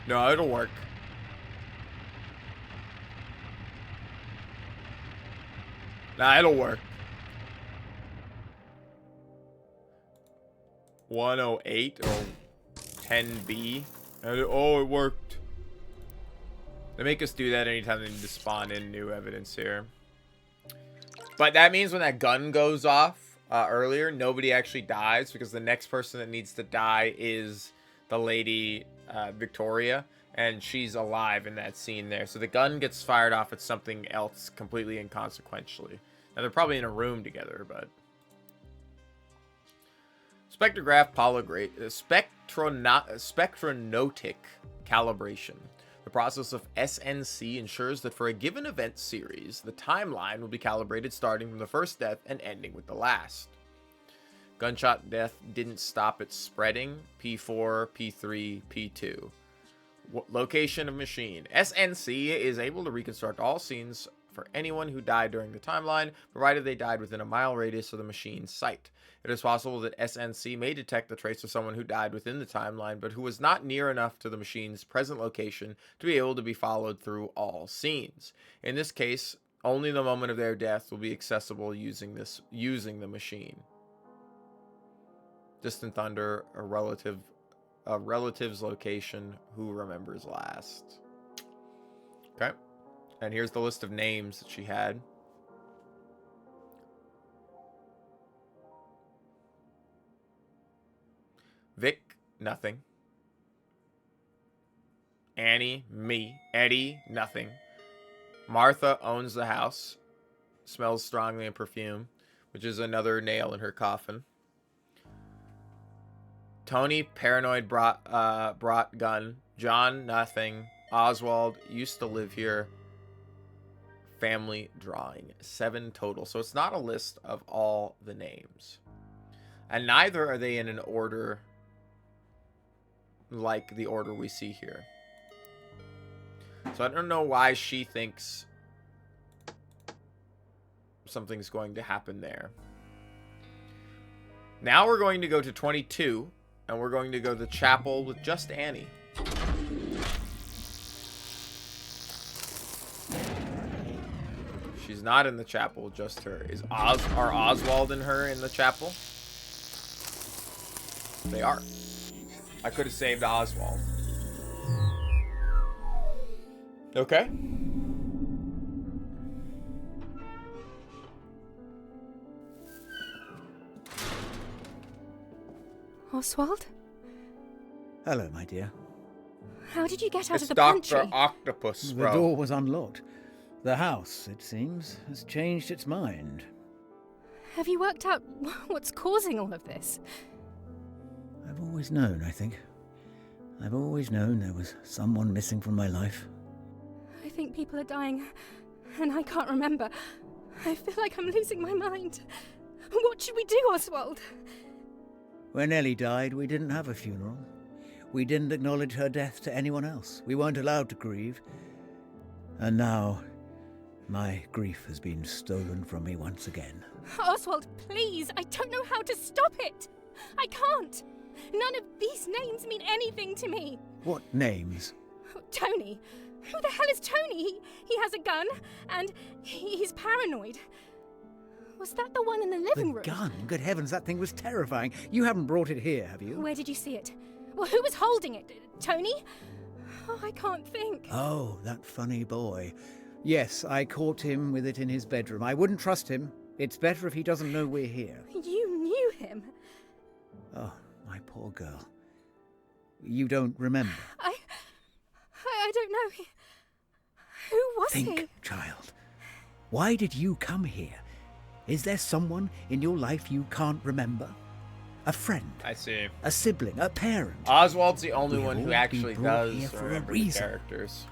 No, it'll work. Nah, it'll work. 108 or 10B. Oh, it worked. They make us do that anytime they need to spawn in new evidence here. But that means when that gun goes off earlier, nobody actually dies, because the next person that needs to die is the lady Victoria, and she's alive in that scene there. So the gun gets fired off at something else completely inconsequentially. Now they're probably in a room together, but spectrograph spectronotic calibration. The process of SNC ensures that for a given event series, the timeline will be calibrated starting from the first death and ending with the last. Gunshot death didn't stop it spreading. P4, P3, P2. Location of machine. SNC is able to reconstruct all scenes for anyone who died during the timeline, provided they died within a mile radius of the machine's site. It is possible that SNC may detect the trace of someone who died within the timeline, but who was not near enough to the machine's present location to be able to be followed through all scenes. In this case, only the moment of their death will be accessible using the machine. Distant thunder, a relative's location, who remembers last. Okay. And here's the list of names that she had. Vic, nothing. Annie, me. Eddie, nothing. Martha owns the house. Smells strongly of perfume, which is another nail in her coffin. Tony, paranoid, brought gun. John, nothing. Oswald, used to live here. Family drawing. 7 total. So it's not a list of all the names. And neither are they in an order like the order we see here. So I don't know why she thinks something's going to happen there. Now we're going to go to 22, and we're going to go to the chapel with just Annie. She's not in the chapel, just her. Are Oswald and her in the chapel? They are. I could have saved Oswald. Okay. Oswald? Hello, my dear. How did you get out It's of the Dr. pantry? Octopus, The bro. door was unlocked. The house, it seems, has changed its mind. Have you worked out what's causing all of this? I've always known, I think. I've always known there was someone missing from my life. I think people are dying, and I can't remember. I feel like I'm losing my mind. What should we do, Oswald? When Ellie died, we didn't have a funeral. We didn't acknowledge her death to anyone else. We weren't allowed to grieve. And now, my grief has been stolen from me once again. Oswald, please, I don't know how to stop it. I can't. None of these names mean anything to me. What names? Oh, Tony. Who the hell is Tony? He has a gun, and he's paranoid. Was that the one in the living room? The gun? Good heavens, that thing was terrifying. You haven't brought it here, have you? Where did you see it? Well, who was holding it? Tony? Oh, I can't think. Oh, that funny boy. Yes, I caught him with it in his bedroom. I wouldn't trust him. It's better if he doesn't know we're here. You knew him? Oh, my poor girl. You don't remember? I don't know. Who was he? Think, child. Why did you come here? Is there someone in your life you can't remember? A friend? I see. A sibling? A parent? Oswald's the only We've one who all actually been brought does here for a remember the reason. characters.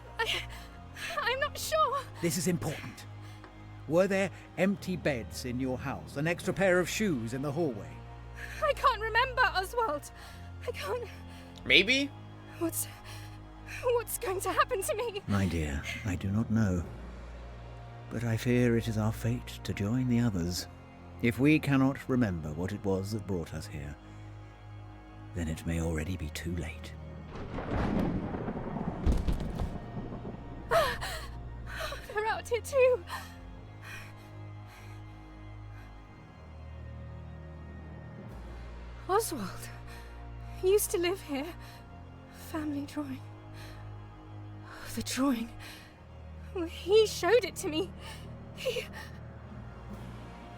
I'm not sure. This is important. Were there empty beds in your house? An extra pair of shoes in the hallway? I can't remember, Oswald. I can't... Maybe? What's going to happen to me? My dear, I do not know. But I fear it is our fate to join the others. If we cannot remember what it was that brought us here, then it may already be too late. They're out here too. Oswald. He used to live here. Family drawing. Oh, the drawing. Well, he showed it to me. He...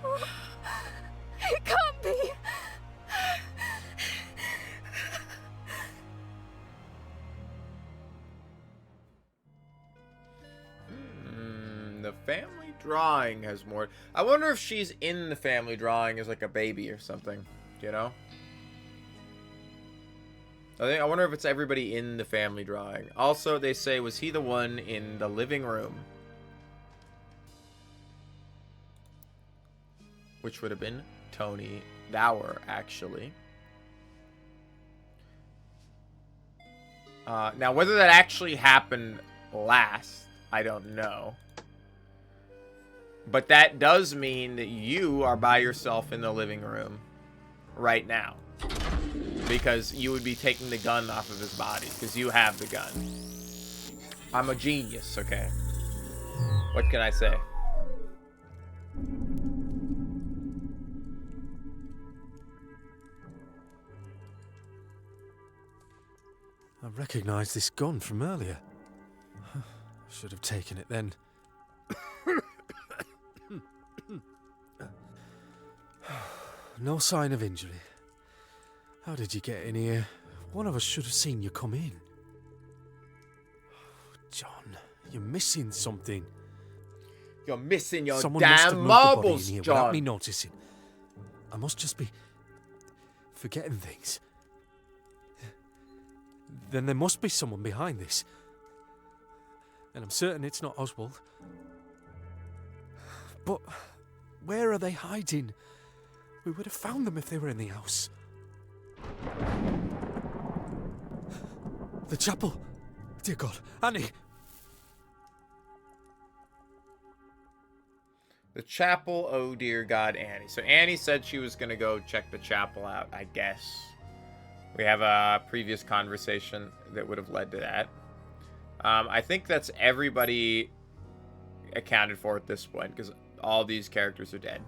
Oh, it can't be. The family drawing has more. I wonder if she's in the family drawing as like a baby or something, you know? I wonder if it's everybody in the family drawing. Also, they say, was he the one in the living room? Which would have been Tony Dower, actually. Now, whether that actually happened last, I don't know. But that does mean that you are by yourself in the living room right now. Because you would be taking the gun off of his body, because you have the gun. I'm a genius, okay? What can I say? I recognize this gun from earlier. Should have taken it then. No sign of injury. How did you get in here? One of us should have seen you come in. John, you're missing something. You're missing your Someone must have damn moved the body marbles, in here John. without me noticing. I must just be forgetting things. Then there must be someone behind this. And I'm certain it's not Oswald. But where are they hiding? We would have found them if they were in the house. The chapel. Dear God, Annie. The chapel, oh dear God, Annie. So Annie said she was going to go check the chapel out, I guess. We have a previous conversation that would have led to that. I think that's everybody accounted for at this point, because all these characters are dead.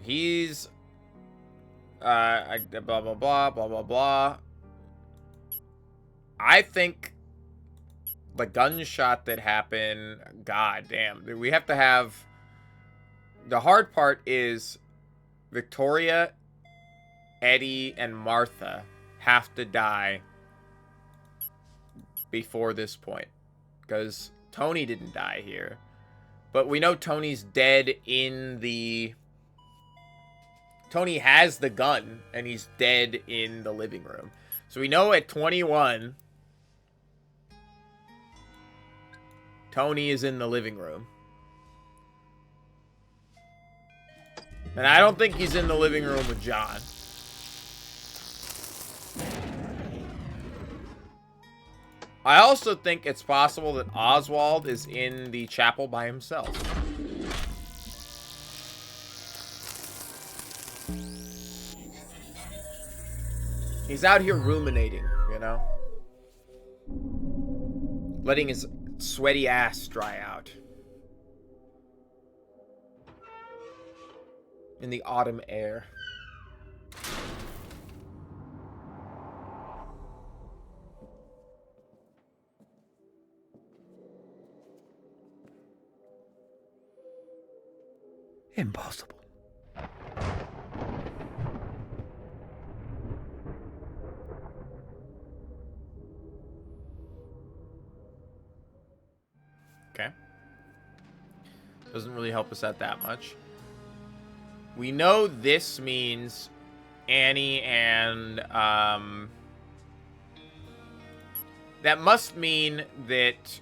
He's... blah, blah, blah, blah, blah, blah. I think the gunshot that happened... God damn. We have to have... The hard part is Victoria, Eddie, and Martha have to die before this point. Because Tony didn't die here. But we know Tony's dead in the... Tony has the gun, and he's dead in the living room. So we know at 21, Tony is in the living room. And I don't think he's in the living room with John. I also think it's possible that Oswald is in the chapel by himself. He's out here ruminating, you know? Letting his sweaty ass dry out. In the autumn air. Impossible. Okay. Doesn't really help us out that much. We know this means Annie and, that must mean that,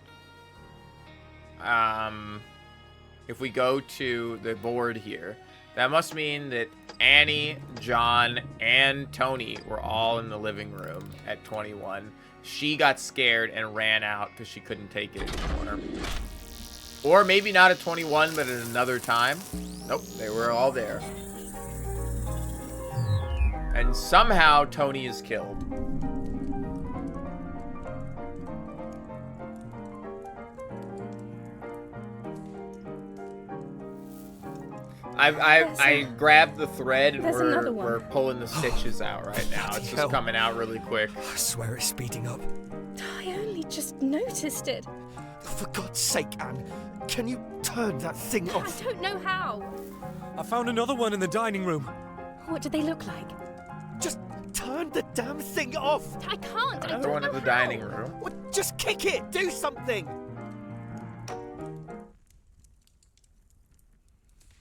if we go to the board here, that must mean that Annie, John, and Tony were all in the living room at 21. She got scared and ran out because she couldn't take it anymore. Or maybe not at 21, but at another time. Nope, they were all there. And somehow Tony is killed. I grabbed the thread and we're pulling the stitches out right now. It's just coming out really quick. I swear it's speeding up. I only just noticed it. For God's sake, Anne, can you turn that thing off? I don't know how. I found another one in the dining room. What do they look like? Just turn the damn thing off! I can't. I Another don't one know in the how. dining room. Well, just kick it! Do something!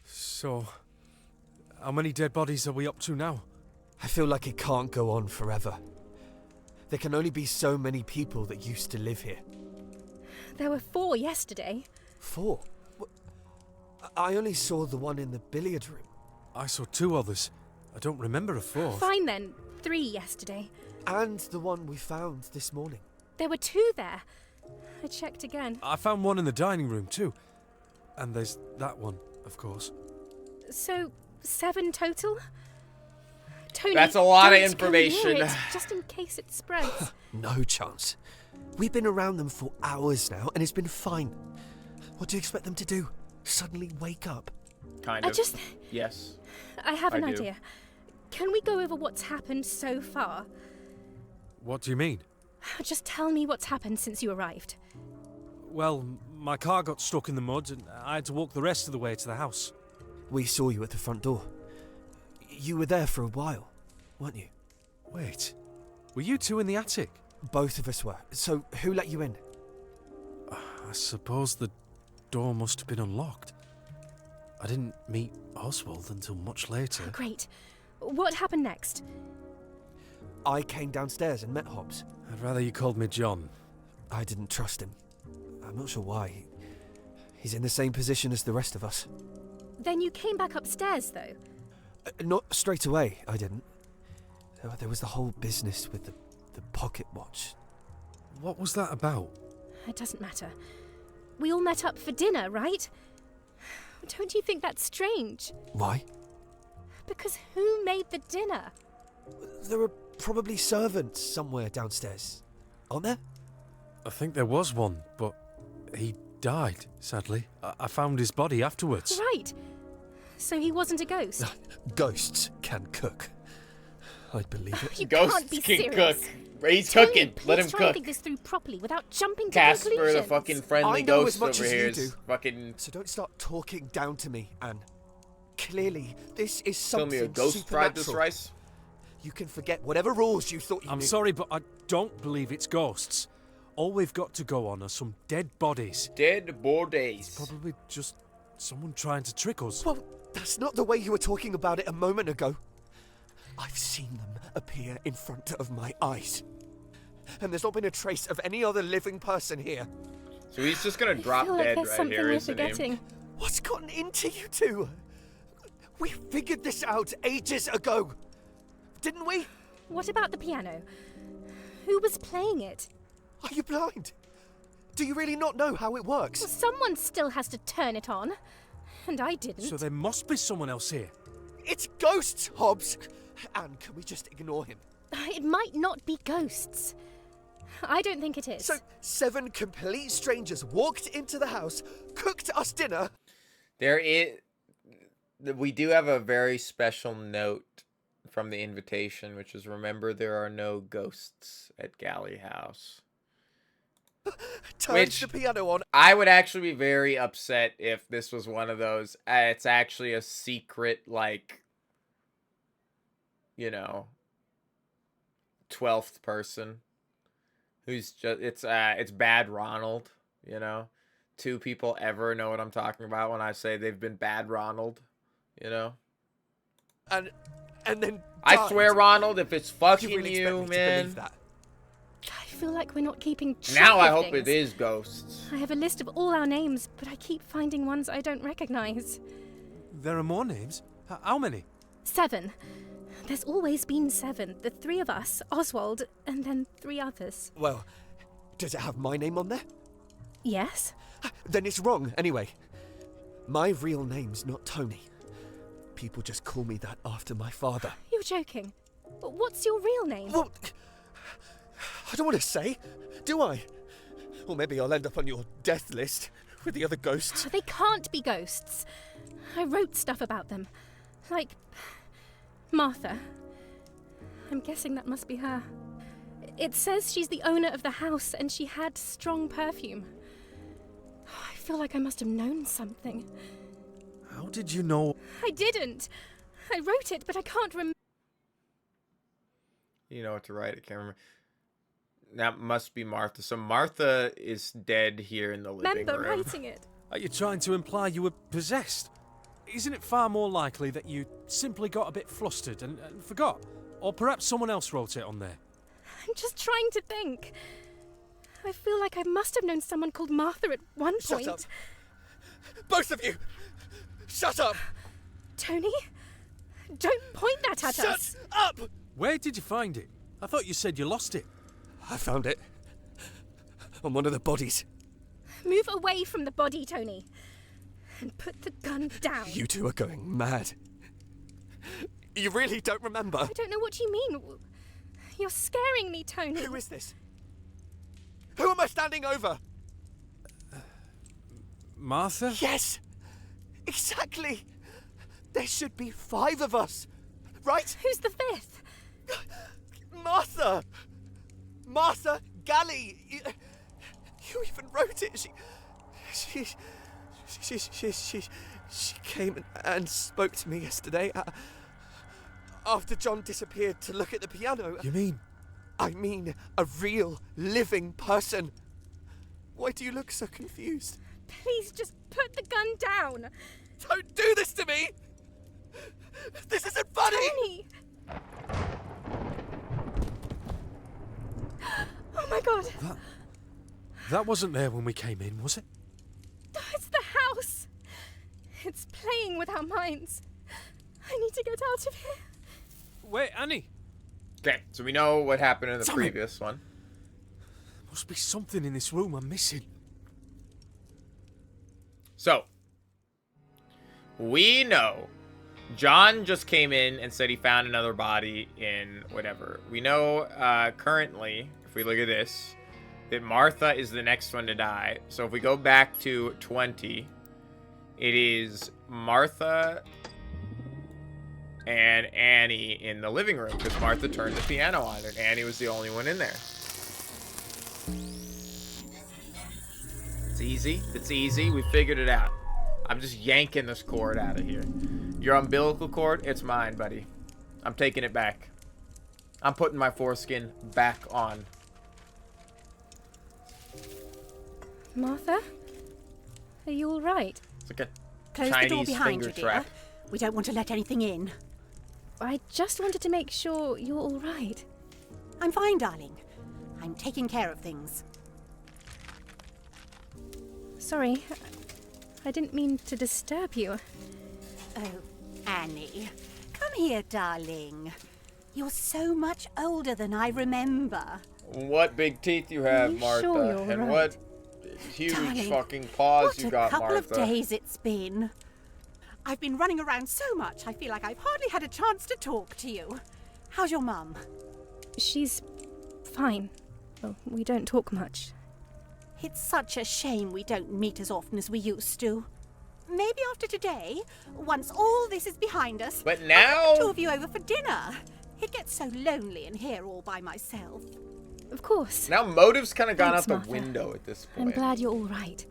So, how many dead bodies are we up to now? I feel like it can't go on forever. There can only be so many people that used to live here. There were 4 yesterday. 4? I only saw the one in the billiard room. I saw 2 others. I don't remember a 4th. Fine then. 3 yesterday. And the one we found this morning. There were 2 there. I checked again. I found one in the dining room too. And there's that one, of course. So, 7 total? Tony, That's a lot of don't go information. near it, just in case it spreads. No chance. We've been around them for hours now, and it's been fine. What do you expect them to do? Suddenly wake up? Kind I of. just... Yes. I have an I do. idea. Can we go over what's happened so far? What do you mean? Just tell me what's happened since you arrived. Well, my car got stuck in the mud and I had to walk the rest of the way to the house. We saw you at the front door. You were there for a while, weren't you? Wait, were you 2 in the attic? Both of us were. So who let you in? I suppose the door must have been unlocked. I didn't meet Oswald until much later. Great. What happened next? I came downstairs and met Hobbs. I'd rather you called me John. I didn't trust him. I'm not sure why. He's in the same position as the rest of us. Then you came back upstairs, though. Not straight away, I didn't. There was the whole business with the pocket watch. What was that about? It doesn't matter. We all met up for dinner, right? Don't you think that's strange? Why? Because who made the dinner? There are probably servants somewhere downstairs, aren't there? I think there was one, but he died, sadly. I found his body afterwards. Right. So he wasn't a ghost. Ghosts can cook. I'd believe it. You Ghosts can't be can serious. cook. He's Tony, cooking. please Let him try and cook. think this through properly without jumping to Casper, conclusions. the fucking friendly I know ghost as much over as you here, do. is fucking. So don't start talking down to me, Anne. Clearly, this is Tell something me a ghost fried this supernatural. rice. You can forget whatever rules you thought you I'm knew. sorry, but I don't believe it's ghosts. All we've got to go on are some dead bodies. Dead bodies. Probably just someone trying to trick us. Well, that's not the way you were talking about it a moment ago. I've seen them appear in front of my eyes. And there's not been a trace of any other living person here. So he's just gonna drop I feel like dead there's right something here, we're isn't he? forgetting. What's gotten into you two? We figured this out ages ago. Didn't we? What about the piano? Who was playing it? Are you blind? Do you really not know how it works? Well, someone still has to turn it on. And I didn't. So there must be someone else here. It's ghosts, Hobbs! Anne, can we just ignore him? It might not be ghosts. I don't think it is. So, 7 complete strangers walked into the house, cooked us dinner. We do have a very special note from the invitation, which is, remember, there are no ghosts at Galley House. Turns the piano on. I would actually be very upset if this was one of those, it's actually a secret, like, you know, 12th person who's just, it's Bad Ronald, you know? 2 people ever know what I'm talking about when I say they've been Bad Ronald, you know? And then I swear, Ronald, if it's fucking you, really you, man. I feel like we're not keeping track Now I of hope things. it is ghosts. I have a list of all our names, but I keep finding ones I don't recognize. There are more names? How many? 7. There's always been 7. The 3 of us, Oswald, and then 3 others. Well, does it have my name on there? Yes. Then it's wrong, anyway. My real name's not Tony. People just call me that after my father. You're joking. What's your real name? Well, I don't want to say, do I? Or maybe I'll end up on your death list with the other ghosts. They can't be ghosts. I wrote stuff about them. Like Martha. I'm guessing that must be her. It says she's the owner of the house and she had strong perfume. I feel like I must have known something. How did you know? I didn't. I wrote it, but I can't remember. You know what to write, I can't remember. That must be Martha. So Martha is dead here in the living Remember room. writing it. Are you trying to imply you were possessed? Isn't it far more likely that you simply got a bit flustered and forgot? Or perhaps someone else wrote it on there? I'm just trying to think. I feel like I must have known someone called Martha at one point. Shut up! Both of you! Shut up! Tony? Don't point that at us! Shut up! Where did you find it? I thought you said you lost it. I found it. On one of the bodies. Move away from the body, Tony. And put the gun down. You 2 are going mad. You really don't remember? I don't know what you mean. You're scaring me, Tony. Who is this? Who am I standing over? Martha? Yes! Exactly! There should be 5 of us, right? Who's the 5th? Martha! Martha Galley! You even wrote it. She came and spoke to me yesterday after John disappeared to look at the piano. You mean? I mean a real, living person. Why do you look so confused? Please just put the gun down. Don't do this to me! This isn't funny! Tony! Oh my god! That wasn't there when we came in, was it? It's the house! It's playing with our minds. I need to get out of here. Wait, Annie! Okay, so we know what happened in the Something. previous one. Must be something in this room I'm missing. So, we know John just came in and said he found another body in whatever. We know currently, if we look at this, that Martha is the next one to die. So if we go back to 20, it is Martha and Annie in the living room because Martha turned the piano on and Annie was the only one in there. It's easy. It's easy. We figured it out. I'm just yanking this cord out of here. Your umbilical cord, it's mine, buddy. I'm taking it back. I'm putting my foreskin back on. Martha? Are you all right? It's like a Close Chinese the door behind finger you, dear. trap. We don't want to let anything in. I just wanted to make sure you're all right. I'm fine, darling. I'm taking care of things. Sorry, I didn't mean to disturb you. Oh, Annie. Come here, darling. You're so much older than I remember. What big teeth you have, you Martha. sure you're and right? what huge Darling, fucking paws what you a got, couple Martha. of days it's been. I've been running around so much, I feel like I've hardly had a chance to talk to you. How's your mum? She's fine. Well, we don't talk much. It's such a shame we don't meet as often as we used to. Maybe after today, once all this is behind us, But I'll now... have the two of you over for dinner. It gets so lonely in here all by myself. Of course. Now motive's kind of gone Thanks, out the Martha. window at this I'm point. glad you're all right.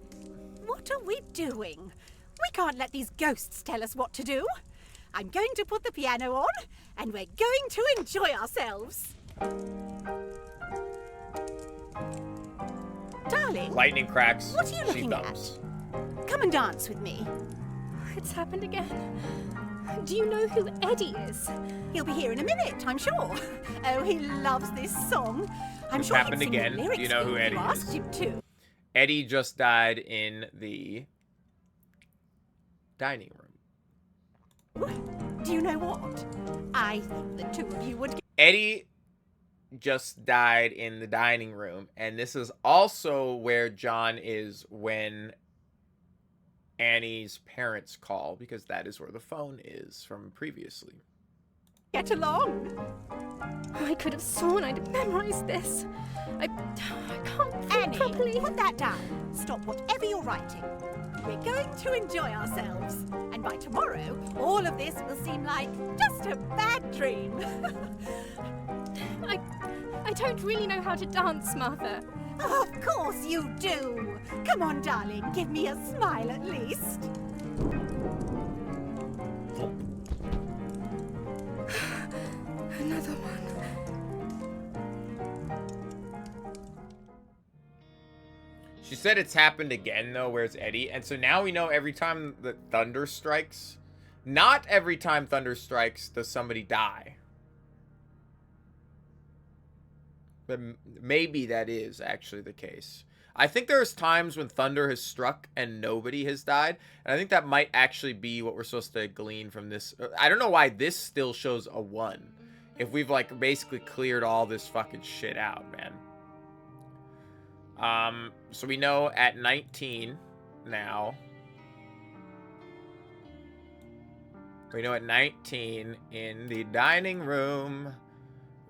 What are we doing? We can't let these ghosts tell us what to do. I'm going to put the piano on, and we're going to enjoy ourselves. Darling, Lightning cracks. what are you She looking thumps. at? Come and dance with me. It's happened again. Do you know who Eddie is? He'll be here in a minute, I'm sure. Oh, he loves this song. I'm sure Happened he'd sing again. the lyrics You know for who if Eddie you asked is. him to. Eddie just died in the dining room. Do you know what? I think the two of you would get... Eddie just died in the dining room, and this is also where John is when Annie's parents call, because that is where the phone is from previously. Get along. I could have sworn I'd memorized this. I can't think Annie, properly. put that down. Stop whatever you're writing. We're going to enjoy ourselves. And by tomorrow, all of this will seem like just a bad dream. I don't really know how to dance, Martha. Of course you do. Come on, darling, give me a smile at least. Another one. She said it's happened again, though. Where's Eddie? And so now we know every time that thunder strikes, not every time thunder strikes does somebody die. But maybe that is actually the case. I think there's times when thunder has struck and nobody has died. And I think that might actually be what we're supposed to glean from this. I don't know why this still shows a 1. If we've, like, basically cleared all this fucking shit out, man. So we know at 19 now. We know at 19 in the dining room,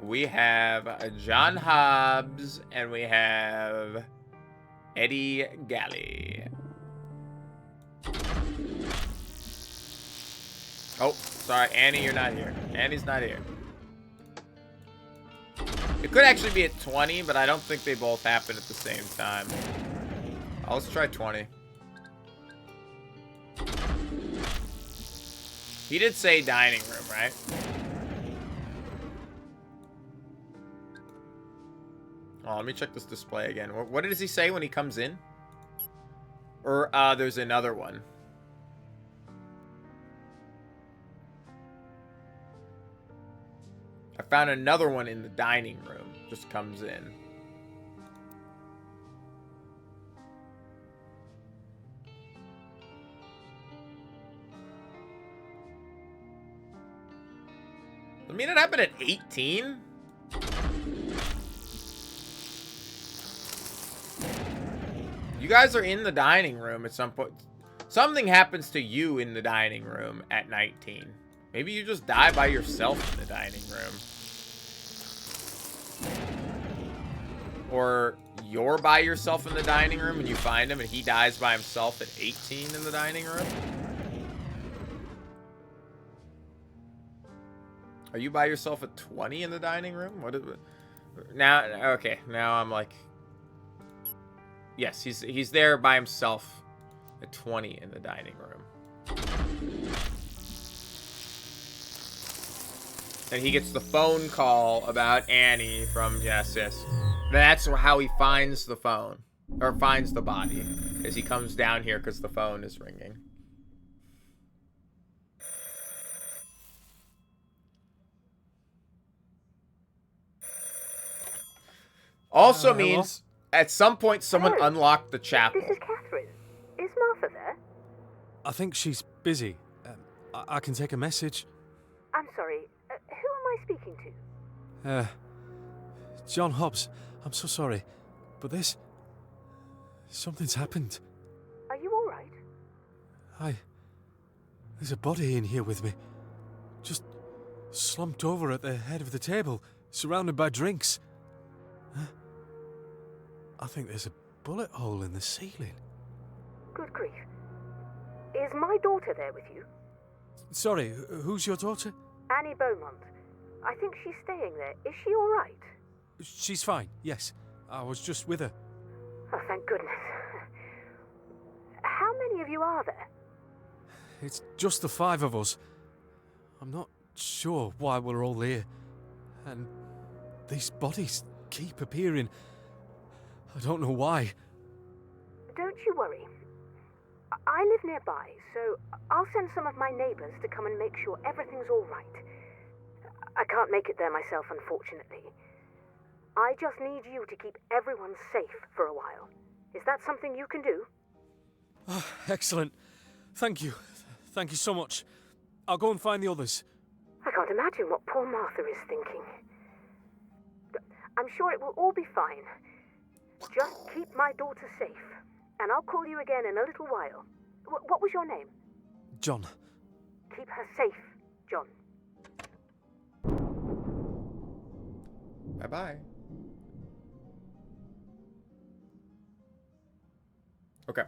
we have John Hobbs and we have Eddie Galley. Oh, sorry, Annie, you're not here. Annie's not here. It could actually be at 20, but I don't think they both happen at the same time. Let's try 20. He did say dining room, right? Oh, let me check this display again. What does he say when he comes in? Or, there's another one. I found another one in the dining room. Just comes in. I mean, it happened at 18? You guys are in the dining room at some point. Something happens to you in the dining room at 19. Maybe you just die by yourself in the dining room. Or you're by yourself in the dining room and you find him and he dies by himself at 18 in the dining room. Are you by yourself at 20 in the dining room? What is it? Now, okay, now I'm like... Yes, he's there by himself at 20 in the dining room. And he gets the phone call about Annie from... Yes. That's how he finds the phone. Or finds the body. As he comes down here because the phone is ringing. Also means... At some point, someone unlocked the chapel. This is Catherine. Is Martha there? I think she's busy. I can take a message. I'm sorry. Who am I speaking to? John Hobbs. I'm so sorry, but something's happened. Are you alright? There's a body in here with me. Just slumped over at the head of the table, surrounded by drinks. Huh? I think there's a bullet hole in the ceiling. Good grief. Is my daughter there with you? Sorry, who's your daughter? Annie Beaumont. I think she's staying there. Is she alright? She's fine, yes. I was just with her. Oh, thank goodness. How many of you are there? It's just the 5 of us. I'm not sure why we're all here. And these bodies keep appearing. I don't know why. Don't you worry. I live nearby, so I'll send some of my neighbours to come and make sure everything's all right. I can't make it there myself, unfortunately. I just need you to keep everyone safe for a while. Is that something you can do? Oh, excellent. Thank you. Thank you so much. I'll go and find the others. I can't imagine what poor Martha is thinking. I'm sure it will all be fine. Just keep my daughter safe, and I'll call you again in a little while. What was your name? John. Keep her safe, John. Bye-bye. Okay.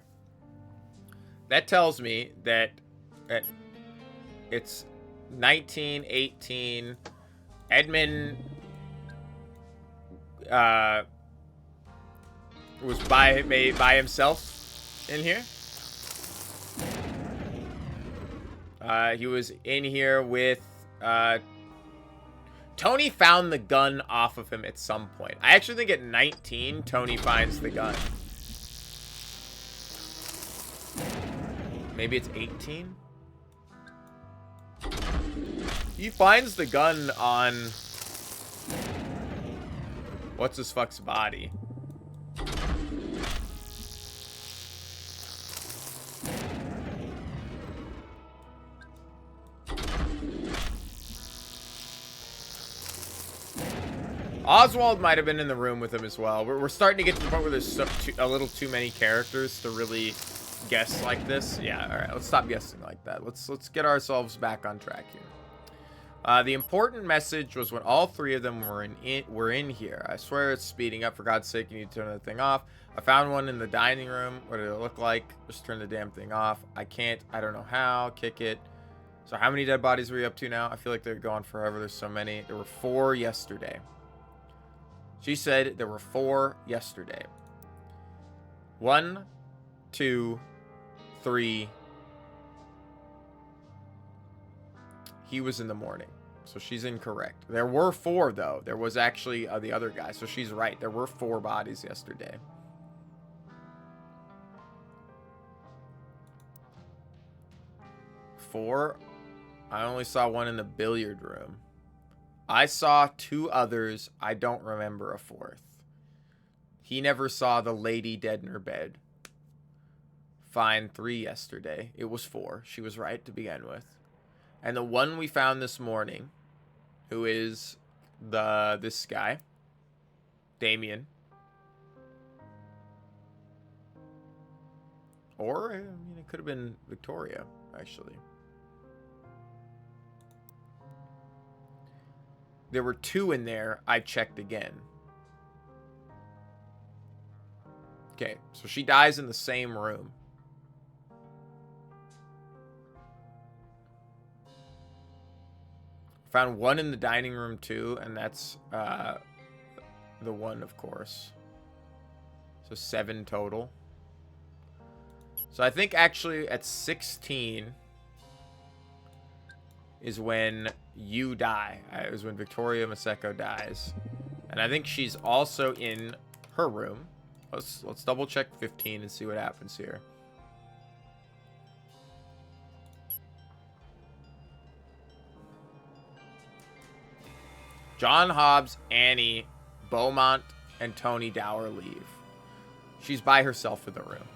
That tells me that it's 1918. Edmund was by himself in here. He was in here with Tony found the gun off of him at some point. I actually think at 19 Tony finds the gun. Maybe it's 18? He finds the gun on what's his fuck's body. Oswald might have been in the room with him as well. We're starting to get to the point where there's a little too many characters to really guess like this. Yeah, all right, let's stop guessing like that. Let's get ourselves back on track here. The important message was when all 3 of them were in here. I swear it's speeding up. For God's sake, you need to turn the thing off. I found one in the dining room. What did it look like? Just turn the damn thing off. I don't know how. Kick it. So how many dead bodies are we up to now? I feel like they're gone forever. There's so many. There were 4 yesterday. She said there were 4 yesterday. 1, 2, 3. He was in the morning. So she's incorrect. There were 4, though. There was actually the other guy. So she's right. There were 4 bodies yesterday. 4. I only saw 1 in the billiard room. I saw 2 others. I don't remember a 4th. He never saw the lady dead in her bed. Fine, 3 yesterday. It was 4. She was right to begin with. And the one we found this morning, who is this guy, Damien. Or, I mean, it could have been Victoria, actually. There were 2 in there. I checked again. Okay, so she dies in the same room. Found 1 in the dining room too, and that's the one, of course. So 7 total. So I think actually at 16 is when you die. It was when Victoria Maseko dies. And I think she's also in her room. Let's double check 15 and see what happens here. John Hobbs, Annie, Beaumont, and Tony Dower leave. She's by herself in the room.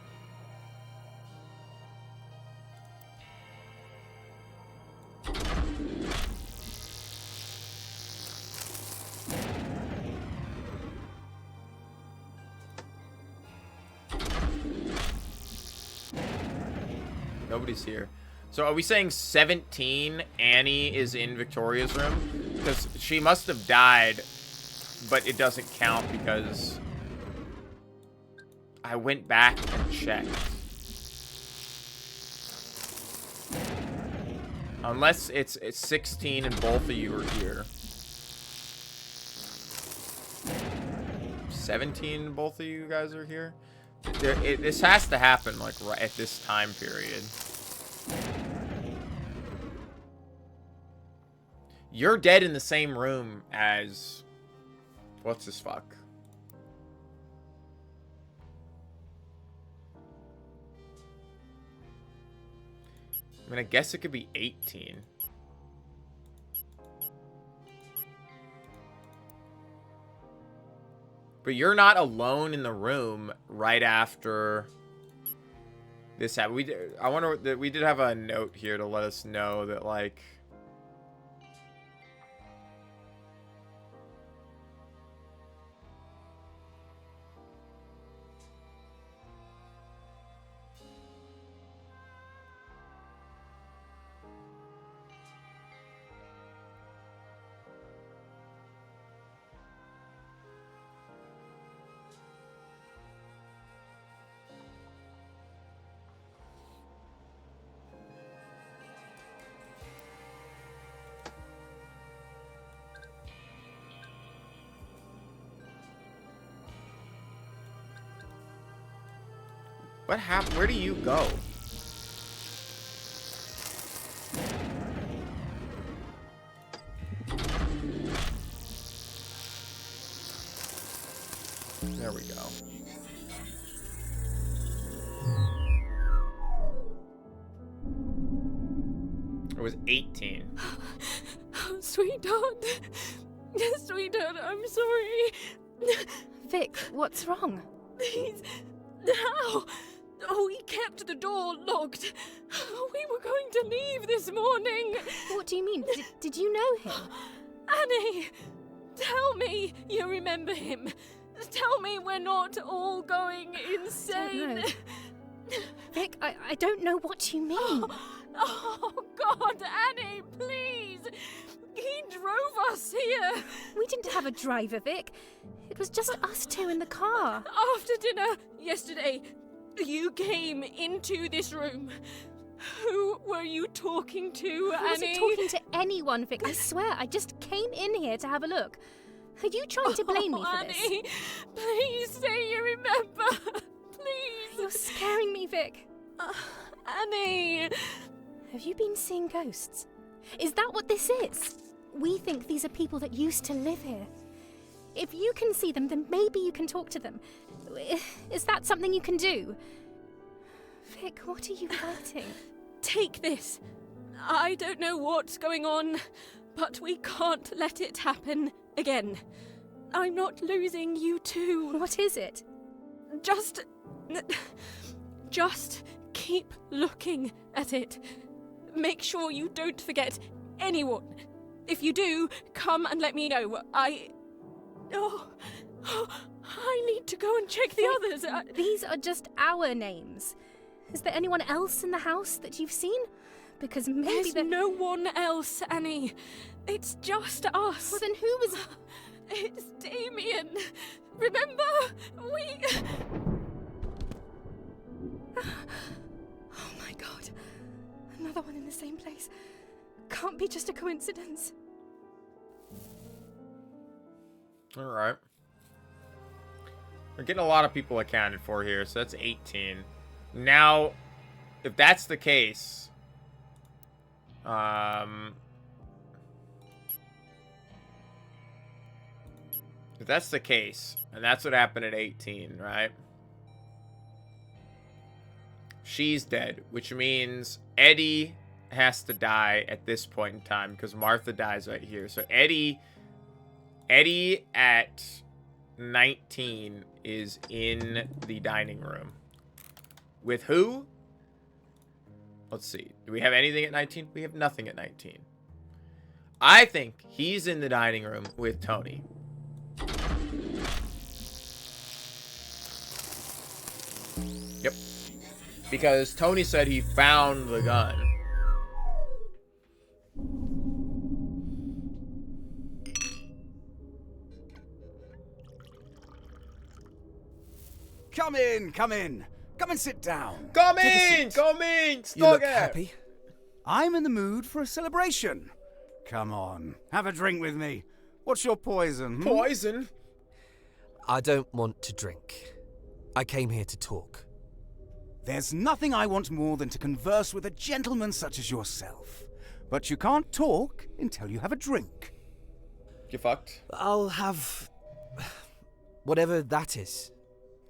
Nobody's here. So are we saying 17 Annie is in Victoria's room? Because she must have died, but it doesn't count because I went back and checked. Unless it's 16 and both of you are here. 17 and both of you guys are here? This has to happen, like, right at this time period. You're dead in the same room as... What's this fuck? I mean, I guess it could be 18. But you're not alone in the room right after this happened. I wonder that we did have a note here to let us know that, like, what happened? Where do you go? There we go. It was 18. Oh, sweetheart. Sweetheart, I'm sorry. Vic, what's wrong? Please. How? Oh, he kept the door locked. We were going to leave this morning. What do you mean? Did you know him? Annie, tell me you remember him. Tell me we're not all going insane. Vic, I don't know what you mean. Oh, God, Annie, please. He drove us here. We didn't have a driver, Vic. It was just us two in the car. After dinner yesterday, you came into this room. Who were you talking to, Annie? I wasn't talking to anyone, Vic. I swear, I just came in here to have a look. Are you trying to blame me for Annie, this? Please say you remember. Please. You're scaring me, Vic. Annie. Have you been seeing ghosts? Is that what this is? We think these are people that used to live here. If you can see them, then maybe you can talk to them. Is that something you can do? Vic, what are you writing? Take this. I don't know what's going on, but we can't let it happen again. I'm not losing you too. What is it? Just keep looking at it. Make sure you don't forget anyone. If you do, come and let me know. I need to go and check the others. These are just our names. Is there anyone else in the house that you've seen? Because maybe there's no one else, Annie. It's just us. Well, then who was... It's Damien. Remember? Oh my God. Another one in the same place. Can't be just a coincidence. Alright. We're getting a lot of people accounted for here, so that's 18. Now, if that's the case... If that's the case, and that's what happened at 18, right? She's dead, which means Eddie has to die at this point in time because Martha dies right here. So Eddie at 19 is in the dining room. With who? Let's see. Do we have anything at 19? We have nothing at 19. I think he's in the dining room with Tony. Yep. Because Tony said he found the gun. Come in, come in. Come and sit down. Come Take a in! seat. Come in! You look Stogger! happy. I'm in the mood for a celebration. Come on, have a drink with me. What's your poison? hmm? Poison? I don't want to drink. I came here to talk. There's nothing I want more than to converse with a gentleman such as yourself. But you can't talk until you have a drink. You fucked? I'll have whatever that is.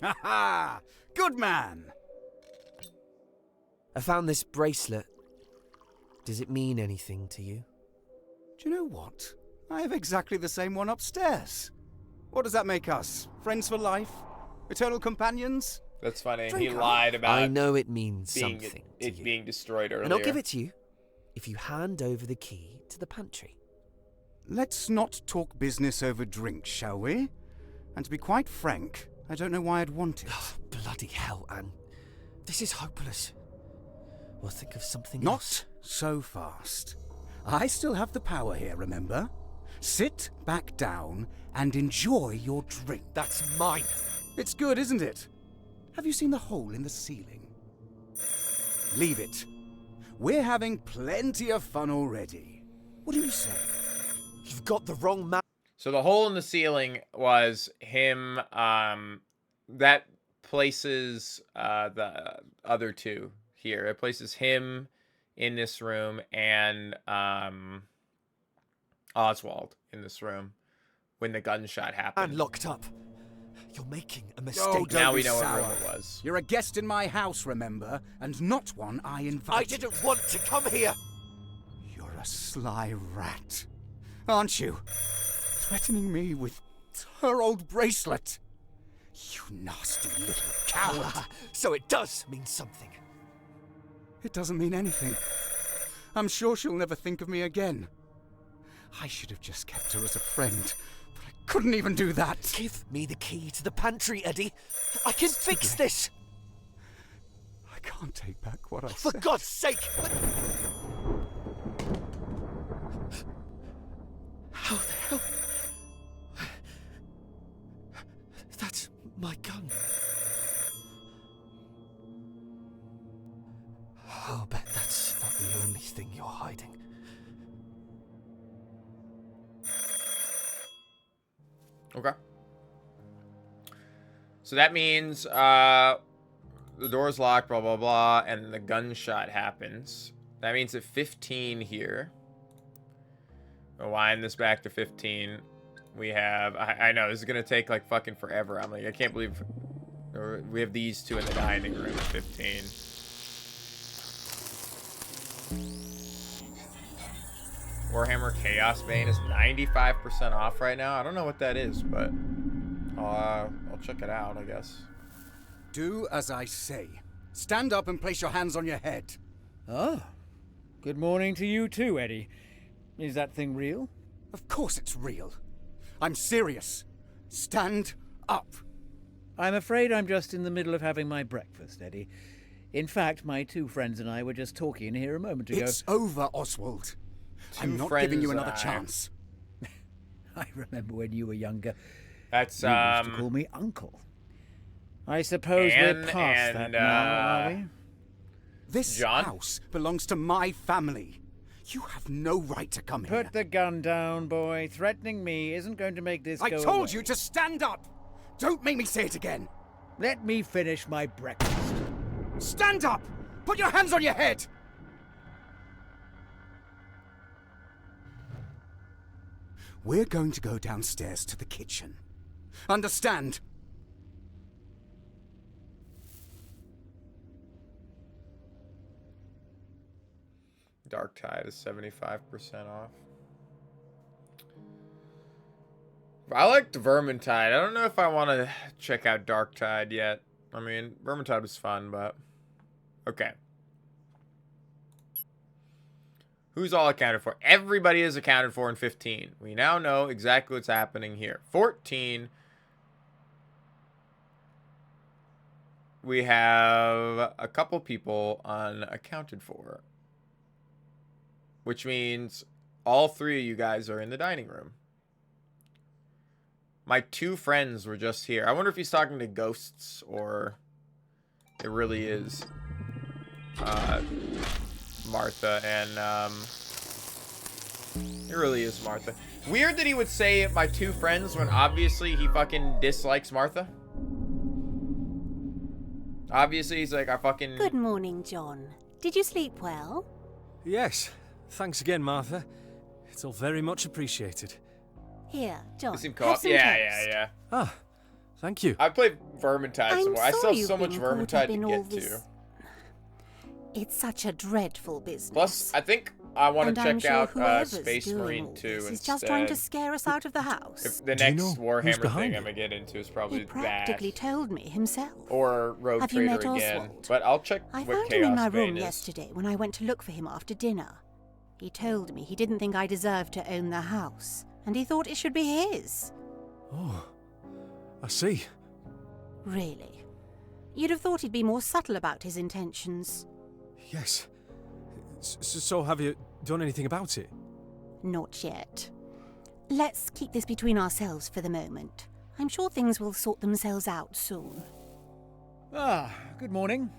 Ha ha! Good man! I found this bracelet. Does it mean anything to you? Do you know what? I have exactly the same one upstairs. What does that make us? Friends for life? Eternal companions? That's funny. Drink He up. lied about I know it means being, something to it you. being destroyed earlier. And I'll give it to you if you hand over the key to the pantry. Let's not talk business over drinks, shall we? And to be quite frank, I don't know why I'd want it. Oh, bloody hell, Anne. This is hopeless. We'll think of something Not else. so fast. I still have the power here, remember? Sit back down and enjoy your drink. That's mine. It's good, isn't it? Have you seen the hole in the ceiling? Leave it. We're having plenty of fun already. What do you say? You've got the wrong man. So the hole in the ceiling was him, that places the other two here. It places him in this room and Oswald in this room when the gunshot happened. And locked up. You're making a mistake. Oh, don't Now be we know what sour. room it was. You're a guest in my house, remember? And not one I invited. I didn't want to come here. You're a sly rat, aren't you? Threatening me with her old bracelet. You nasty little coward. So it does mean something. It doesn't mean anything. I'm sure she'll never think of me again. I should have just kept her as a friend, but I couldn't even do that. Give me the key to the pantry, Eddie. I can fix this. I can't take back what I For said. God's sake. How the hell? That's my gun. I'll bet that's not the only thing you're hiding. Okay. So that means the door's locked, blah, blah, blah, and the gunshot happens. That means at 15 here. We'll wind this back to 15. We have... I know, this is going to take, like, fucking forever. I'm like, I can't believe... We have these two in the dining room at 15. Warhammer Chaos Bane is 95% off right now. I don't know what that is, but I'll check it out, I guess. Do as I say. Stand up and place your hands on your head. Oh, good morning to you too, Eddie. Is that thing real? Of course it's real. I'm serious. Stand up. I'm afraid I'm just in the middle of having my breakfast, Eddie. In fact, my two friends and I were just talking here a moment ago. It's over, Oswald. I'm not friends giving you and another I. chance. I remember when you were younger. That's, You used to call me Uncle. I suppose we're Anne past that and, now, are we? This John? house belongs to my family. You have no right to come here. Put the gun down, boy. Threatening me isn't going to make this I go told away. you to stand up. Don't make me say it again. Let me finish my breakfast. Stand up. Put your hands on your head. We're going to go downstairs to the kitchen. Understand? Dark Tide is 75% off. I liked Vermintide. I don't know if I want to check out Dark Tide yet. I mean, Vermintide was fun, but... Okay. Who's all accounted for? Everybody is accounted for in 15. We now know exactly what's happening here. 14. we have a couple people unaccounted for, which means all three of you guys are in the dining room. My two friends were just here. I wonder if he's talking to ghosts or it really is Martha and it really is Martha. Weird that he would say my two friends when obviously he fucking dislikes Martha. Obviously he's like, I fucking... Good morning, John. Did you sleep well? Yes. Thanks again, Martha. It's all very much appreciated. Here, John, Is he have some toast. Yeah. Ah, thank you. I played Vermintide some more. I still have you've so much been caught Vermintide up in to all get this. to. It's such a dreadful business. Plus, I think I want to And I'm check sure out whoever's Space doing Marine all 2 this instead. is just trying to scare us out of the house. If the Do you next know who's Warhammer behind thing I'm it? going to get into is probably He practically that. told me himself. Or Rogue Have you Trader met again. Oswald? But I'll check I what found him in my Chaos room Bane is. yesterday when I went to look for him after dinner. He told me he didn't think I deserved to own the house, and he thought it should be his. Oh, I see. Really? You'd have thought he'd be more subtle about his intentions. Yes. So have you done anything about it? Not yet. Let's keep this between ourselves for the moment. I'm sure things will sort themselves out soon. Ah, good morning.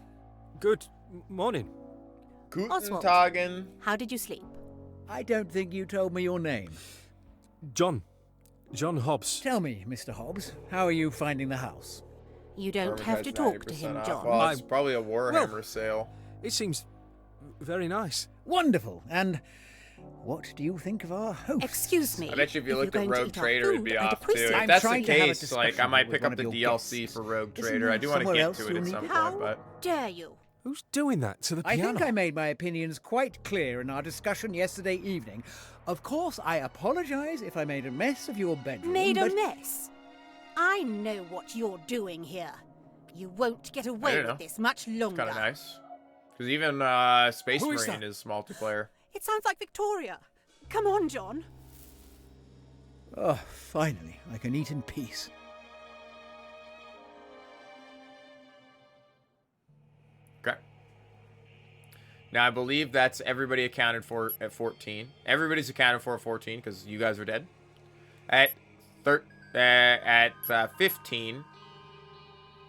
Good morning. Guten Oswald. Tagen. How did you sleep? I don't think you told me your name. John Hobbs. Tell me, Mr. Hobbs, how are you finding the house? You don't have to Vermintide's talk to 90% him, off. John. Well, it's probably a Warhammer sale. It seems very nice. Wonderful. And what do you think of our host? Excuse me. I bet you if you looked you're at going to Rogue eat our Trader, it'd food, be I'd off too. appreciate If I'm that's the trying to have a case, like, I discussion might with pick one up of the your DLC guests. for Rogue Isn't Trader. I there do want to somewhere get else to it you'll at need some to point, go? but... Dare you? Who's doing that to the I piano? think I made my opinions quite clear in our discussion yesterday evening. Of course, I apologize if I made a mess of your bedroom. Made a but mess? I know what you're doing here. You won't get away don't know. with this much longer. Kind of nice. Because even Space Who is Marine that? is multiplayer. It sounds like Victoria. Come on, John. Oh, finally, I can eat in peace. Okay. Now, I believe that's everybody accounted for at 14. Everybody's accounted for at 14 because you guys are dead. At 15,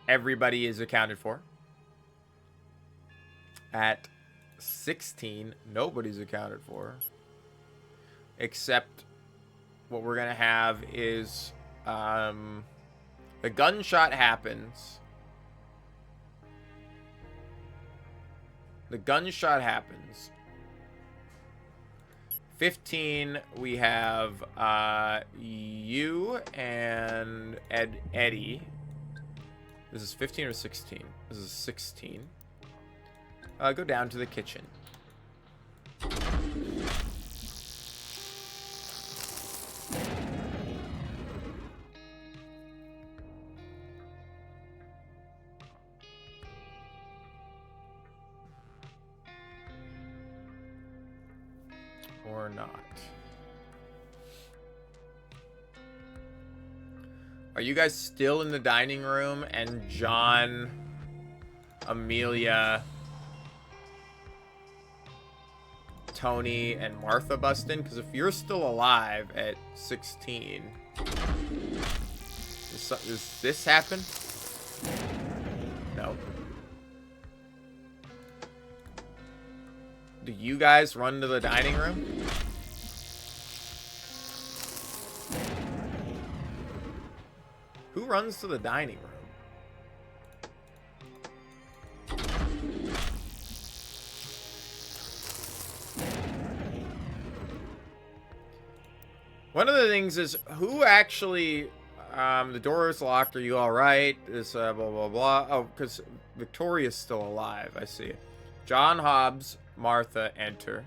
everybody is accounted for. At 16, nobody's accounted for. Except what we're going to have is the gunshot happens. The gunshot happens. 15, we have you and Eddie. This is 15 or 16? This is 16. Go down to the kitchen. Or not. Are you guys still in the dining room and John, Amelia, Tony, and Martha bust in? Because if you're still alive at 16, does this happen? No. Do you guys run to the dining room? Who runs to the dining room? One of the things is who actually, the door is locked. Are you all right? This blah blah blah. Oh, because Victoria's still alive. I see. John Hobbs, Martha enter.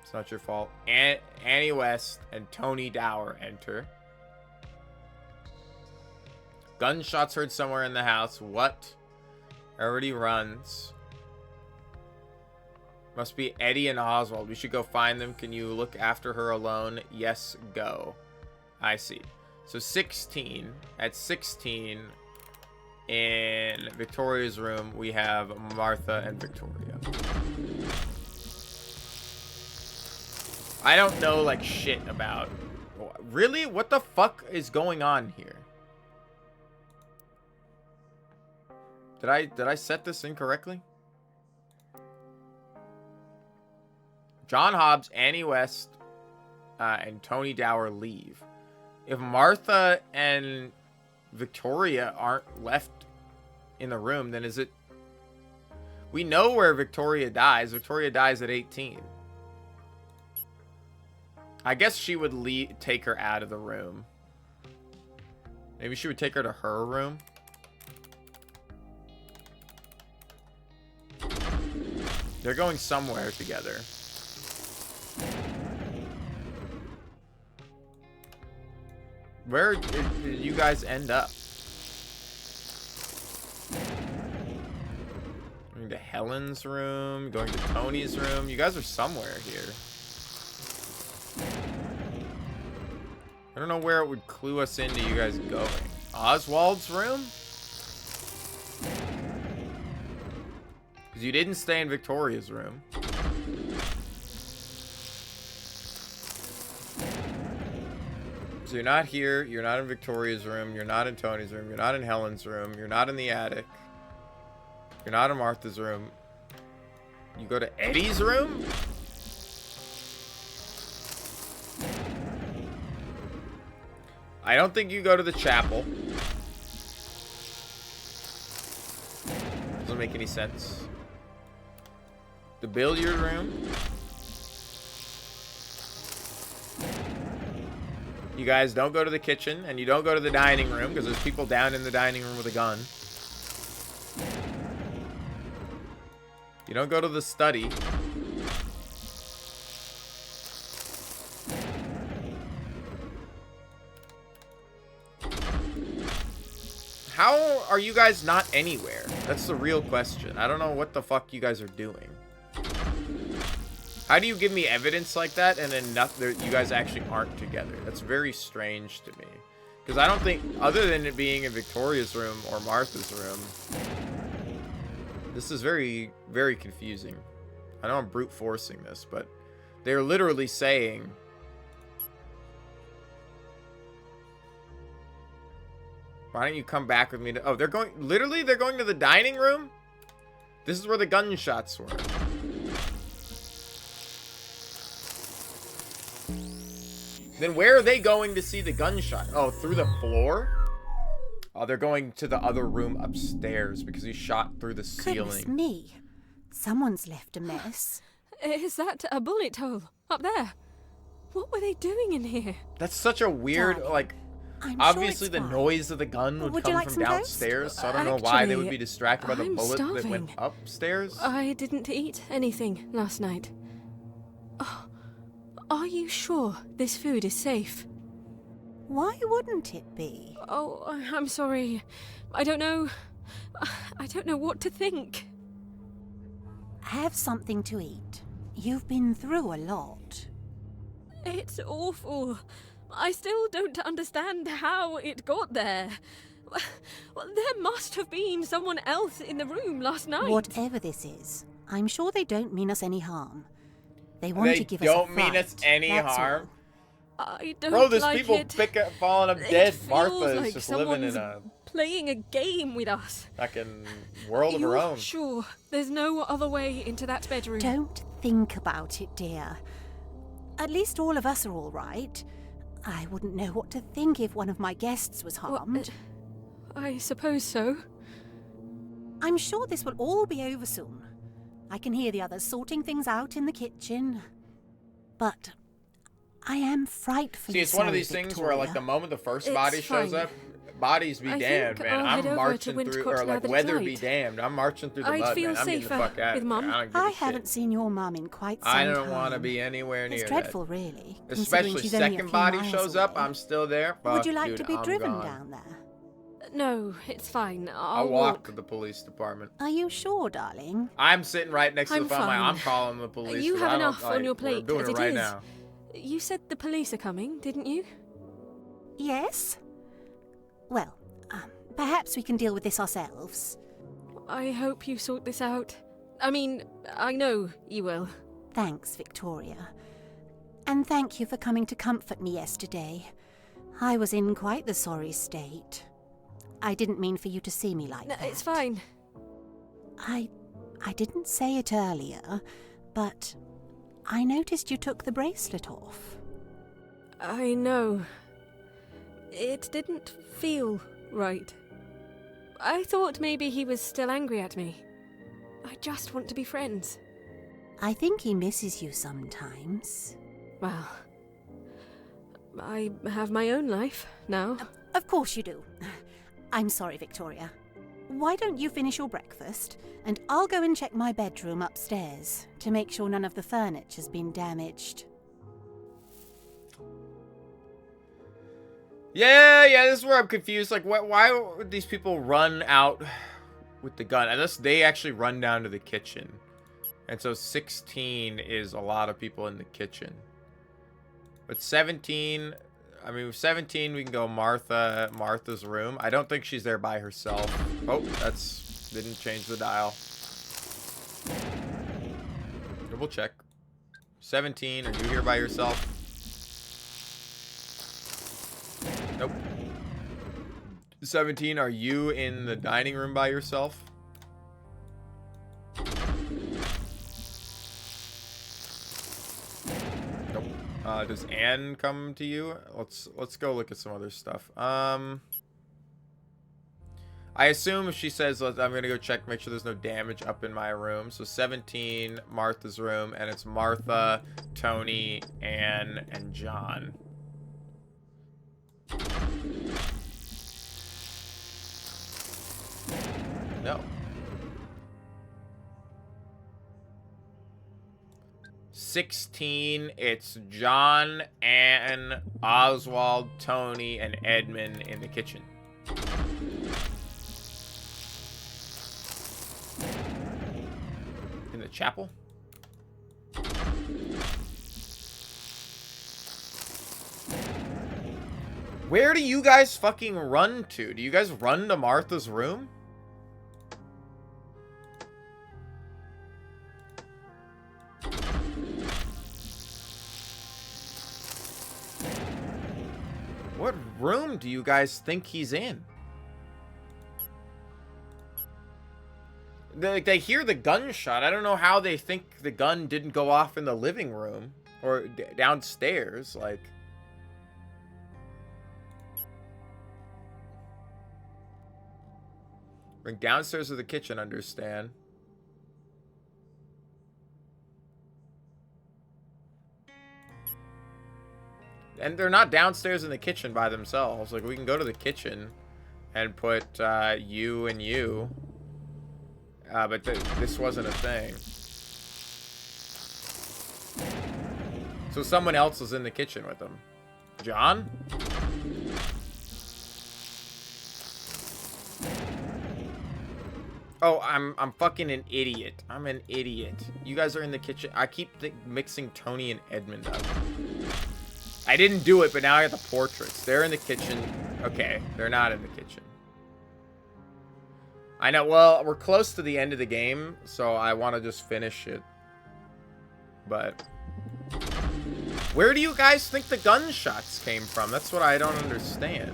It's not your fault. Annie West and Tony Dower enter. Gunshots heard somewhere in the house. What? Everybody runs. Must be Eddie and Oswald. We should go find them. Can you look after her alone? Yes, go. I see. So 16. At 16, in Victoria's room, we have Martha and Victoria. I don't know, like, shit about... Really? What the fuck is going on here? Did I set this incorrectly? John Hobbs, Annie West, and Tony Dower leave. If Martha and Victoria aren't left in the room, then is it... We know where Victoria dies. Victoria dies at 18. I guess she would take her out of the room. Maybe she would take her to her room. They're going somewhere together. Where did you guys end up? Going to Helen's room, going to Tony's room. You guys are somewhere here. I don't know where it would clue us into you guys going. Oswald's room? Because you didn't stay in Victoria's room. So you're not here, you're not in Victoria's room, you're not in Tony's room, you're not in Helen's room, you're not in the attic. You're not in Martha's room. You go to Eddie's room? I don't think you go to the chapel. Doesn't make any sense. The billiard room. You guys don't go to the kitchen, and you don't go to the dining room, because there's people down in the dining room with a gun. You don't go to the study. How are you guys not anywhere? That's the real question. I don't know what the fuck you guys are doing. How do you give me evidence like that and then you guys actually aren't together? That's very strange to me. Because I don't think, other than it being in Victoria's room or Martha's room, this is very, very confusing. I know I'm brute forcing this, but they're literally saying... Why don't you come back with me to... Oh, they're going... Literally, they're going to the dining room? This is where the gunshots were. Then where are they going to see the gunshot? Oh, through the floor? Oh, they're going to the other room upstairs because he shot through the ceiling. Goodness me. Someone's left a mess. Is that a bullet hole up there? What were they doing in here? That's such a weird, Darling, like... I'm Obviously, sure the it's noise of the gun would you come like from some toast? downstairs, so I don't know why they would be Actually, distracted by the I'm bullet that starving. went upstairs. I didn't eat anything last night. Oh, are you sure this food is safe? Why wouldn't it be? Oh, I'm sorry. I don't know. I don't know what to think. Have something to eat. You've been through a lot. It's awful. I still don't understand how it got there. Well, there must have been someone else in the room last night. Whatever this is, I'm sure they don't mean us any harm. They want to give us a They don't mean us fright, any that's harm. all. I don't Bro, there's like people it. falling up It dead. feels Martha is like just living in someone's a playing a game with us. fucking world of You're her own. sure there's no other way into that bedroom? Don't think about it, dear. At least all of us are all right. I wouldn't know what to think if one of my guests was Well, harmed. I suppose so. I'm sure this will all be over soon. I can hear the others sorting things out in the kitchen. But I am frightfully See, it's one of sorry, these things Victoria. where, like, the moment the first It's body shows fine. up, bodies be I damned, think man. I'll head I'm over marching to through, Windcott or now like, that it's weather be light. damned. I'm marching through the I'd mud, feel man. I'm getting the safer fuck out. with Mum. I don't give I a shit. haven't seen your mum in quite some I time. don't want to be anywhere near It's that. dreadful, really. considering Especially she's only a second few body miles shows up, away. I'm still there. Would Fuck, you like dude, to be I'm driven gone. down there? No, it's fine. I'll walk to the police department. Are you sure, darling? I'm sitting right next to I'm the phone. fine. I'm calling the police. You 'cause have I don't, enough on your plate We're doing as it it right is. now. You said the police are coming, didn't you? Yes? Well, perhaps we can deal with this ourselves. I hope you sort this out. I mean, I know you will. Thanks, Victoria. And thank you for coming to comfort me yesterday. I was in quite the sorry state. I didn't mean for you to see me like No, that. it's fine. I didn't say it earlier, but I noticed you took the bracelet off. I know. It didn't feel right. I thought maybe he was still angry at me. I just want to be friends. I think he misses you sometimes. Well, I have my own life now. Of course you do. I'm sorry, Victoria. Why don't you finish your breakfast, and I'll go and check my bedroom upstairs to make sure none of the furniture's been damaged. Yeah, this is where I'm confused. Like, why would these people run out with the gun? Unless they actually run down to the kitchen. And so 16 is a lot of people in the kitchen. But 17, I mean, with 17, we can go Martha's room. I don't think she's there by herself. Oh, didn't change the dial. Double check. 17, are you here by yourself? Nope. 17, are you in the dining room by yourself? Nope. Does Anne come to you? Let's go look at some other stuff. I assume if she says, I'm gonna go check, make sure there's no damage up in my room. So 17, Martha's room, and it's Martha, Tony, Anne, and John. No. 16, it's John, Anne, Oswald, Tony, and Edmund in the kitchen. In the chapel? Where do you guys fucking run to? Do you guys run to Martha's room? What room do you guys think he's in? They hear the gunshot. I don't know how they think the gun didn't go off in the living room or downstairs. Like, bring downstairs to the kitchen, understand? And they're not downstairs in the kitchen by themselves. Like, we can go to the kitchen and put you and you. But this wasn't a thing. So someone else was in the kitchen with them. John? Oh, I'm fucking an idiot. I'm an idiot. You guys are in the kitchen. I keep mixing Tony and Edmund up. I didn't do it, but now I got the portraits. They're in the kitchen. Okay, they're not in the kitchen. I know, well, we're close to the end of the game, so I want to just finish it. But where do you guys think the gunshots came from? That's what I don't understand.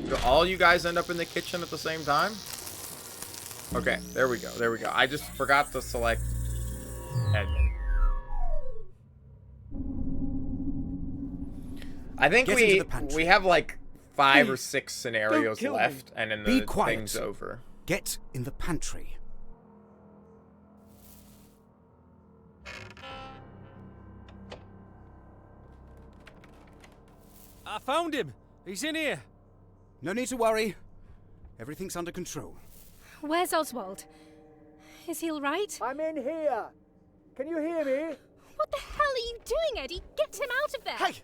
Do all you guys end up in the kitchen at the same time? Okay, there we go. There we go. I just forgot to select Edmund. I think we have like 5 or 6 scenarios left, and then the thing's over. Get in the pantry. I found him. He's in here. No need to worry. Everything's under control. Where's Oswald? Is he all right? I'm in here. Can you hear me? What the hell are you doing, Eddie? Get him out of there! Hey!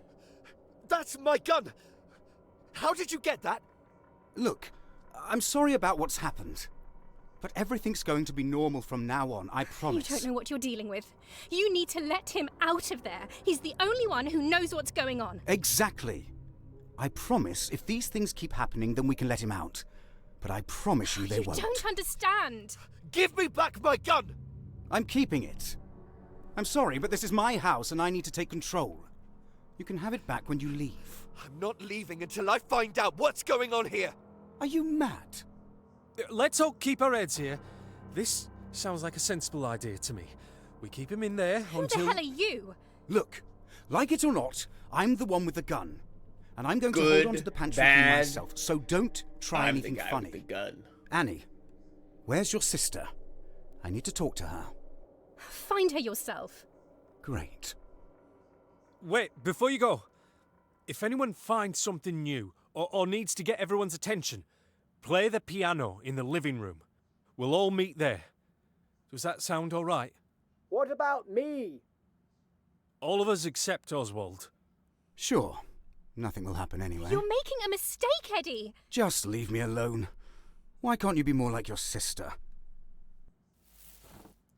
That's my gun! How did you get that? Look, I'm sorry about what's happened. But everything's going to be normal from now on, I promise. You don't know what you're dealing with. You need to let him out of there. He's the only one who knows what's going on. Exactly. I promise if these things keep happening, then we can let him out. But I promise you they won't. You don't understand. Give me back my gun! I'm keeping it. I'm sorry, but this is my house and I need to take control. You can have it back when you leave. I'm not leaving until I find out what's going on here. Are you mad? Let's all keep our heads here. This sounds like a sensible idea to me. We keep him in there until... Who the hell are you? Look, like it or not, I'm the one with the gun. And I'm going to Good, hold on to the pantry bad. key myself, so don't try I'm anything the guy funny. with the gun. Annie, where's your sister? I need to talk to her. Find her yourself. Great. Wait, before you go. If anyone finds something new, or needs to get everyone's attention, play the piano in the living room. We'll all meet there. Does that sound all right? What about me? All of us except Oswald. Sure. Nothing will happen anyway. You're making a mistake, Eddie. Just leave me alone. Why can't you be more like your sister?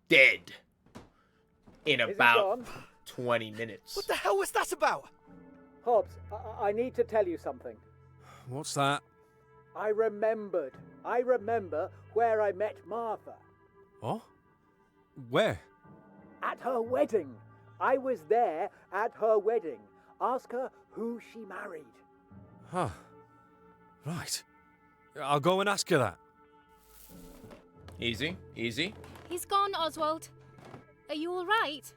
Dead. In Is he about gone? 20 minutes. What the hell was that about? Hobbs, I need to tell you something. What's that? I remembered. I remember where I met Martha. Oh? Where? At her wedding. I was there at her wedding. Ask her who she married. Huh. Right. I'll go and ask her that. Easy, easy. He's gone, Oswald. Are you all right?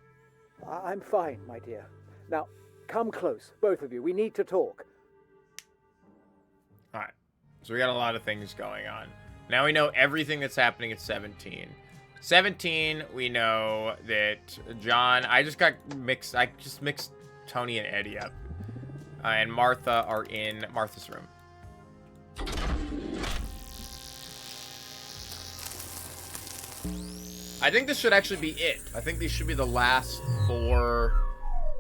I'm fine, my dear. Now, come close, both of you. We need to talk. Alright. So we got a lot of things going on. Now we know everything that's happening at 17. 17, we know that John... I just mixed Tony and Eddie up. And Martha are in Martha's room. I think this should actually be it. I think these should be the last 4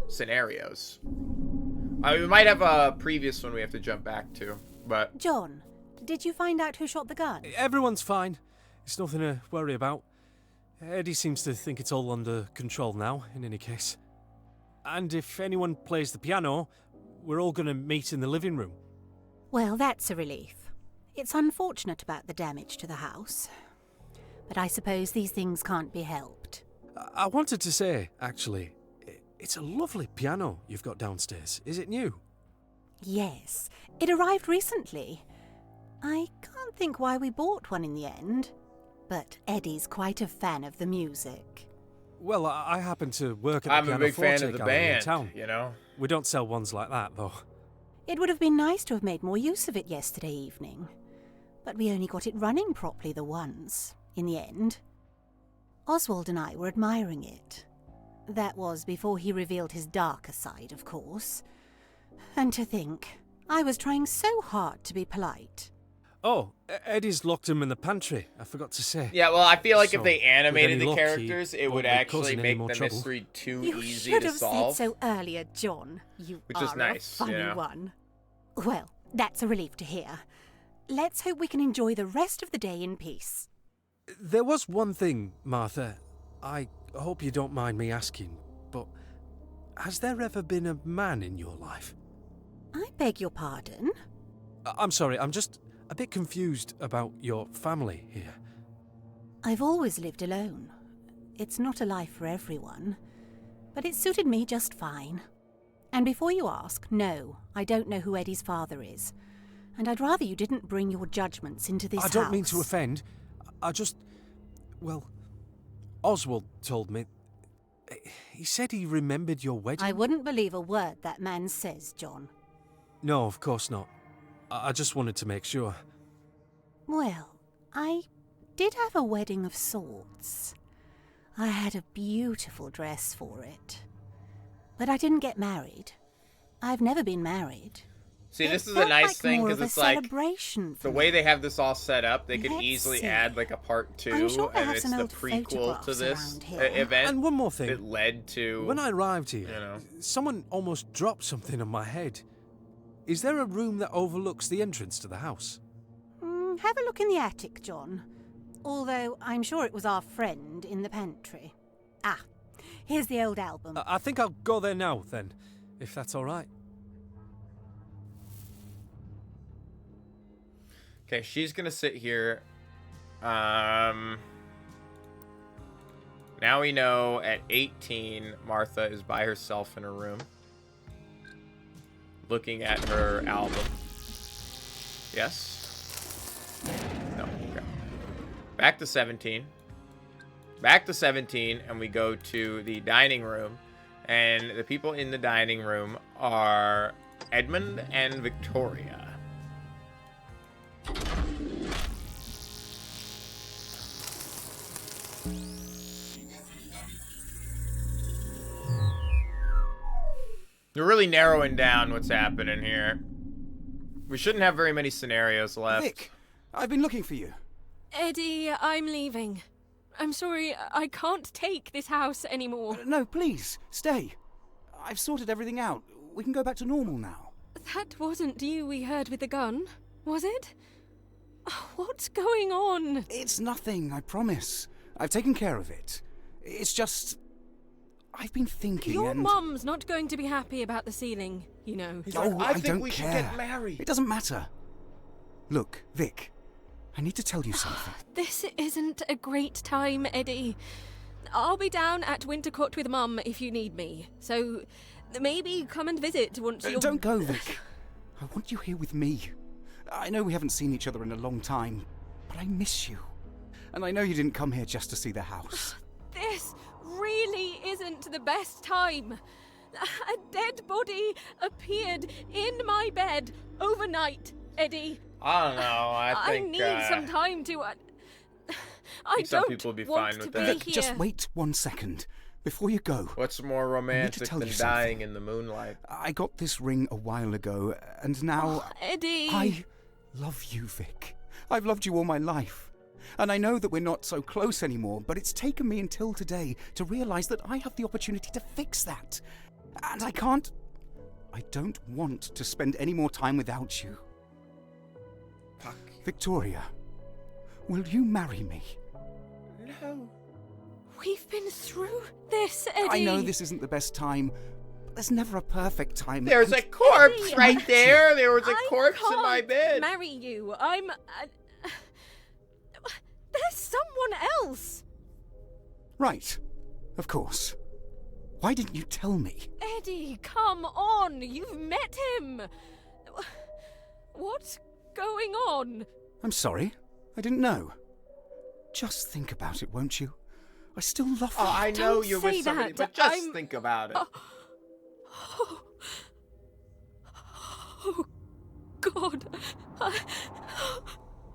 scenarios. We might have a previous one we have to jump back to, but... John, did you find out who shot the gun? Everyone's fine. It's nothing to worry about. Eddie seems to think it's all under control now, in any case. And if anyone plays the piano, we're all going to meet in the living room. Well, that's a relief. It's unfortunate about the damage to the house. But I suppose these things can't be helped. I wanted to say, actually, it's a lovely piano you've got downstairs. Is it new? Yes, it arrived recently. I can't think why we bought one in the end. But Eddie's quite a fan of the music. Well, I happen to work at I'm the a Piano big fan Forte of the Gallery in band, town. you know? We don't sell ones like that, though. It would have been nice to have made more use of it yesterday evening. But we only got it running properly the once, in the end. Oswald and I were admiring it. That was before he revealed his darker side, of course. And to think, I was trying so hard to be polite. Oh, Eddie's locked him in the pantry. I forgot to say. Yeah, well, I feel like So, if they animated with the any luck, characters, he it won't would be actually causing any make more the trouble. mystery too You easy should to have solve. said so earlier, John. You Which are is nice, a funny you know. one. Well, that's a relief to hear. Let's hope we can enjoy the rest of the day in peace. There was one thing, Martha. I hope you don't mind me asking, but has there ever been a man in your life? I beg your pardon? I'm sorry, I'm just a bit confused about your family here. I've always lived alone. It's not a life for everyone, but it suited me just fine. And before you ask, no, I don't know who Eddie's father is. And I'd rather you didn't bring your judgments into this I house. don't mean to offend. Well, Oswald told me. He said he remembered your wedding. I wouldn't believe a word that man says, John. No, of course not. I just wanted to make sure. Well, I did have a wedding of sorts. I had a beautiful dress for it. But I didn't get married. I've never been married. See, this It is a felt nice like thing more because of a it's like celebration for the way me. they have this all set up, they could Let's easily see. add like a part 2, I'm sure I and have it's some the old prequel to photographs this around here. event And one more thing. that led to. When I arrived here, you know. someone almost dropped something on my head. Is there a room that overlooks the entrance to the house? Have a look in the attic, John. Although I'm sure it was our friend in the pantry. Ah, here's the old album. I think I'll go there now, then, if that's all right. Okay, she's gonna sit here. Now we know at 18, Martha is by herself in her room, looking at her album. Yes? No, okay. Back to 17. Back to 17, and we go to the dining room. And the people in the dining room are Edmund and Victoria. They're really narrowing down what's happening here. We shouldn't have very many scenarios left. Vic, I've been looking for you. Eddie, I'm leaving. I'm sorry, I can't take this house anymore. No, please, stay. I've sorted everything out. We can go back to normal now. That wasn't you we heard with the gun, was it? What's going on? It's nothing, I promise. I've taken care of it. It's just... I've been thinking Your and... mum's not going to be happy about the ceiling, you know. I think don't we care. should get married. It doesn't matter. Look, Vic, I need to tell you something. This isn't a great time, Eddie. I'll be down at Wintercourt with Mum if you need me. So maybe come and visit once you're... Don't go, Vic. I want you here with me. I know we haven't seen each other in a long time, but I miss you. And I know you didn't come here just to see the house. This really isn't the best time. A dead body appeared in my bed overnight, Eddie. I don't know. I think I need some time to... I think some don't people would be want fine with to that. be here. Just wait 1 second. Before you go... What's more romantic tell than you dying something. in the moonlight? I got this ring a while ago, and now... Eddie! I love you, Vic. I've loved you all my life. And I know that we're not so close anymore, but it's taken me until today to realize that I have the opportunity to fix that. And I can't... I don't want to spend any more time without you. Fuck. Victoria, will you marry me? No. We've been through this, Eddie. I know this isn't the best time, but there's never a perfect time. There's and- a corpse Eddie, right there. There was a I corpse in my can't bed. marry you. I'm... There's someone else. Right. Of course. Why didn't you tell me? Eddie, come on. You've met him. What's going on? I'm sorry. I didn't know. Just think about it, won't you? I still love you. Oh, I know Don't you're say with somebody, that. but just I'm- think about it. Oh, God.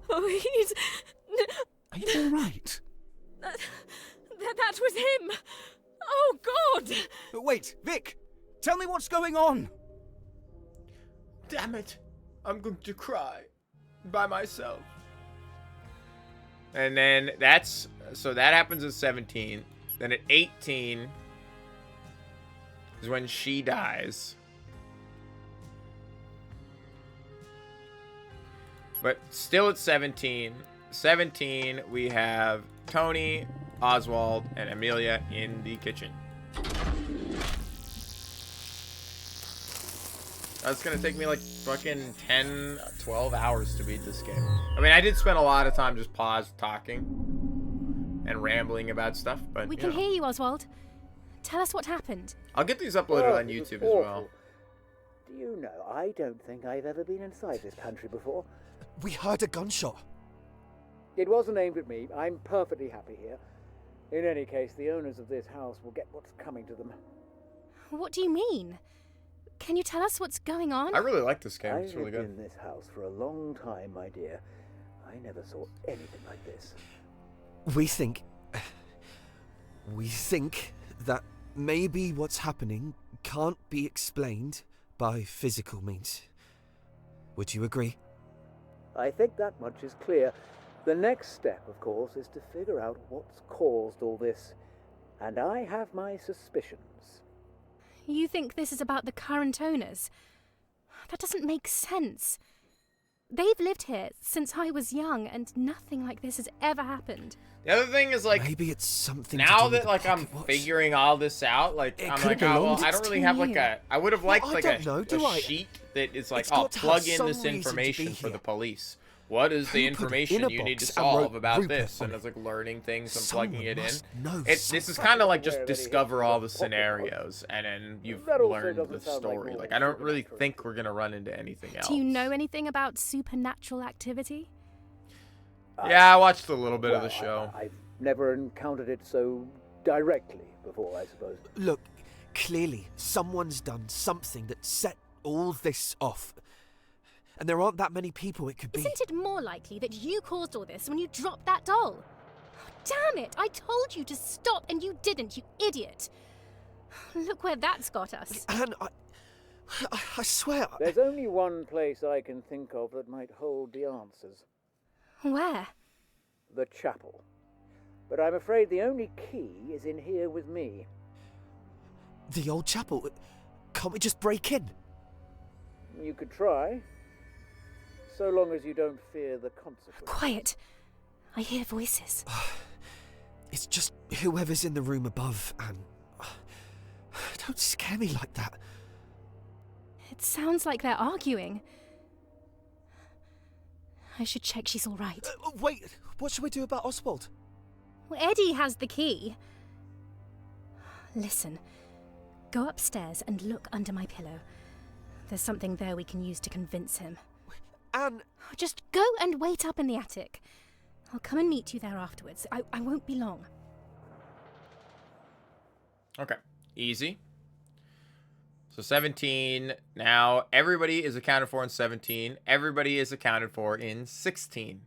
Oh, he's... Are you all right? That was him. Oh, God. Wait, Vic! Tell me what's going on! Damn it. I'm going to cry by myself. And then that's... So that happens at 17. Then at 18 is when she dies. But still at 17. 17, we have Tony, Oswald, and Amelia in the kitchen. That's gonna take me like fucking 10, 12 hours to beat this game. I mean, I did spend a lot of time just paused talking and rambling about stuff, but We you can know. hear you, Oswald. Tell us what happened. I'll get these uploaded Oh, on it was YouTube as well. awful. Do you know, I don't think I've ever been inside this pantry before. We heard a gunshot. It wasn't aimed at me. I'm perfectly happy here. In any case, the owners of this house will get what's coming to them. What do you mean? Can you tell us what's going on? I really like this game. I It's really lived good. in this house for a long time, my dear. I never saw anything like this. We think that maybe what's happening can't be explained by physical means. Would you agree? I think that much is clear. The next step, of course, is to figure out what's caused all this. And I have my suspicions. You think this is about the current owners? That doesn't make sense. They've lived here since I was young, and nothing like this has ever happened. The other thing is, like, maybe it's something now to do that, with the like, I'm pocket watch. figuring all this out, like, It I'm could've like, oh, well, belonged I don't really to have, like, you. I would have liked, Well, I like, don't know, do a I? sheet that is like, It's got to have plug in some this reason to be information for here. the police. What is the Who put it information in a you need to box and wrote solve about Rupert this? on And it? it's like learning things and plugging Someone it in. must know This is something. kind of like Aware just of any discover history all of the pocket scenarios, and then you've That also learned doesn't the sound like story. more Like, I don't really supernatural. think we're gonna run into anything else. Do you know anything about supernatural activity? Yeah, I watched a little bit of the Well, show. I've never encountered it so directly before, I suppose. Look, clearly someone's done something that set all this off. And there aren't that many people it could be. Isn't it more likely that you caused all this when you dropped that doll? Damn it! I told you to stop and you didn't, you idiot! Look where that's got us. Anne, I swear... There's only one place I can think of that might hold the answers. Where? The chapel. But I'm afraid the only key is in here with me. The old chapel? Can't we just break in? You could try, so long as you don't fear the consequences. Quiet. I hear voices. It's just whoever's in the room above, Anne. Don't scare me like that. It sounds like they're arguing. I should check she's all right. Wait, what should we do about Oswald? Well, Eddie has the key. Listen, go upstairs and look under my pillow. There's something there we can use to convince him. Anne... Just go and wait up in the attic. I'll come and meet you there afterwards. I won't be long. Okay, easy. So 17. Now, everybody is accounted for in 17. Everybody is accounted for in 16.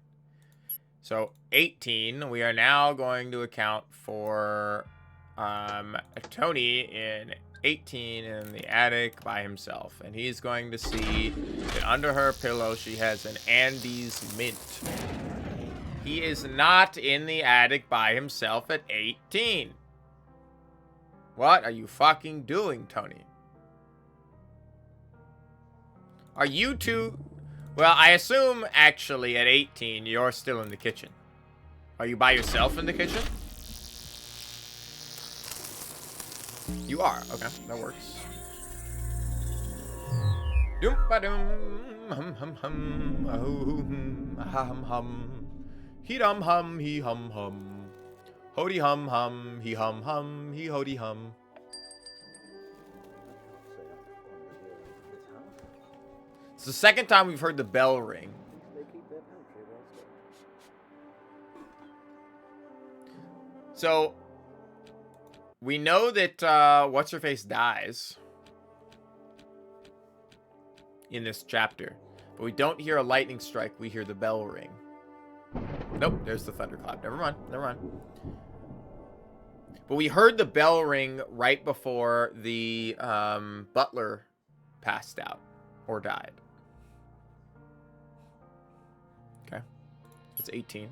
So 18, we are now going to account for Tony in 18 in the attic by himself. And he's going to see that under her pillow she has an Andes mint. He is not in the attic by himself at 18. What are you fucking doing, Tony? Are you two... Well, I assume, actually, at 18, you're still in the kitchen. Are you by yourself in the kitchen? You are. Okay, that works. Doom-ba-doom, hum-hum-hum, oh-hum, ha-hum-hum. He-dum-hum, he-hum-hum. Hody-hum-hum, he-hum-hum, he-hody-hum. It's the second time we've heard the bell ring. So, we know that What's-Her-Face dies in this chapter. But we don't hear a lightning strike, we hear the bell ring. Nope, there's the thunderclap. Never mind, never mind. But we heard the bell ring right before the butler passed out or died. Okay, that's 18.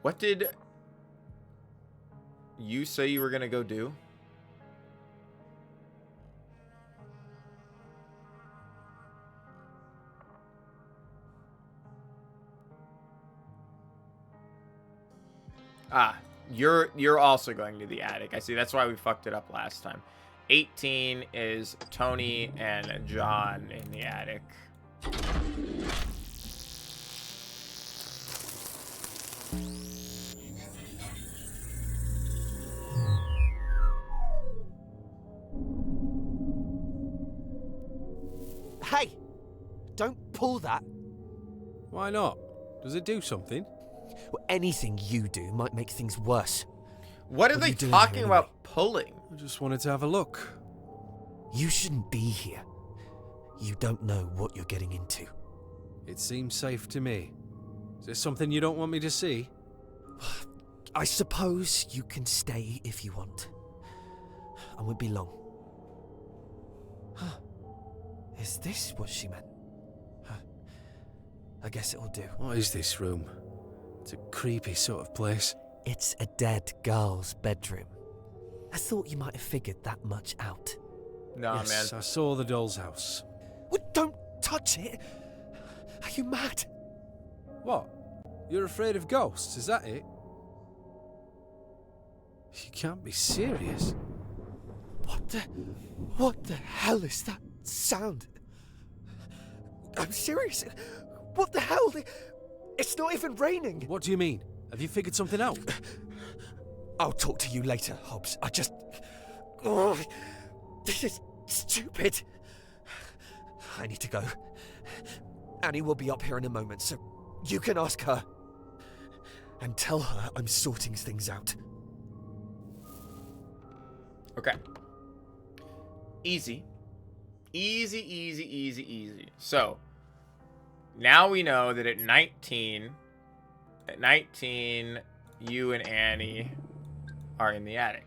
What did you say you were gonna go do? Ah, you're also going to the attic. I see. That's why we fucked it up last time. 18 is Tony and John in the attic. Hey! Don't pull that. Why not? Does it do something? Well, anything you do might make things worse. What are they talking about pulling? I just wanted to have a look. You shouldn't be here. You don't know what you're getting into. It seems safe to me. Is there something you don't want me to see? I suppose you can stay if you want. I won't be long. Huh. Is this what she meant? Huh. I guess it'll do. What is this room? It's a creepy sort of place. It's a dead girl's bedroom. I thought you might have figured that much out. Nah, Yes, man. I saw the doll's house. Well, don't touch it! Are you mad? What? You're afraid of ghosts, is that it? You can't be serious. What the hell is that sound? I'm serious. What the hell? It's not even raining. What do you mean? Have you figured something out? I'll talk to you later, Hobbs. Oh, this is stupid. I need to go. Annie will be up here in a moment, so you can ask her. And tell her I'm sorting things out. Okay. Easy. Easy. So, now we know that at 19, you and Annie are in the attic.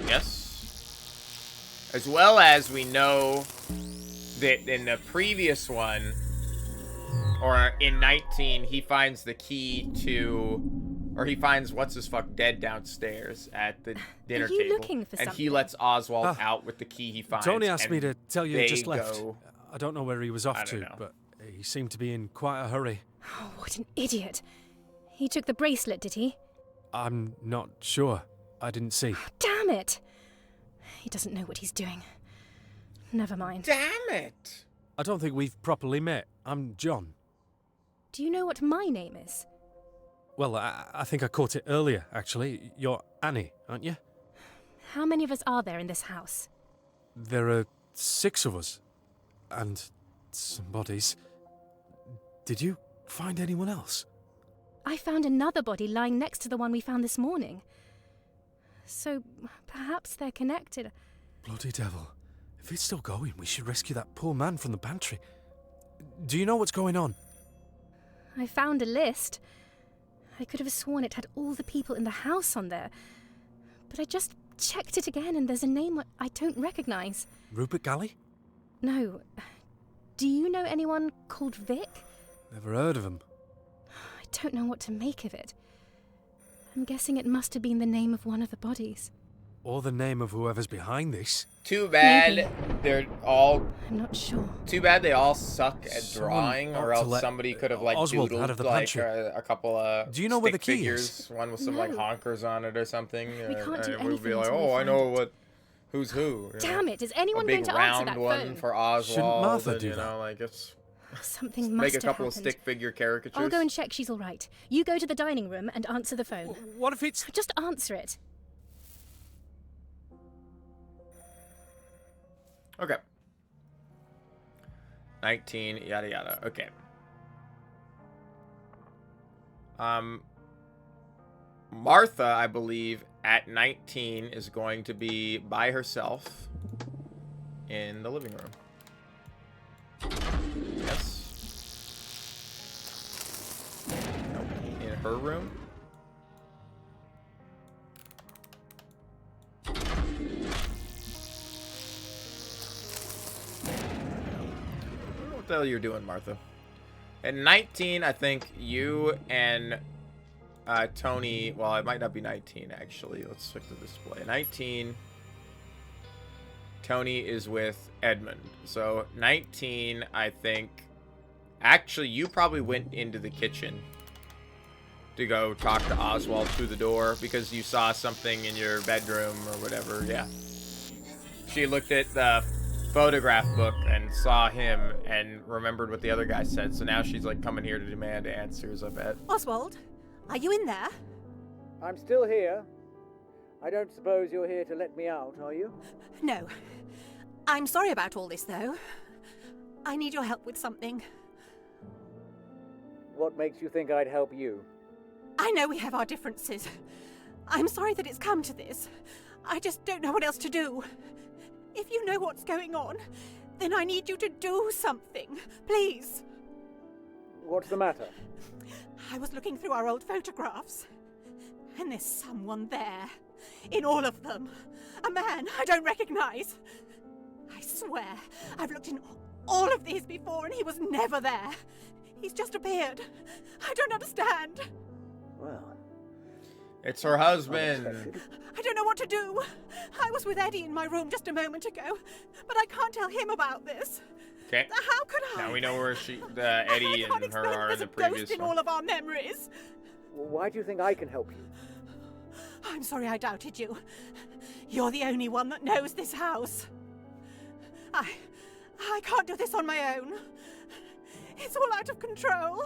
Yes? As well as we know that in the previous one, or in 19, he finds the key to, or he finds what's-his-fuck dead downstairs at the dinner table. Looking for and something? he lets Oswald out with the key he finds. Tony asked and me to tell you he just they left. go- I don't know where he was off I don't to, know. but he seemed to be in quite a hurry. Oh, what an idiot. He took the bracelet, did he? I'm not sure. I didn't see. Damn it! He doesn't know what he's doing. Never mind. Damn it! I don't think we've properly met. I'm John. Do you know what my name is? Well, I think I caught it earlier, actually. You're Annie, aren't you? How many of us are there in this house? There are 6 of us. And some bodies. Did you find anyone else? I found another body lying next to the one we found this morning. So, perhaps they're connected. Bloody devil. If it's still going, we should rescue that poor man from the pantry. Do you know what's going on? I found a list. I could have sworn it had all the people in the house on there. But I just checked it again and there's a name I don't recognize. Rupert Galley? No. Do you know anyone called Vic? Never heard of him. I don't know what to make of it. I'm guessing it must have been the name of one of the bodies. Or the name of whoever's behind this. Too bad Maybe. they're all... I'm not sure. Too bad they all suck at Someone drawing, ought or to else let somebody could have like Oswald doodled out of the like pantry. a couple of Do you know where the stick key is? figures, one with some like No. honkers on it or something. We can't do and we'd anything be like, until we oh, I find know it." what, who's who. you know? Damn it, is A anyone big going to answer round that one phone? for Oswald. Shouldn't Martha and, do you that? know, like it's Something must make a have couple of happened. stick figure caricatures. I'll go and check she's all right. You go to the dining room and answer the phone. What if it's... Just answer it. Okay. 19, yada yada. Okay. Martha, I believe, at 19 is going to be by herself in the living room. Yes. Nope. In her room. What the hell you're doing, Martha? At 19, I think you and Tony... Well, it might not be 19, actually. Let's check the display. 19... Tony is with Edmund. So, 19, I think... Actually, you probably went into the kitchen to go talk to Oswald through the door because you saw something in your bedroom or whatever. Yeah. She looked at the photograph book and saw him and remembered what the other guy said. So now she's like coming here to demand answers, I bet. Oswald, are you in there? I'm still here. I don't suppose you're here to let me out, are you? No. I'm sorry about all this, though. I need your help with something. What makes you think I'd help you? I know we have our differences. I'm sorry that it's come to this. I just don't know what else to do. If you know what's going on, then I need you to do something. Please. What's the matter? I was looking through our old photographs, and there's someone there. In all of them. A man I don't recognize. I swear, I've looked in all of these before and he was never there. He's just appeared. I don't understand. Well, It's her husband. I don't know what to do. I was with Eddie in my room just a moment ago, but I can't tell him about this. Okay. How could I? Now we know where Eddie and her are in the previous ghost in one. all of our memories. Why do you think I can help you? I'm sorry I doubted you. You're the only one that knows this house. I can't do this on my own. It's all out of control.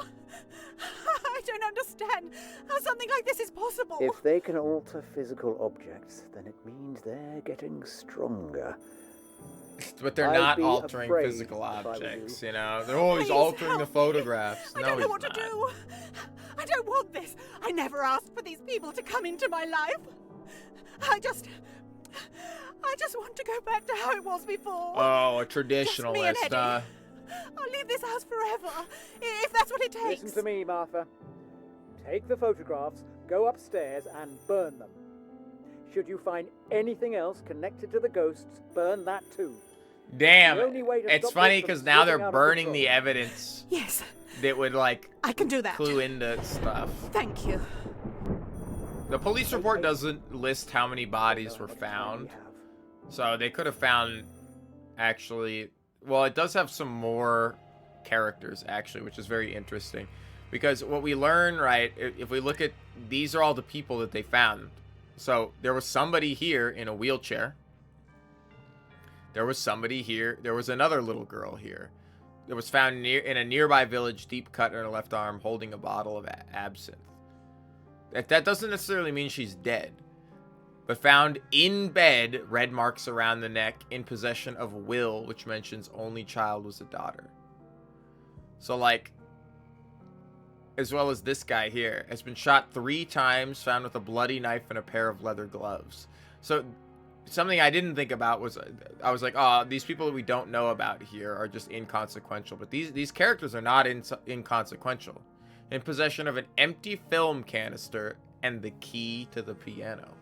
I don't understand how something like this is possible. If they can alter physical objects, then it means they're getting stronger. But they're not altering physical objects, you know? They're always altering the photographs. I don't know what to do. I don't want this. I never asked for these people to come into my life. I just want to go back to how it was before. Oh, a traditionalist, I'll leave this house forever, if that's what it takes. Listen to me, Martha. Take the photographs, go upstairs and burn them. Should you find anything else connected to the ghosts, burn that too. Damn, it's funny because now they're burning the evidence. Yes. That would, like, I can do that. Clue into stuff. Thank you. The police report doesn't list how many bodies were found. So they could have found, actually... Well, it does have some more characters, actually, which is very interesting. Because what we learn, right, if we look at... These are all the people that they found. So there was somebody here in a wheelchair. There was somebody here. There was another little girl here. It was found in a nearby village, deep cut in her left arm, holding a bottle of absinthe. That doesn't necessarily mean she's dead. But found in bed, red marks around the neck, in possession of will, which mentions only child was a daughter. So, like, as well as this guy here, has been shot 3 times, found with a bloody knife and a pair of leather gloves. So, something I didn't think about was, I was like, oh, these people that we don't know about here are just inconsequential. But these characters are not inconsequential. In possession of an empty film canister and the key to the piano.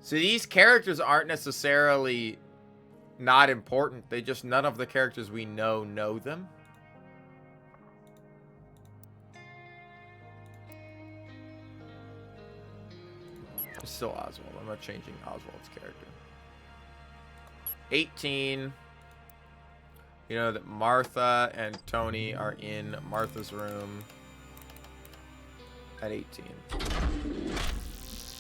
So these characters aren't necessarily not important. They just, none of the characters we know them. It's still Oswald. I'm not changing Oswald's character. 18. You know that Martha and Tony are in Martha's room at 18.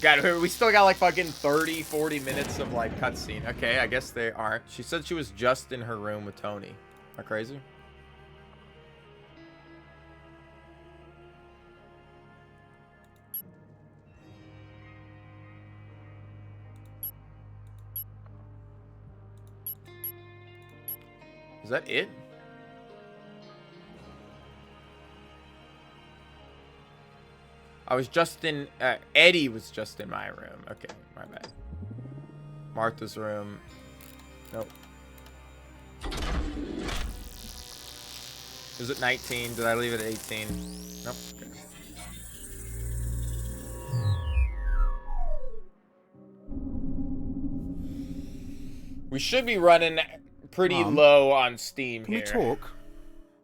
God, we still got like fucking 30, 40 minutes of like cutscene. Okay, I guess they aren't. She said she was just in her room with Tony. Am I crazy? Is that it? I was just in, Eddie was just in my room. Okay, my bad. Martha's room. Nope. Is it 19? Did I leave it at 18? Nope. Okay. We should be running pretty Mom, low on Steam Can here. we talk?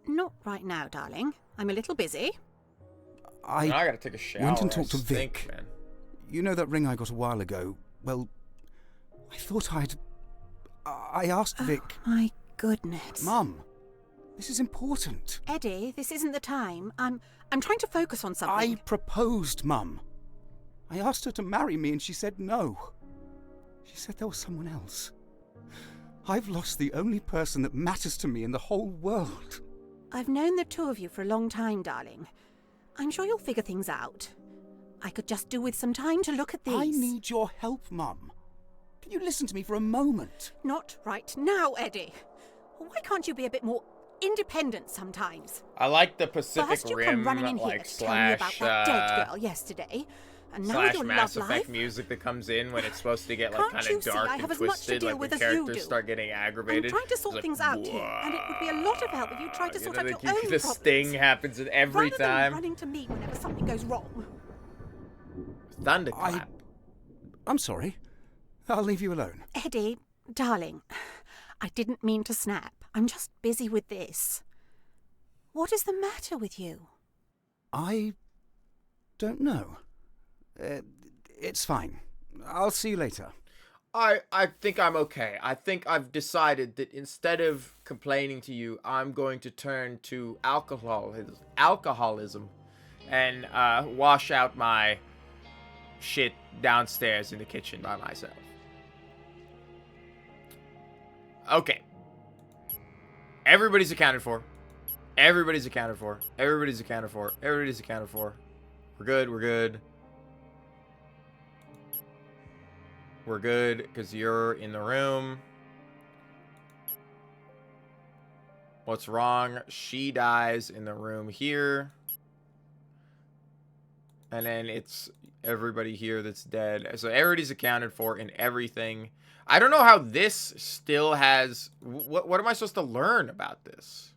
Not right now, darling. I'm a little busy. I gotta take a shower. went and talked to stink, Vic. man. You know that ring I got a while ago? Well, I thought I asked Vic. My goodness. Mum, this is important. Eddie, this isn't the time. I'm trying to focus on something. I proposed, Mum. I asked her to marry me and she said no. She said there was someone else. I've lost the only person that matters to me in the whole world. I've known the two of you for a long time, darling. I'm sure you'll figure things out. I could just do with some time to look at these. I need your help, Mum. Can you listen to me for a moment? Not right now, Eddie. Why can't you be a bit more independent sometimes? I like the Pacific First you Rim, come running in here like, to tell me about that dead girl yesterday, and now with your Mass love Effect life. music that comes in when it's supposed to get like Can't kind you of see dark I and have as much to twisted, deal like with when as you characters do? start getting aggravated. I'm trying to sort It's things like, out here, and it would be a lot of help if you tried to sort out your the own the problems. sting happens at every Rather time. than running to me whenever something goes wrong. Thunderclap. I'm sorry. I'll leave you alone. Eddie, darling, I didn't mean to snap. I'm just busy with this. What is the matter with you? I don't know. It's fine. I'll see you later. I think I'm okay. I think I've decided that instead of complaining to you, I'm going to turn to alcoholism and wash out my shit downstairs in the kitchen by myself. Okay. Everybody's accounted for. Everybody's accounted for. Everybody's accounted for. Everybody's accounted for. We're good. We're good. We're good because you're in the room. What's wrong? She dies in the room here. And then it's everybody here that's dead. So everybody's accounted for in everything. I don't know how this still has... What am I supposed to learn about this?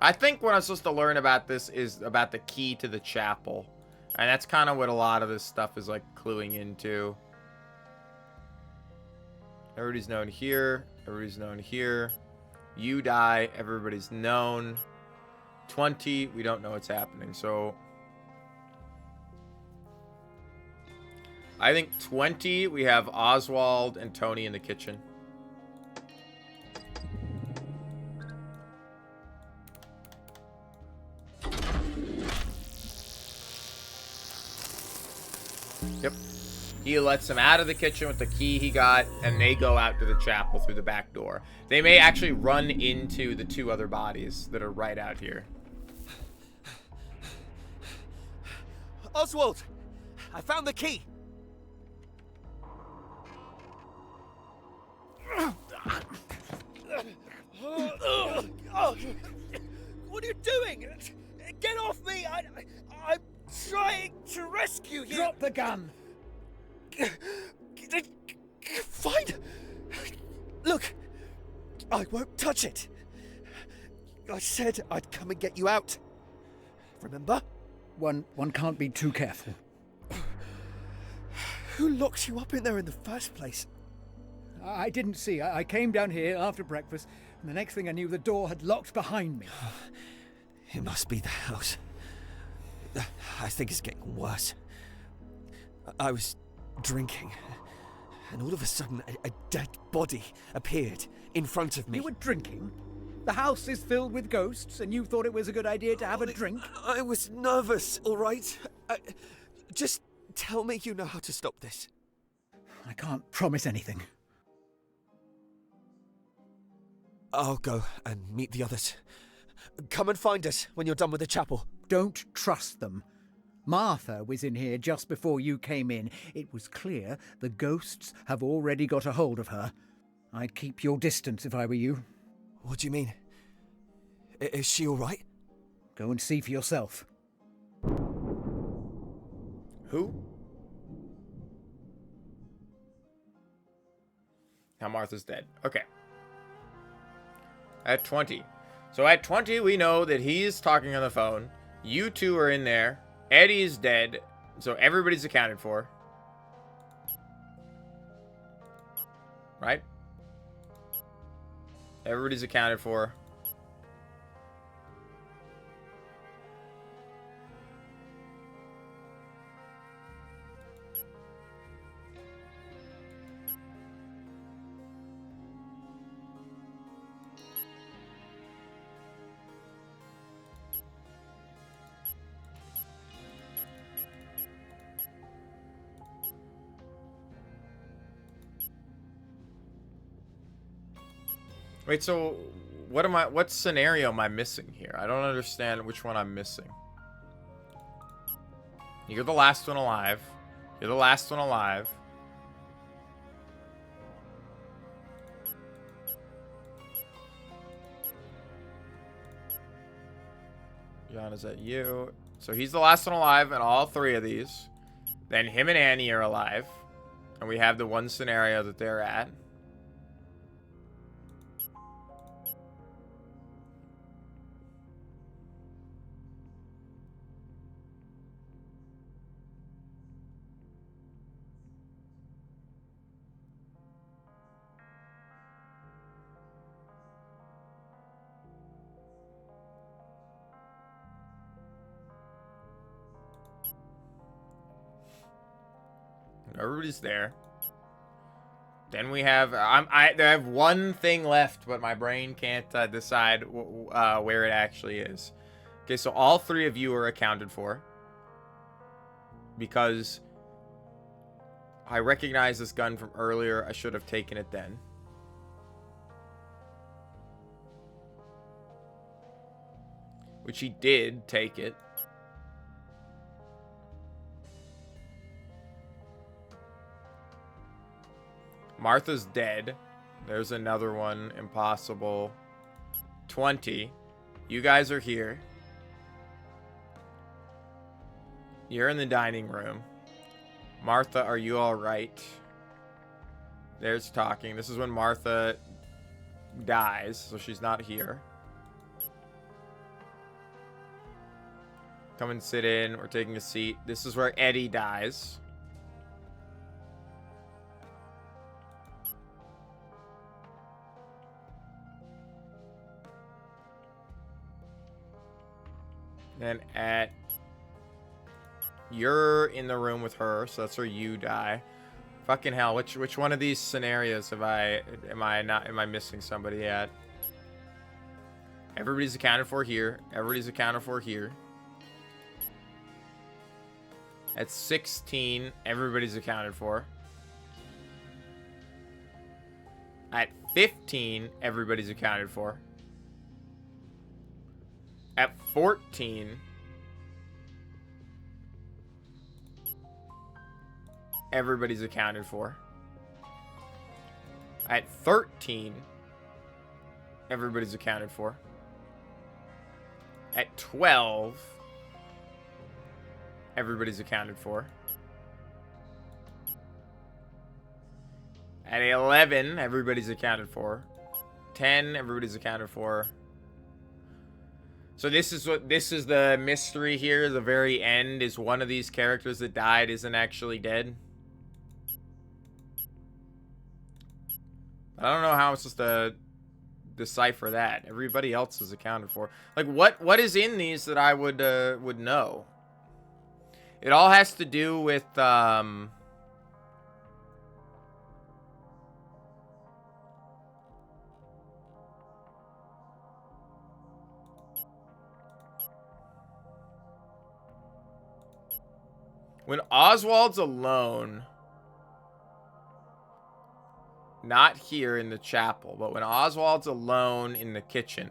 I think what I'm supposed to learn about this is about the key to the chapel. And that's kind of what a lot of this stuff is like cluing into. Everybody's known here. Everybody's known here. You die. Everybody's known. 20. We don't know what's happening. So I think 20. We have Oswald and Tony in the kitchen. Yep. He lets him out of the kitchen with the key he got, and they go out to the chapel through the back door. They may actually run into the two other bodies that are right out here. Oswald! I found the key! What are you doing? Get off me! I'm trying to rescue you! Drop the gun! Fine! Look! I won't touch it! I said I'd come and get you out. Remember? One can't be too careful. Who locked you up in there in the first place? I didn't see. I came down here after breakfast, and the next thing I knew, the door had locked behind me. It must be the house. I think it's getting worse. I was drinking, and all of a sudden, a dead body appeared in front of me. You were drinking? The house is filled with ghosts, and you thought it was a good idea to have a drink? I was nervous, all right? Just tell me you know how to stop this. I can't promise anything. I'll go and meet the others. Come and find us when you're done with the chapel. Don't trust them. Martha was in here just before you came in. It was clear the ghosts have already got a hold of her. I'd keep your distance if I were you. What do you mean? Is she all right? Go and see for yourself. Who? Now Martha's dead. Okay. At 20. So at 20, we know that he's talking on the phone. You two are in there. Eddie's dead. So everybody's accounted for. Right? Everybody's accounted for. Wait, so what scenario am I missing here? I don't understand which one I'm missing. You're the last one alive. You're the last one alive. John, is that you? So he's the last one alive in all three of these. Then him and Annie are alive. And we have the one scenario that they're at. Everybody's there. Then we have... I have one thing left, but my brain can't decide where it actually is. Okay, so all three of you are accounted for. Because I recognize this gun from earlier. I should have taken it then. Which he did take it. Martha's dead. There's another one. Impossible. 20. You guys are here. You're in the dining room. Martha, are you alright? There's talking. This is when Martha dies, so she's not here. Come and sit in. We're taking a seat. This is where Eddie dies. Then you're in the room with her, so that's where you die. Fucking hell, which one of these scenarios am I missing somebody at? Everybody's accounted for here. Everybody's accounted for here. At 16, everybody's accounted for. At 15, everybody's accounted for. At 14, everybody's accounted for. At 13, everybody's accounted for. At 12, everybody's accounted for. At 11, everybody's accounted for. 10, everybody's accounted for. So this is the mystery here. The very end is one of these characters that died isn't actually dead. I don't know how I'm supposed to decipher that. Everybody else is accounted for. Like what is in these that I would know? It all has to do with when Oswald's alone, not here in the chapel, but when Oswald's alone in the kitchen,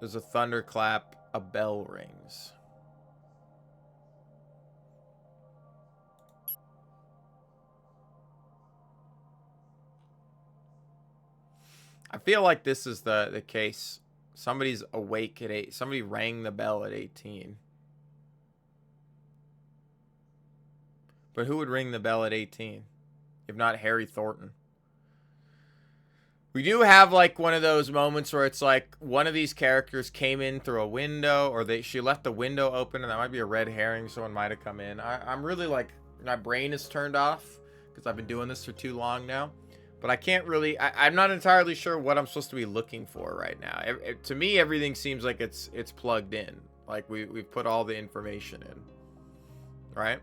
there's a thunderclap, a bell rings. I feel like this is the case. Somebody's awake at 8. Somebody rang the bell at 18. But who would ring the bell at 18? If not Harry Thornton. We do have like one of those moments where it's like one of these characters came in through a window, or she left the window open, and that might be a red herring. Someone might have come in. I'm really like, my brain is turned off because I've been doing this for too long now. But I can't really, I'm not entirely sure what I'm supposed to be looking for right now. To me, everything seems like it's plugged in. Like we've put all the information in. Right?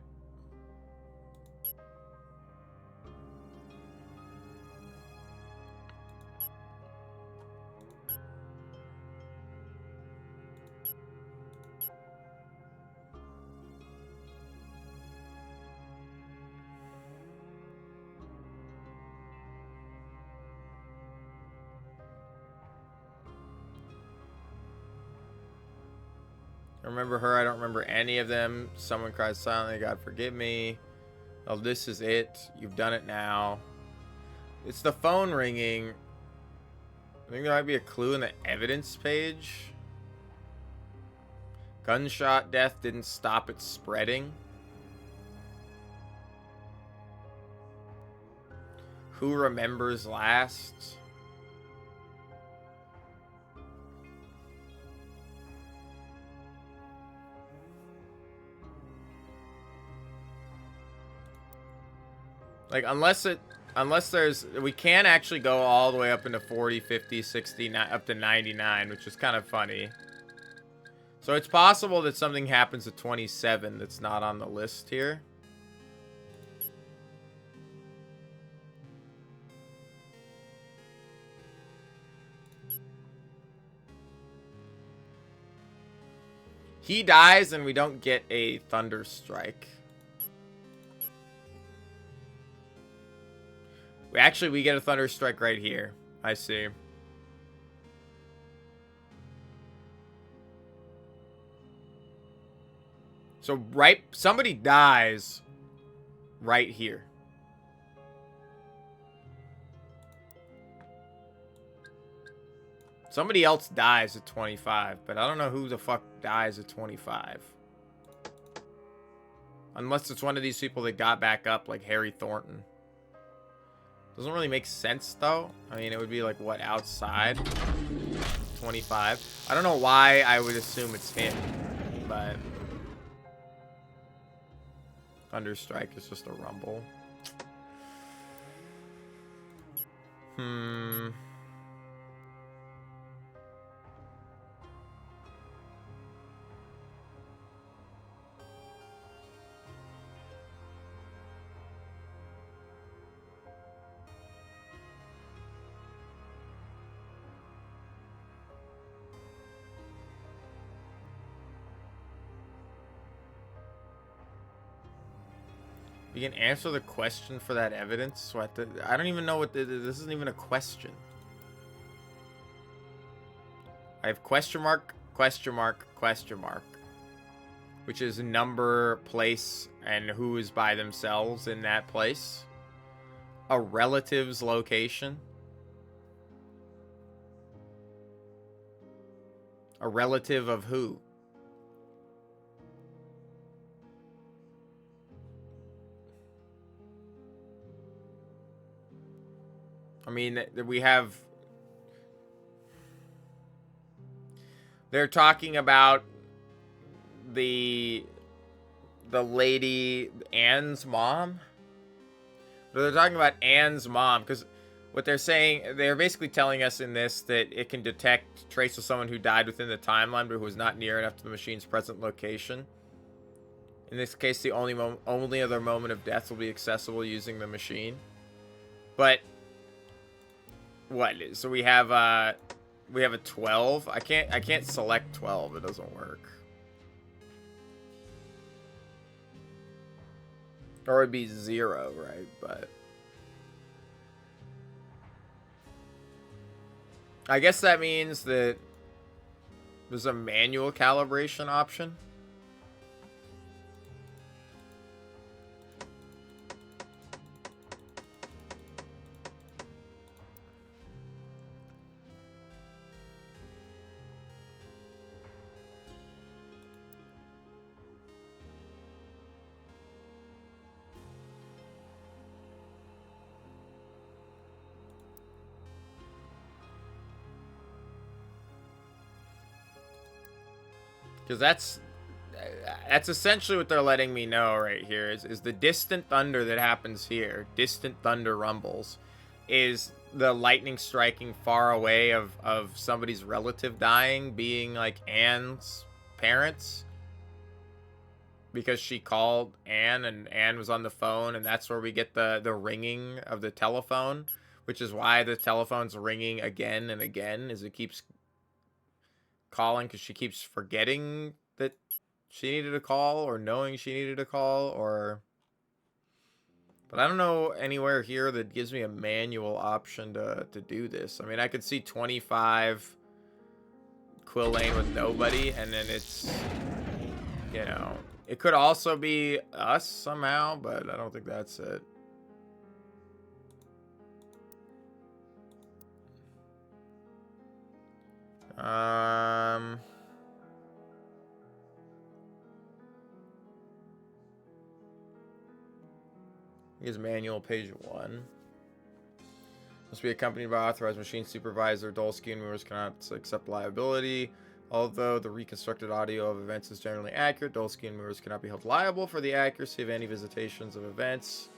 I remember her. I don't remember any of them. Someone cries silently. God forgive me. Oh, this is it. You've done it now. It's the phone ringing. I think there might be a clue in the evidence page. Gunshot death didn't stop it spreading. Who remembers last? Like, unless there's, we can actually go all the way up into 40, 50, 60, up to 99, which is kind of funny. So it's possible that something happens at 27 that's not on the list here. He dies and we don't get a thunder strike. We get a thunder strike right here. I see. So somebody dies right here. Somebody else dies at 25, but I don't know who the fuck dies at 25. Unless it's one of these people that got back up, like Harry Thornton. Doesn't really make sense, though. I mean, it would be like, what, outside? 25. I don't know why I would assume it's him, but... Thunderstrike is just a rumble. You can answer the question for that evidence. So I don't even know what this isn't even a question. I have question mark, question mark, question mark, which is number, place, and who is by themselves in that place. A relative's location. A relative of who? I mean, we have... They're talking about the lady, Anne's mom? They're talking about Anne's mom, because what they're saying, they're basically telling us in this that it can detect trace of someone who died within the timeline, but who was not near enough to the machine's present location. In this case, the only other moment of death will be accessible using the machine. But... what? So we have a 12. I can't select 12. It doesn't work. Or it'd be 0, right? But I guess that means that there's a manual calibration option. Because that's essentially what they're letting me know right here is the distant thunder that happens here, distant thunder rumbles, is the lightning striking far away of somebody's relative dying, being like Anne's parents, because she called Anne and Anne was on the phone, and that's where we get the ringing of the telephone, which is why the telephone's ringing again and again as it keeps calling, because she keeps forgetting that she needed a call, or knowing she needed a call, or... But I don't know anywhere here that gives me a manual option to do this. I mean, I could see 25 Quill Lane with nobody, and then it's, you know... It could also be us somehow, but I don't think that's it. Here's manual page 1. Must be accompanied by authorized machine supervisor. Dolsky and movers cannot accept liability. Although the reconstructed audio of events is generally accurate, Dolsky and movers cannot be held liable for the accuracy of any visitations of events.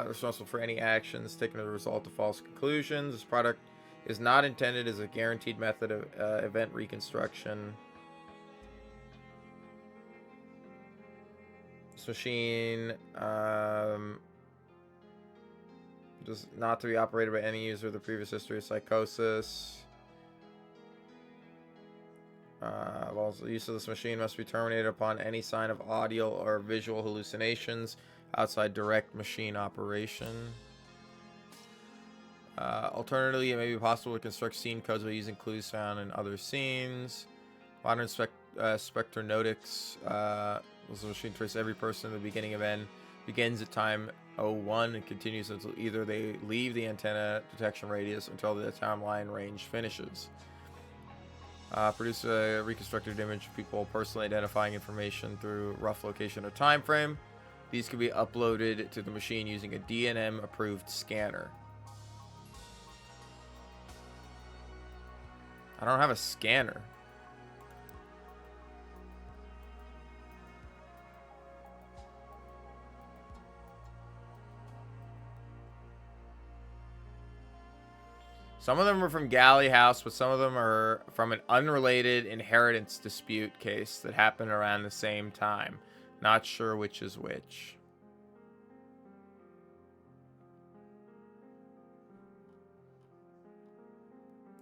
Responsible for any actions taken as a result of false conclusions. This product is not intended as a guaranteed method of event reconstruction. machine just not to be operated by any user with a previous history of psychosis. Also, the use of this machine must be terminated upon any sign of audio or visual hallucinations outside direct machine operation. Alternatively, it may be possible to construct scene codes by using clues found in other scenes. Modern spectronotics was a machine trace every person at the beginning of N, begins at time 01 and continues until either they leave the antenna detection radius until the timeline range finishes. Produce a reconstructed image of people personally identifying information through rough location or time frame. These can be uploaded to the machine using a DNM approved scanner. I don't have a scanner. Some of them are from Galley House, but some of them are from an unrelated inheritance dispute case that happened around the same time. Not sure which is which.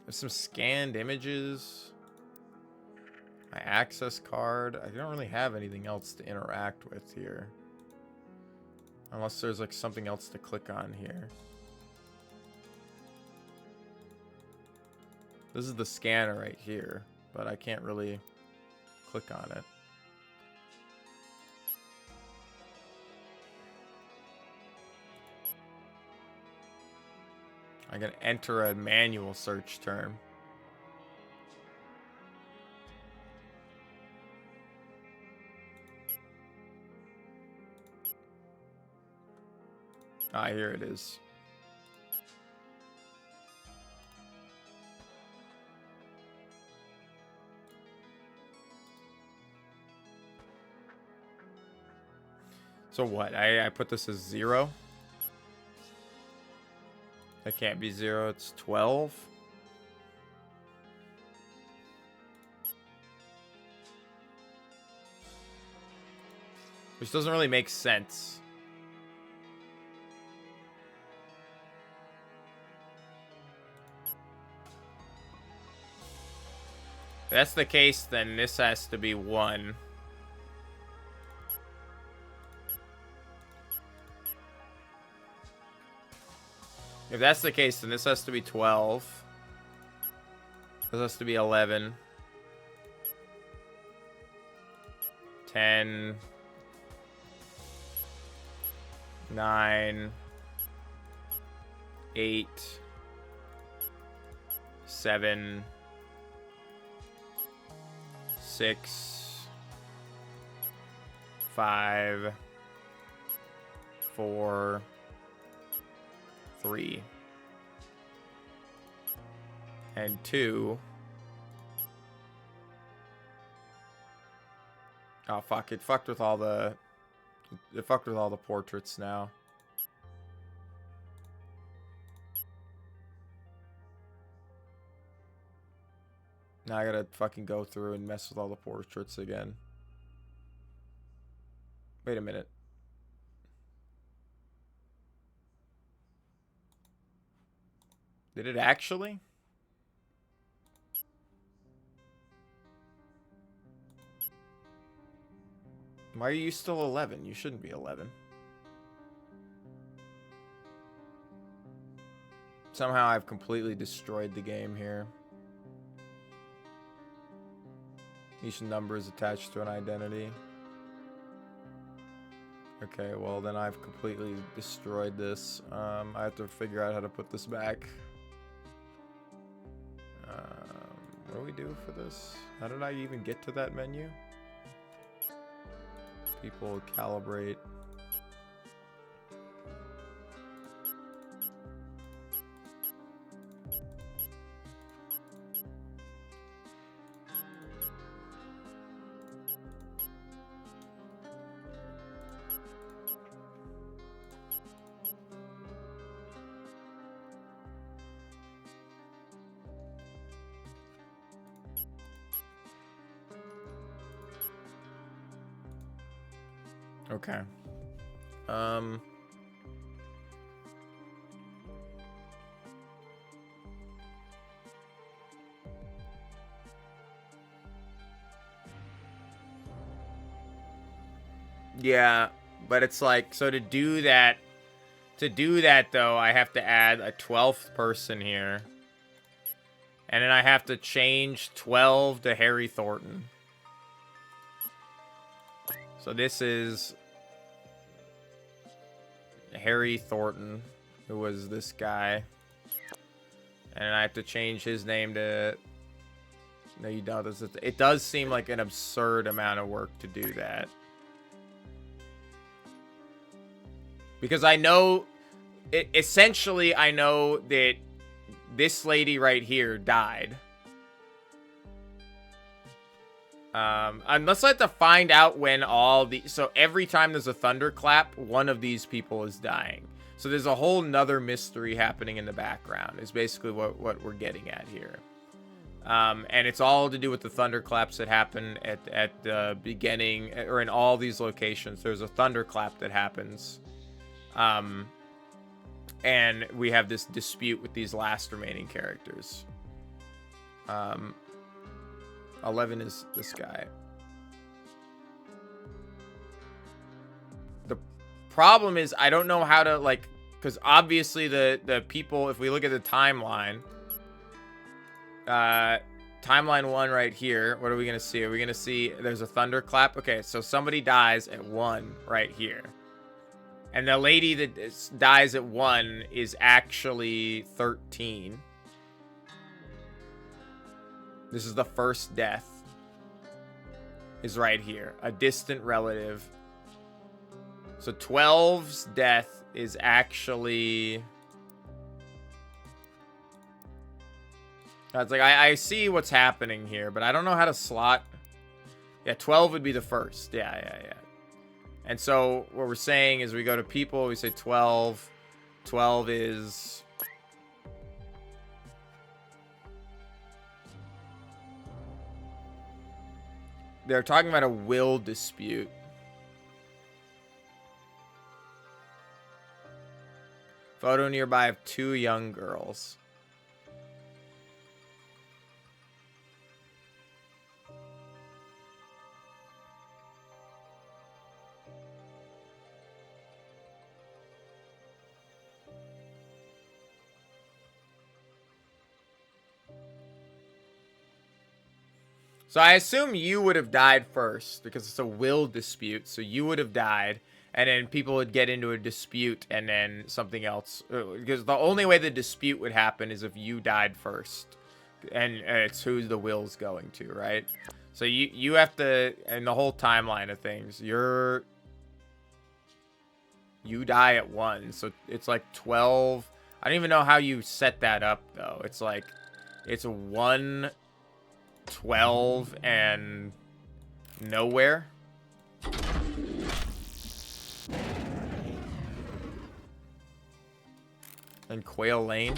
There's some scanned images. My access card. I don't really have anything else to interact with here. Unless there's like something else to click on here. This is the scanner right here, but I can't really click on it. I can enter a manual search term. Ah, here it is. So what? I put this as 0? That can't be 0. It's 12. Which doesn't really make sense. If that's the case, then this has to be 1. If that's the case, then this has to be 12. This has to be 11. 10. 9. 8. 7. 6. 5. 4. 3 and 2. Oh fuck, it fucked with all the portraits now. Now I gotta fucking go through and mess with all the portraits again. Wait a minute. Did it actually? Why are you still 11? You shouldn't be 11. Somehow I've completely destroyed the game here. Each number is attached to an identity. Okay, well then I've completely destroyed this. I have to figure out how to put this back. What do we do for this? How did I even get to that menu? People calibrate. Okay. Yeah, but it's like, so to do that though, I have to add a 12th person here. And then I have to change 12 to Harry Thornton. So this is Harry Thornton, who was this guy. And I have to change his name to... No, you don't. It does seem like an absurd amount of work to do that. Because I know... essentially, I know that this lady right here died. Unless I have to find out when all the... So every time there's a thunderclap, one of these people is dying. So there's a whole nother mystery happening in the background, is basically what we're getting at here. And it's all to do with the thunderclaps that happen at the beginning, or in all these locations. There's a thunderclap that happens. And we have this dispute with these last remaining characters. 11 is this guy. The problem is I don't know how to, like, because obviously the people, if we look at the timeline, timeline 1 right here, what are we going to see? Are we going to see there's a thunderclap? Okay, so somebody dies at 1 right here. And the lady that dies at 1 is actually 13. This is the first death. Is right here. A distant relative. So 12's death is actually... It's like, I see what's happening here, but I don't know how to slot... Yeah, 12 would be the first. Yeah. And so what we're saying is we go to people, we say 12. 12 is... They're talking about a will dispute. Photo nearby of 2 young girls. So I assume you would have died first because it's a will dispute. So you would have died, and then people would get into a dispute, and then something else. Because the only way the dispute would happen is if you died first, and it's who the will's going to, right? So you have to, and the whole timeline of things, you die at 1, so it's like 12. I don't even know how you set that up though. It's like it's 1. 12 and nowhere. And Quail Lane.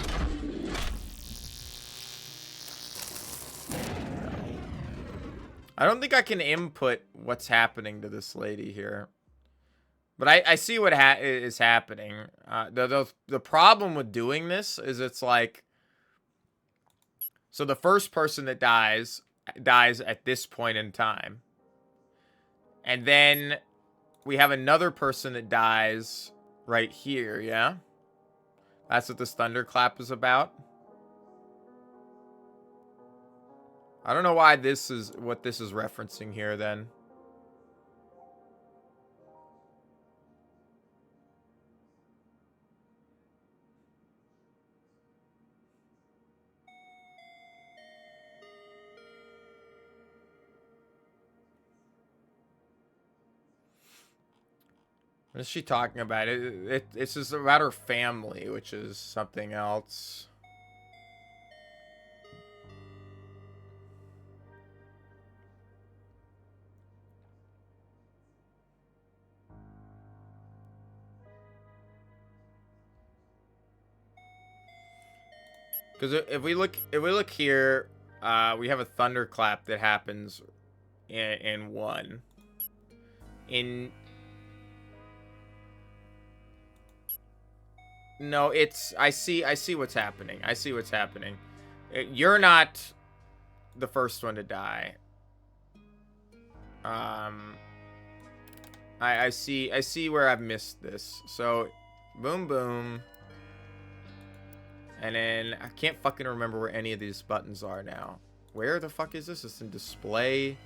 I don't think I can input what's happening to this lady here. But I see what is happening. The problem with doing this is it's like... So the first person that dies at this point in time. And then we have another person that dies right here, yeah? That's what this thunderclap is about. I don't know why this is what this is referencing here then. What is she talking about? It's just about her family, which is something else. Because if we look here, we have a thunderclap that happens in 1. No, it's... I see what's happening. I see what's happening. You're not the first one to die. I see where I've missed this. So, boom, boom. And then, I can't fucking remember where any of these buttons are now. Where the fuck is this? It's in display,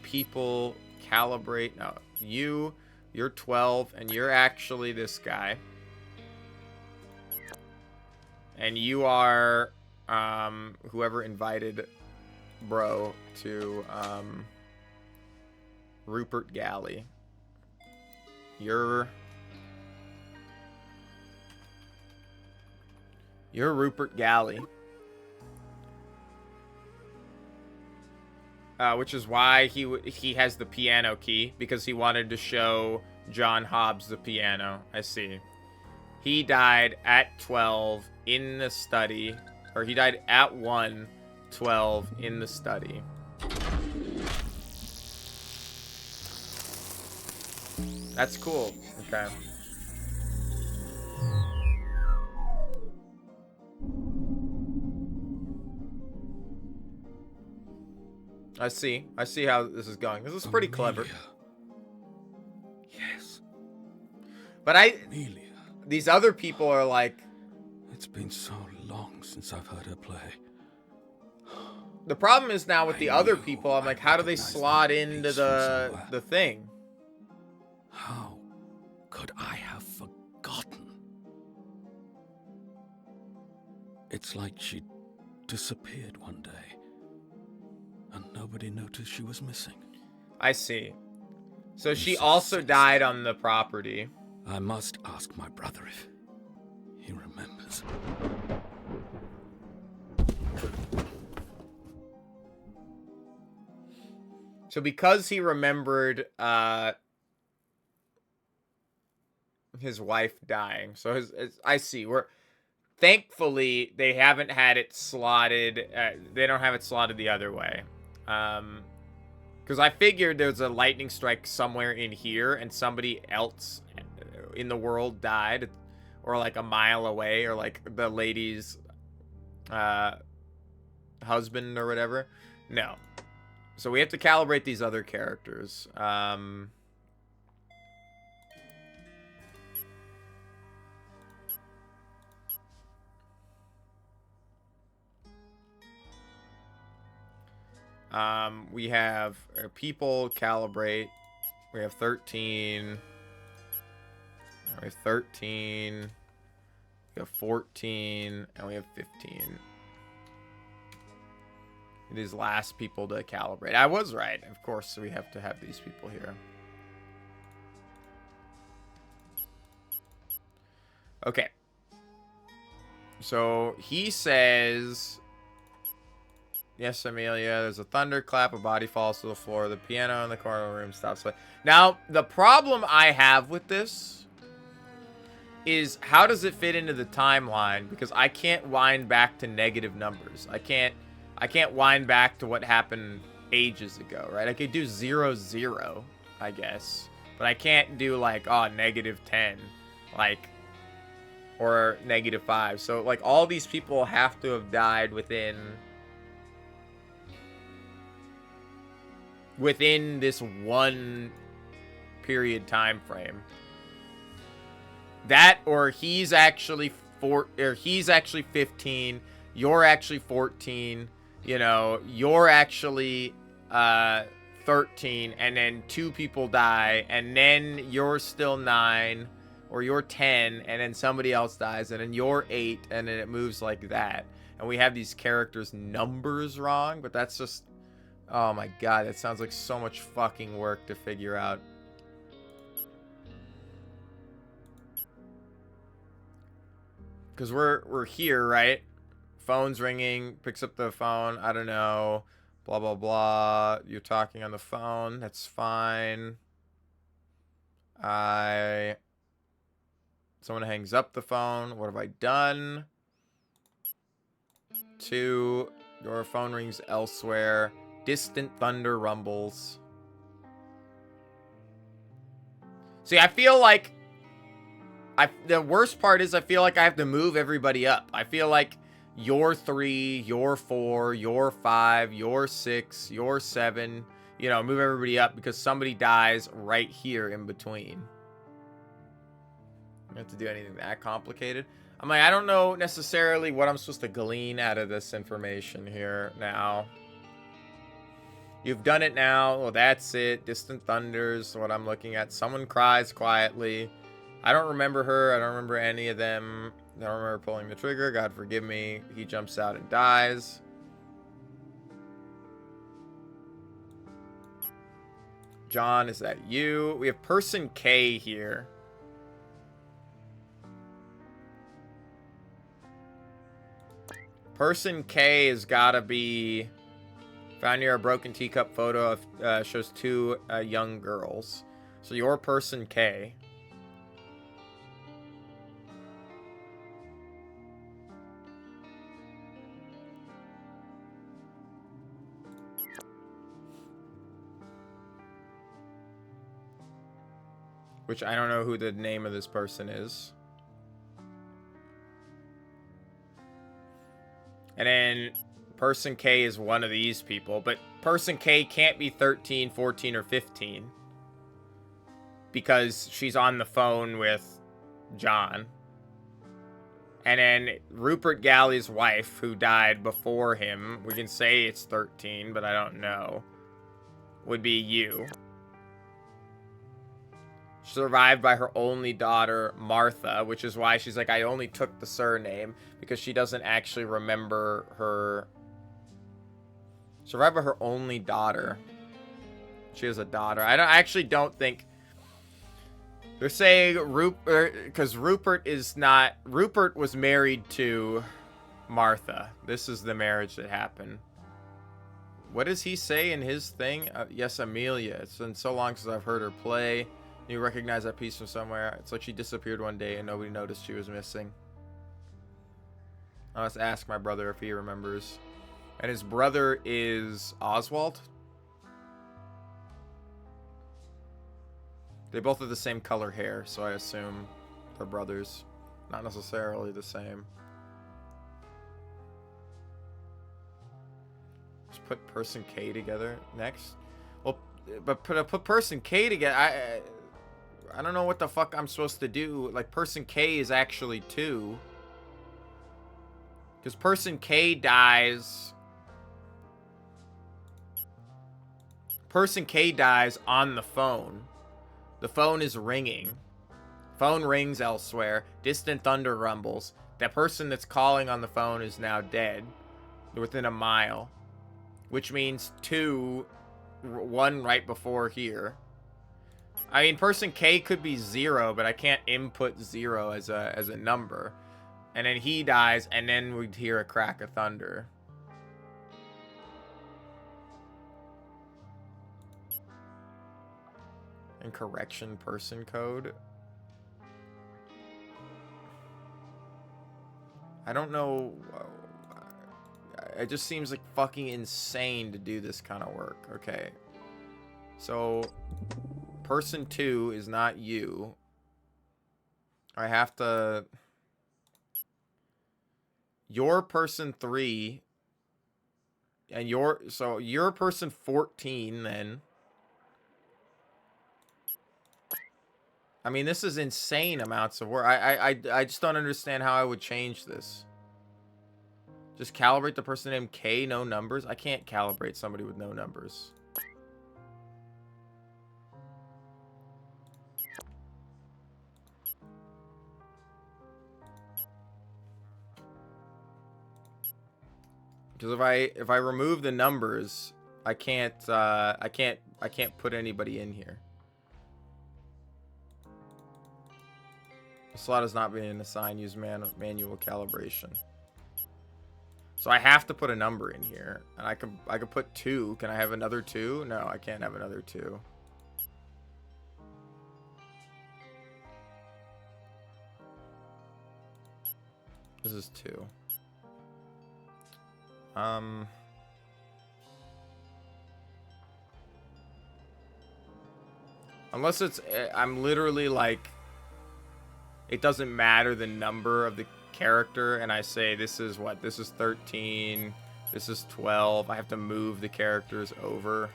people, calibrate. No, you're 12, and you're actually this guy. And you are, whoever invited bro to, Rupert Galley. You're Rupert Galley. Which is why he has the piano key, because he wanted to show John Hobbs the piano. I see. He died at 12 in the study, or he died at 1:12 in the study. That's cool. Okay. I see how this is going. This is pretty clever. Yes. But Amelia. These other people are like... It's been so long since I've heard her play. The problem is now with the other people, I'm like, how do they slot into the thing? How could I have forgotten? It's like she disappeared one day, and nobody noticed she was missing. I see. So she also died on the property. I must ask my brother if he remembers. So because he remembered his wife dying, so I see. Thankfully they haven't had it slotted. They don't have it slotted the other way. Because I figured there's a lightning strike somewhere in here, and somebody else in the world died, or like a mile away, or like the lady's husband or whatever. No. So we have to calibrate these other characters. We have people calibrate. We have 13. We have 13. We have 14, and we have 15. These last people to calibrate. I was right. Of course, we have to have these people here. Okay. So he says, yes, Amelia, there's a thunderclap, a body falls to the floor, the piano in the corner of the room stops playing. Now, the problem I have with this is, how does it fit into the timeline? Because I can't wind back to negative numbers. I can't wind back to what happened ages ago, right? I could do 0, 0, I guess. But I can't do, like, -10. Like, or -5. So, like, all these people have to have died within this one period time frame. That, or he's actually 15, you're actually 14, you know, you're actually 13, and then 2 people die, and then you're still 9, or you're 10, and then somebody else dies, and then you're 8, and then it moves like that. And we have these characters' numbers wrong, but that's just, oh my god, that sounds like so much fucking work to figure out. Because we're here, right? Phone's ringing, picks up the phone, I don't know, blah, blah, blah. You're talking on the phone, that's fine. Someone hangs up the phone. What have I done? 2, your phone rings elsewhere. Distant thunder rumbles. See, I feel like The worst part is I feel like I have to move everybody up. I feel like you're 3, you're 4, you're 5, you're 6, you're 7. You know, move everybody up because somebody dies right here in between. I don't have to do anything that complicated. I'm like, I don't know necessarily what I'm supposed to glean out of this information here now. You've done it now. Well, that's it. Distant thunders, what I'm looking at. Someone cries quietly. I don't remember her. I don't remember any of them. I don't remember pulling the trigger. God forgive me. He jumps out and dies. John, is that you? We have person K here. Person K has got to be... Found near a broken teacup photo of shows 2 young girls. So you're person K. Which I don't know who the name of this person is. And then person K is one of these people. But person K can't be 13, 14, or 15. Because she's on the phone with John. And then Rupert Galley's wife, who died before him. We can say it's 13, but I don't know. Would be you. Survived by her only daughter, Martha, which is why she's like, I only took the surname, because she doesn't actually remember her. Survived by her only daughter. She has a daughter. I actually don't think. They're saying Rupert, because Rupert is not. Rupert was married to Martha. This is the marriage that happened. What does he say in his thing? Yes, Amelia. It's been so long since I've heard her play. You recognize that piece from somewhere. It's like she disappeared one day and nobody noticed she was missing. I'll just ask my brother if he remembers. And his brother is Oswald. They both have the same color hair, so I assume they're brothers. Not necessarily the same. Just put person K together next. Well, but put person K together. I don't know what the fuck I'm supposed to do. Like, person K is actually 2. Because person K dies. Person K dies on the phone. The phone is ringing. Phone rings elsewhere. Distant thunder rumbles. That person that's calling on the phone is now dead. They're within a mile. Which means 2, 1 right before here. I mean, person K could be 0, but I can't input 0 as a number. And then he dies, and then we'd hear a crack of thunder. And correction person code. I don't know. It just seems like fucking insane to do this kind of work. Okay. So... Person 2 is not you. I have to... You're person 3. And you're... So, you're person 14, then. I mean, this is insane amounts of work. I just don't understand how I would change this. Just calibrate the person named K, no numbers? I can't calibrate somebody with no numbers. Because if I remove the numbers, I can't put anybody in here. The slot is not being assigned. Use manual calibration. So I have to put a number in here, and I could put 2. Can I have another 2? No, I can't have another 2. This is 2. Unless it's, I'm literally like, it doesn't matter the number of the character, and I say this is what? This is 13. This is 12. I have to move the characters over.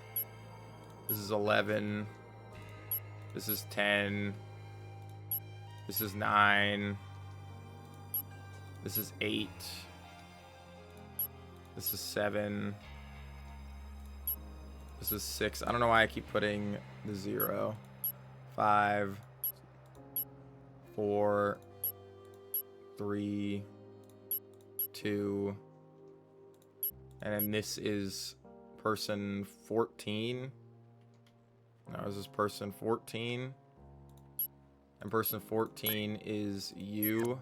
This is 11. This is 10. This is 9. This is 8. This is 7. This is 6. I don't know why I keep putting the 0. 5. 4. 3. 2. And then this is person 14. Now this is person 14. And person 14 is you.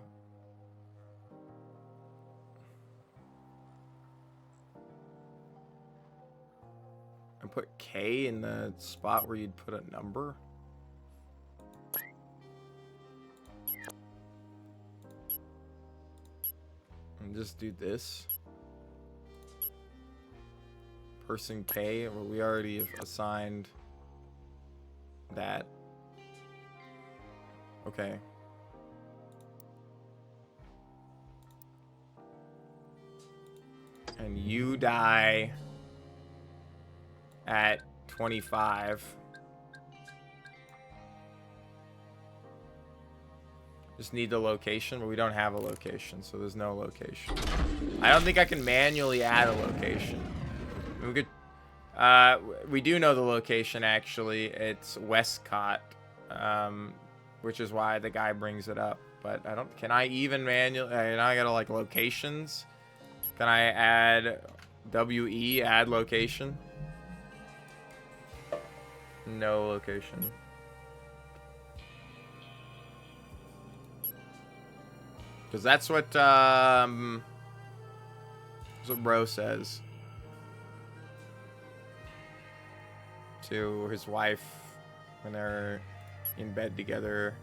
And put K in the spot where you'd put a number. And just do this. Person K, well, we already have assigned that. Okay. And you die at 25. Just need the location, but we don't have a location, so there's no location. I don't think I can manually add a location. We could, we do know the location, actually. It's Westcott, which is why the guy brings it up. But I don't, can I even manually, now I gotta like locations. Can I add WE, add location? No location. Because that's what Bro says to his wife when they're in bed together.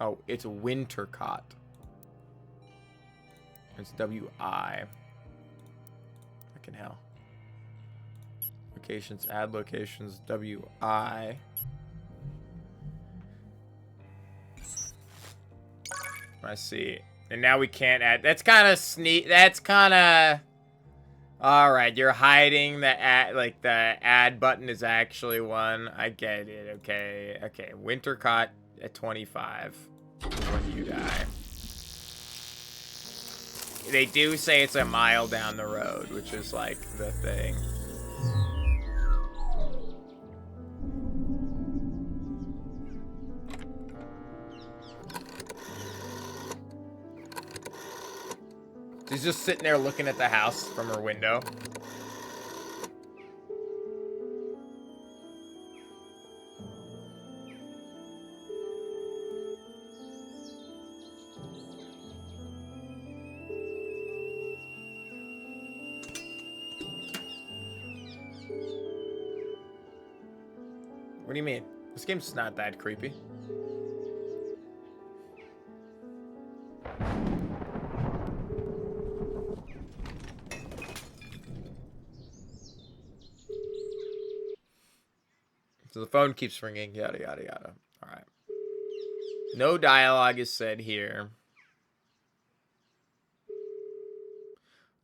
Oh, it's Wintercott. It's W-I. Fucking hell. Locations, add locations, W-I. I see. And now we can't add. That's kind of sneak. That's kind of. All right, you're hiding the ad. Like the add button is actually one. I get it. Okay. Okay. Wintercott at 25 is when you die. They do say it's a mile down the road, which is like the thing. She's just sitting there looking at the house from her window. What do you mean? This game's not that creepy. So the phone keeps ringing, yada, yada, yada. All right. No dialogue is said here.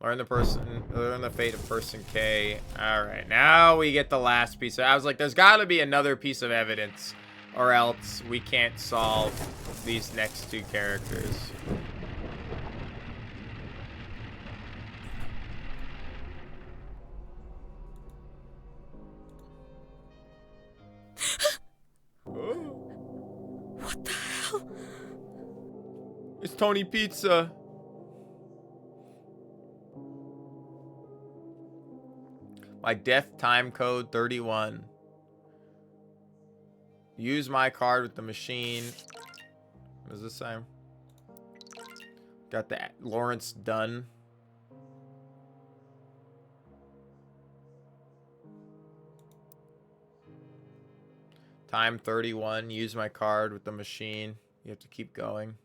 Learn the fate of person K. All right, now we get the last piece. I was like, there's got to be another piece of evidence, or else we can't solve these next two characters. What the hell? It's Tony Pizza. My death time code 31. Use my card with the machine. What does this say? Got the Lawrence Dunn. Time 31. Use my card with the machine. You have to keep going.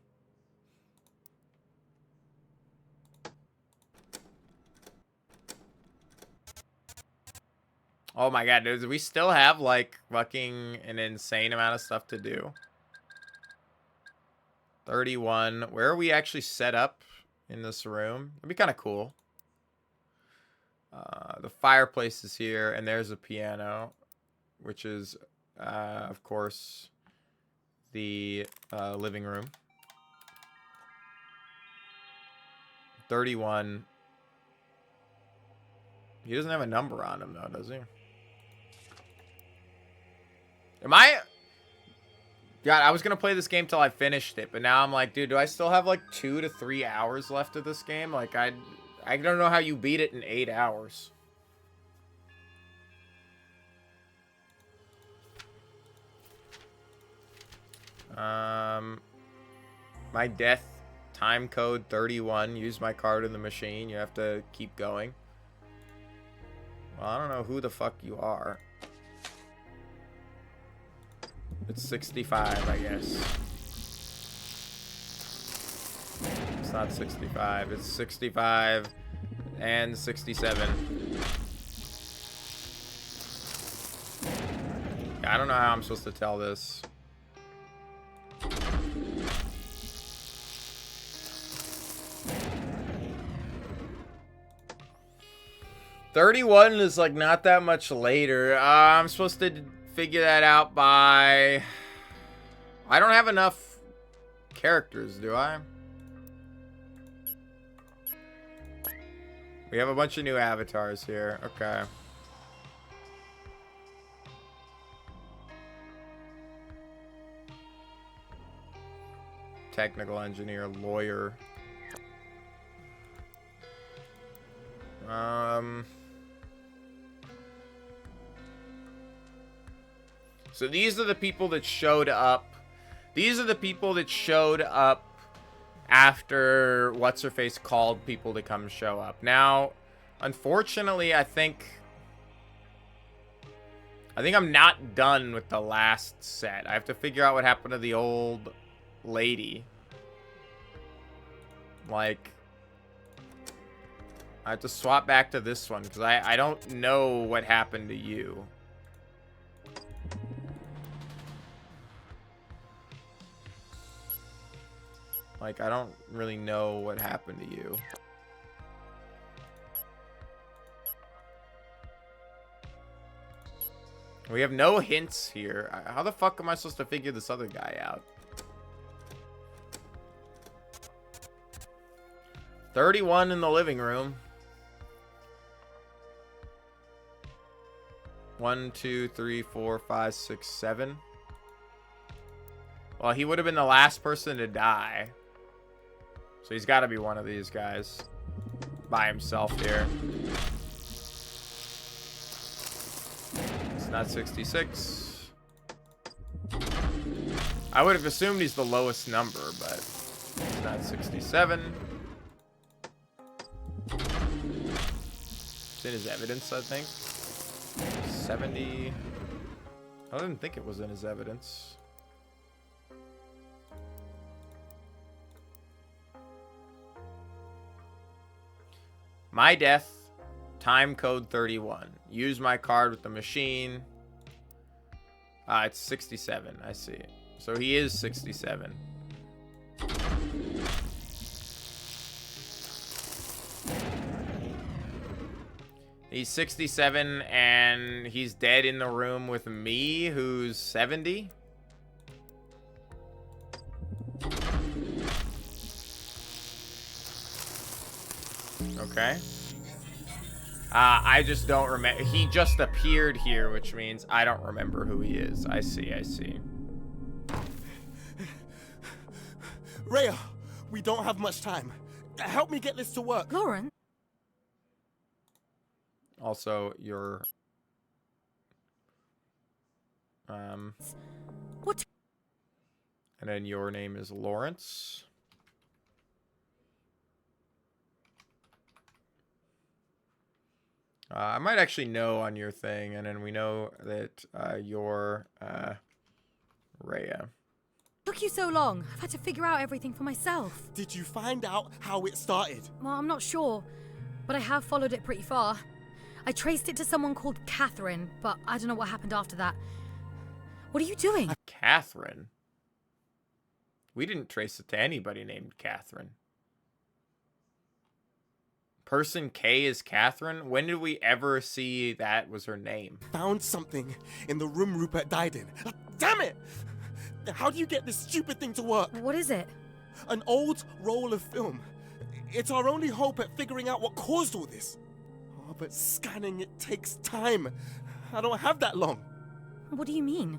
Oh my god, dude, we still have, like, fucking an insane amount of stuff to do. 31. Where are we actually set up in this room? That'd be kind of cool. The fireplace is here, and there's a piano, which is, of course, the living room. 31. He doesn't have a number on him, though, does he? Am I... God, I was going to play this game till I finished it, but now I'm like, dude, do I still have like 2 to 3 hours left of this game? Like, I don't know how you beat it in 8 hours. My death, time code 31, use my card in the machine. You have to keep going. Well, I don't know who the fuck you are. It's 65, I guess. It's not 65. It's 65 and 67. I don't know how I'm supposed to tell this. $31 is like not that much later. I'm supposed to figure that out by... I don't have enough characters, do I? We have a bunch of new avatars here. Okay. Technical engineer, lawyer. So these are the people that showed up. These are the people that showed up after What's-Her-Face called people to come show up. Now, unfortunately, I think I'm not done with the last set. I have to figure out what happened to the old lady. Like, I have to swap back to this one because I don't know what happened to you. Like, I don't really know what happened to you. We have no hints here. How the fuck am I supposed to figure this other guy out? 31 in the living room. 1, 2, 3, 4, 5, 6, 7. Well, he would have been the last person to die. So he's got to be one of these guys. By himself here. It's not 66. I would have assumed he's the lowest number, but it's not 67. It's in his evidence, I think. 70. I didn't think it was in his evidence. My death, time code 31. Use my card with the machine. It's 67. I see. So he is 67. He's 67 and he's dead in the room with me, who's 70. Okay. I just don't remember. He just appeared here, which means I don't remember who he is. I see, I see. Rhea, we don't have much time. Help me get this to work. Lauren? Also, your... What? And then your name is Lawrence. I might actually know on your thing, and then we know that you're Rhea. Took you so long. I've had to figure out everything for myself. Did you find out how it started? Well, I'm not sure, but I have followed it pretty far. I traced it to someone called Catherine, but I don't know what happened after that. What are you doing? Catherine? We didn't trace it to anybody named Catherine. Person K is Catherine? When did we ever see that was her name? Found something in the room Rupert died in. Damn it! How do you get this stupid thing to work? What is it? An old roll of film. It's our only hope at figuring out what caused all this. Oh, but scanning it takes time. I don't have that long. What do you mean?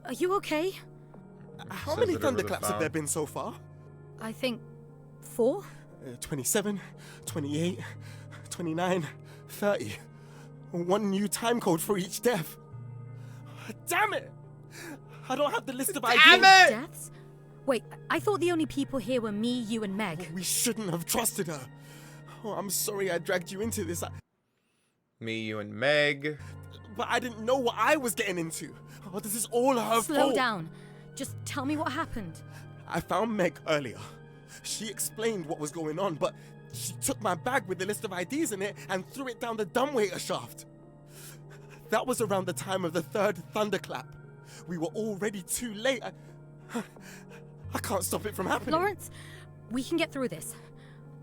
Are you okay? How many thunderclaps have there been so far? I think 4? 27, 28, 29, 30. One new time code for each death. Damn it! I don't have the list of ideas. Deaths? Wait, I thought the only people here were me, you, and Meg. We shouldn't have trusted her. Oh, I'm sorry I dragged you into this. Me, you, and Meg. But I didn't know what I was getting into. Oh, this is all her fault. Slow down. Just tell me what happened. I found Meg earlier. She explained what was going on, but she took my bag with the list of IDs in it and threw it down the dumbwaiter shaft. That was around the time of the 3rd thunderclap. We were already too late. I can't stop it from happening. Lawrence, we can get through this.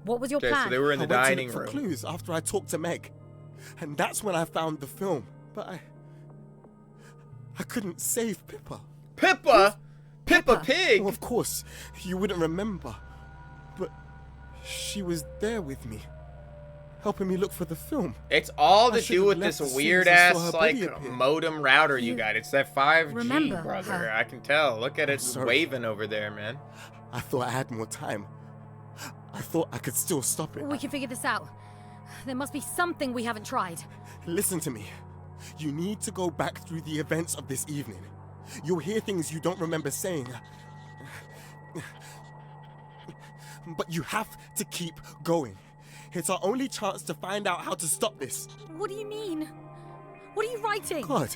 What was your plan? So they were in the dining room. I went to look for clues after I talked to Meg. And that's when I found the film. But I couldn't save Pippa. Pippa? Pippa Pig? Well, of course, you wouldn't remember. But she was there with me, helping me look for the film. It's all to do with this weird-ass, like, modem router you got. It's that 5G, brother. I can tell. Look at it waving over there, man. I thought I had more time. I thought I could still stop it. We can figure this out. There must be something we haven't tried. Listen to me. You need to go back through the events of this evening. You'll hear things you don't remember saying. But you have to keep going. It's our only chance to find out how to stop this. What do you mean? What are you writing? God,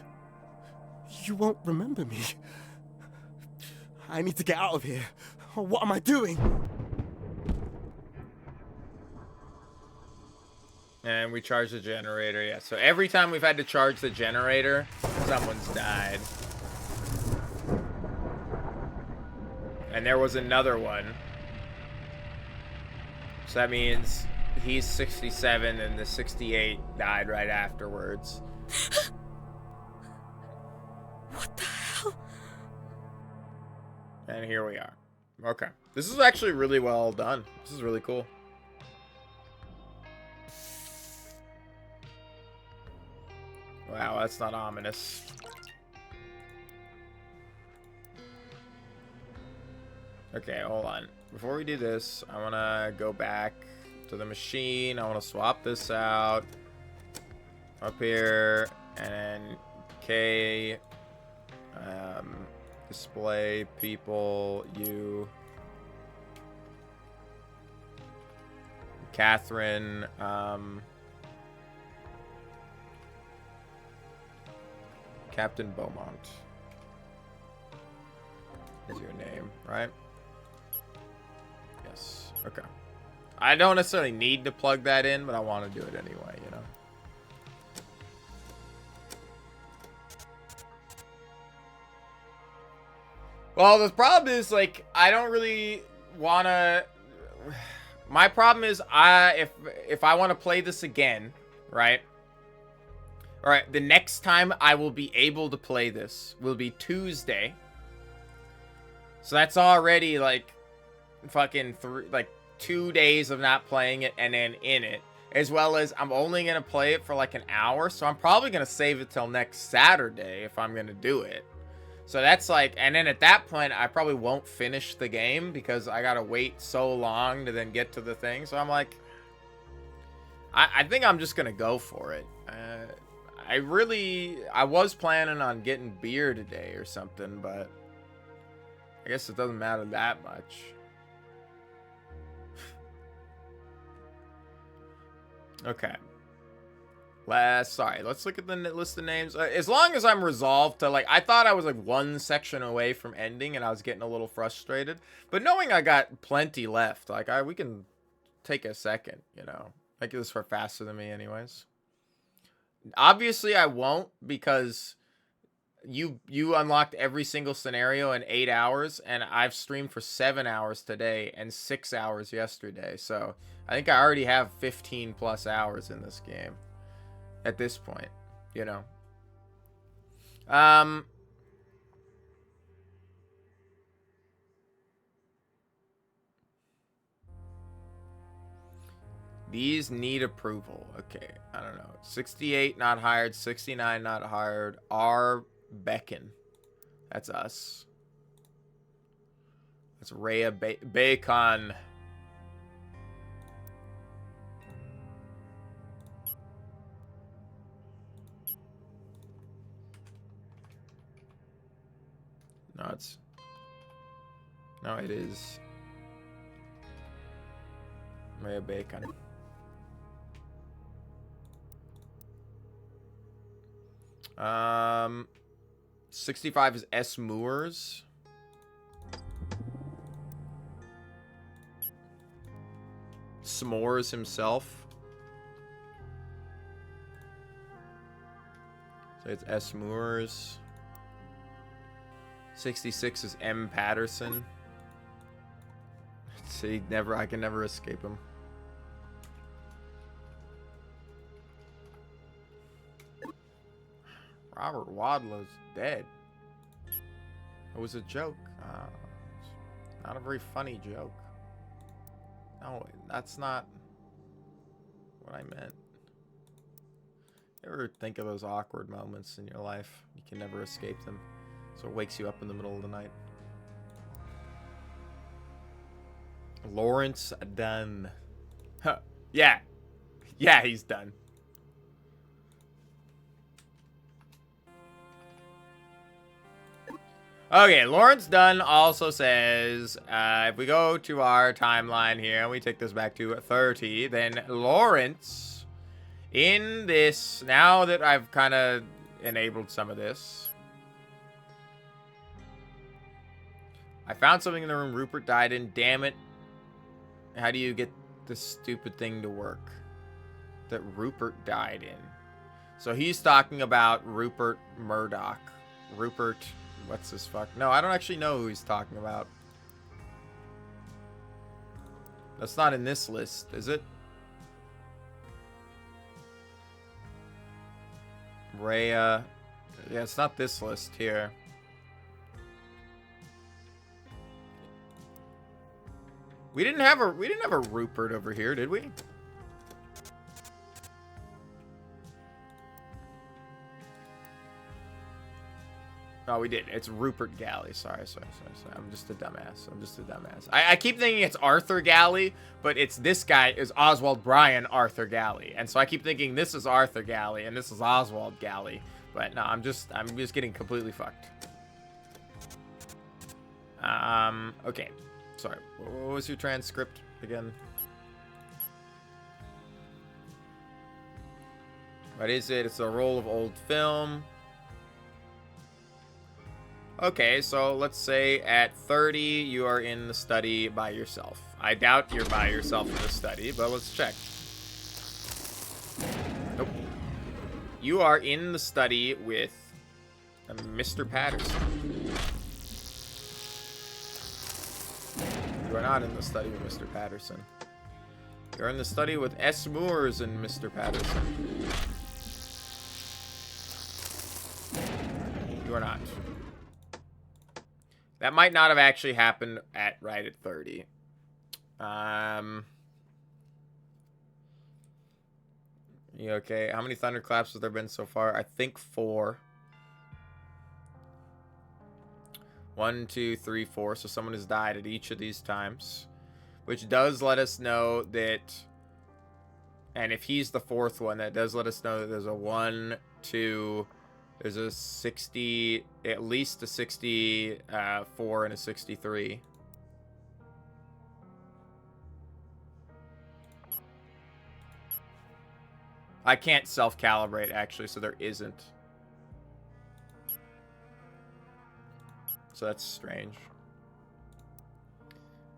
you won't remember me. I need to get out of here. What am I doing? And we charge the generator, yeah. So every time we've had to charge the generator, someone's died. And there was another one. So that means he's 67 and the 68 died right afterwards. What the hell? And here we are. Okay. This is actually really well done. This is really cool. Wow, that's not ominous. Okay, hold on. Before we do this, I want to go back to the machine. I want to swap this out. Up here. And then K. Display, people, you. Catherine. Captain Beaumont is your name, right? Yes. Okay. I don't necessarily need to plug that in, but I want to do it anyway, you know? Well, the problem is, like, I don't really want to... My problem is, if I want to play this again, right? Alright, the next time I will be able to play this will be Tuesday. So that's already, like, fucking 2 days of not playing it and then in it. As well as I'm only going to play it for like an hour. So I'm probably going to save it till next Saturday if I'm going to do it. So that's like, and then at that point, I probably won't finish the game because I got to wait so long to then get to the thing. So I'm like, I think I'm just going to go for it. I was planning on getting beer today or something, but I guess it doesn't matter that much. Okay. Let's look at the list of names. As long as I'm resolved to, like, I thought I was like one section away from ending and I was getting a little frustrated. But knowing I got plenty left, like, we can take a second, you know. Like, this for faster than me anyways. Obviously, I won't, because you unlocked every single scenario in 8 hours, and I've streamed for 7 hours today and 6 hours yesterday. So I think I already have 15 plus hours in this game at this point, you know. These need approval. Okay, I don't know. 68 not hired, 69 not hired. R Beckon. That's us. That's Rhea Bacon. No, it's... No, it is Rhea Bacon. 65 is S. Moores. S'mores himself. So it's S. Moores. 66 is M. Patterson. See, I can never escape him. Robert Wadlow's dead. It was a joke. Not a very funny joke. No, that's not what I meant. You ever think of those awkward moments in your life? You can never escape them. So it wakes you up in the middle of the night. Lawrence Dunn. Huh. Yeah. Yeah, he's done. Okay, Lawrence Dunn also says, if we go to our timeline here and we take this back to 30, then Lawrence, in this, now that I've kind of enabled some of this, I found something in the room Rupert died in. Damn it. How do you get this stupid thing to work that Rupert died in? So he's talking about Rupert Murdoch. Rupert... What's this fuck? No, I don't actually know who he's talking about. That's not in this list, is it? Rhea. Yeah, it's not this list here. We didn't have a Rupert over here, did we? Oh, we did. It's Rupert Galley. Sorry. I'm just a dumbass. I keep thinking it's Arthur Galley, but it's this guy is Oswald Bryan Arthur Galley. And so I keep thinking this is Arthur Galley and this is Oswald Galley. But no, I'm just getting completely fucked. Okay. Sorry. What was your transcript again? What is it? It's a roll of old film. Okay, so let's say at 30, you are in the study by yourself. I doubt you're by yourself in the study, but let's check. Nope. You are in the study with Mr. Patterson. You are not in the study with Mr. Patterson. You're in the study with S. Moores and Mr. Patterson. You are not. That might not have actually happened right at 30. You okay? How many thunderclaps has there been so far? I think 4. 1, 2, 3, 4. So someone has died at each of these times, which does let us know that. And if he's the 4th one, that does let us know that there's a 1, 2. There's a 60, at least a 64 and a 63. I can't self-calibrate, actually, so there isn't. So that's strange.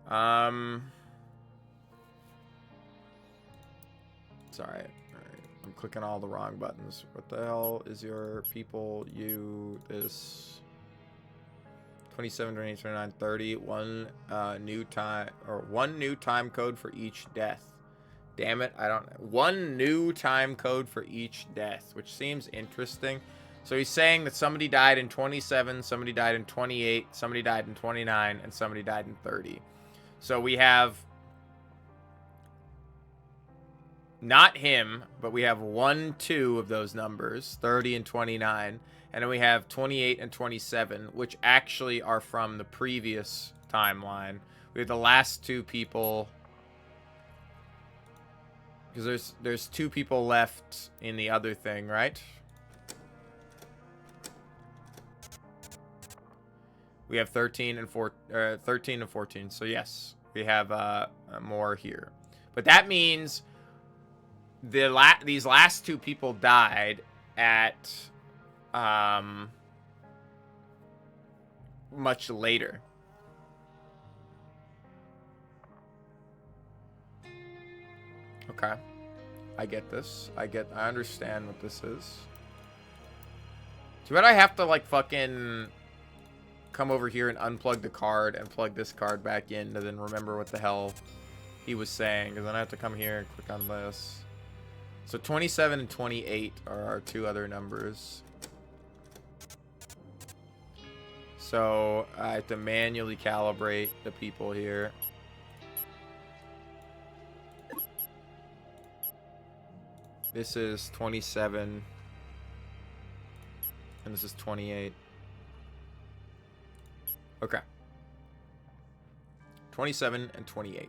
Sorry. I'm clicking all the wrong buttons. What the hell is your people? You, this 27, 28, 29, 30. One new time, or one new time code for each death. Damn it, I don't. One new time code for each death, which seems interesting. So he's saying that somebody died in 27, somebody died in 28, somebody died in 29, and somebody died in 30. So we have not him, but we have 1, 2 of those numbers, 30 and 29. And then we have 28 and 27, which actually are from the previous timeline. We have the last 2 people, because there's 2 people left in the other thing, right? We have 13 and 14. So yes, we have more here. But that means these last 2 people died at much later. Okay. I get this. I understand what this is. Too bad I have to like fucking come over here and unplug the card and plug this card back in to then remember what the hell he was saying, because then I have to come here and click on this. So 27 and 28 are our 2 other numbers. So I have to manually calibrate the people here. This is 27 and this is 28. Okay. 27 and 28.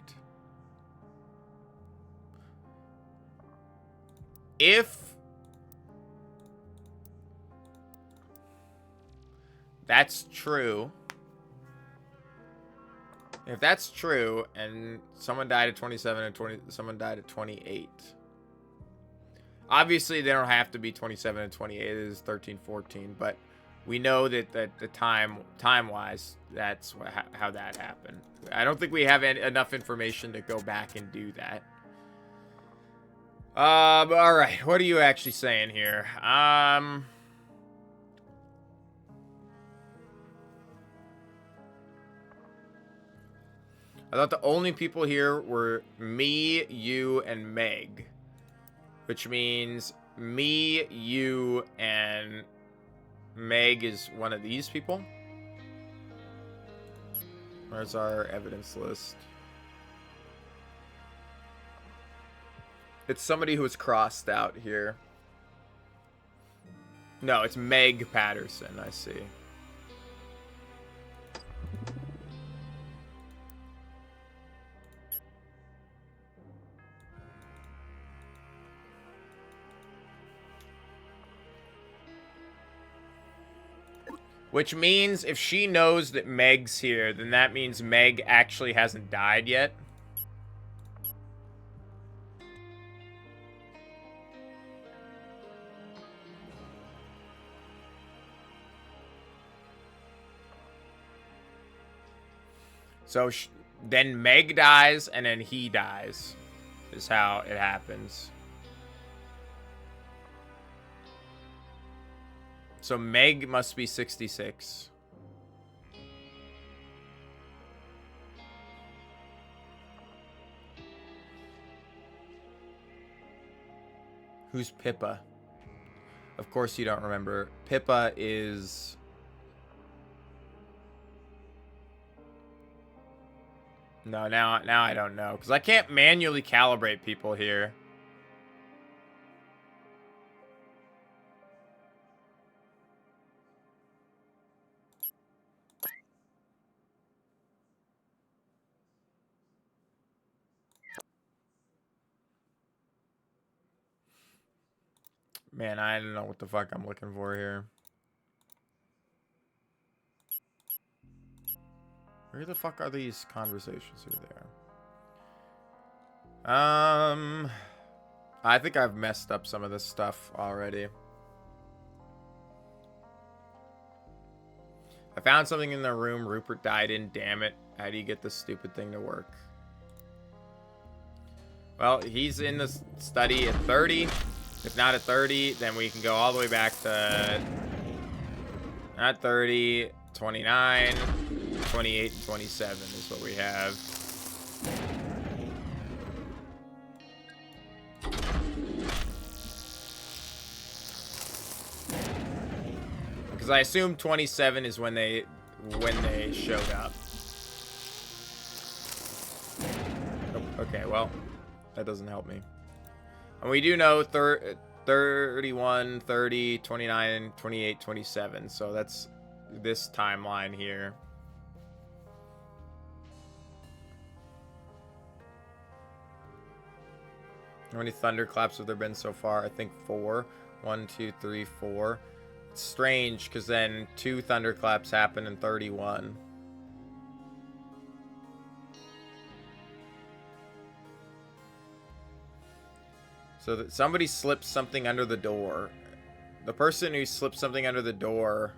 If that's true, and someone died at 27 and someone died at 28, obviously they don't have to be 27 and 28. It is 13, 14, but we know that the time-wise, that's how that happened. I don't think we have enough information to go back and do that. But all right, what are you actually saying here? I thought the only people here were me, you, and Meg, which means me, you, and Meg is one of these people. Where's our evidence list? It's somebody who was crossed out here. No, it's Meg Patterson, I see. Which means if she knows that Meg's here, then that means Meg actually hasn't died yet. So then Meg dies, and then he dies, is how it happens. So Meg must be 66. Who's Pippa? Of course you don't remember. Pippa is... No, now I don't know, because I can't manually calibrate people here. Man, I don't know what the fuck I'm looking for here. Where the fuck are these conversations? Here they are. I think I've messed up some of this stuff already. I found something in the room Rupert died in. Damn it. How do you get this stupid thing to work? Well, he's in the study at 30. If not at 30, then we can go all the way back to not 30, 29, 28, and 27 is what we have. Because I assume 27 is when they showed up. Oh, okay, well, that doesn't help me. And we do know 31, 30, 29, 28, 27. So that's this timeline here. How many thunderclaps have there been so far? I think 4. 1, 2, 3, 4. It's strange because then 2 thunderclaps happen in 31. So that somebody slipped something under the door. The person who slipped something under the door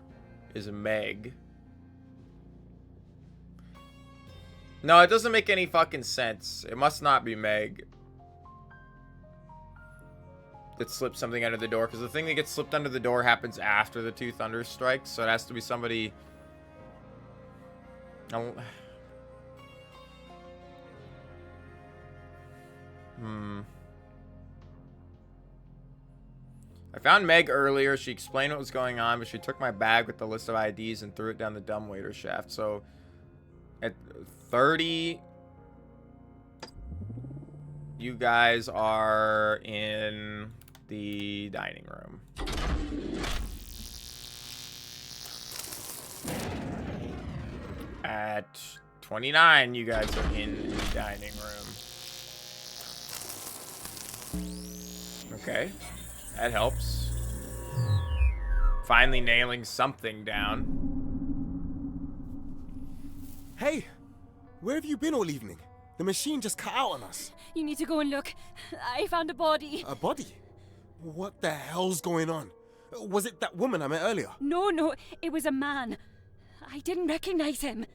is Meg. No, it doesn't make any fucking sense. It must not be Meg that slipped something under the door, because the thing that gets slipped under the door happens after the 2 thunder strikes, so it has to be somebody... I found Meg earlier. She explained what was going on, but she took my bag with the list of IDs and threw it down the dumbwaiter shaft. So, at 30... you guys are in the dining room. At 29, you guys are in the dining room. Okay, that helps. Finally nailing something down. Hey, where have you been all evening? The machine just cut out on us. You need to go and look. I found a body. A body? What the hell's going on? Was it that woman I met earlier? No, it was a man. I didn't recognize him.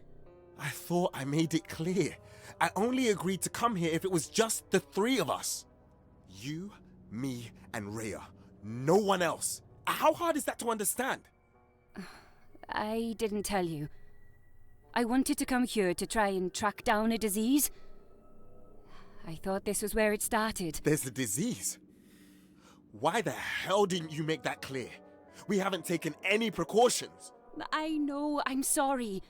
I thought I made it clear. I only agreed to come here if it was just the 3 of us. You, me, and Rhea. No one else. How hard is that to understand? I didn't tell you. I wanted to come here to try and track down a disease. I thought this was where it started. There's a disease? Why the hell didn't you make that clear? We haven't taken any precautions. I know, I'm sorry.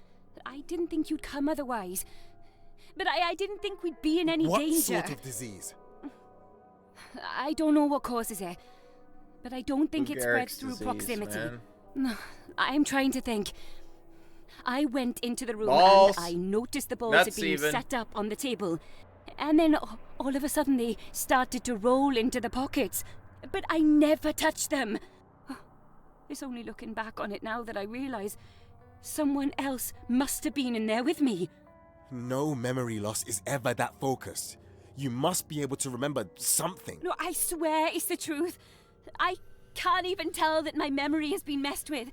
I didn't think you'd come otherwise. But I didn't think we'd be in any danger. What sort of disease? I don't know what causes it. But I don't think it spreads through disease, proximity. man. No, I'm trying to think. I went into the room Balls. and I noticed the balls Nuts had been even. set up on the table. And then all of a sudden they started to roll into the pockets. But I never touched them. It's only looking back on it now that I realise someone else must have been in there with me. No memory loss is ever that focused. You must be able to remember something. No, I swear it's the truth. I can't even tell that my memory has been messed with.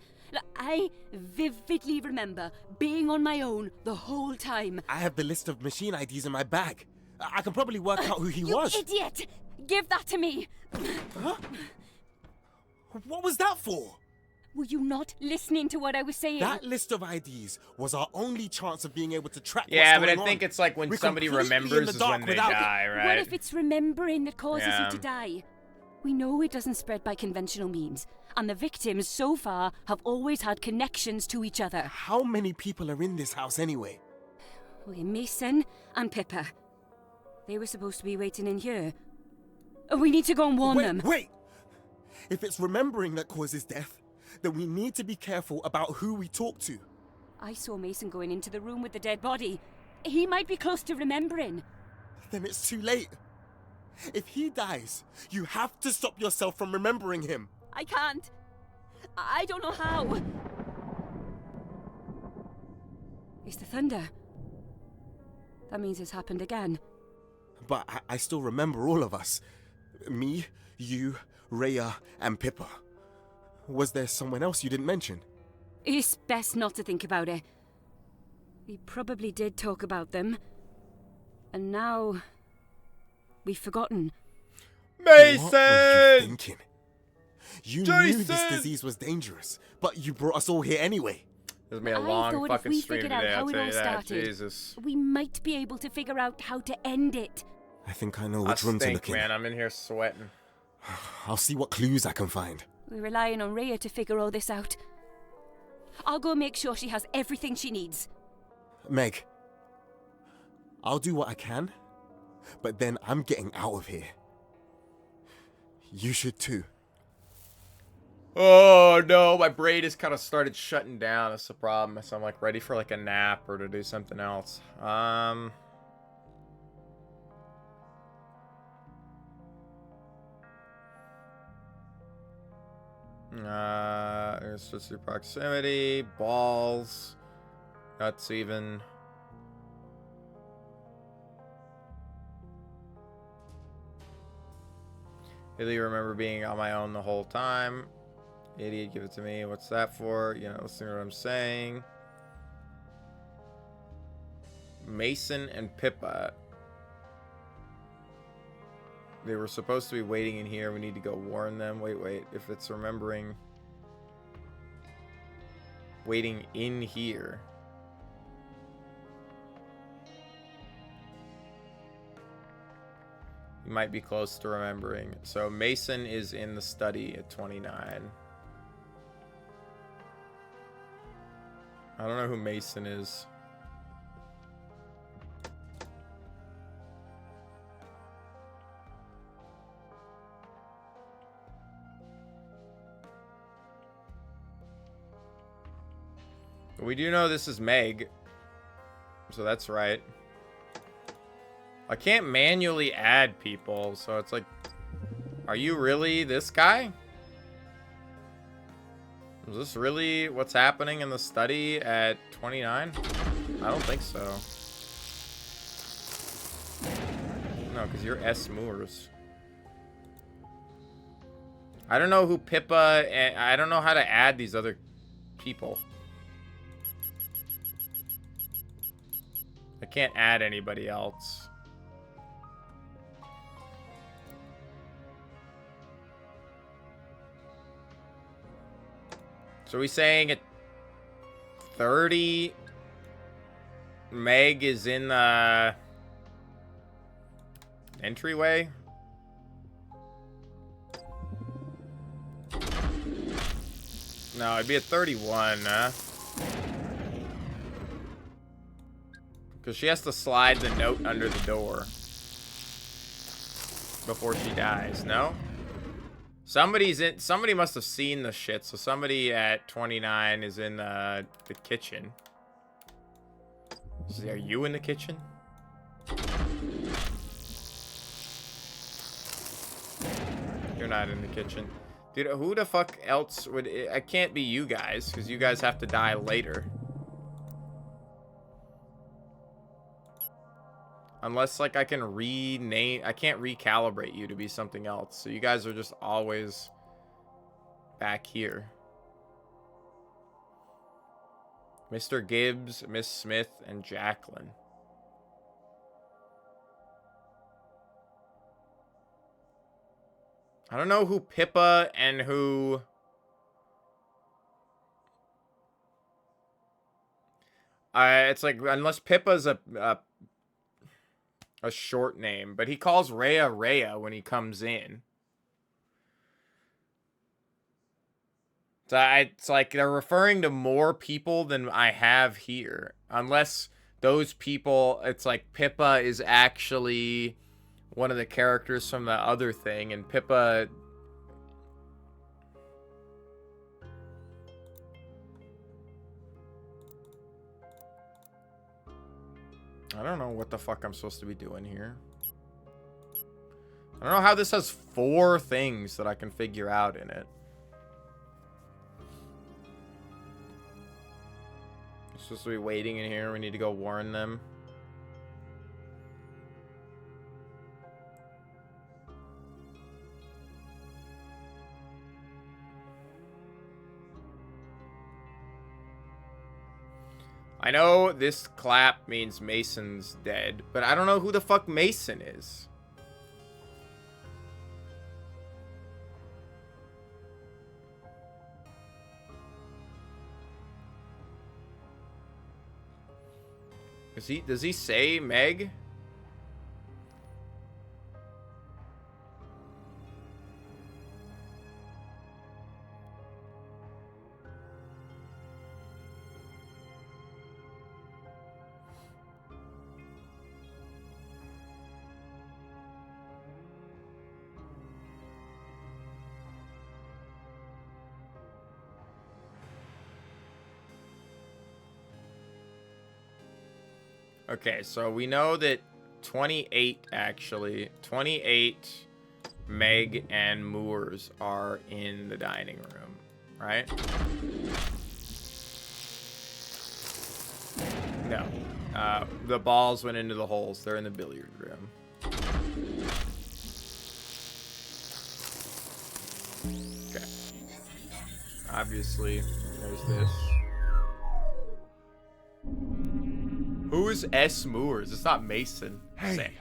I vividly remember being on my own the whole time. I have the list of machine IDs in my bag. I can probably work out who he was. You idiot! Give that to me! Huh? What was that for? Were you not listening to what I was saying? That list of IDs was our only chance of being able to track Yeah, what's but I going think on. it's like when We're somebody completely in remembers the is dark when they without it. die, right? What if it's remembering that causes Yeah. you to die? We know it doesn't spread by conventional means, and the victims so far have always had connections to each other. How many people are in this house anyway? Okay, Mason and Pippa. They were supposed to be waiting in here. We need to go and warn them. Wait! If it's remembering that causes death, then we need to be careful about who we talk to. I saw Mason going into the room with the dead body. He might be close to remembering. Then it's too late. If he dies, you have to stop yourself from remembering him. I can't. I don't know how. It's the thunder. That means it's happened again. But I still remember all of us. Me, you, Rhea, and Pippa. Was there someone else you didn't mention? It's best not to think about it. We probably did talk about them. And now... we've forgotten. Mason! What were you thinking? You knew Jason! this disease was dangerous, but you brought us all here anyway. This is gonna be a I long thought if fucking we stream figured out today, how I'll it tell all you that. started, Jesus. we might be able to figure out how to end it. I think I know I which room to stink, look in. man. I'm in here sweating. I'll see what clues I can find. We're relying on Rhea to figure all this out. I'll go make sure she has everything she needs. Meg, I'll do what I can, but then I'm getting out of here. You should too. Oh no, my brain has kind of started shutting down. That's the problem. So I'm like ready for like a nap or to do something else. It's just your proximity, balls, nuts even. Really remember being on my own the whole time. Idiot, give it to me. What's that for? You know, listen to what I'm saying. Mason and Pippa. They were supposed to be waiting in here. We need to go warn them. Wait. If it's remembering. Waiting in here. You might be close to remembering. So Mason is in the study at 29. I don't know who Mason is. We do know this is Meg. So that's right. I can't manually add people, so it's like, are you really this guy? Is this really what's happening in the study at 29? I don't think so. No, because you're S. Moores. I don't know who Pippa, and I don't know how to add these other people. I can't add anybody else. So we saying at 30, Meg is in the entryway? No, it'd be at 31, huh? Because she has to slide the note under the door before she dies, no? Somebody must have seen the shit, so somebody at 29 is in the kitchen. Are you in the kitchen? You're not in the kitchen. Dude, who the fuck else would... I can't be you guys, because you guys have to die later. Unless, like, I can rename... I can't recalibrate you to be something else. So you guys are just always back here. Mr. Gibbs, Miss Smith, and Jacqueline. I don't know who Pippa and who... it's like, unless Pippa's a short name, but he calls Rhea when he comes in. So it's like they're referring to more people than I have here. Unless those people, it's like Pippa is actually one of the characters from the other thing, and Pippa... I don't know what the fuck I'm supposed to be doing here. I don't know how this has 4 things that I can figure out in it. It's supposed to be waiting in here. We need to go warn them. I know this clap means Mason's dead, but I don't know who the fuck Mason is. Does he say Meg? Okay, so we know that 28, Meg and Moores are in the dining room, right? No. The balls went into the holes. They're in the billiard room. Okay. Obviously, there's this. Who is S. Moores? It's not Mason. Hey,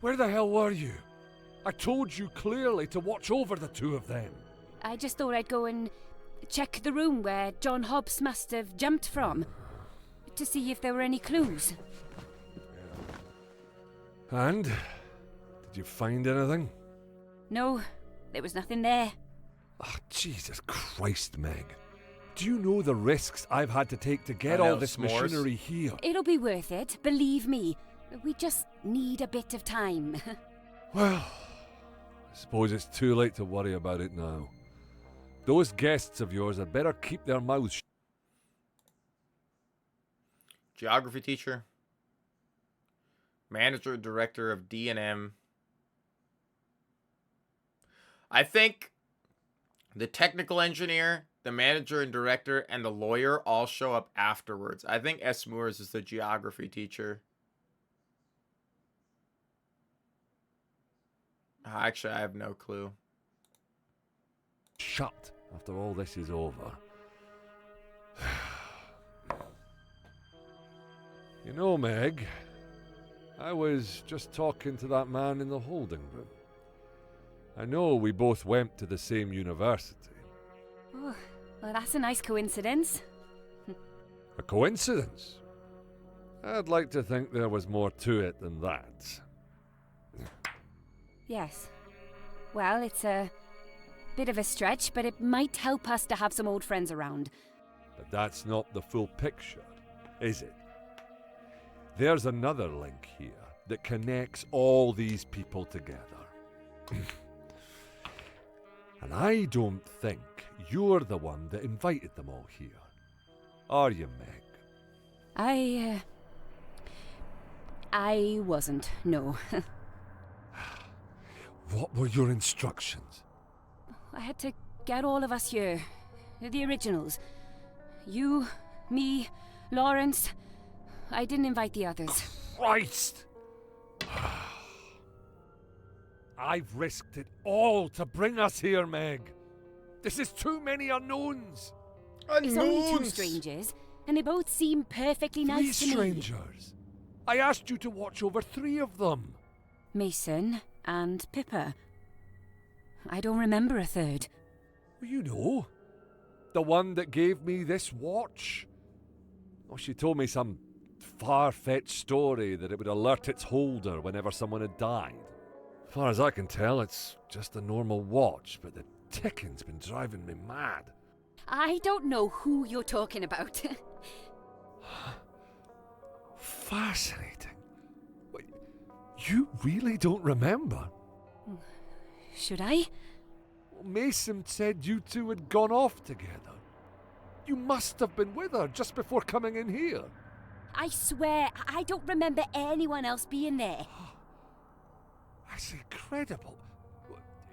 where the hell were you? I told you clearly to watch over the two of them. I just thought I'd go and check the room where John Hobbs must have jumped from, to see if there were any clues. And? Did you find anything? No, there was nothing there. Oh, Jesus Christ, Meg. Do you know the risks I've had to take to get all this machinery here? It'll be worth it, believe me. We just need a bit of time. Well, I suppose it's too late to worry about it now. Those guests of yours had better keep their mouths shut. Geography teacher. Manager, director of D&M. I think the technical engineer, the manager and director, and the lawyer all show up afterwards. I think S. Moores is the geography teacher. Actually, I have no clue. Shut after all this is over. You know, Meg, I was just talking to that man in the holding room. I know we both went to the same university. Oh, well, that's a nice coincidence. A coincidence? I'd like to think there was more to it than that. Yes. Well, it's a bit of a stretch, but it might help us to have some old friends around. But that's not the full picture, is it? There's another link here that connects all these people together. And I don't think you're the one that invited them all here. Are you, Meg? I wasn't, no. What were your instructions? I had to get all of us here. The originals. You, me, Lawrence. I didn't invite the others. Christ! I've risked it all to bring us here, Meg. This is too many unknowns. It's only two strangers, and they both seem perfectly nice to me. 3 strangers? I asked you to watch over 3 of them. Mason and Pippa. I don't remember a third. You know, the one that gave me this watch. Oh, she told me some far-fetched story that it would alert its holder whenever someone had died. As far as I can tell, it's just a normal watch, but the ticking's been driving me mad. I don't know who you're talking about. Fascinating. Wait, you really don't remember? Should I? Mason said you two had gone off together. You must have been with her just before coming in here. I swear, I don't remember anyone else being there. That's incredible.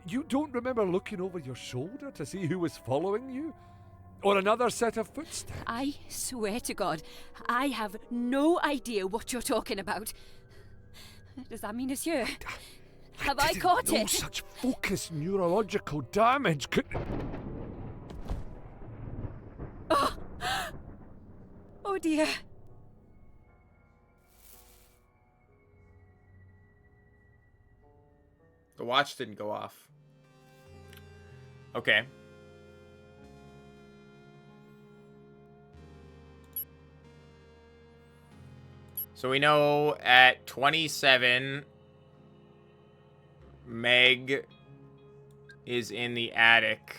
You don't remember looking over your shoulder to see who was following you? Or another set of footsteps? I swear to God, I have no idea what you're talking about. Does that mean it's you? Have I caught no it? Such focused neurological damage could... Oh, oh dear. The watch didn't go off. Okay. So we know at 27, Meg is in the attic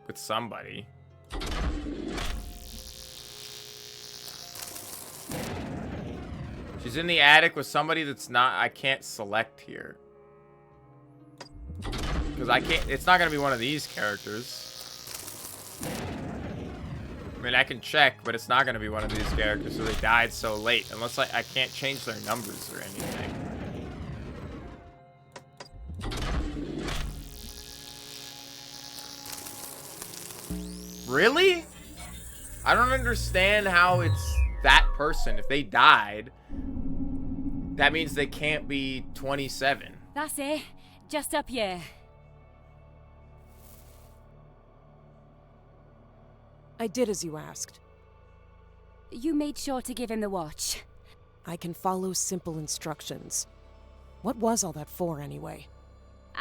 with somebody. She's in the attic with somebody that's not, I can't select here. Because I can't, it's not going to be one of these characters. I mean, I can check, but it's not going to be one of these characters, so they died so late. Unless I can't change their numbers or anything. Really? I don't understand how it's that person. If they died, that means they can't be 27. That's it. Just up here. I did as you asked. You made sure to give him the watch. I can follow simple instructions. What was all that for, anyway?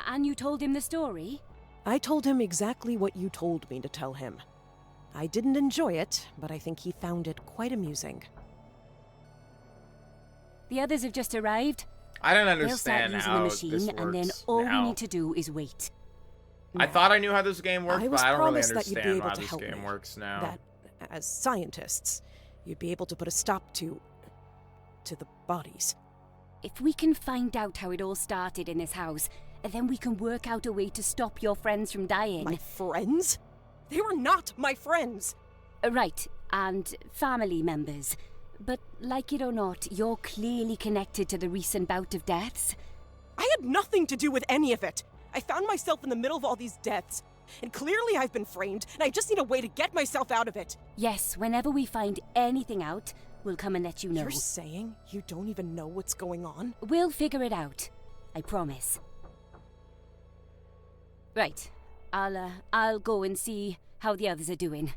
And you told him the story? I told him exactly what you told me to tell him. I didn't enjoy it, but I think he found it quite amusing. The others have just arrived. I don't They'll start understand using how the machine, this and then works all now. we need to do is wait. I thought I knew how this game worked, I but was I don't really promised that you'd be understand able how to this help game me. works now. That, as scientists, you'd be able to put a stop to the bodies. If we can find out how it all started in this house, then we can work out a way to stop your friends from dying. My friends? They were not my friends! Right, and family members. But like it or not, you're clearly connected to the recent bout of deaths. I had nothing to do with any of it. I found myself in the middle of all these deaths. And clearly I've been framed, and I just need a way to get myself out of it. Yes, whenever we find anything out, we'll come and let you know. You're saying you don't even know what's going on? We'll figure it out. I promise. Right. I'll go and see how the others are doing.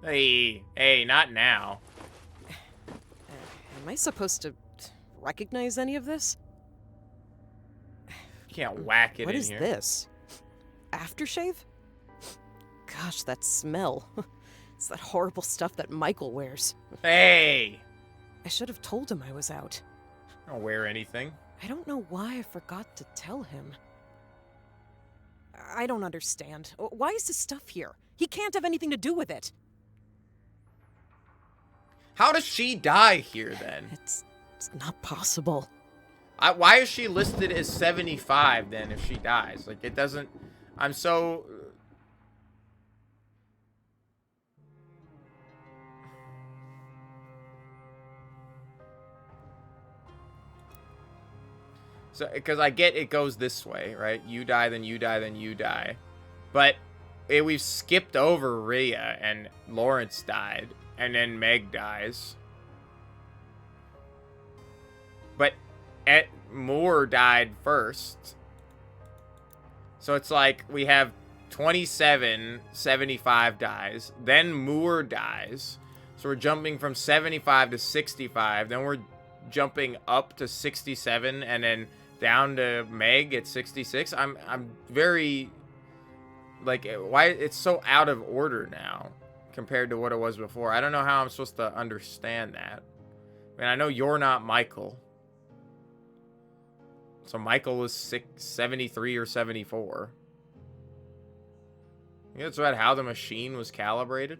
Hey, not now. Am I supposed to recognize any of this? You can't whack it What in is here. this? Aftershave? Gosh, that smell. It's that horrible stuff that Michael wears. Hey! I should have told him I was out. I don't wear anything. I don't know why I forgot to tell him. I don't understand. Why is this stuff here? He can't have anything to do with it. How does she die here, then? It's not possible. Why is she listed as 75, then, if she dies? Like, it doesn't... I'm so... So, because I get it goes this way, right? You die, then you die, then you die. But we've skipped over Rhea, and Lawrence died, and then Meg dies. But Moore died first. So it's like we have 27, 75 dies. Then Moore dies. So we're jumping from 75 to 65. Then we're jumping up to 67 and then down to Meg at 66. I'm very... Like, why it's so out of order now compared to what it was before. I don't know how I'm supposed to understand that. I mean, I know you're not Michael. So Michael was 73 or 74. I think that's about how the machine was calibrated.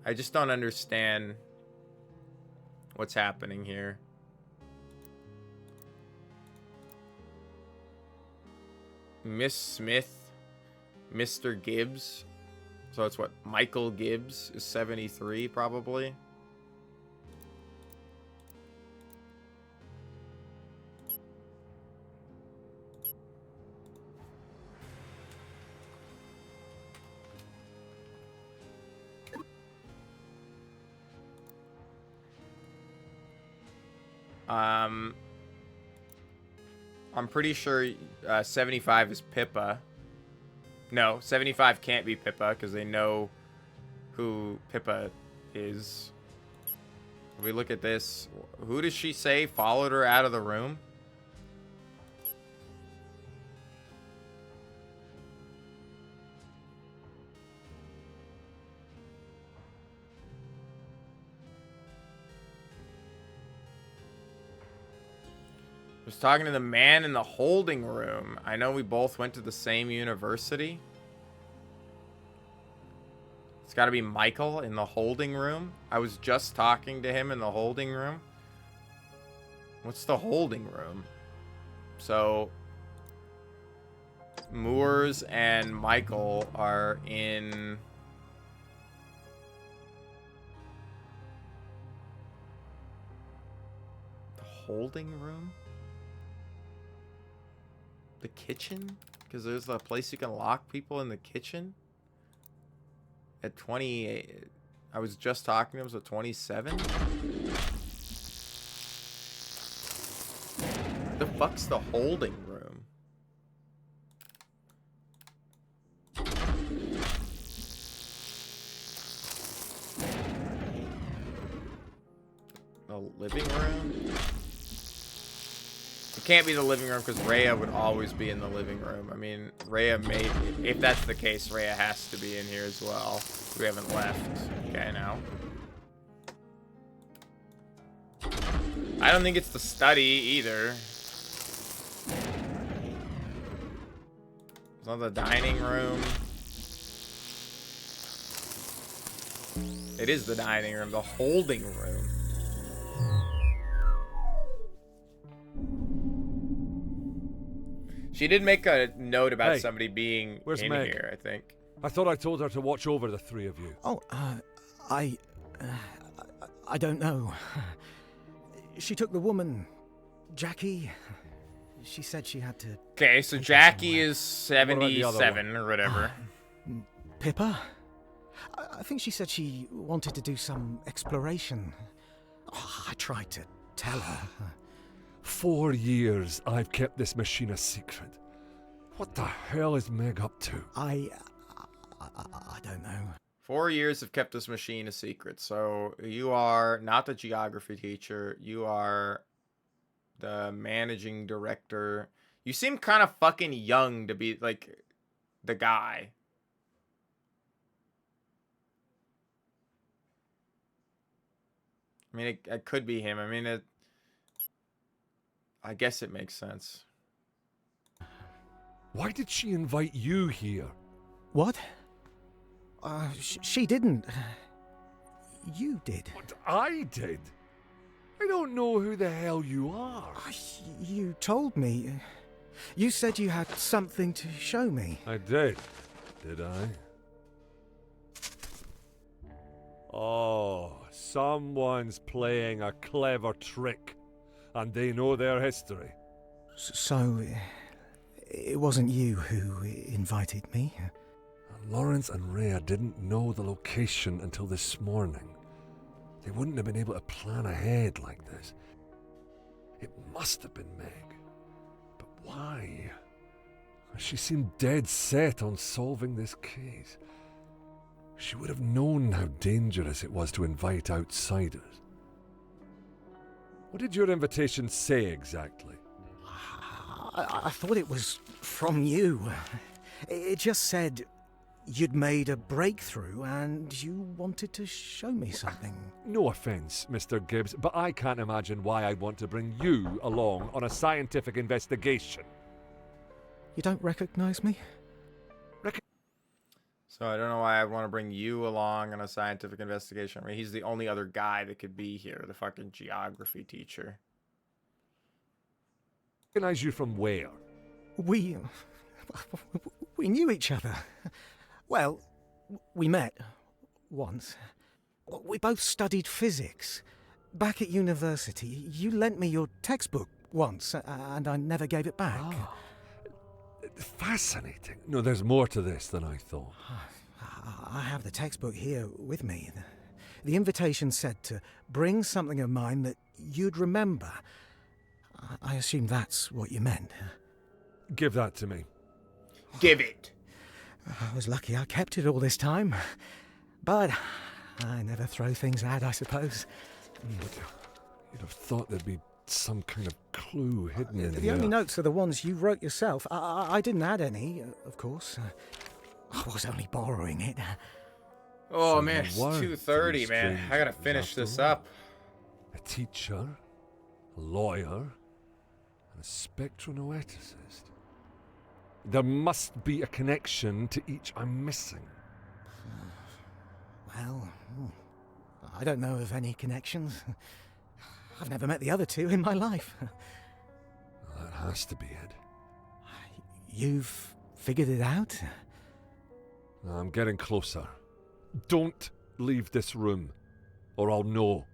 I just don't understand what's happening here. Miss Smith, Mr. Gibbs. So it's what, Michael Gibbs is 73 probably. I'm pretty sure 75 is Pippa. No, 75 can't be Pippa because they know who Pippa is. If we look at this, who does she say followed her out of the room? was talking to the man in the holding room. I know we both went to the same university. It's got to be Michael in the holding room. I was just talking to him in the holding room. What's the holding room? So Moores and Michael are in the holding room? The kitchen? Because there's a place you can lock people in the kitchen? At 28, I was just talking to him, so 27? The fuck's the holding room? The living room? It can't be the living room because Rhea would always be in the living room. I mean, Rhea may... If that's the case, Rhea has to be in here as well. We haven't left. Okay, now. I don't think it's the study either. It's not the dining room. It is the dining room, the holding room. She did make a note about somebody being in Meg? here, I think. I thought I told her to watch over the three of you. Oh, I don't know. She took the woman, Jackie. She said she had to... Okay, so Jackie is 77 or whatever. Pippa? I think she said she wanted to do some exploration. Oh, I tried to tell her. 4 years I've kept this machine a secret. What the hell is Meg up to? I don't know. 4 years have kept this machine a secret. So you are not the geography teacher. You are the managing director. You seem kind of fucking young to be like the guy. I mean, it could be him. I mean, I guess it makes sense. Why did she invite you here? What? She didn't. You did. What, I did? I don't know who the hell you are. You told me. You said you had something to show me. I did I? Oh, someone's playing a clever trick, and they know their history. So, it wasn't you who invited me? Lawrence and Rhea didn't know the location until this morning. They wouldn't have been able to plan ahead like this. It must have been Meg. But why? She seemed dead set on solving this case. She would have known how dangerous it was to invite outsiders. What did your invitation say exactly? I thought it was from you. It just said you'd made a breakthrough and you wanted to show me something. No offence, Mr. Gibbs, but I can't imagine why I'd want to bring you along on a scientific investigation. You don't recognize me? So I don't know why I want to bring you along on a scientific investigation. I mean, he's the only other guy that could be here, the fucking geography teacher. Recognize you from where? We knew each other. Well, we met once. We both studied physics. Back at university, you lent me your textbook once, and I never gave it back. Oh, fascinating. No, there's more to this than I thought. I have the textbook here with me. The invitation said to bring something of mine that you'd remember. I assume that's what you meant. Give that to me. Give it. I was lucky I kept it all this time. But I never throw things out, I suppose. You'd have thought there'd be some kind of clue hidden in The here. only notes are the ones you wrote yourself. I didn't add any, of course. I was only borrowing it. Oh, man, it's 2:30, man. I gotta finish this up. A teacher, a lawyer, and A spectronoeticist. There must be a connection to each I'm missing. Well, I don't know of any connections. I've never met the other two in my life. That has to be it. You've figured it out? I'm getting closer. Don't leave this room, or I'll know.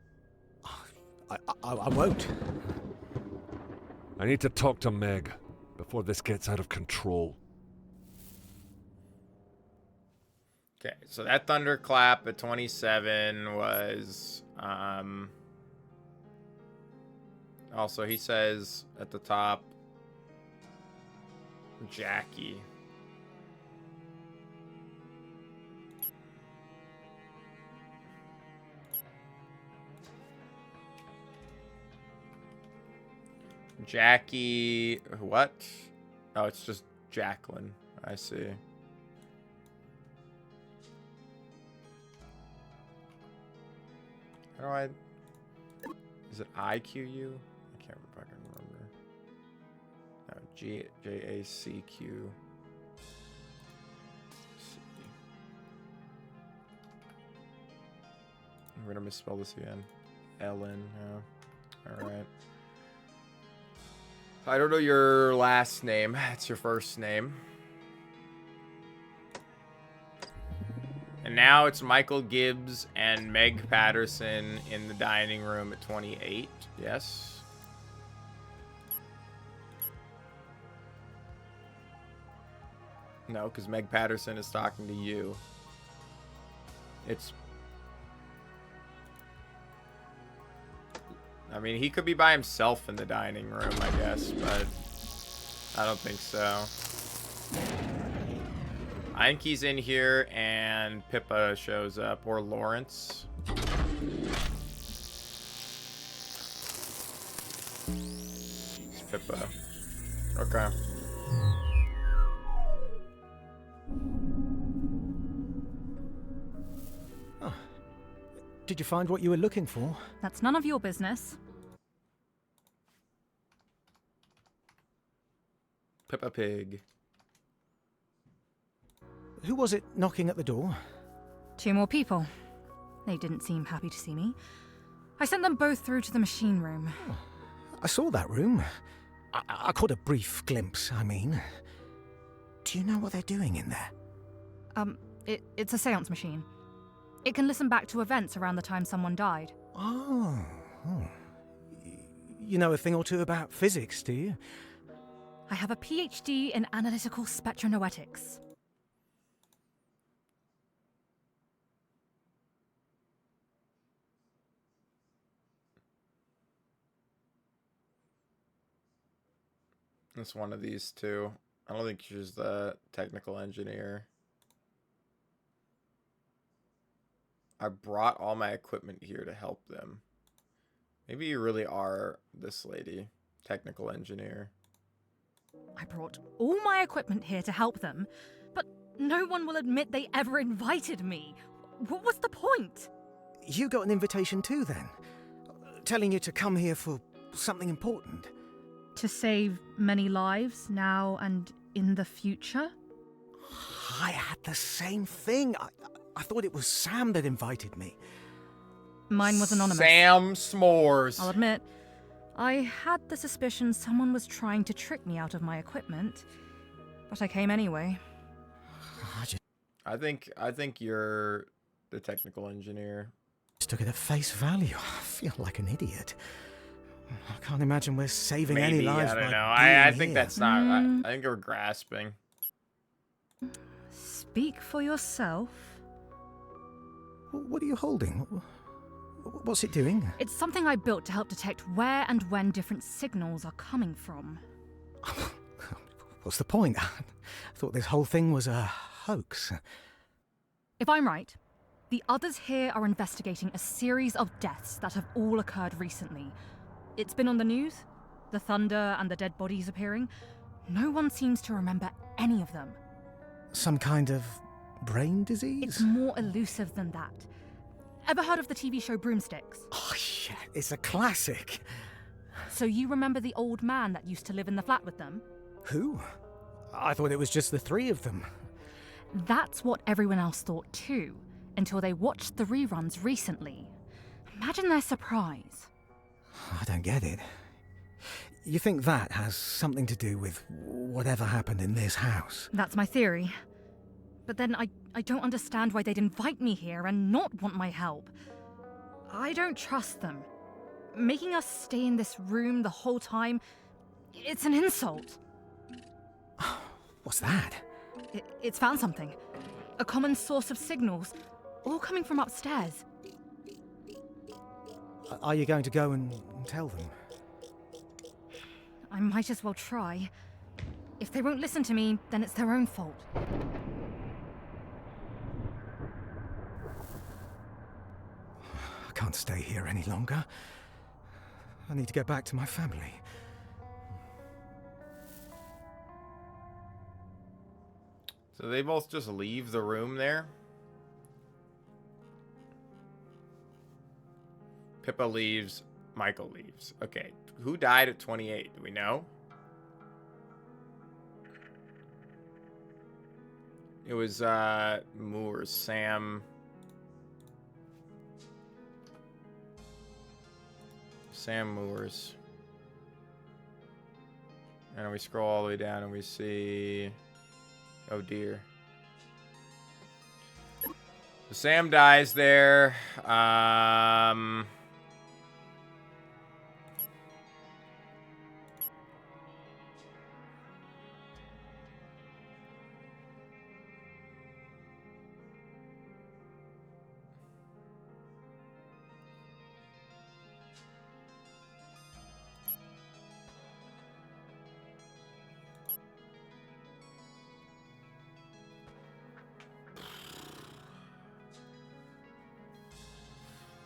I won't. I need to talk to Meg before this gets out of control. Okay, so that thunderclap at 27 was, also he says at the top, Jackie. Jackie, what? Oh, it's just Jacqueline. I see. How do I... Is it IQU? I can't fucking remember. No, J-A-C-Q. I'm gonna misspell this again. Ellen, yeah. Alright. I don't know your last name. It's your first name. And now it's Michael Gibbs and Meg Patterson in the dining room at 28. Yes. No, because Meg Patterson is talking to you. It's... I mean, he could be by himself in the dining room, I guess, but I don't think so. I think he's in here and Pippa shows up, or Lawrence. It's Pippa. Okay. Oh. Did you find what you were looking for? That's none of your business. Pippa Pig. Who was it knocking at the door? 2 more people. They didn't seem happy to see me. I sent them both through to the machine room. Oh, I saw that room. I caught a brief glimpse, I mean. Do you know what they're doing in there? It's a seance machine. It can listen back to events around the time someone died. Oh. You know a thing or two about physics, do you? I have a PhD in analytical spectronoetics. It's one of these two. I don't think she's the technical engineer. I brought all my equipment here to help them. Maybe you really are this lady, technical engineer. I brought all my equipment here to help them, but no one will admit they ever invited me. What was the point? You got an invitation too, then? Telling you to come here for something important? To save many lives now and in the future? I had the same thing. I thought it was Sam that invited me. Mine was anonymous. Sam S'mores. I'll admit, I had the suspicion someone was trying to trick me out of my equipment, but I came anyway. I think you're the technical engineer. Just took it at face value. I feel like an idiot. I can't imagine we're saving Maybe, any lives. I don't by know. I being think here. that's not. I think you're grasping. Speak for yourself. What are you holding? What's it doing? It's something I built to help detect where and when different signals are coming from. What's the point? I thought this whole thing was a hoax. If I'm right, the others here are investigating a series of deaths that have all occurred recently. It's been on the news, the thunder and the dead bodies appearing. No one seems to remember any of them. Some kind of brain disease? It's more elusive than that. Ever heard of the TV show Broomsticks? Oh, yeah, it's a classic. So you remember the old man that used to live in the flat with them? Who? I thought it was just the three of them. That's what everyone else thought too, until they watched the reruns recently. Imagine their surprise. I don't get it. You think that has something to do with whatever happened in this house? That's my theory. But then I don't understand why they'd invite me here and not want my help. I don't trust them. Making us stay in this room the whole time, it's an insult. What's that? It's found something. A common source of signals, all coming from upstairs. Are you going to go and tell them? I might as well try. If they won't listen to me, then it's their own fault. I can't stay here any longer. I need to get back to my family. So they both just leave the room there? Pippa leaves, Michael leaves. Okay, who died at 28? Do we know? It was, Moores, Sam Moores. And we scroll all the way down and we see... Oh dear. So Sam dies there.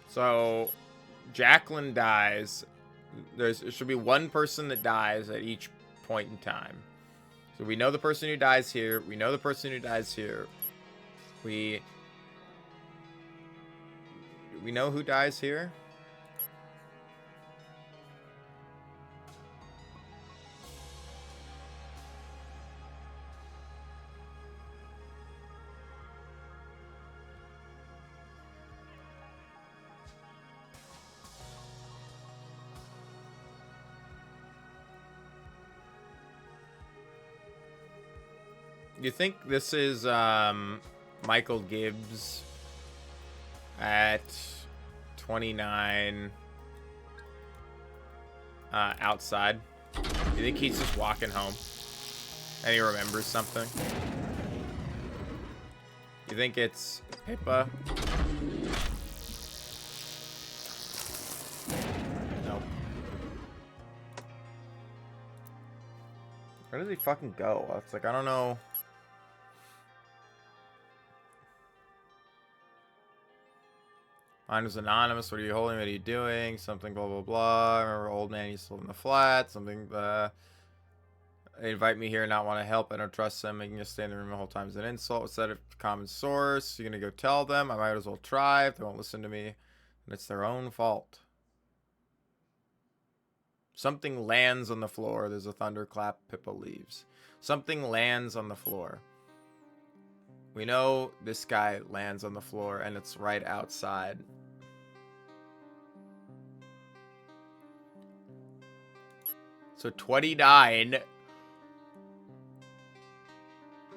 So, Jacqueline dies. There should be one person that dies at each point in time. So we know the person who dies here. We know the person who dies here. We know who dies here. You think this is Michael Gibbs at 29 outside? You think he's just walking home and he remembers something? You think it's Pippa? Nope. Where does he fucking go? It's like, I don't know. Mine was anonymous. What are you holding? What are you doing? Something blah blah blah. I remember old man used to live in the flat. Something they invite me here and not want to help. I don't trust them. Making us stay in the room the whole time is an insult. Instead of common source, you're gonna go tell them. I might as well try if they won't listen to me. And it's their own fault. Something lands on the floor. There's a thunderclap. Pippa leaves. Something lands on the floor. We know this guy lands on the floor and it's right outside. So 29.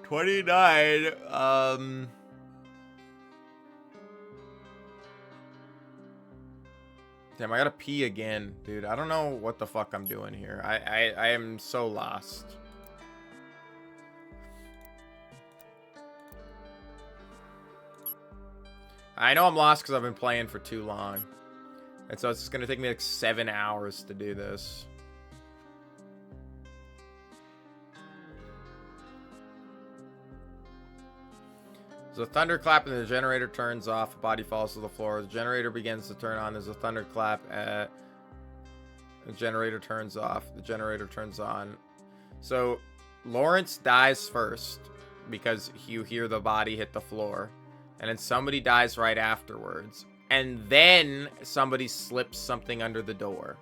29. Damn, I gotta pee again, dude. I don't know what the fuck I'm doing here. I am so lost. I know I'm lost because I've been playing for too long. And so it's just going to take me like 7 hours to do this. There's a thunderclap and the generator turns off. The body falls to the floor. The generator begins to turn on. There's a thunderclap. The generator turns off. The generator turns on. So Lawrence dies first because you hear the body hit the floor. And then somebody dies right afterwards. And then somebody slips something under the door.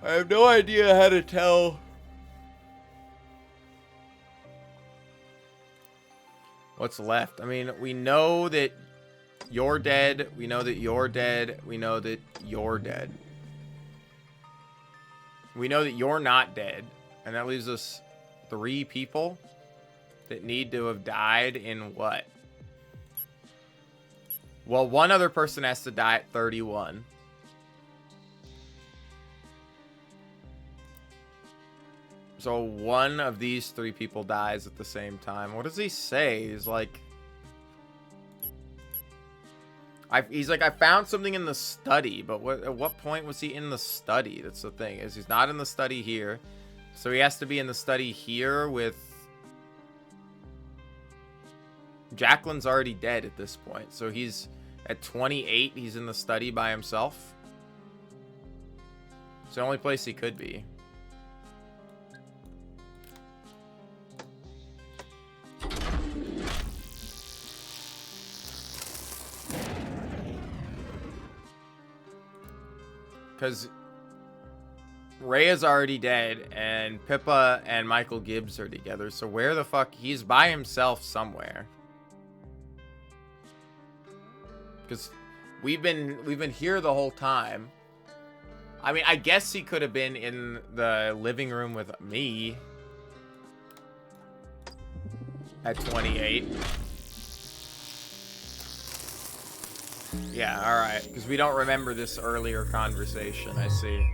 I have no idea how to tell what's left. I mean, we know that you're dead. We know that you're dead. We know that you're dead. We know that you're not dead. And that leaves us 3 people that need to have died in what? Well, one other person has to die at 31. So one of these 3 people dies at the same time. What does he say? He's like... he's like, I found something in the study, but at what point was he in the study? That's the thing, is he's not in the study here. So he has to be in the study here with... Jacqueline's already dead at this point. So he's at 28, he's in the study by himself. It's the only place he could be. Because Rhea's already dead, and Pippa and Michael Gibbs are together. So where the fuck? He's by himself somewhere. Because we've been here the whole time. I mean, I guess he could have been in the living room with me at 28. Yeah, alright. Because we don't remember this earlier conversation, I see.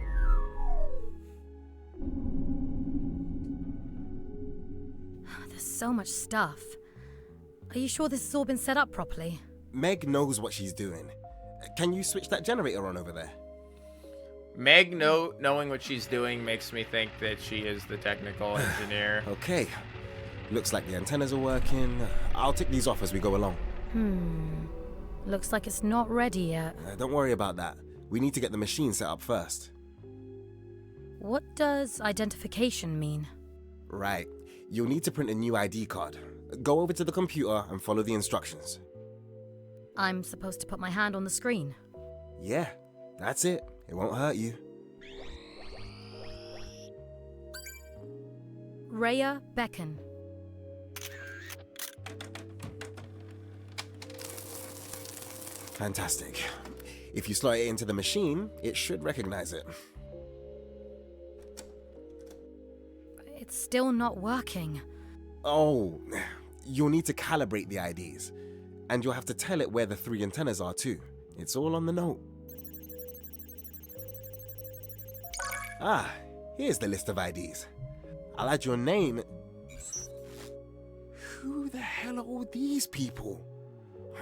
There's so much stuff. Are you sure this has all been set up properly? Meg knows what she's doing. Can you switch that generator on over there? Meg knowing what she's doing makes me think that she is the technical engineer. Okay. Looks like the antennas are working. I'll take these off as we go along. Looks like it's not ready yet. Don't worry about that. We need to get the machine set up first. What does identification mean? Right. You'll need to print a new ID card. Go over to the computer and follow the instructions. I'm supposed to put my hand on the screen. Yeah, that's it. It won't hurt you. Rhea Beckon. Fantastic. If you slot it into the machine, it should recognize it. It's still not working. Oh, you'll need to calibrate the IDs. And you'll have to tell it where the 3 antennas are too. It's all on the note. Ah, here's the list of IDs. I'll add your name. Who the hell are all these people?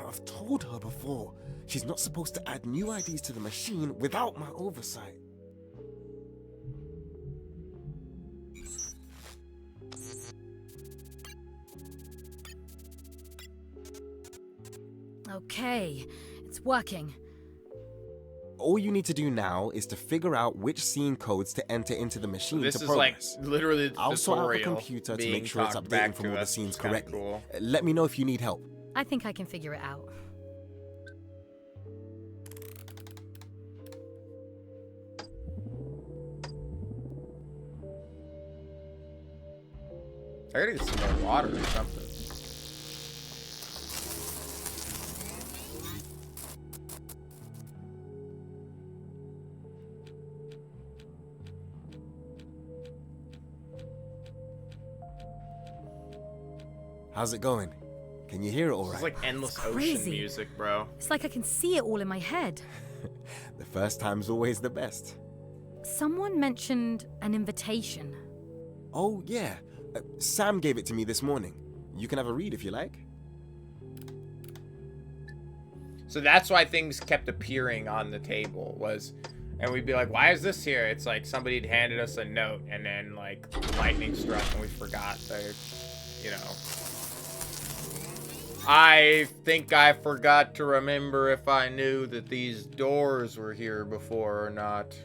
I've told her before. She's not supposed to add new IDs to the machine without my oversight. Okay, it's working. All you need to do now is to figure out which scene codes to enter into the machine This to is progress. like literally the I'll sort out the tutorial computer to being make sure it's talked updating back from to all the us. scenes It's kinda correctly. cool. Let me know if you need help. I think I can figure it out. I gotta get some more water or something. How's it going? Can you hear it all It's right? like endless ocean crazy. music, bro. It's like I can see it all in my head. The first time's always the best. Someone mentioned an invitation. Oh, yeah. Sam gave it to me this morning. You can have a read if you like. So that's why things kept appearing on the table and we'd be like, why is this here? It's like somebody had handed us a note and then like lightning struck and we forgot to, you know. I think I forgot to remember if I knew that these doors were here before or not.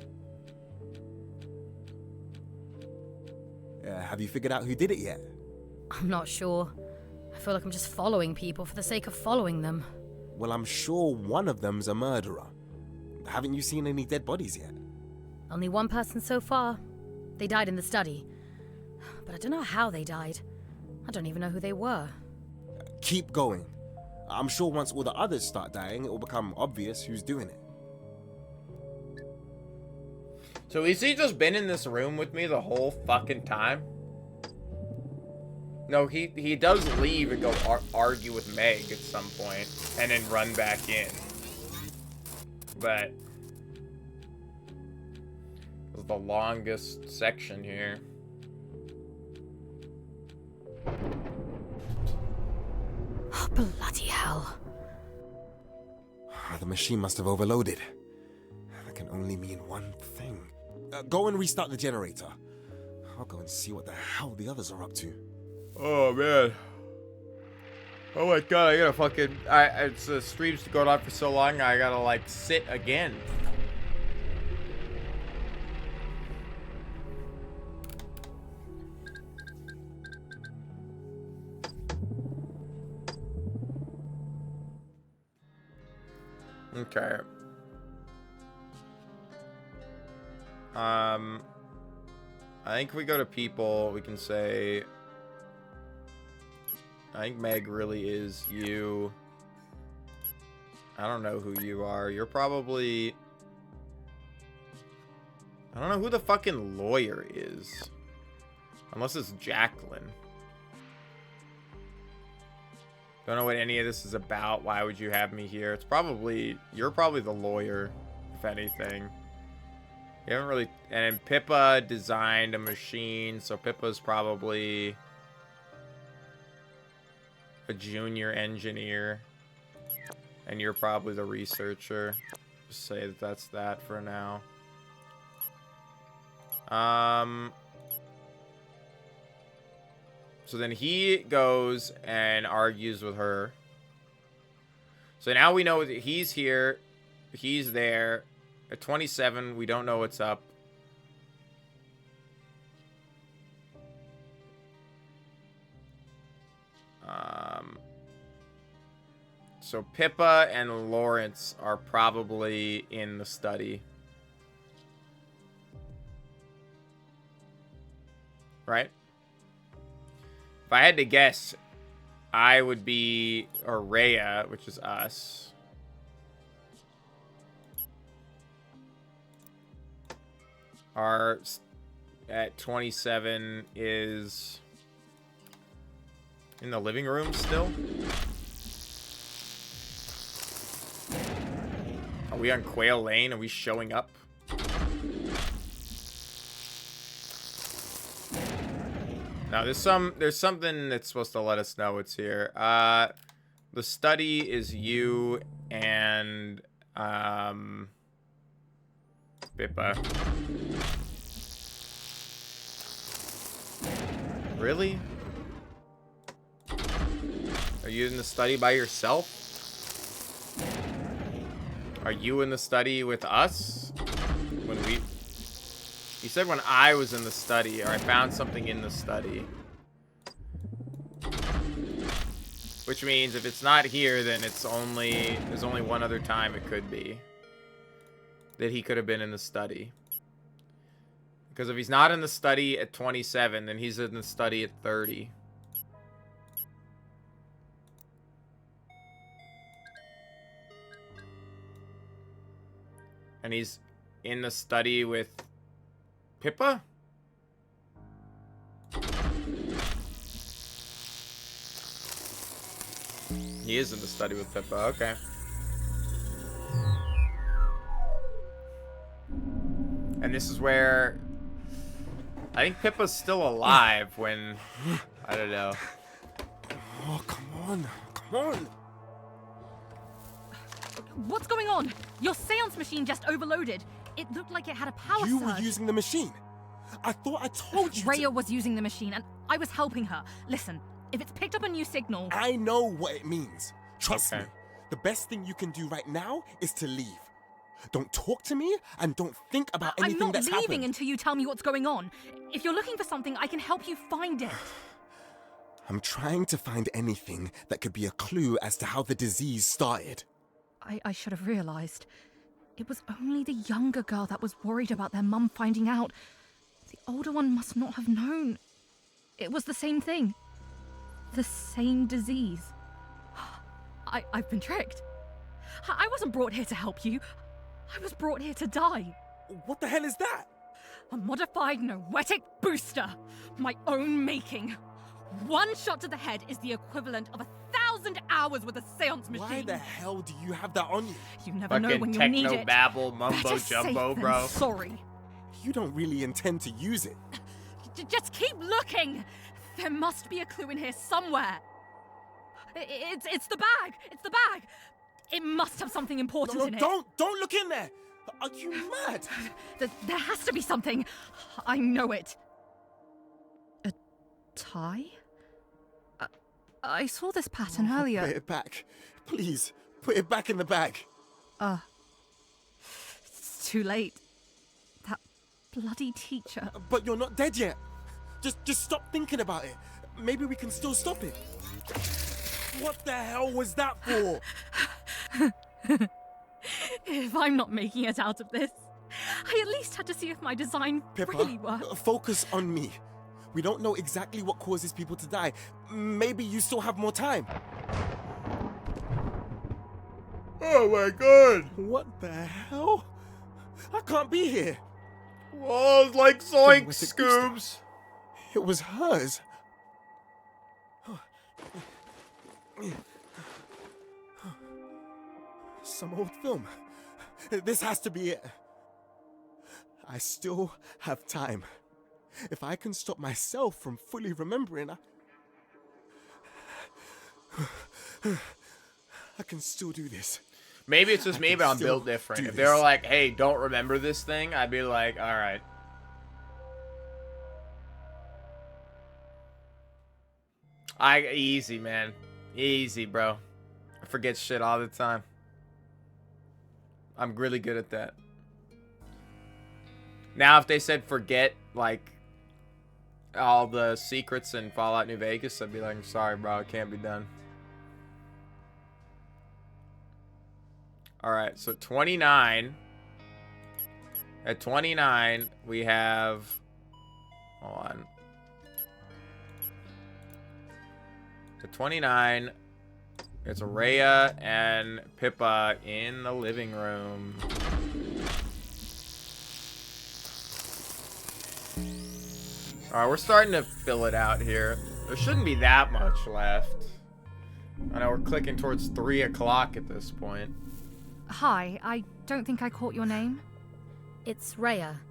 Have you figured out who did it yet? I'm not sure. I feel like I'm just following people for the sake of following them. Well, I'm sure one of them's a murderer. Haven't you seen any dead bodies yet? Only one person so far. They died in the study. But I don't know how they died. I don't even know who they were. Keep going. I'm sure once all the others start dying, it will become obvious who's doing it. So has he just been in this room with me the whole fucking time? No, he does leave and go argue with Meg at some point, and then run back in. But this is the longest section here. Oh, bloody hell. The machine must have overloaded. That can only mean one thing. Go and restart the generator. I'll go and see what the hell the others are up to. Oh, man. Oh my god, I gotta fucking... It's the stream's going on for so long, I gotta, like, sit again. Okay. I think if we go to people, we can say... I think Meg really is you. I don't know who you are. You're probably... I don't know who the fucking lawyer is. Unless it's Jacqueline. Don't know what any of this is about. Why would you have me here? It's probably... You're probably the lawyer, if anything. You haven't really... And then Pippa designed a machine, so Pippa's probably a junior engineer. And you're probably the researcher. Just say that that's that for now. So then he goes and argues with her. So now we know that he's here. He's there. At 27, we don't know what's up. So Pippa and Lawrence are probably in the study. Right? If I had to guess, I would be Rhea, which is us. Our at 27 is in the living room still. Are we on Quail Lane? Are we showing up? Now there's something that's supposed to let us know it's here. The study is you and Pippa. Really? Are you in the study by yourself? Are you in the study with us? When we... You said when I was in the study, or I found something in the study. Which means if it's not here, then it's only... There's only one other time it could be. That he could have been in the study. Because if he's not in the study at 27, then he's in the study at 30. And he's in the study with Pippa? He is in the study with Pippa, okay. And this is where... I think Pippa's still alive when... I don't know. Oh, come on. Come on. What's going on? Your seance machine just overloaded. It looked like it had a power surge. You were using the machine. I thought I told you Rhea was using the machine, and I was helping her. Listen, if it's picked up a new signal... I know what it means. Trust me. The best thing you can do right now is to leave. Don't talk to me, and don't think about anything that's happened. I'm not leaving until you tell me what's going on. If you're looking for something, I can help you find it. I'm trying to find anything that could be a clue as to how the disease started. I should have realized. It was only the younger girl that was worried about their mum finding out. The older one must not have known. It was the same thing. The same disease. I've been tricked. I wasn't brought here to help you. I was brought here to die. What the hell is that? A modified noetic booster. My own making. One shot to the head is the equivalent of 1,000 hours with a seance machine. Why the hell do you have that on you? You never know when you'll need it. Techno-babble, mumbo Better jumbo, safe bro. than sorry. You don't really intend to use it. Just keep looking. There must be a clue in here somewhere. It's the bag. It's the bag. It must have something important in it. Don't look in there. Are you mad? There has to be something. I know it. A tie? I saw this pattern earlier. Put it back. Please, put it back in the bag. It's too late. That bloody teacher. But you're not dead yet. Just stop thinking about it. Maybe we can still stop it. What the hell was that for? If I'm not making it out of this, I at least had to see if my design really worked. Focus on me. We don't know exactly what causes people to die. Maybe you still have more time. Oh my god! What the hell? I can't be here. Whoa, like Zoink Scoobs. It was hers. Some old film. This has to be it. I still have time. If I can stop myself from fully remembering, I can still do this. Maybe it's just me, but I'm built different. If they were like, hey, don't remember this thing, I'd be like, alright. Easy, man. Easy, bro. I forget shit all the time. I'm really good at that. Now, if they said forget, like, all the secrets in Fallout New Vegas, I'd be like, I'm sorry, bro, it can't be done. Alright, so 29. At 29, we have... Hold on. To 29, it's Rhea and Pippa in the living room. Alright, we're starting to fill it out here. There shouldn't be that much left. I know we're clicking towards 3 o'clock at this point. Hi, I don't think I caught your name. It's Rhea.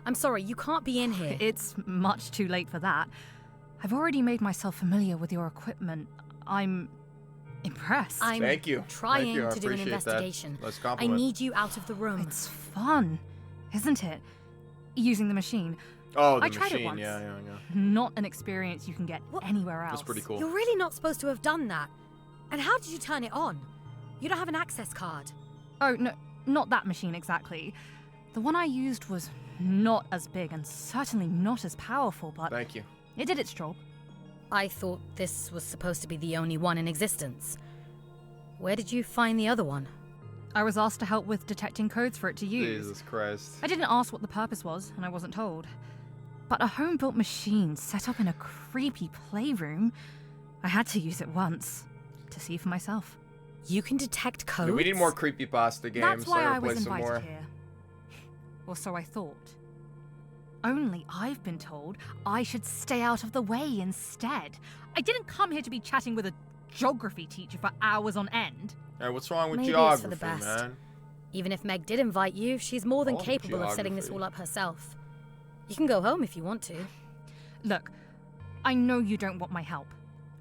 I'm sorry, you can't be in here. It's much too late for that. I've already made myself familiar with your equipment. I'm impressed. Thank you. Trying Thank you. I to do an appreciate investigation. That. Let's I compliment. need you out of the room. It's fun, isn't it? Using the machine. Oh, the I tried machine. it once. Yeah. Not an experience you can get anywhere else. That's pretty cool. You're really not supposed to have done that. And how did you turn it on? You don't have an access card. Oh, no, not that machine exactly. The one I used was not as big and certainly not as powerful, but... Thank you. It did its job. I thought this was supposed to be the only one in existence. Where did you find the other one? I was asked to help with detecting codes for it to use. Jesus Christ. I didn't ask what the purpose was, and I wasn't told. But a home-built machine set up in a creepy playroom, I had to use it once, to see for myself. You can detect codes? Dude, we need more creepypasta games. That's why so I was play some invited more. here. Or so I thought. Only I've been told I should stay out of the way instead. I didn't come here to be chatting with a geography teacher for hours on end. Hey, what's wrong with Maybe geography, it's for the best. man? Even if Meg did invite you, she's more than I love capable of setting this geography. all up herself. You can go home if you want to. Look, I know you don't want my help,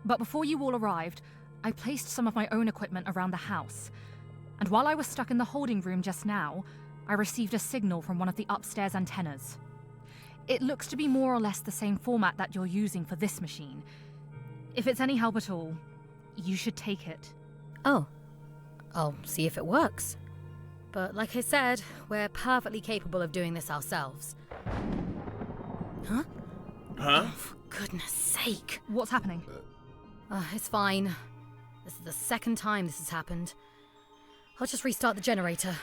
but before you all arrived, I placed some of my own equipment around the house. And while I was stuck in the holding room just now, I received a signal from one of the upstairs antennas. It looks to be more or less the same format that you're using for this machine. If it's any help at all, you should take it. Oh, I'll see if it works. But like I said, we're perfectly capable of doing this ourselves. Huh? Huh? Oh, for goodness sake. What's happening? It's fine. This is the second time this has happened. I'll just restart the generator.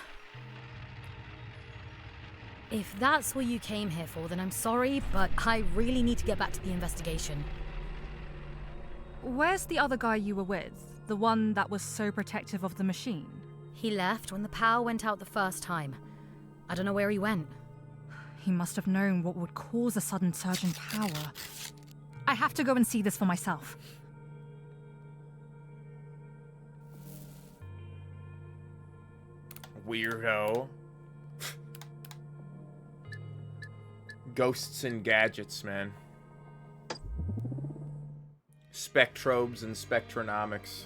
If that's what you came here for, then I'm sorry, but I really need to get back to the investigation. Where's the other guy you were with? The one that was so protective of the machine? He left when the power went out the first time. I don't know where he went. He must have known what would cause a sudden surge in power. I have to go and see this for myself. Weirdo. Ghosts and gadgets, man. Spectrobes and spectronomics.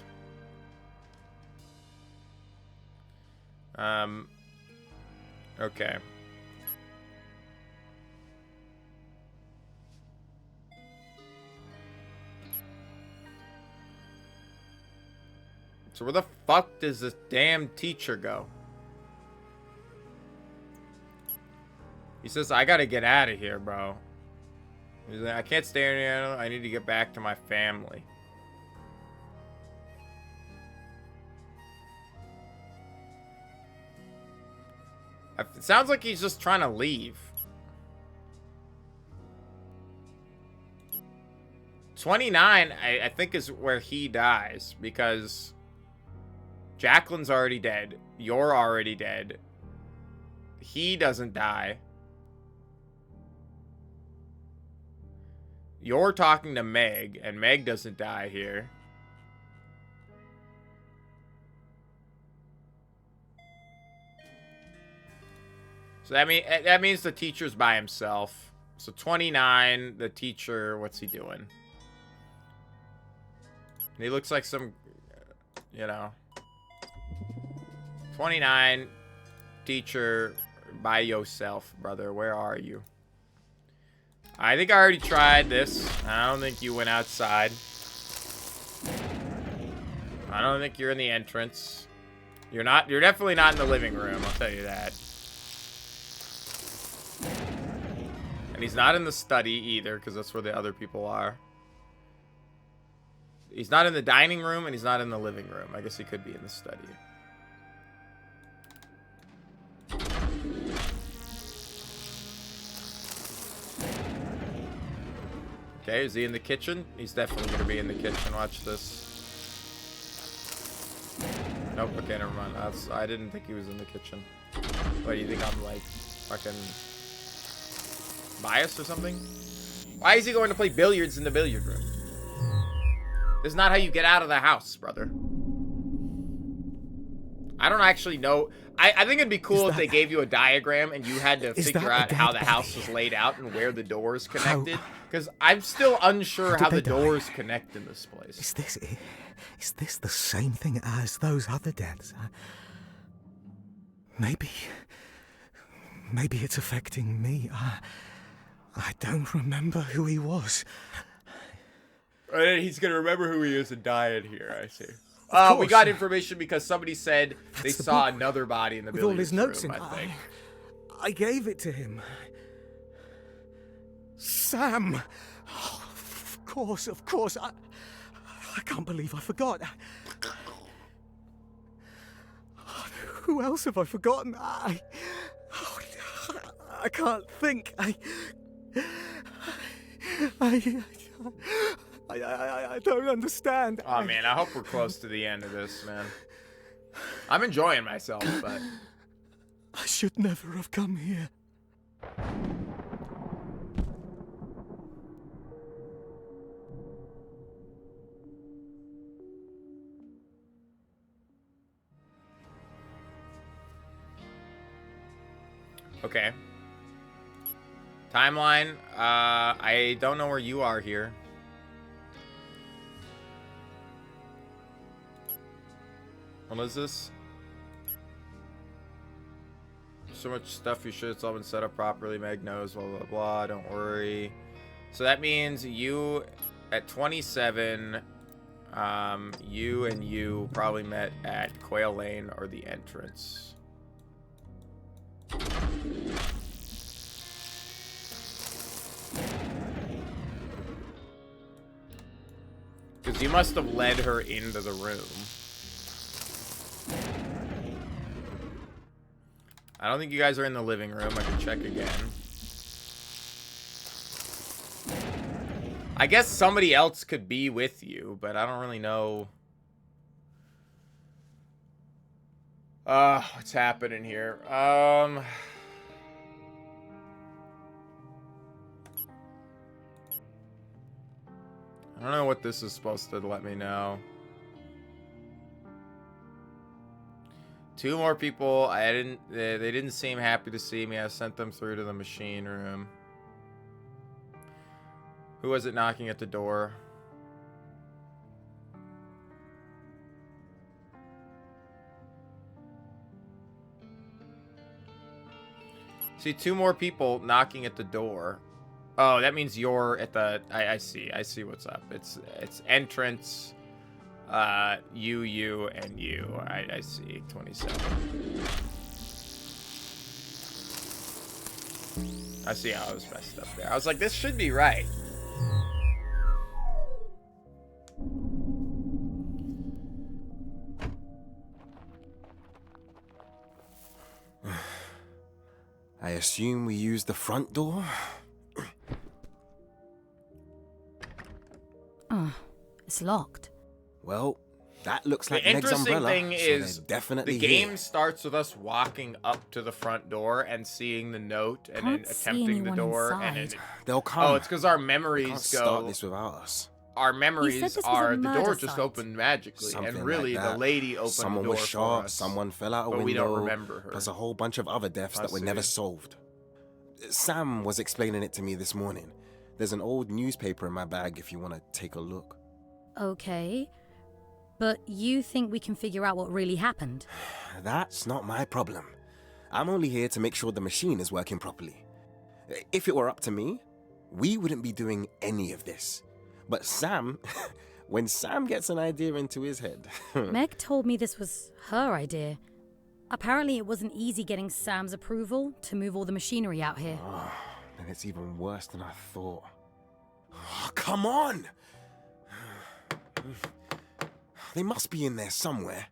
Okay. So where the fuck does this damn teacher go? He says, I gotta get out of here, bro. He's like, I can't stay here. I need to get back to my family. It sounds like he's just trying to leave. 29, I think, is where he dies. Because Jacqueline's already dead. You're already dead. He doesn't die. You're talking to Meg, and Meg doesn't die here. So that means the teacher's by himself. So 29, the teacher, what's he doing? He looks like some, you know. 29, teacher, by yourself, brother. Where are you? I think I already tried this. I don't think you went outside. I don't think you're in the entrance. You're definitely not in the living room, I'll tell you that. And he's not in the study either, because that's where the other people are. He's not in the dining room, and he's not in the living room. I guess he could be in the study. Okay, is he in the kitchen? He's definitely going to be in the kitchen. Watch this. Nope, okay, never mind. I didn't think he was in the kitchen. What, do you think I'm, like, fucking biased or something? Why is he going to play billiards in the billiard room? This is not how you get out of the house, brother. I don't actually know. I think it'd be cool if they gave you a diagram and you had to figure out how the house was laid out and where the doors connected. Because I'm still unsure how the doors connect in this place. Is this the same thing as those other deaths? Maybe it's affecting me. I don't remember who he was. He's gonna remember who he is and die in here, I see. We got information because somebody said they saw another body in the billiards with all his notes room, in. I think. I gave it to him. Sam! Oh, of course. I can't believe I forgot. Who else have I forgotten? I can't think. I don't understand. Oh man, I hope we're close to the end of this, man. I'm enjoying myself, but I should never have come here. okay. Timeline. I don't know where you are here. What is this? So much stuff you should. It's all been set up properly. Meg knows. Blah blah blah. Don't worry. So that means you at 27. You and you probably met at Quail Lane or the entrance. Because you must have led her into the room. I don't think you guys are in the living room. I can check again. I guess somebody else could be with you, but I don't really know. What's happening here? I don't know what this is supposed to let me know. 2 more people. They didn't seem happy to see me. I sent them through to the machine room. Who was it knocking at the door? See, 2 more people knocking at the door. Oh, that means you're at the... I see. I see what's up. It's entrance, you, and you. I see. 27. I see how I was messed up there. I was like, this should be right. I assume we use the front door? Oh, it's locked. Well, that looks like the Meg's interesting umbrella. thing So is, they're definitely the game here. starts with us walking up to the front door and seeing the note, and Can't then see attempting the anyone door, inside. and then They'll come. Oh, it's because our They memories can't go. start this without us. Our He said memories this was a are the murder door just site. opened magically, Something and really like the that. lady opened Someone the door was for shot, us. someone fell out a but window. we don't remember her. Plus a whole bunch of other deaths that were never see. solved. Sam was explaining it to me this morning. There's an old newspaper in my bag if you want to take a look. Okay. But you think we can figure out what really happened? That's not my problem. I'm only here to make sure the machine is working properly. If it were up to me, we wouldn't be doing any of this. But Sam, when Sam gets an idea into his head... Meg told me this was her idea. Apparently it wasn't easy getting Sam's approval to move all the machinery out here. Oh, then it's even worse than I thought. Oh, come on! They must be in there somewhere.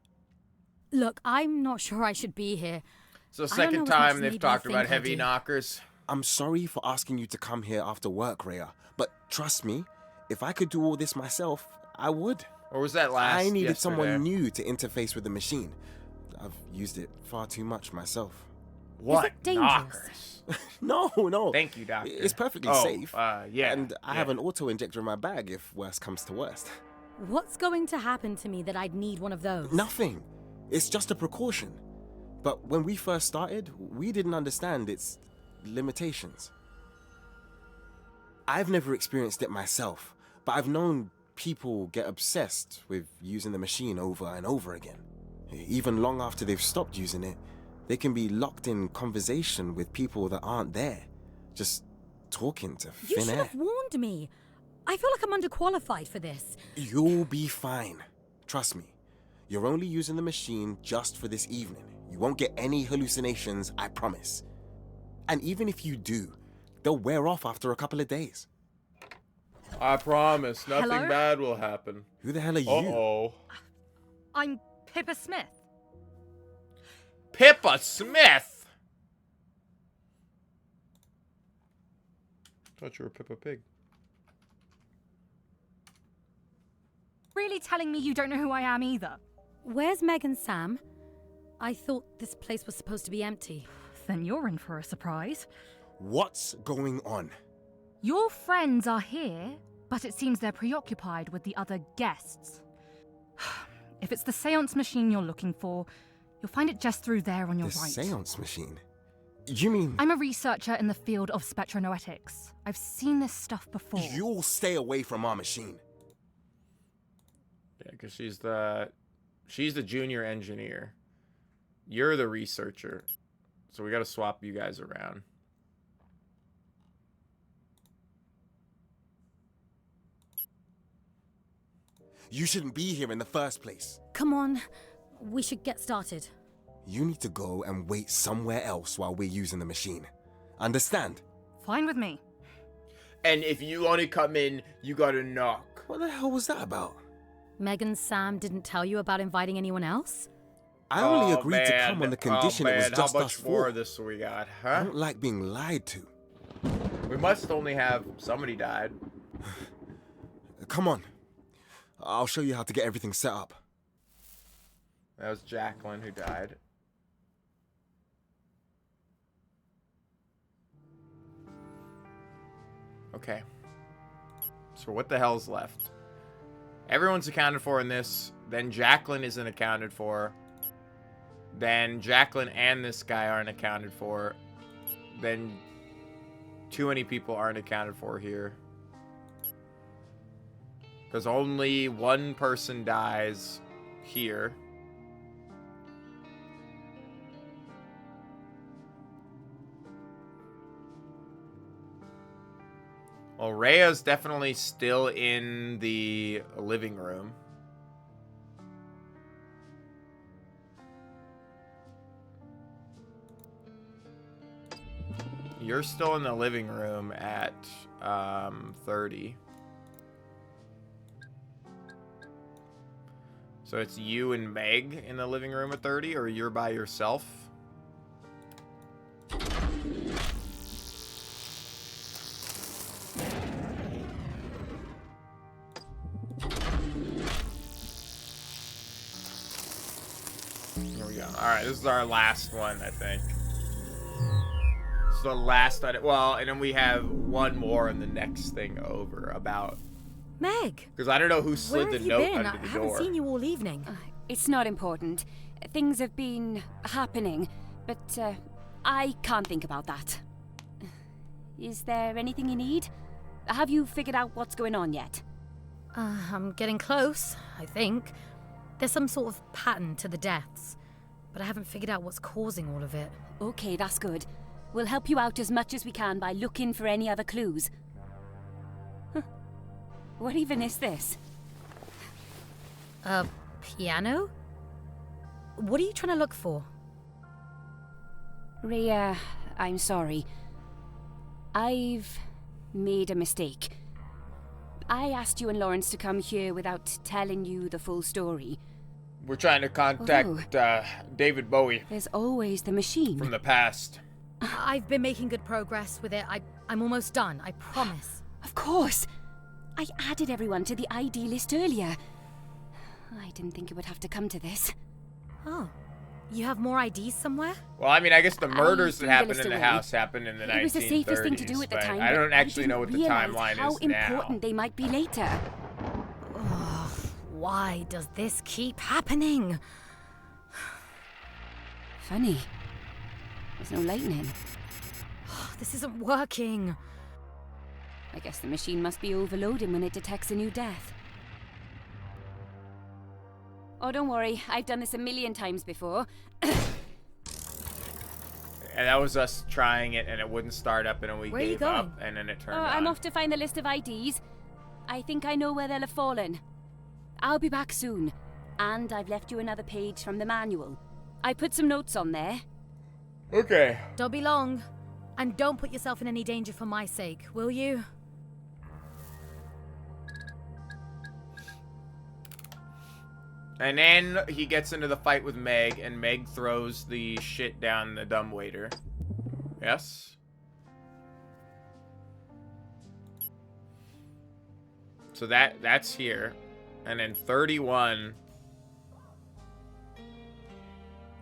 Look, I'm not sure I should be here. It's the I don't know second as much time as they've maybe talked you about think I heavy do. knockers. I'm sorry for asking you to come here after work, Rhea. But trust me, if I could do all this myself, I would. Or was that last I needed yesterday? someone new to interface with the machine. I've used it far too much myself. What? Is it dangerous? Knockers? No. Thank you, doctor. It's perfectly Oh, safe. yeah. And I have an auto-injector in my bag if worst comes to worst. What's going to happen to me that I'd need one of those? Nothing. It's just a precaution. But when we first started, we didn't understand its limitations. I've never experienced it myself, but I've known people get obsessed with using the machine over and over again. Even long after they've stopped using it, they can be locked in conversation with people that aren't there, just talking to You thin should air. have warned me. I feel like I'm underqualified for this. You'll be fine. Trust me. You're only using the machine just for this evening. You won't get any hallucinations, I promise. And even if you do, they'll wear off after a couple of days. I promise, nothing Hello? bad will happen. Who the hell are you? Uh-oh. I'm Pippa Smith. Pippa Smith! Thought you were Pippa Pig. Really telling me you don't know who I am either? Where's Meg and Sam? I thought this place was supposed to be empty. Then you're in for a surprise. What's going on? Your friends are here, but it seems they're preoccupied with the other guests. If it's the seance machine you're looking for, you'll find it just through there on your The right. seance machine? You mean... I'm a researcher in the field of spectronoetics. I've seen this stuff before. You'll stay away from our machine. Yeah, because she's the junior engineer. You're the researcher. So we gotta swap you guys around. You shouldn't be here in the first place. Come on, we should get started. You need to go and wait somewhere else while we're using the machine. Understand? Fine with me. And if you want to come in, you gotta knock. What the hell was that about? Meg and Sam didn't tell you about inviting anyone else? I only Oh, agreed to come on the condition it was just How us much four. more of this we got, I huh? don't like being lied to. We must only have somebody died. Come on. I'll show you how to get everything set up. That was Jacqueline who died. Okay. So what the hell's left? Everyone's accounted for in this. Then Jacqueline isn't accounted for. Then Jacqueline and this guy aren't accounted for. Then too many people aren't accounted for here. Because only one person dies here. Well, Rhea's definitely still in the living room. You're still in the living room at 30. So it's you and Meg in the living room at 30, or you're by yourself? Here we go. Alright, this is our last one, I think. The last item. Well, and then we have one more in the next thing over about Meg! Because I don't know who slid the note under the I haven't door. seen you all evening. It's not important. Things have been happening, but I can't think about that. Is there anything you need? Have you figured out what's going on yet? I'm getting close, I think. There's some sort of pattern to the deaths, but I haven't figured out what's causing all of it. Okay, that's good. We'll help you out as much as we can by looking for any other clues. Huh. What even is this? A piano? What are you trying to look for? Rhea, I'm sorry. I've made a mistake. I asked you and Lawrence to come here without telling you the full story. We're trying to contact David Bowie. There's always the machine. From the past. I've been making good progress with it. I'm almost done, I promise. Of course! I added everyone to the ID list earlier. I didn't think it would have to come to this. Oh. You have more IDs somewhere? Well, I mean, I guess the murders that threw the happened list in the away. house happened in the 1930s. It was the safest thing to do at the but time. I don't but actually didn't know what the realize timeline how is now. important they might be later. Ugh, why does this keep happening? Funny. There's no lightning. This isn't working. I guess the machine must be overloading when it detects a new death. Oh, don't worry. I've done this a million times before. And that was us trying it, and it wouldn't start up, and then we Where are you gave going? up, and then it turned on. I'm off to find the list of IDs. I think I know where they'll have fallen. I'll be back soon. And I've left you another page from the manual. I put some notes on there. Okay. Don't be long. And don't put yourself in any danger for my sake, will you? And then he gets into the fight with Meg, and Meg throws the shit down the dumbwaiter. Yes? So that's here. And then 31...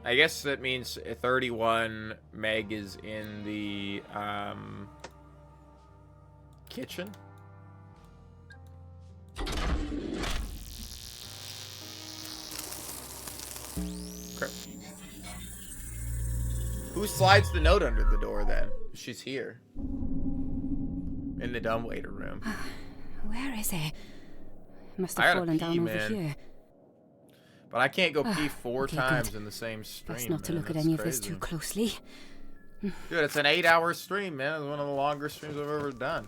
I guess that means 31, Meg is in the, kitchen? Okay. Who slides the note under the door, then? She's here. In the dumbwaiter room. Where is it? Must I have gotta fallen pee, down man. over here. But I can't go pee four okay, times good. in the same stream. Best not to man. look at That's any of this crazy. too closely. Dude, it's an 8-hour stream, man. It's one of the longest streams I've ever done.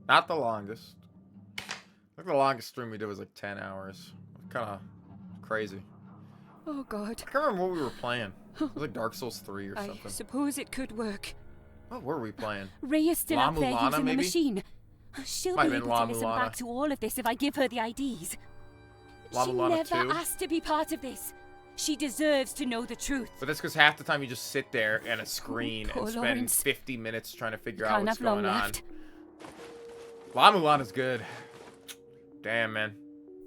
Not the longest. I think the longest stream we did was like 10 hours. Kind of crazy. Oh, God. I can't remember what we were playing. It was like Dark Souls 3 or I something. suppose it could work. What were we playing? Ray is still La up there Mulana, using maybe? the machine. She'll Might be have able been La to listen Mulana. back to all of this if I give her the IDs. La She Mulana never 2? asked to be part of this. She deserves to know the truth. But that's because half the time you just sit there and a screen Poor and spend Lawrence. 50 minutes trying to figure Can't out what's have long going on. left. La Mulan is good. Damn, man.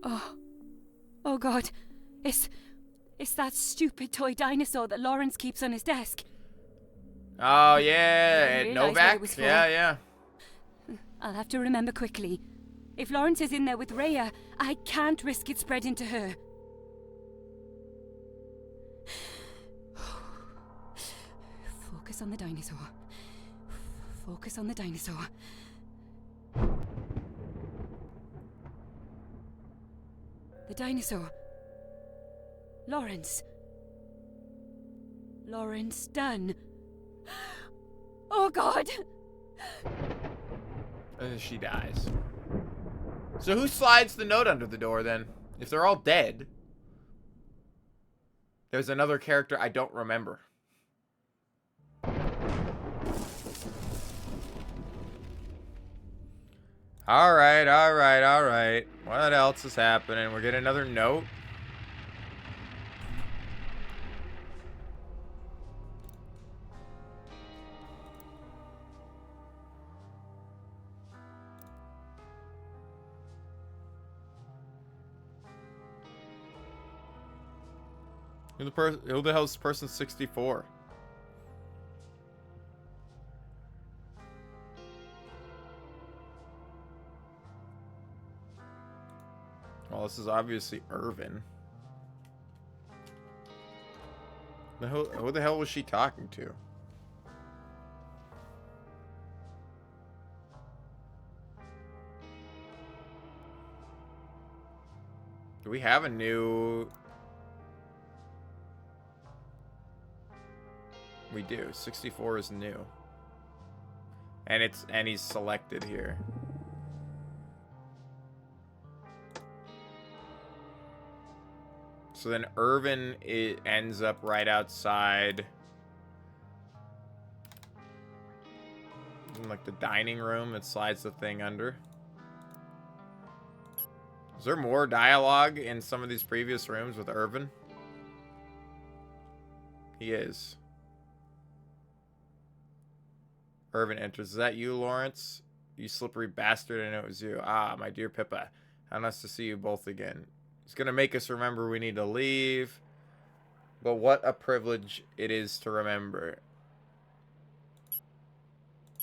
Oh God. It's that stupid toy dinosaur that Lawrence keeps on his desk. Oh, I yeah. didn't realise what Novak? it was for. Yeah. I'll have to remember quickly. If Lawrence is in there with Rhea, I can't risk it spreading to her. Focus on the dinosaur. Focus on the dinosaur. The dinosaur. Lawrence. Lawrence Dunn. Oh God! And she dies. So who slides the note under the door then? If they're all dead. There's another character I don't remember. Alright. What else is happening? We're getting another note. Who the hell's person 64? Well, this is obviously Irvin. Who the hell was she talking to? Do we have a new... We do. 64 is new. And he's selected here. So then Irvin ends up right outside in like the dining room. It slides the thing under. Is there more dialogue in some of these previous rooms with Irvin? He is. Irvin enters. Is that you, Lawrence? You slippery bastard, I know it was you. Ah, my dear Pippa. How nice to see you both again. He's gonna make us remember we need to leave. But what a privilege it is to remember.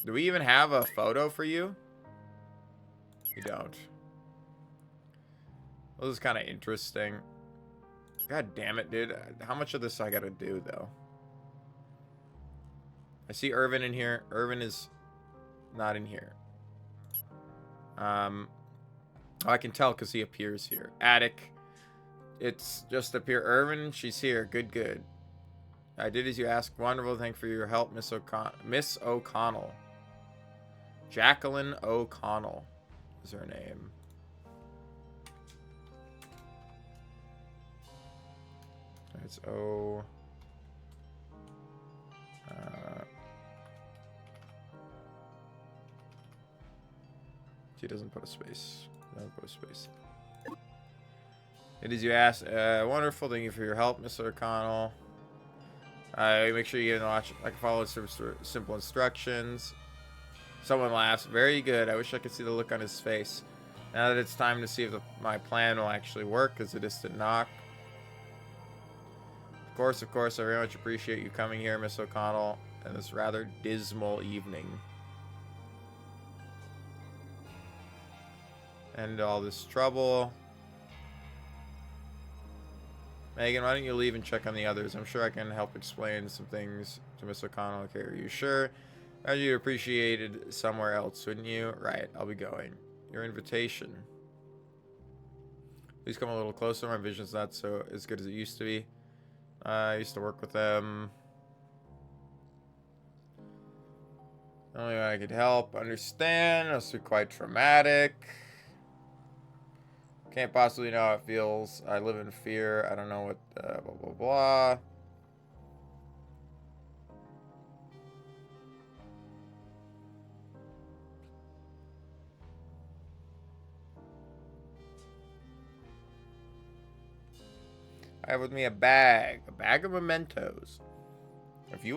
Do we even have a photo for you? We don't. Well, this is kind of interesting. God damn it, dude. How much of this I gotta do, though? I see Irvin in here. Irvin is not in here. Oh, I can tell because he appears here. Attic. It's just appear. Irvin, she's here. Good. I did as you asked. Wonderful. Thank you for your help, Miss O'Connell. Jacqueline O'Connell is her name. It's O. She doesn't put a space. Doesn't put a space. It is you asked. Wonderful. Thank you for your help, Mr. O'Connell. Make sure you watch. I can follow simple instructions. Someone laughs. Very good. I wish I could see the look on his face. Now that it's time to see if my plan will actually work, as a distant knock. Of course. I very much appreciate you coming here, Miss O'Connell, in this rather dismal evening. End all this trouble. Megan, why don't you leave and check on the others? I'm sure I can help explain some things to Miss O'Connell. Okay, are you sure? You'd appreciate it somewhere else, wouldn't you? Right, I'll be going. Your invitation. Please come a little closer. My vision's not so as good as it used to be. I used to work with them. Only way I could help understand. It must be quite traumatic. Can't possibly know how it feels. I live in fear. I don't know what, blah, blah, blah. I have with me a bag of mementos. If you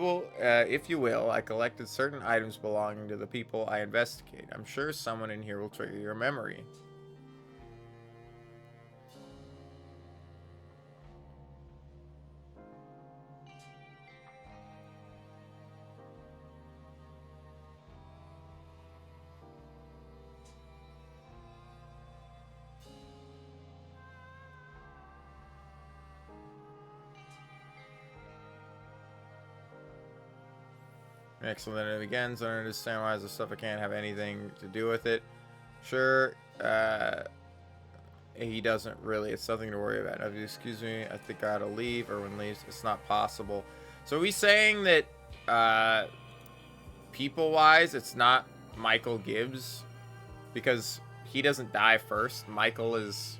will, I collected certain items belonging to the people I investigate. I'm sure someone in here will trigger your memory. Excellent. Then it begins. I don't understand why this stuff I can't have anything to do with it. Sure, he doesn't really. It's something to worry about. If you excuse me, I think I gotta leave. Erwin leaves. It's not possible. So he's saying that people-wise, it's not Michael Gibbs because he doesn't die first. Michael is.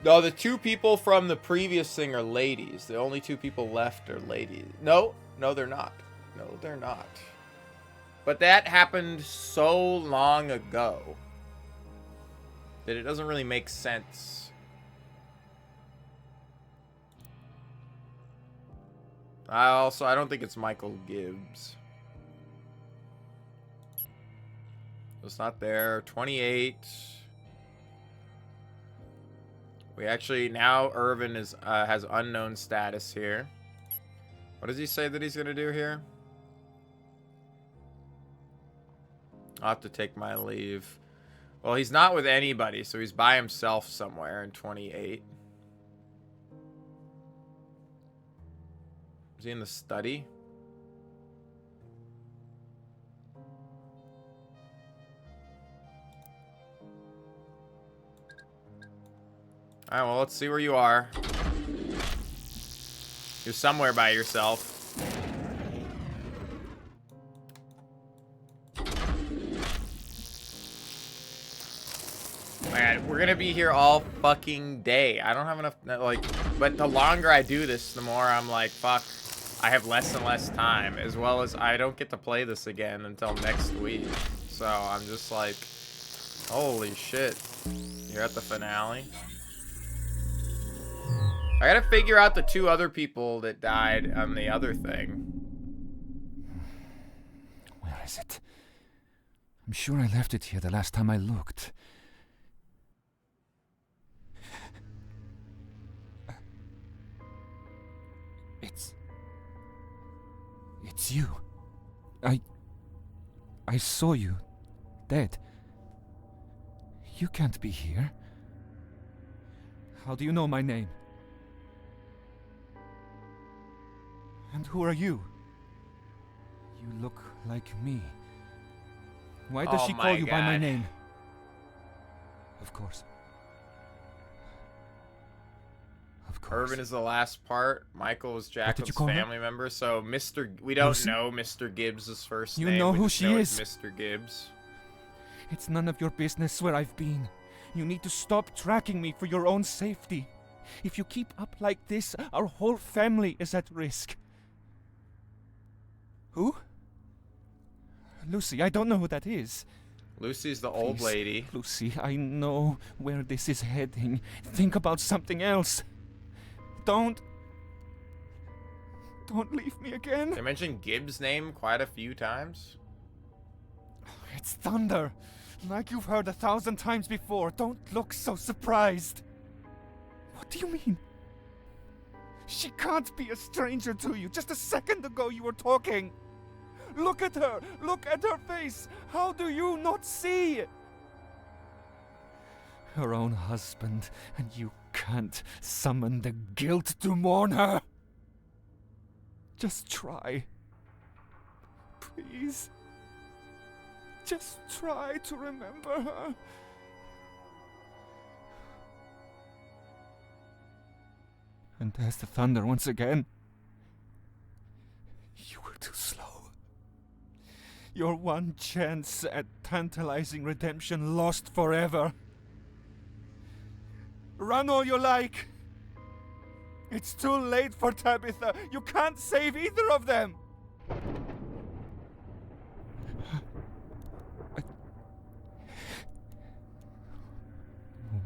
No, the two people from the previous thing are ladies. The only two people left are ladies. No, they're not. No, they're not. But that happened so long ago that it doesn't really make sense. I don't think it's Michael Gibbs. It's not there. 28. We actually now Irvin has unknown status here. What does he say that he's gonna do here? I'll have to take my leave. Well, he's not with anybody, so he's by himself somewhere in 28. Is he in the study? Alright, well, let's see where you are. You're somewhere by yourself. Man, we're gonna be here all fucking day. I don't have enough, like, but the longer I do this, the more I'm like, fuck, I have less and less time, as well as I don't get to play this again until next week. So I'm just like, holy shit. You're at the finale? I gotta figure out the two other people that died on the other thing. Where is it? I'm sure I left it here the last time I looked. It's you. I saw you. Dead. You can't be here. How do you know my name? And who are you? You look like me. Why does she call you by my name? Of course. Irvin is the last part. Michael was Jacob's family member. So we don't know Mr. Gibbs' first name. You know who she is. Mr. Gibbs. It's none of your business where I've been. You need to stop tracking me for your own safety. If you keep up like this, our whole family is at risk. Who? Lucy, I don't know who that is. Lucy's the old lady. Lucy, I know where this is heading. Think about something else. Don't leave me again. They mentioned Gibbs' name quite a few times. It's thunder. Like you've heard 1,000 times before. Don't look so surprised. What do you mean? She can't be a stranger to you. Just a second ago you were talking. Look at her. Look at her face. How do you not see? Her own husband, and you can't summon the guilt to mourn her. Just try. Please. Just try to remember her. And there's the thunder once again. You were too slow. Your one chance at tantalizing redemption lost forever. Run all you like. It's too late for Tabitha. You can't save either of them.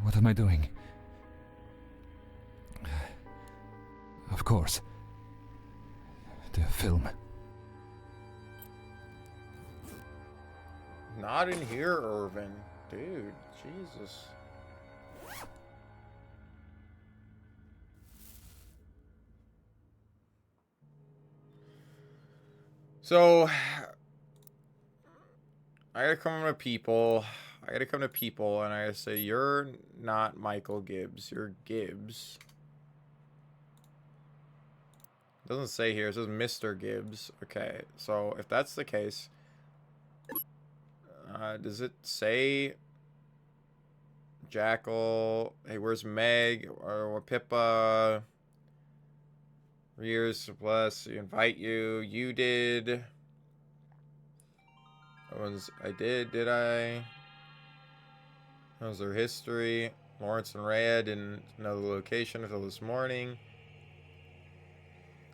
What am I doing? course. The film. Not in here, Irvin. Dude, Jesus. So, I gotta come to people. I gotta come to people, and I gotta say, you're not Michael Gibbs. You're Gibbs. It doesn't say here. It says Mr. Gibbs. Okay, so if that's the case, does it say Jackal? Hey, where's Meg or Pippa? Years plus, invite you. You did. I did I? That was their history. Lawrence and Rhea didn't know the location until this morning.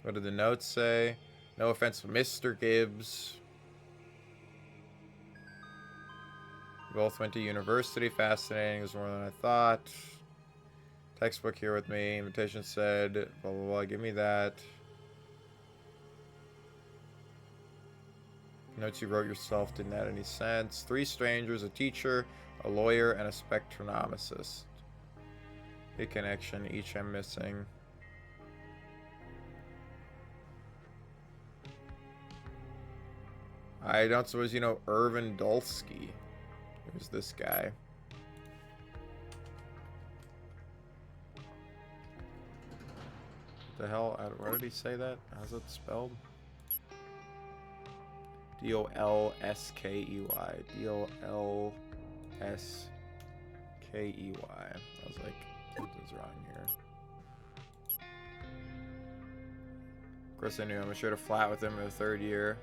What did the notes say? No offense to Mr. Gibbs. Both went to university. Fascinating. It was more than I thought. Textbook here with me. Invitation said, blah, blah, blah. Give me that. Notes you wrote yourself didn't add any sense. 3 strangers, a teacher, a lawyer, and a spectronomicist. Big connection. Each I'm missing. I don't suppose you know Irvin Dulski. Who's this guy? What the hell? Why did he say that? How's it spelled? D-O-L-S-K-E-Y. D-O-L-S-K-E-Y. I was like, something's wrong here. Of course I knew him. I shared a flat with him in the 3rd year.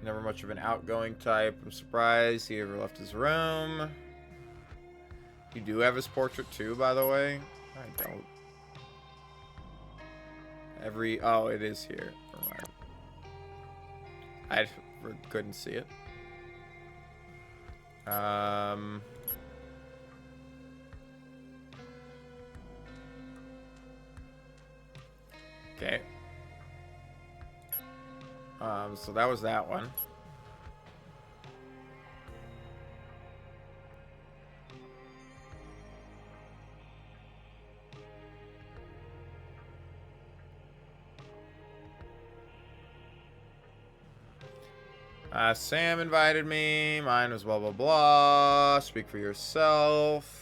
Never much of an outgoing type. I'm surprised he ever left his room. You do have his portrait too, by the way? I don't. Oh, it is here. Never mind. I couldn't see it. Okay. So that was that one. Sam invited me. Mine was blah, blah, blah. Speak for yourself.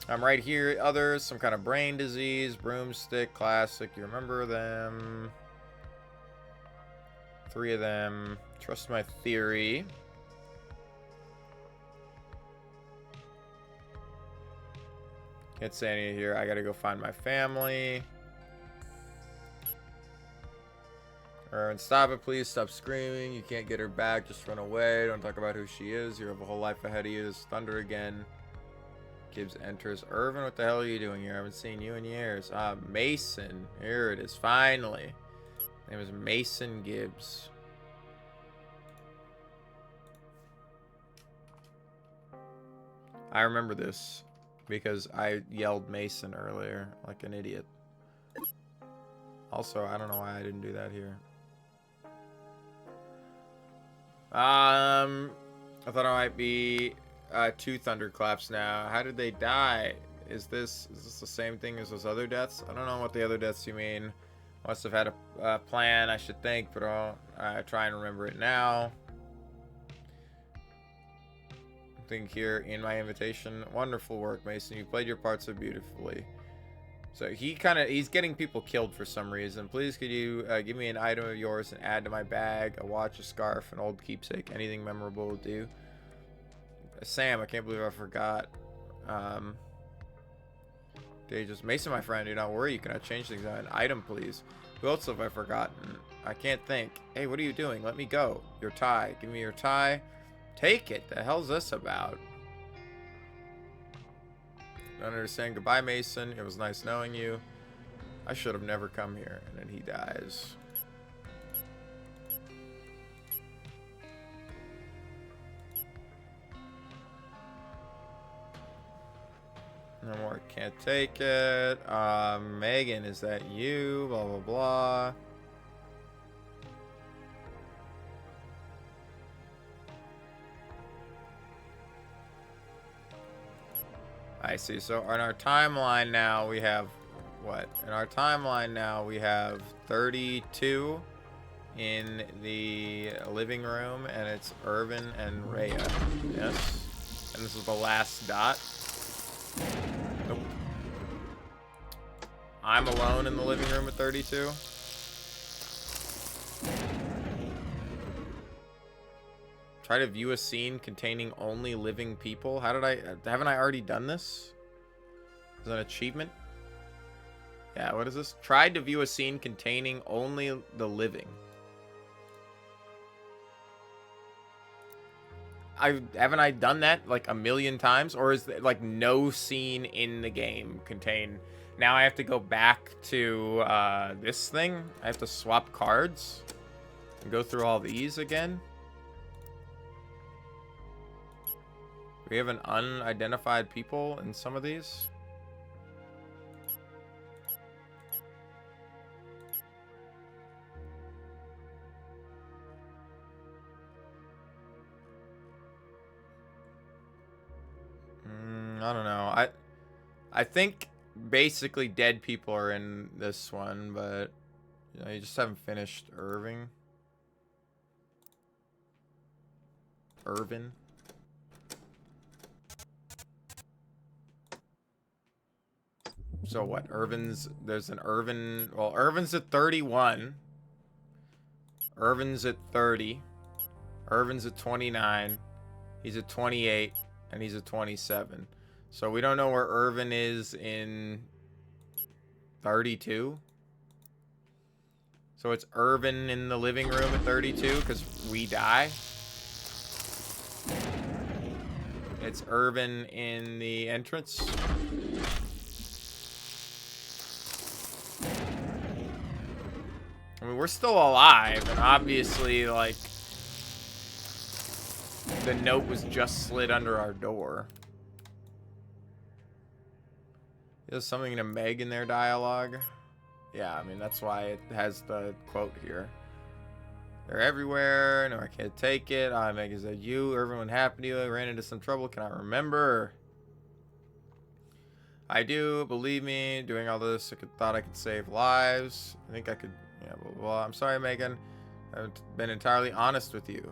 I'm right here. Others, some kind of brain disease. Broomstick, classic. You remember them. 3 of them. Trust my theory. Can't say any here. I gotta go find my family. Aaron, stop it, please. Stop screaming. You can't get her back. Just run away. Don't talk about who she is. You have a whole life ahead of you. It's thunder again. Gibbs enters. Irvin, what the hell are you doing here? I haven't seen you in years. Mason. Here it is. Finally. His name is Mason Gibbs. I remember this because I yelled Mason earlier like an idiot. Also, I don't know why I didn't do that here. I thought I might be 2 thunderclaps now. How did they die? Is this the same thing as those other deaths? I don't know what the other deaths you mean. Must have had a plan, I should think, but I'll try and remember it now. I think here in my invitation, wonderful work, Mason. You played your part so beautifully. So he's getting people killed for some reason. Please could you give me an item of yours and add to my bag? A watch, a scarf, an old keepsake, anything memorable will do. Sam, I can't believe I forgot. Just Mason, my friend, do not worry. You cannot change things. An item, please. Who else have I forgotten? I can't think. Hey, what are you doing? Let me go. Your tie. Give me your tie. Take it. The hell's this about? Don't understand. Goodbye, Mason. It was nice knowing you. I should have never come here. And then he dies. No more, can't take it. Megan, is that you? Blah, blah, blah. I see. So in our timeline now, we have what? In our timeline now, we have 32 in the living room, and it's Irvin and Rhea. Yes. And this is the last dot. Nope. I'm alone in the living room at 32. Try to view a scene containing only living people. How did haven't I already done this? Is that an achievement? Yeah, what is this? Tried to view a scene containing only the living. Haven't I done that like a million times? Or is it like no scene in the game contain? Now I have to go back to this thing. I have to swap cards and go through all these again. We have an unidentified people in some of these. I don't know. I think basically dead people are in this one, but you know, you just haven't finished Irvin. So what? There's an Irvin. Well, Irvin's at 31. Irvin's at 30. Irvin's at 29. He's at 28. And he's at 27. So we don't know where Irvin is in 32. So it's Irvin in the living room at 32 because we die. It's Irvin in the entrance. I mean, we're still alive, and obviously, like, the note was just slid under our door. There's something to Meg in their dialogue. Yeah, I mean, that's why it has the quote here. They're everywhere. No, I can't take it. Meg, is that you? Everyone happened to you. I ran into some trouble. Can I remember? I do. Believe me. Doing all this, thought I could save lives. I think I could. Yeah, blah, blah, blah. I'm sorry, Megan. I haven't been entirely honest with you.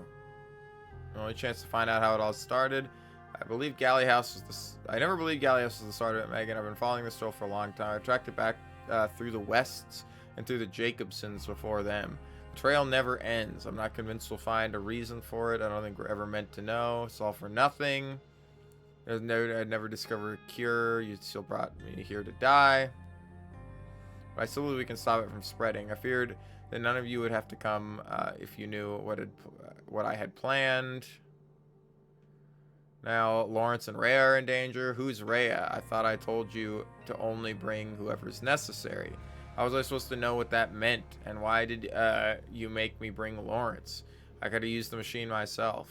The only chance to find out how it all started. I believe Galley House was I never believed Galley House was the start of it, Megan. I've been following this trail for a long time. I tracked it back through the Wests and through the Jacobsons before them. The trail never ends. I'm not convinced we'll find a reason for it. I don't think we're ever meant to know. It's all for nothing. I'd never discovered a cure. You still brought me here to die. But I still believe we can stop it from spreading. I feared that none of you would have to come if you knew what I had planned. Now, Lawrence and Rhea are in danger. Who's Rhea? I thought I told you to only bring whoever's necessary. How was I supposed to know what that meant? And why did you make me bring Lawrence? I could have used the machine myself.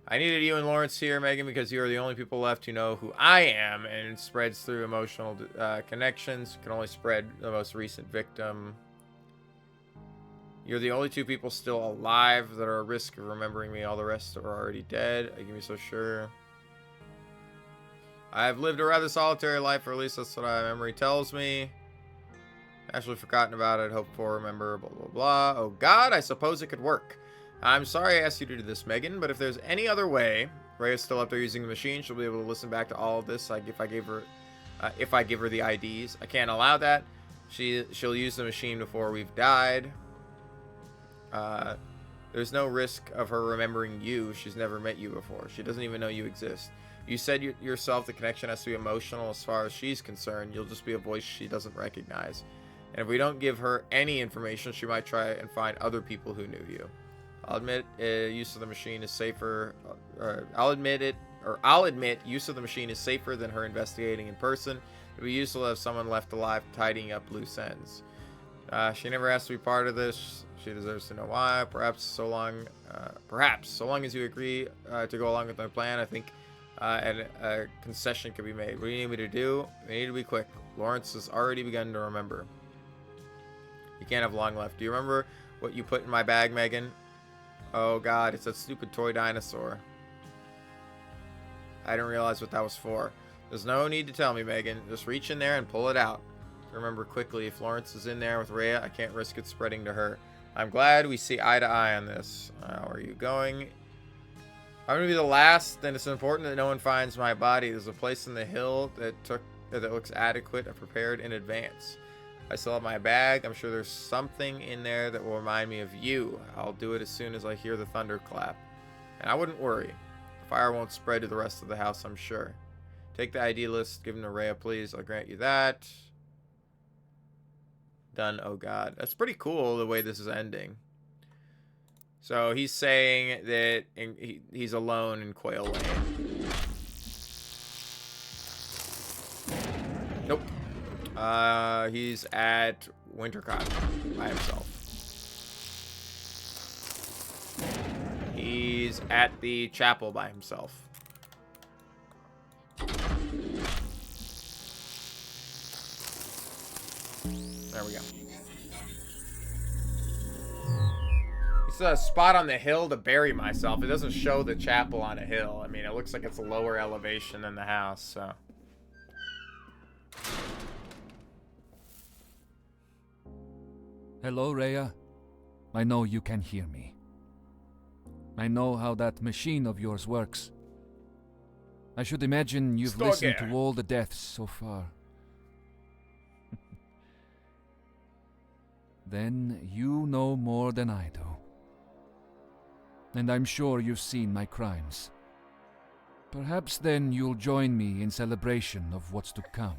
I needed you and Lawrence here, Megan, because you are the only people left who know who I am, and it spreads through emotional connections. You can only spread the most recent victim. You're the only two people still alive that are at risk of remembering me. All the rest are already dead. I can be so sure. I've lived a rather solitary life, or at least that's what my memory tells me. Actually forgotten about it. Hope for, remember, blah, blah, blah. Oh, God, I suppose it could work. I'm sorry I asked you to do this, Megan, but if there's any other way, Rhea's still up there using the machine. She'll be able to listen back to all of this. Like if I give her the IDs. I can't allow that. She'll use the machine before we've died. There's no risk of her remembering you. She's never met you before. She doesn't even know you exist. You said yourself the connection has to be emotional as far as she's concerned. You'll just be a voice she doesn't recognize. And if we don't give her any information, she might try and find other people who knew you. I'll admit use of the machine is safer. I'll admit use of the machine is safer than her investigating in person. It'd be useful to have someone left alive tidying up loose ends. She never asked to be part of this. She deserves to know why. Perhaps so long as you agree to go along with my plan, I think and a concession could be made. What do you need me to do? We need to be quick. Lawrence has already begun to remember. You can't have long left. Do you remember what you put in my bag, Megan? Oh god, it's that stupid toy dinosaur. I didn't realize what that was for. There's no need to tell me, Megan. Just reach in there and pull it out. Remember quickly, if Lawrence is in there with Rhea, I can't risk it spreading to her. I'm glad we see eye to eye on this. How are you going? I'm gonna be the last, and it's important that no one finds my body. There's a place in the hill that looks adequate and prepared in advance. I still have my bag. I'm sure there's something in there that will remind me of you. I'll do it as soon as I hear the thunderclap. And I wouldn't worry. The fire won't spread to the rest of the house, I'm sure. Take the ID list. Give him to Rhea, please. I'll grant you that. Done. Oh god. That's pretty cool the way this is ending. So he's saying that he's alone in Quail Lane. Nope. He's at Wintercott by himself. He's at the chapel by himself. There we go. It's a spot on the hill to bury myself. It doesn't show the chapel on a hill. I mean, it looks like it's a lower elevation than the house, so. Hello, Rhea. I know you can hear me. I know how that machine of yours works. I should imagine you've listened to all the deaths so far. Then you know more than I do. And I'm sure you've seen my crimes. Perhaps then you'll join me in celebration of what's to come.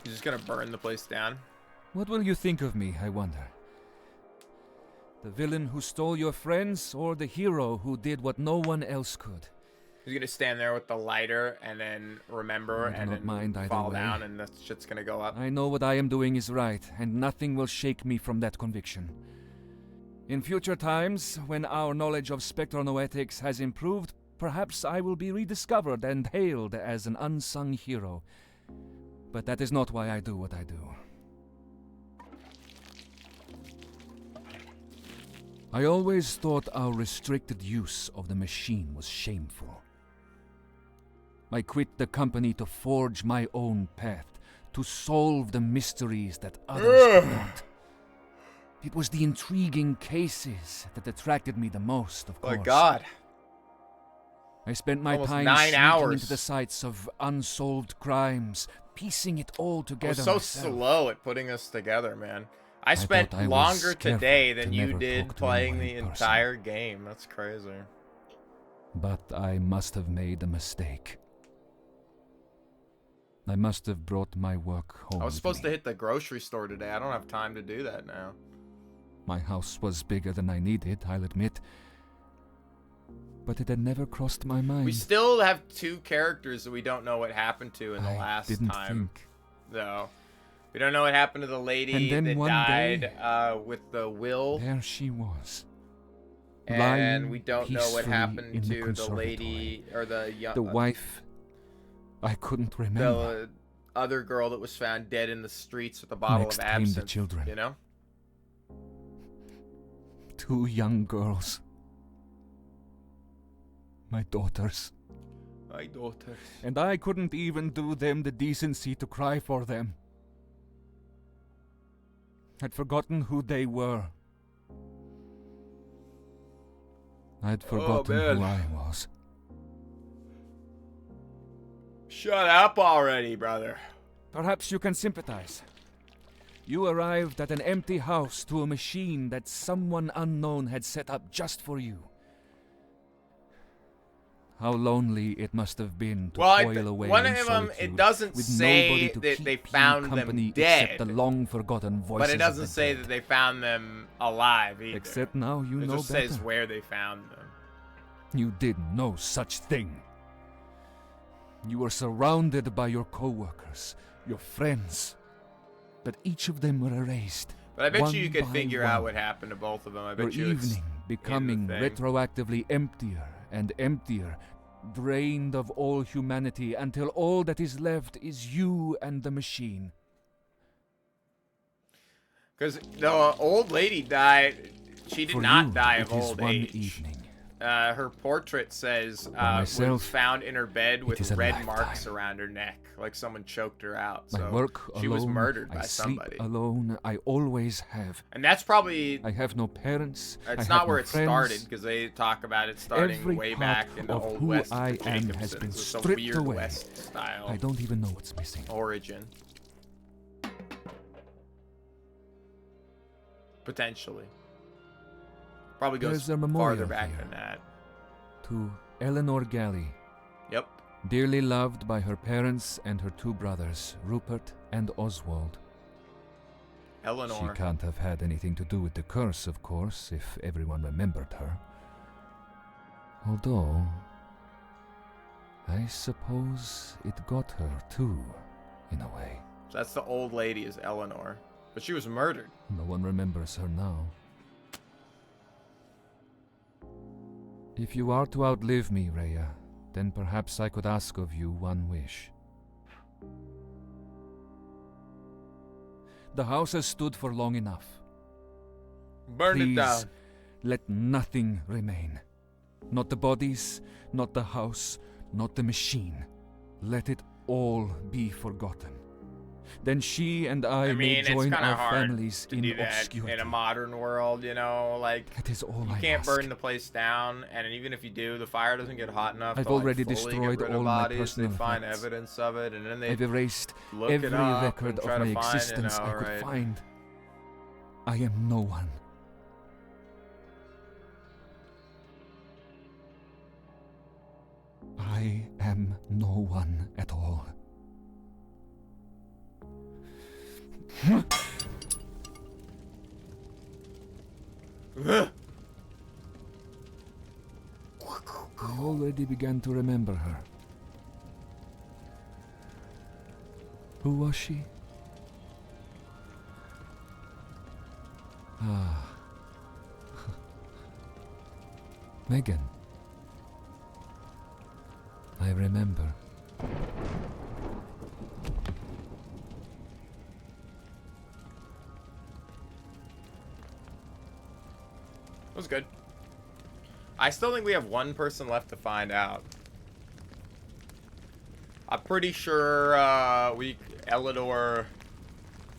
He's just gonna burn the place down. What will you think of me, I wonder? The villain who stole your friends, or the hero who did what no one else could? He's gonna stand there with the lighter and then remember and then fall down and the shit's gonna go up. I know what I am doing is right, and nothing will shake me from that conviction. In future times, when our knowledge of spectronoetics has improved, perhaps I will be rediscovered and hailed as an unsung hero. But that is not why I do what I do. I always thought our restricted use of the machine was shameful. I quit the company to forge my own path, to solve the mysteries that others could not. It was the intriguing cases that attracted me the most, of course. My God. I spent my Almost time 9 sneaking hours into the sites of unsolved crimes, piecing it all together. I was so myself. slow at putting us together, man. I spent thought I was longer today careful than to you never did talk to playing anyone the in person. entire game. That's crazy. But I must have made a mistake. I must have brought my work home. I was with supposed me. to hit the grocery store today. I don't have time to do that now. My house was bigger than I needed, I'll admit. But it had never crossed my mind. We still have 2 characters that we don't know what happened to in the last didn't time. think. Though. We don't know what happened to the lady And then that one died day, with the will. There she was. And lying we don't know what peacefully happened in the to the lady or the young The wife. I couldn't remember. the other girl that was found dead in the streets with a bottle Next of came the absinthe. children. You know? 2 young girls. My daughters. My daughters. And I couldn't even do them the decency to cry for them. I'd forgotten who they were. I'd forgotten man. who I was. Shut up already, brother. Perhaps you can sympathize. You arrived at an empty house to a machine that someone unknown had set up just for you. How lonely it must have been to toil away one in of them, solitude, it doesn't with say nobody to that keep they you found company them dead. except the long-forgotten voices But it of doesn't the say dead. that they found them alive either. Except now you it know just better. says where they found them. You did no such thing. You were surrounded by your co-workers, your friends, but each of them were erased. But I bet one you could by figure one, out what happened to both of them. I your bet you it's evening becoming thing. retroactively emptier and emptier, drained of all humanity until all that is left is you and the machine. Because the old lady died. She did For not you, die it of is old one age. evening. Her portrait says myself, was found in her bed with is a red lifetime. marks around her neck, like someone choked her out. My So work she alone, was murdered I by sleep somebody. alone, I always have. And that's probably... I have no parents. I It's have not where no it friends. started, because they talk about it starting Every way part back in the of Old who West. I with the am has Jacobsons. been It's a stripped weird away. West style. I don't even know what's missing. Origin. Potentially. Probably goes There's a memorial farther back here. than that. To Eleanor Galley. Yep. Dearly loved by her parents and her two brothers, Rupert and Oswald. Eleanor. She can't have had anything to do with the curse, of course, if everyone remembered her. Although, I suppose it got her too, in a way. So that's the old lady is Eleanor. But she was murdered. No one remembers her now. If you are to outlive me, Rhea, then perhaps I could ask of you one wish. The house has stood for long enough. Burn it Please, down. let nothing remain. Not the bodies, not the house, not the machine. Let it all be forgotten. Then she and I mean, may it's join kind our of hard families to in do that obscurity. in a modern world, you know, like That is all you I can't ask. burn the place down, and even if you do, the fire doesn't get hot enough. I've to, like, already fully destroyed get rid of all my bodies. personal They find effects. evidence of it, and then they I've erased look every it up record and of try my to find, existence you know, I could right. find. I am no one. I am no one at all. I already began to remember her. Who was she? Ah. Megan. I remember. It was good. I still think we have one person left to find out. I'm pretty sure Eleanor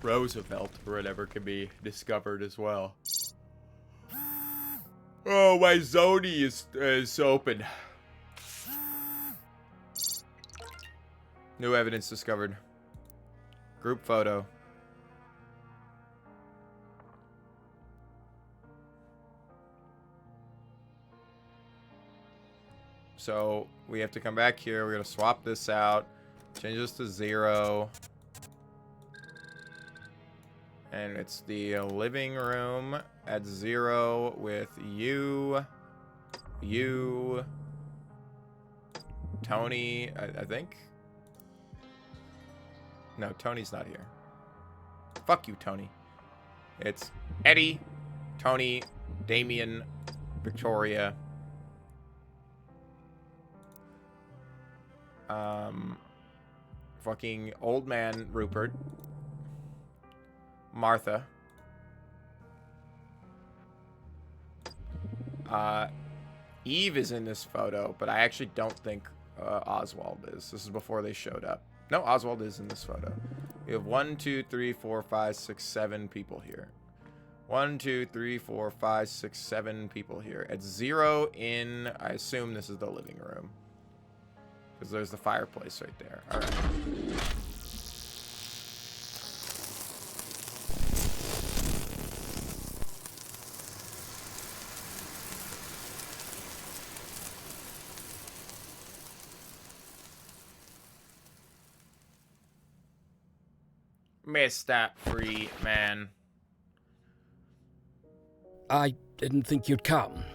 Roosevelt or whatever can be discovered as well. Oh, my Zony is open. New evidence discovered. Group photo. So we have to come back here. We're gonna swap this out, change this to 0, and it's the living room at 0 with you, Tony. I think. No, Tony's not here. Fuck you, Tony. It's Eddie, Tony, Damien, Victoria. Fucking old man Rupert. Martha. Eve is in this photo, but I actually don't think Oswald is. This is before they showed up. No, Oswald is in this photo. We have 1, 2, 3, 4, 5, 6, 7 people here. 1, 2, 3, 4, 5, 6, 7 people here. At 0 in, I assume this is the living room. Because there's the fireplace right there. Alright. Mr. Freeman. I didn't think you'd come.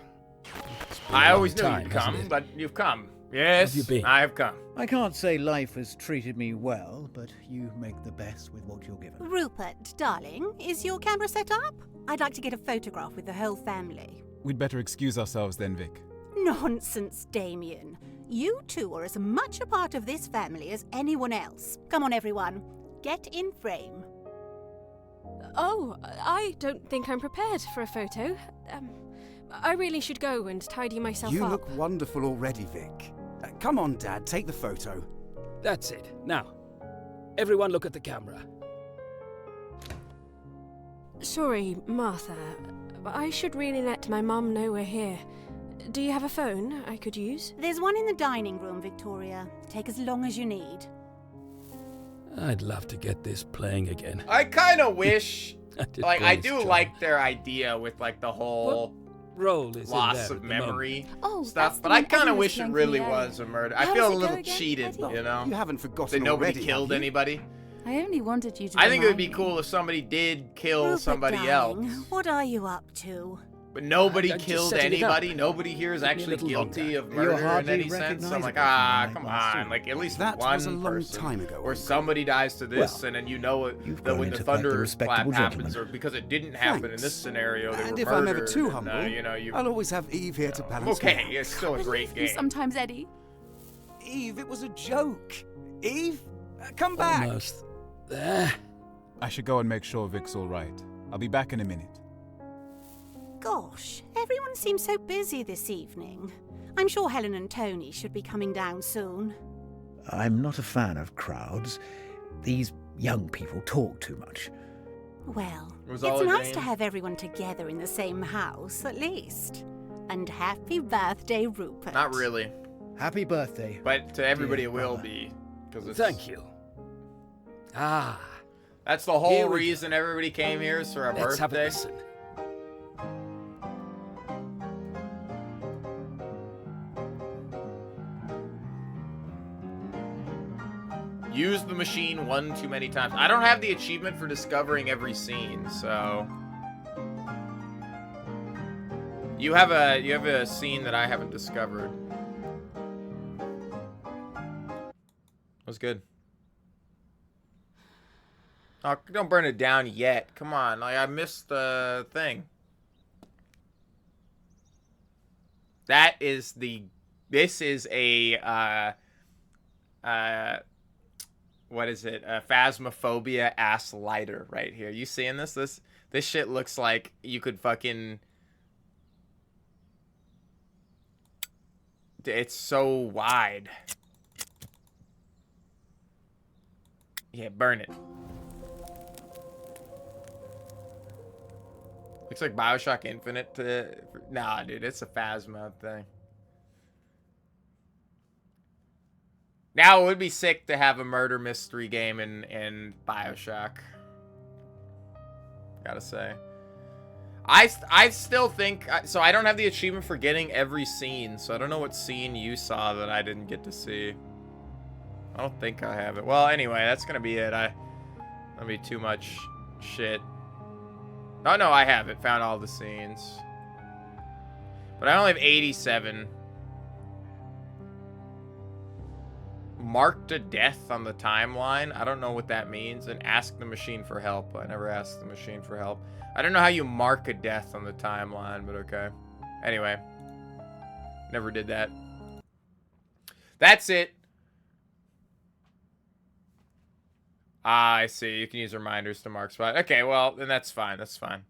I always knew time, you'd hasn't come, it? but you've come. Yes, Have you been? I've come. I can't say life has treated me well, but you make the best with what you're given. Rupert, darling, is your camera set up? I'd like to get a photograph with the whole family. We'd better excuse ourselves then, Vic. Nonsense, Damien. You two are as much a part of this family as anyone else. Come on, everyone. Get in frame. Oh, I don't think I'm prepared for a photo. I really should go and tidy myself You up. look wonderful already, Vic. Come on, Dad, take the photo. That's it. Now, everyone look at the camera. Sorry, Martha. I should really let my mum know we're here. Do you have a phone I could use? There's one in the dining room, Victoria. Take as long as you need. I'd love to get this playing again. I kind of wish, like, I bonus do job. like their idea with, like, the whole role is in loss there of at the memory Oh, stuff, but I kind of wish it really was a murder. I feel a little cheated, you know? You haven't forgotten That nobody already, killed have you? anybody. I only wanted you to. I think it would remind be me. cool if somebody did kill Rupert, somebody darling, else. what are you up to? But nobody I'm just killed setting it up. anybody. Nobody here is Give me a actually little guilty longer. of You're murder in hardly any sense. So I'm like, recognisable from the come night last on, seen. like at least That one was a long person, time ago, or Uncle. somebody dies to this, Well, and then you know it, you've that grown when the into quite the thunder clap respectable happens, gentleman. or because it didn't happen in Thanks. this scenario, they And were if I'm ever murdered, too and, humble, you know, you. I'll always have Eve here to balance Okay, me out. it's still a great game. Sometimes, Eddie. Eve, it was a joke. Eve, come back. Almost there. I should go and make sure Vic's all right. I'll be back in a minute. Gosh, everyone seems so busy this evening. I'm sure Helen and Tony should be coming down soon. I'm not a fan of crowds. These young people talk too much. Well, It was it's all a nice to dream. have everyone together in the same house, at least. And happy birthday, Rupert. Not really, Happy birthday. but to everybody Dear it will brother. be, because it's. Thank you. Ah, That's the whole Here we reason everybody came here is for our let's have a birthday. listen. Use the machine one too many times. I don't have the achievement for discovering every scene, so you have a scene that I haven't discovered. That was good. Oh, don't burn it down yet. Come on, like I missed the thing. That is the. This is a. What is it? Phasmophobia ass lighter right here. You seeing this? This shit looks like you could fucking. It's so wide. Yeah, burn it. Looks like Bioshock Infinite. Nah, dude, it's a Phasma thing. Now it would be sick to have a murder mystery game in Bioshock. Gotta say. I still think... So I don't have the achievement for getting every scene. So I don't know what scene you saw that I didn't get to see. I don't think I have it. Well, anyway, that's gonna be it. That'll be too much shit. Oh, no, I have it. Found all the scenes. But I only have 87. Marked a death on the timeline. I don't know what that means. And ask the machine for help. I never asked the machine for help. I don't know how you mark a death on the timeline, but okay. Anyway. Never did that. That's it. Ah, I see. You can use reminders to mark spot. Okay, well, then that's fine. That's fine.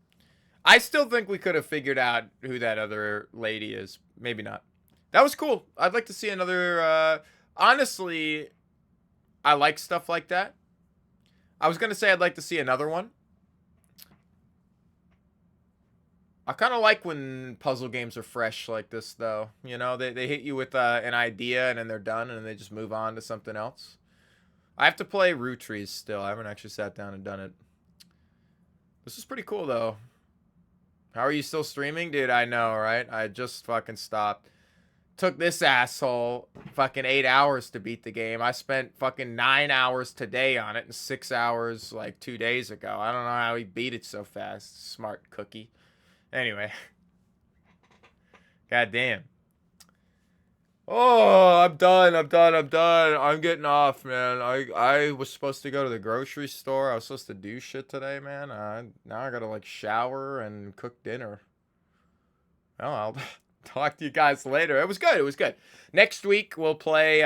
I still think we could have figured out who that other lady is. Maybe not. That was cool. I'd like to see another... Honestly, I like stuff like that. I was going to say I'd like to see another one. I kind of like when puzzle games are fresh like this, though. You know, they hit you with an idea, and then they're done, and then they just move on to something else. I have to play Root Trees still. I haven't actually sat down and done it. This is pretty cool, though. How are you still streaming? Dude, I know, right? I just fucking stopped. Took this asshole fucking 8 hours to beat the game. I spent fucking 9 hours today on it and 6 hours like 2 days ago. I don't know how he beat it so fast. Smart cookie. Anyway. God damn. Oh, I'm done. I'm getting off, man. I was supposed to go to the grocery store. I was supposed to do shit today, man. Now I gotta like shower and cook dinner. Well, I'll talk to you guys later. It was good. Next week we'll play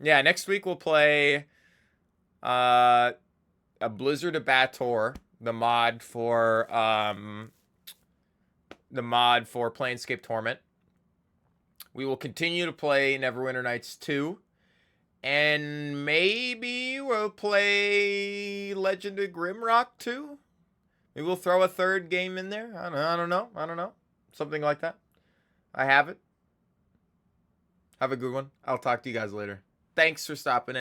next week we'll play a Blizzard of Bator, the mod for Planescape Torment. We will continue to play Neverwinter Nights 2. And maybe we'll play Legend of Grimrock 2. Maybe we'll throw a third game in there. I don't know. Something like that. I have it. Have a good one. I'll talk to you guys later. Thanks for stopping in.